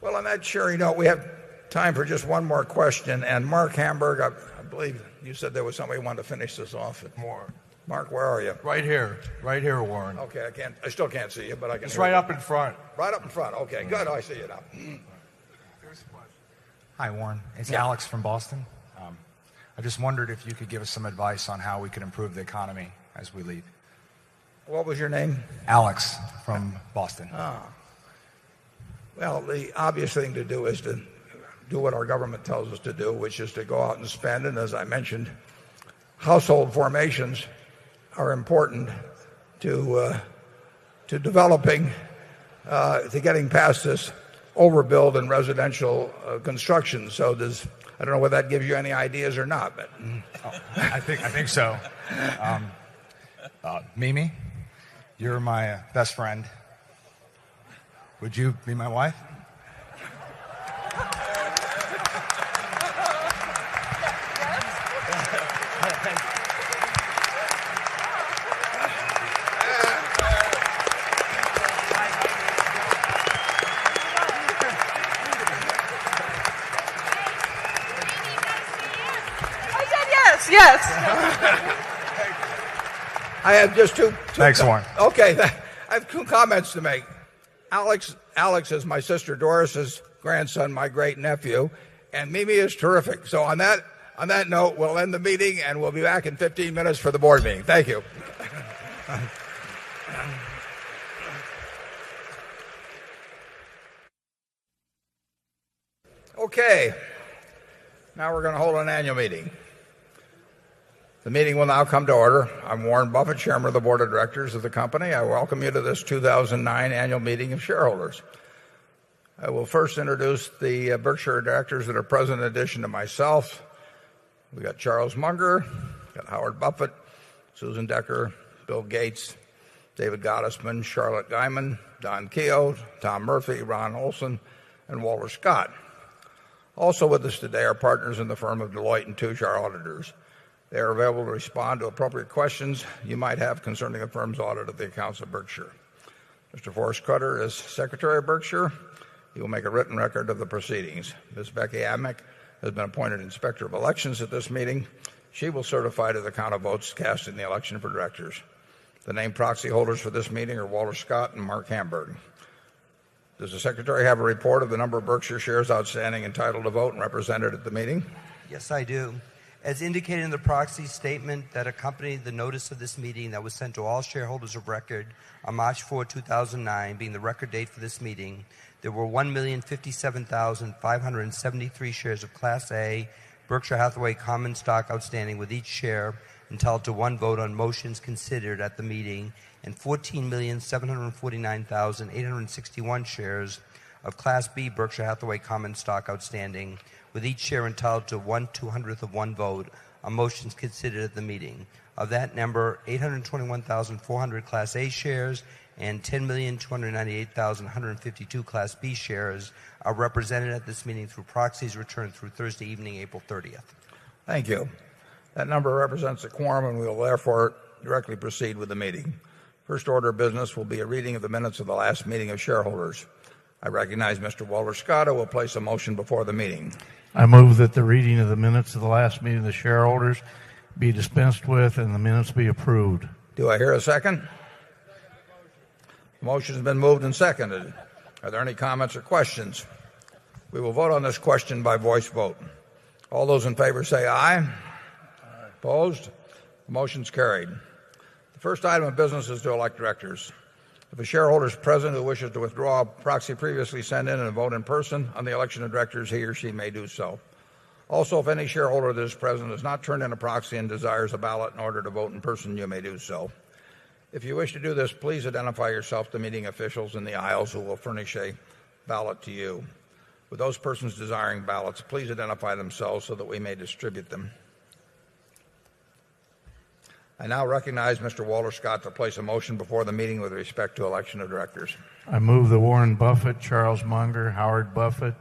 Well, on that cheery note, we have time for just one more question. And Mark Hamburg, I believe you said there was somebody who wanted to finish this off. More. Mark, where are you? Right here, Warren. Okay, I still can't see you, but I can. It's right up in front. Right up in front. Okay, good. I see you now. Hi, Warren. It's Alex from Boston. I just wondered if you could give us some advice on how we could improve the economy as we leave. What was your name? Alex from Boston. Well, the obvious thing to do is to do what our government tells us to do, which is to go out and spend. And as I mentioned, household formations are important to developing, to getting past this overbuild in residential construction. So I don't know whether that gives you any ideas or not, but I think so. Mimi, you're my best friend. Would you be my wife? I have just two Thanks, Warren. Okay, I have two comments to make. Alex is my sister Doris's grandson, my great nephew, and Mimi is terrific. So on that note, we'll end the meeting, and we'll be back in 15 minutes for the board meeting. Thank you. Okay, now we're going to hold an annual meeting. The meeting will now come to order. I'm Warren Buffett, Chairman of the Board of Directors of the company. I welcome you to this 2009 annual meeting of shareholders. I will first introduce the Berkshire directors that are present in addition to myself. We've got Charles Munger, got Howard Buffett, Susan Decker, Bill Gates, David Gottesman, Charlotte Guyman, Don Keogh, Tom Murphy, Ron Olson, and Walter Scott. Also with us today are partners in the firm of Deloitte & Touche, our auditors. They are available to respond to appropriate questions you might have concerning the firm's audit of the accounts of Berkshire. Mr. Forrest Cutter is Secretary of Berkshire. He will make a written record of the proceedings. Ms. Becky Amick has been appointed Inspector of Elections at this meeting. She will certify to the count of votes cast in the election for directors. The named proxy holders for this meeting are Walter Scott and Mark Hamburg. Does the Secretary have a report of the number of Berkshire shares outstanding entitled to vote and represented at the meeting? Yes, I do. As indicated in the proxy statement that accompanied the notice of this meeting that was sent to all shareholders of record on March 4, 2009, being the record date for this meeting, there were 1,057,573 shares of Class A Berkshire Hathaway common stock outstanding, with each share entitled to one vote on motions considered at the meeting, and 14,749,861 shares of Class B Berkshire Hathaway common stock outstanding, with each share entitled to 1/200th of one vote on motions considered at the meeting. Of that number, 821,400 Class A shares and 10,298,152 Class B shares are represented at this meeting through proxies returned through Thursday evening, April 30th. Thank you. That number represents a quorum, and we will therefore directly proceed with the meeting. First order of business will be a reading of the minutes of the last meeting of shareholders. I recognize Mr. Walter Scott, who will place a motion before the meeting. I move that the reading of the minutes of the last meeting of the shareholders be dispensed with and the minutes be approved. Do I hear a second? The motion has been moved and seconded. Are there any comments or questions? We will vote on this question by voice vote. All those in favor say aye. Aye. Opposed? The motion's carried. The first item of business is to elect directors. If a shareholder is present who wishes to withdraw a proxy previously sent in and vote in person on the election of directors, he or she may do so. Also, if any shareholder that is present has not turned in a proxy and desires a ballot in order to vote in person, you may do so. If you wish to do this, please identify yourself to meeting officials in the aisles who will furnish a ballot to you. With those persons desiring ballots, please identify themselves so that we may distribute them. I now recognize Mr. Walter Scott to place a motion before the meeting with respect to election of directors. I move that Warren Buffett, Charles Munger, Howard Buffett,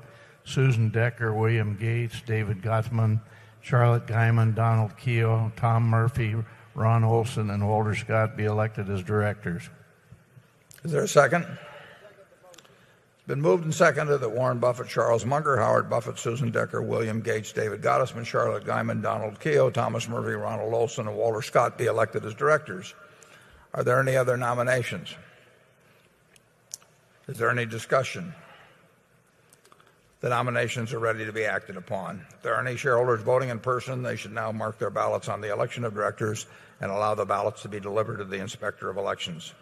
Susan Decker, William Gates, David Gottesman, Charlotte Guyman, Donald Keogh, Tom Murphy, Ron Olson, and Walter Scott be elected as directors. Is there a second? It's been moved and seconded that Warren Buffett, Charles Munger, Howard Buffett, Susan Decker, William Gates, David Gottesman, Charlotte Guyman, Donald Keogh, Thomas Murphy, Ronald Olson, and Walter Scott be elected as directors. Are there any other nominations? Is there any discussion? The nominations are ready to be acted upon. If there are any shareholders voting in person, they should now mark their ballots on the election of directors and allow the ballots to be delivered to the Inspector of Elections.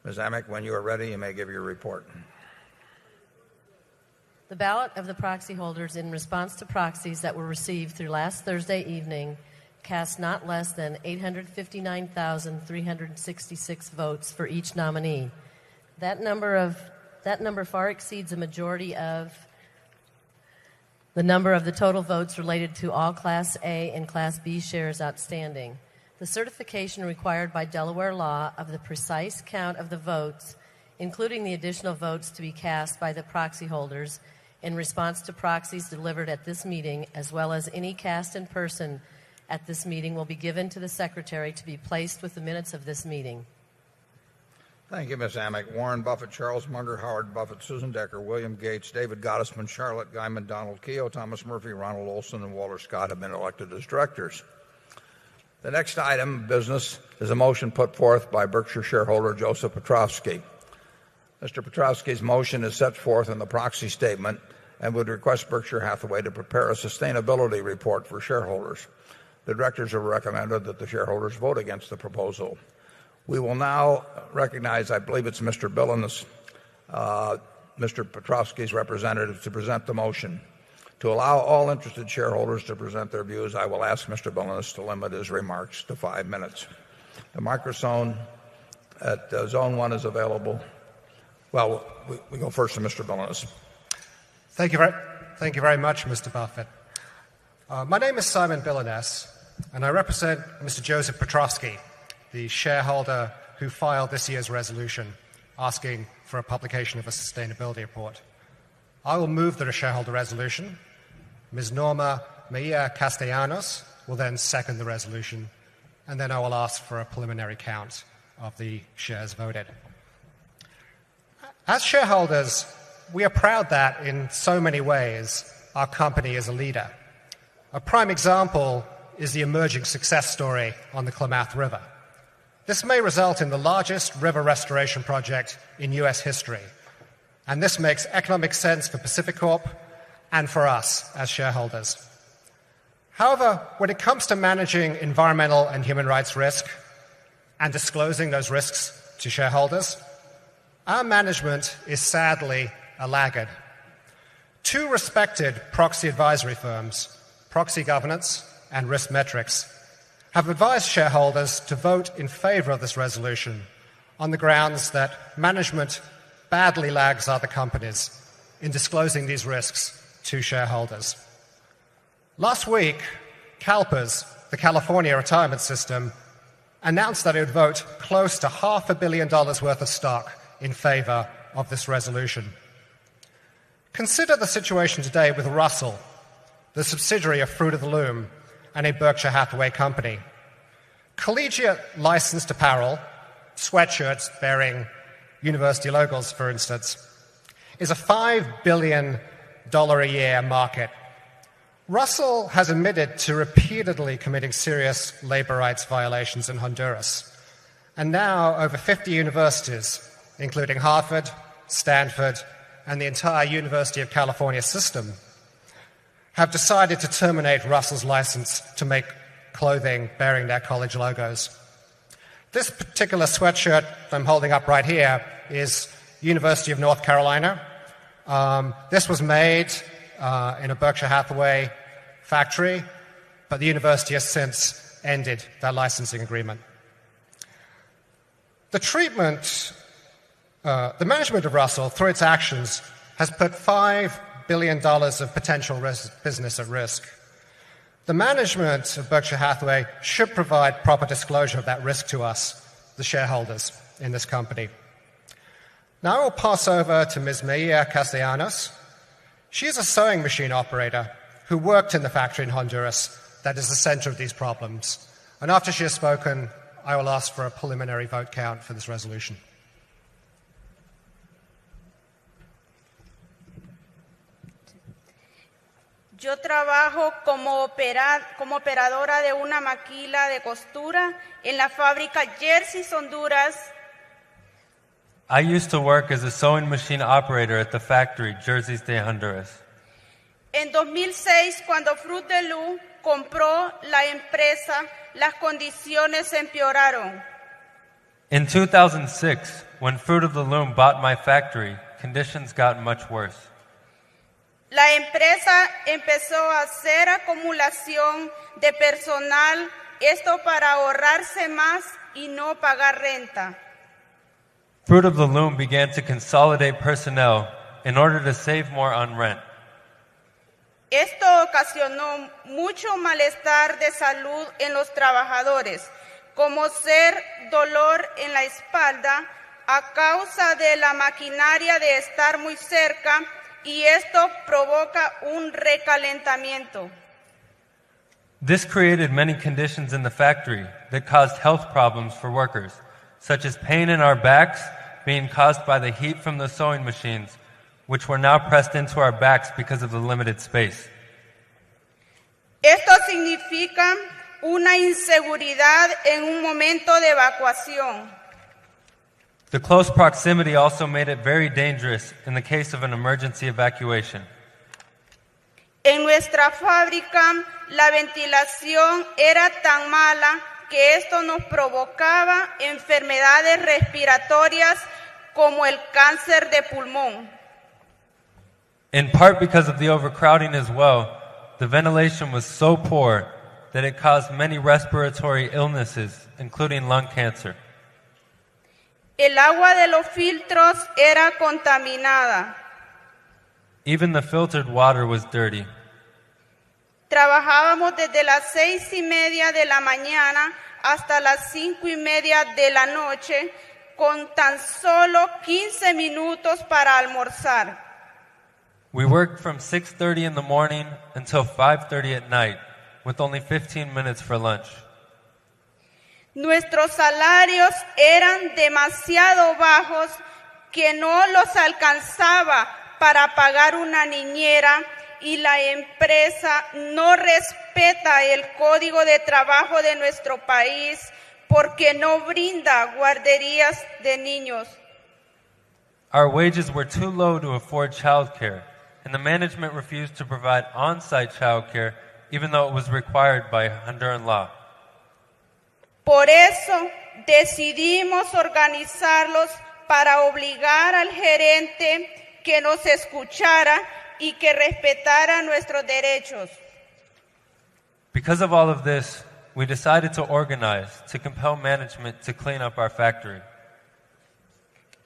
Ms. Amick, when you are ready, you may give your report. The ballot of the proxy holders in response to proxies that were received through last Thursday evening cast not less than 859,366 votes for each nominee. That number far exceeds a majority of the number of the total votes related to all Class A and Class B shares outstanding. The certification required by Delaware law of the precise count of the votes, including the additional votes to be cast by the proxy holders in response to proxies delivered at this meeting, as well as any cast in person at this meeting, will be given to the Secretary to be placed with the minutes of this meeting. Thank you, Ms. Amick. Warren Buffett, Charles Munger, Howard Buffett, Susan Decker, William Gates, David Gottesman, Charlotte Guyman, Donald Keogh, Thomas Murphy, Ronald Olson, and Walter Scott have been elected as directors. The next item of business is a motion put forth by Berkshire shareholder Joseph Petrovsky. Mr. Petrovsky's motion is set forth in the proxy statement and would request Berkshire Hathaway to prepare a sustainability report for shareholders. The directors have recommended that the shareholders vote against the proposal. We will now recognize, I believe it's Mr. Billings, Mr. Petrovsky's representative, to present the motion. To allow all interested shareholders to present their views, I will ask Mr. Billings to limit his remarks to 5 minutes. The microphone at Zone 1 is available. Well, we go first to Mr. Billings. Thank you very much, Mr. Buffett. My name is Simon Billines, and I represent Mr. Joseph Petrovsky, the shareholder who filed this year's resolution asking for a publication of a sustainability report. I will move the shareholder resolution. Ms. Norma Mejia Castellanos will then second the resolution, and then I will ask for a preliminary count of the shares voted. As shareholders, we are proud that in so many ways our company is a leader. A prime example is the emerging success story on the Klamath River. This may result in the largest river restoration project in U.S. history, and this makes economic sense for Pacific Corp and for us as shareholders. However, when it comes to managing environmental and human rights risk and disclosing those risks to shareholders, our management is sadly a laggard. Two respected proxy advisory firms, Proxy Governance and Risk Metrics, have advised shareholders to vote in favor of this resolution on the grounds that management badly lags other companies in disclosing these risks to shareholders. Last week, CalPERS, the California Retirement System, announced that it would vote close to $500 million worth of stock in favor of this resolution. Consider the situation today with Russell, the subsidiary of Fruit of the Loom and a Berkshire Hathaway company. Collegiate licensed apparel, sweatshirts bearing university logos, for instance, is a $5 billion a year market. Russell has admitted to repeatedly committing serious labor rights violations in Honduras. And now over 50 universities, including Harvard, Stanford, and the entire University of California system, have decided to terminate Russell's license to make clothing bearing their college logos. This particular sweatshirt I'm holding up right here is University of North Carolina. This was made in a Berkshire Hathaway factory, but the university has since ended their licensing agreement. The management of Russell, through its actions, has put $5 billion of potential business at risk. The management of Berkshire Hathaway should provide proper disclosure of that risk to us, the shareholders in this company. Now I will pass over to Ms. Mejia Castellanos. She is a sewing machine operator who worked in the factory in Honduras that is the center of these problems. And after she has spoken, I will ask for a preliminary vote count for this resolution. Yo trabajo como operadora de una maquila de costura en la fábrica Jersey's, Honduras. I used to work as a sewing machine operator at the factory Jersey's de Honduras. En 2006, cuando Fruit de Loom compró la empresa, las condiciones empeoraron. In 2006, when Fruit of the Loom bought my factory, conditions got much worse. La empresa empezó a hacer acumulación de personal, esto para ahorrarse más y no pagar renta. Fruit of the Loom began to consolidate personnel in order to save more on rent. Esto ocasionó mucho malestar de salud en los trabajadores, como ser dolor en la espalda a causa de la maquinaria de estar muy cerca, y esto provoca un recalentamiento. This created many conditions in the factory that caused health problems for workers, such as pain in our backs being caused by the heat from the sewing machines, which were now pressed into our backs because of the limited space. Esto significa una inseguridad en un momento de evacuación. The close proximity also made it very dangerous in the case of an emergency evacuation. En nuestra fábrica, la ventilación era tan mala que esto nos provocaba enfermedades respiratorias como el cáncer de pulmón. In part because of the overcrowding as well, the ventilation was so poor that it caused many respiratory illnesses, including lung cancer. El agua de los filtros era contaminada. Even the filtered water was dirty. Trabajábamos desde las 6:30 de la mañana hasta las 5:30 de la noche con tan solo 15 minutos para almorzar. We worked from 6:30 in the morning until 5:30 at night, with only 15 minutes for lunch. Nuestros salarios eran demasiado bajos que no los alcanzaba para pagar una niñera y la empresa no respeta el código de trabajo de nuestro país porque no brinda guarderías de niños. Our wages were too low to afford childcare, and the management refused to provide on-site childcare even though it was required by Honduran law. Por eso decidimos organizarlos para obligar al gerente que nos escuchara y que respetara nuestros derechos. Because of all of this, we decided to organize to compel management to clean up our factory.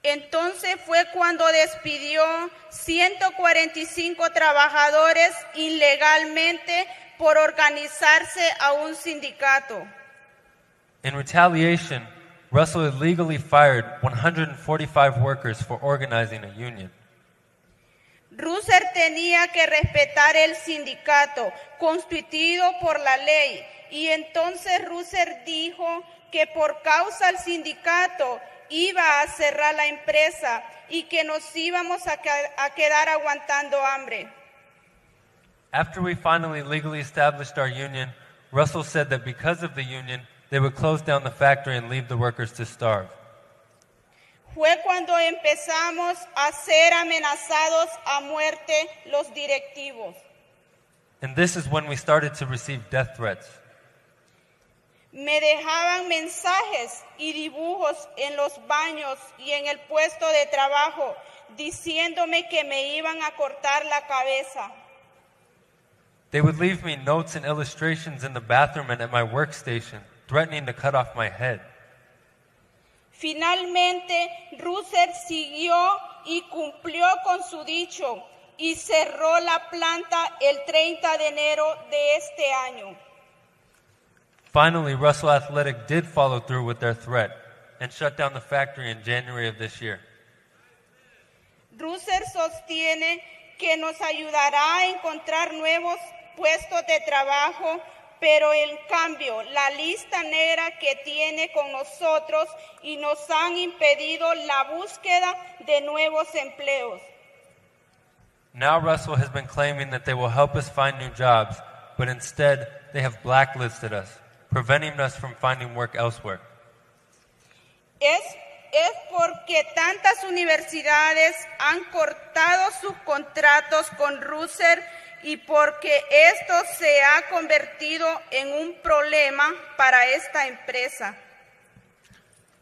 Entonces fue cuando despidió 145 trabajadores ilegalmente por organizarse a un sindicato. In retaliation, Russell illegally fired 145 workers for organizing a union. Russell tenía que respetar el sindicato constituido por la ley y entonces Russell dijo que por causa del sindicato iba a cerrar la empresa y que nos íbamos a quedar aguantando hambre. After we finally legally established our union, Russell said that because of the union, they would close down the factory and leave the workers to starve. Fue cuando empezamos a ser amenazados a muerte los directivos. And this is when we started to receive death threats. Me dejaban mensajes y dibujos en los baños y en el puesto de trabajo diciéndome que me iban a cortar la cabeza. They would leave me notes and illustrations in the bathroom and at my workstation, threatening to cut off my head. Finalmente, Russell siguió y cumplió con su dicho y cerró la planta el 30 de enero de este año. Finally, Russell Athletic did follow through with their threat and shut down the factory in January of this year. Russell sostiene que nos ayudará a encontrar nuevos puestos de trabajo, pero en cambio la lista negra que tiene con nosotros y nos han impedido la búsqueda de nuevos empleos. Now Russell has been claiming that they will help us find new jobs, but instead they have blacklisted us, preventing us from finding work elsewhere. Es porque tantas universidades han cortado sus contratos con Russell y porque esto se ha convertido en un problema para esta empresa.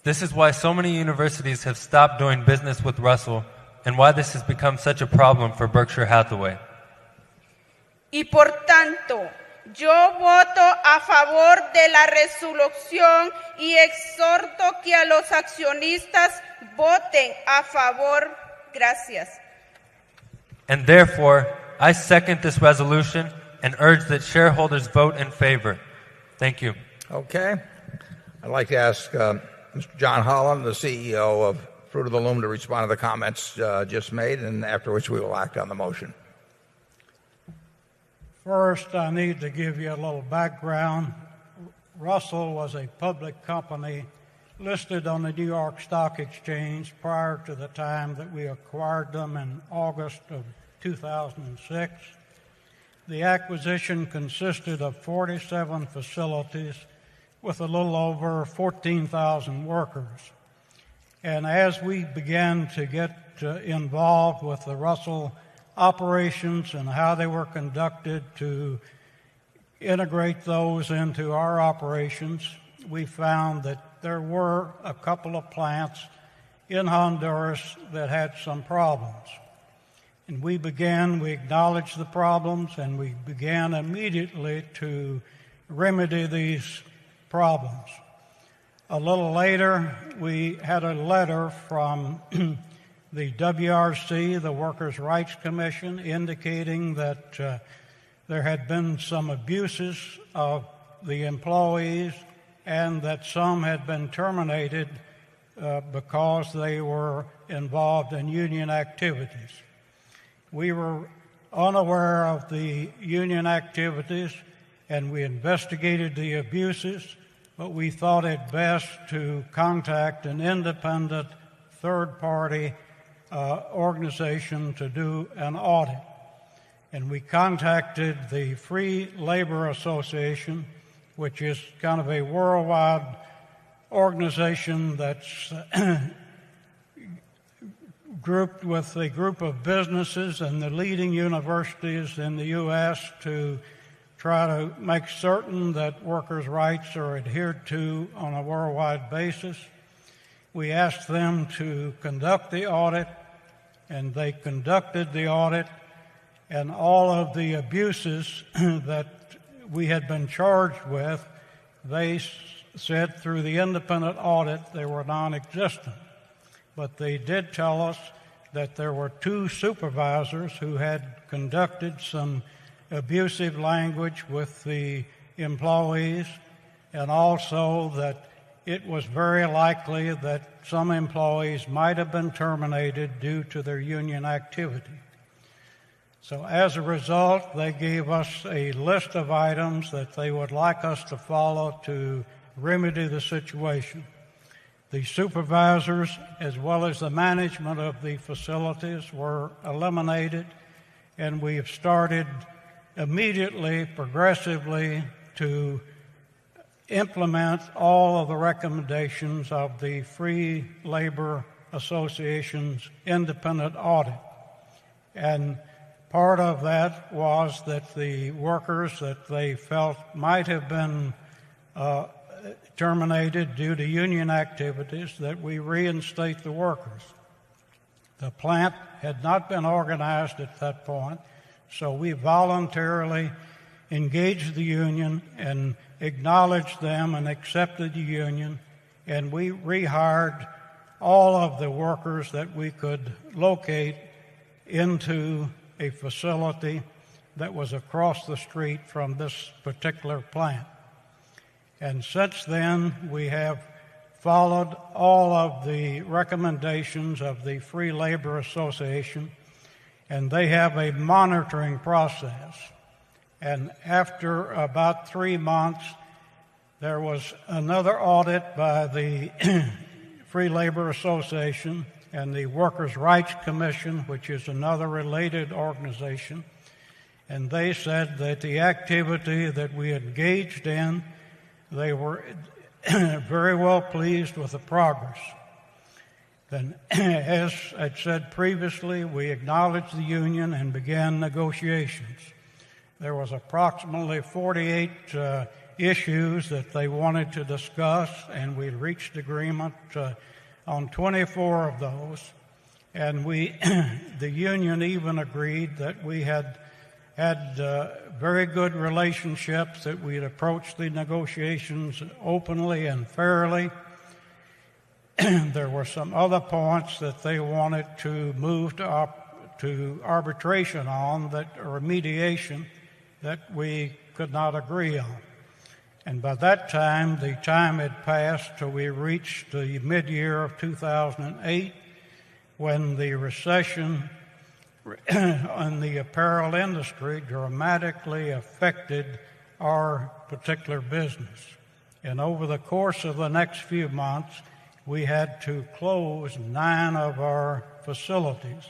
This is why so many universities have stopped doing business with Russell and why this has become such a problem for Berkshire Hathaway. Y por tanto, yo voto a favor de la resolución y exhorto que a los accionistas voten a favor. Gracias. And therefore, I second this resolution and urge that shareholders vote in favor. Thank you. Okay. I'd like to ask Mr. John Holland, the CEO of Fruit of the Loom, to respond to the comments just made, and after which we will act on the motion. First, I need to give you a little background. Russell was a public company listed on the New York Stock Exchange prior to the time that we acquired them in August of 2006. The acquisition consisted of 47 facilities with a little over 14,000 workers. And as we began to get involved with the Russell operations and how they were conducted to integrate those into our operations, we found that there were a couple of plants in Honduras that had some problems. And we acknowledged the problems, and we began immediately to remedy these problems. A little later, we had a letter from the WRC, the Workers' Rights Commission, indicating that there had been some abuses of the employees and that some had been terminated because they were involved in union activities. We were unaware of the union activities, and we investigated the abuses, but we thought it best to contact an independent third-party organization to do an audit. And we contacted the Free Labor Association, which is kind of a worldwide organization that's grouped with a group of businesses and the leading universities in the U.S. to try to make certain that workers' rights are adhered to on a worldwide basis. We asked them to conduct the audit, and they conducted the audit, and all of the abuses that we had been charged with, they said through the independent audit they were non-existent. But they did tell us that there were 2 supervisors who had conducted some abusive language with the employees, and also that it was very likely that some employees might have been terminated due to their union activity. So as a result, they gave us a list of items that they would like us to follow to remedy the situation. The supervisors, as well as the management of the facilities, were eliminated, and we have started immediately, progressively, to implement all of the recommendations of the Free Labor Association's independent audit. And part of that was that the workers that they felt might have been terminated due to union activities, that we reinstate the workers. The plant had not been organized at that point, so we voluntarily engaged the union and acknowledged them and accepted the union, and we rehired all of the workers that we could locate into a facility that was across the street from this particular plant. And since then, we have followed all of the recommendations of the Free Labor Association, and they have a monitoring process. And after about 3 months, there was another audit by the Free Labor Association and the Workers' Rights Commission, which is another related organization, and they said that the activity that we engaged in, they were very well pleased with the progress. Then, as I said previously, we acknowledged the union and began negotiations. There was approximately 48 issues that they wanted to discuss, and we reached agreement on 24 of those. And the union even agreed that we had very good relationships, that we had approached the negotiations openly and fairly. There were some other points that they wanted to move to arbitration on, or mediation, that we could not agree on. And by that time, the time had passed till we reached the mid-year of 2008, when the recession in the apparel industry dramatically affected our particular business. And over the course of the next few months, we had to close 9 of our facilities.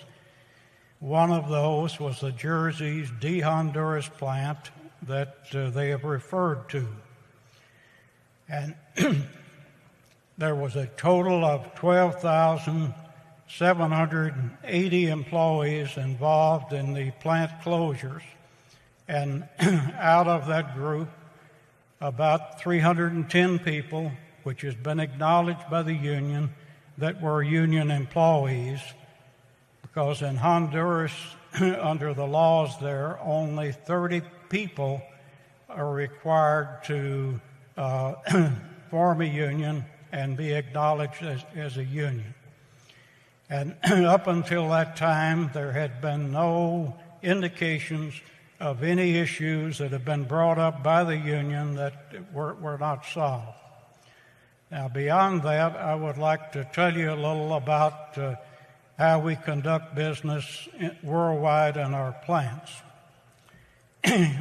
One of those was the Jersey's de-Honduras plant that they have referred to. And there was a total of 12,780 employees involved in the plant closures. And out of that group, about 310 people, which has been acknowledged by the union, that were union employees, because in Honduras, under the laws there, only 30 people are required to form a union and be acknowledged as a union. And up until that time, there had been no indications of any issues that have been brought up by the union that were not solved. Now, beyond that, I would like to tell you a little about how we conduct business worldwide in our plants.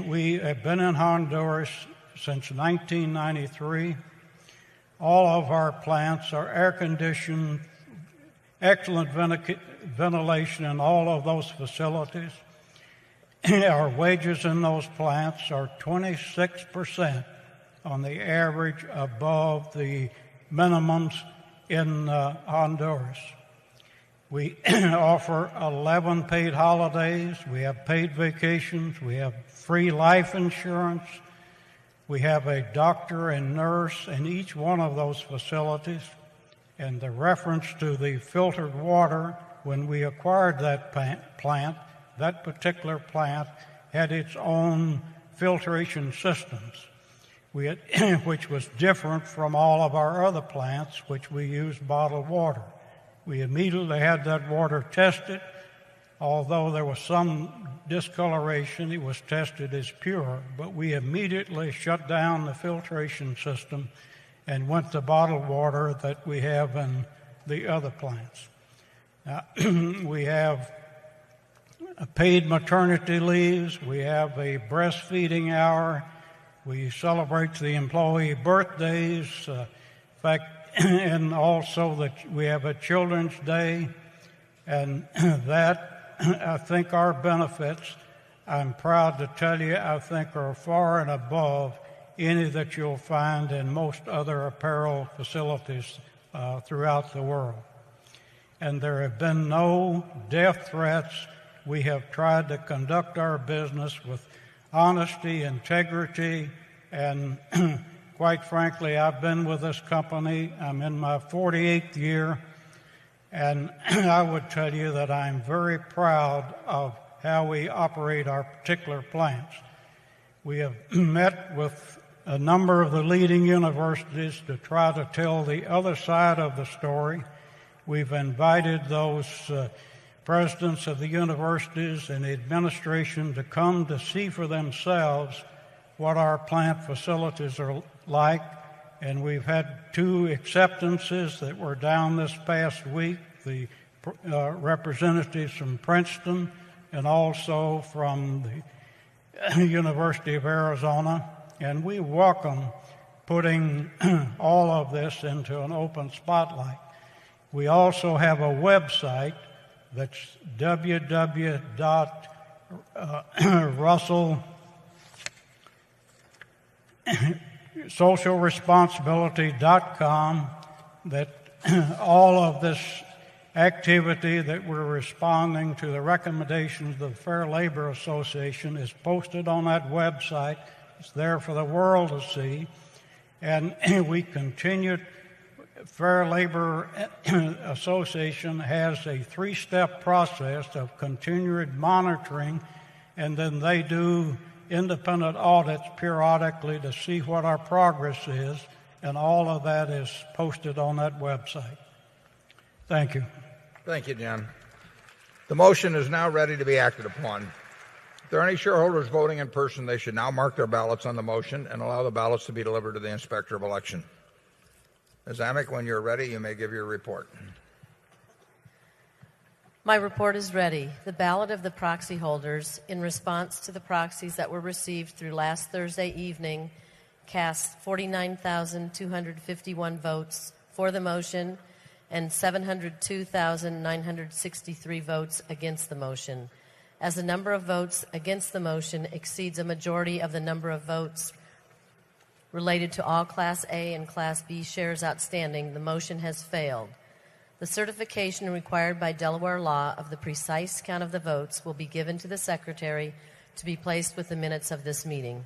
We have been in Honduras since 1993. All of our plants are air-conditioned, excellent ventilation in all of those facilities. Our wages in those plants are 26% on the average above the minimums in Honduras. We offer 11 paid holidays. We have paid vacations. We have free life insurance. We have a doctor and nurse in each one of those facilities. And the reference to the filtered water, when we acquired that plant, that particular plant had its own filtration systems, which was different from all of our other plants, which we used bottled water. We immediately had that water tested. Although there was some discoloration, it was tested as pure, but we immediately shut down the filtration system and went to bottled water that we have in the other plants. Now, we have paid maternity leaves. We have a breastfeeding hour. We celebrate the employee birthdays. In fact, and also that we have a Children's Day. And that, I think our benefits, I'm proud to tell you, I think are far and above any that you'll find in most other apparel facilities throughout the world. And there have been no death threats. We have tried to conduct our business with honesty, integrity, and quite frankly, I've been with this company. I'm in my 48th year, and I would tell you that I'm very proud of how we operate our particular plants. We have met with a number of the leading universities to try to tell the other side of the story. We've invited those presidents of the universities and the administration to come to see for themselves what our plant facilities are like. And we've had 2 acceptances that were down this past week, the representatives from Princeton and also from the University of Arizona. And we welcome putting all of this into an open spotlight. We also have a website that's socialresponsibility.com, that all of this activity that we're responding to the recommendations of the Fair Labor Association is posted on that website. It's there for the world to see. And we continue. Fair Labor Association has a 3-step process of continued monitoring, and then they do independent audits periodically to see what our progress is, and all of that is posted on that website. Thank you. Thank you, John. The motion is now ready to be acted upon. If there are any shareholders voting in person, they should now mark their ballots on the motion and allow the ballots to be delivered to the Inspector of Election. Ms. Amick, when you're ready, you may give your report. My report is ready. The ballot of the proxy holders in response to the proxies that were received through last Thursday evening cast 49,251 votes for the motion and 702,963 votes against the motion. As the number of votes against the motion exceeds a majority of the number of votes related to all Class A and Class B shares outstanding, the motion has failed. The certification required by Delaware law of the precise count of the votes will be given to the Secretary to be placed with the minutes of this meeting.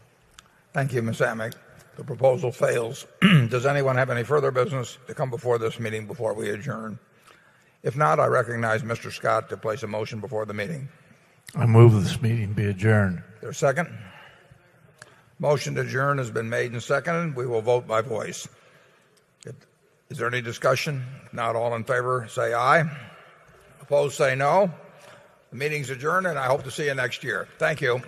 Thank you, Ms. Amick. The proposal fails. Does anyone have any further business to come before this meeting before we adjourn? If not, I recognize Mr. Scott to place a motion before the meeting. I move this meeting be adjourned. Is there a second? Motion to adjourn has been made and seconded. We will vote by voice. Is there any discussion? If not, all in favor, say aye. Opposed, say no. The meeting's adjourned, and I hope to see you next year. Thank you.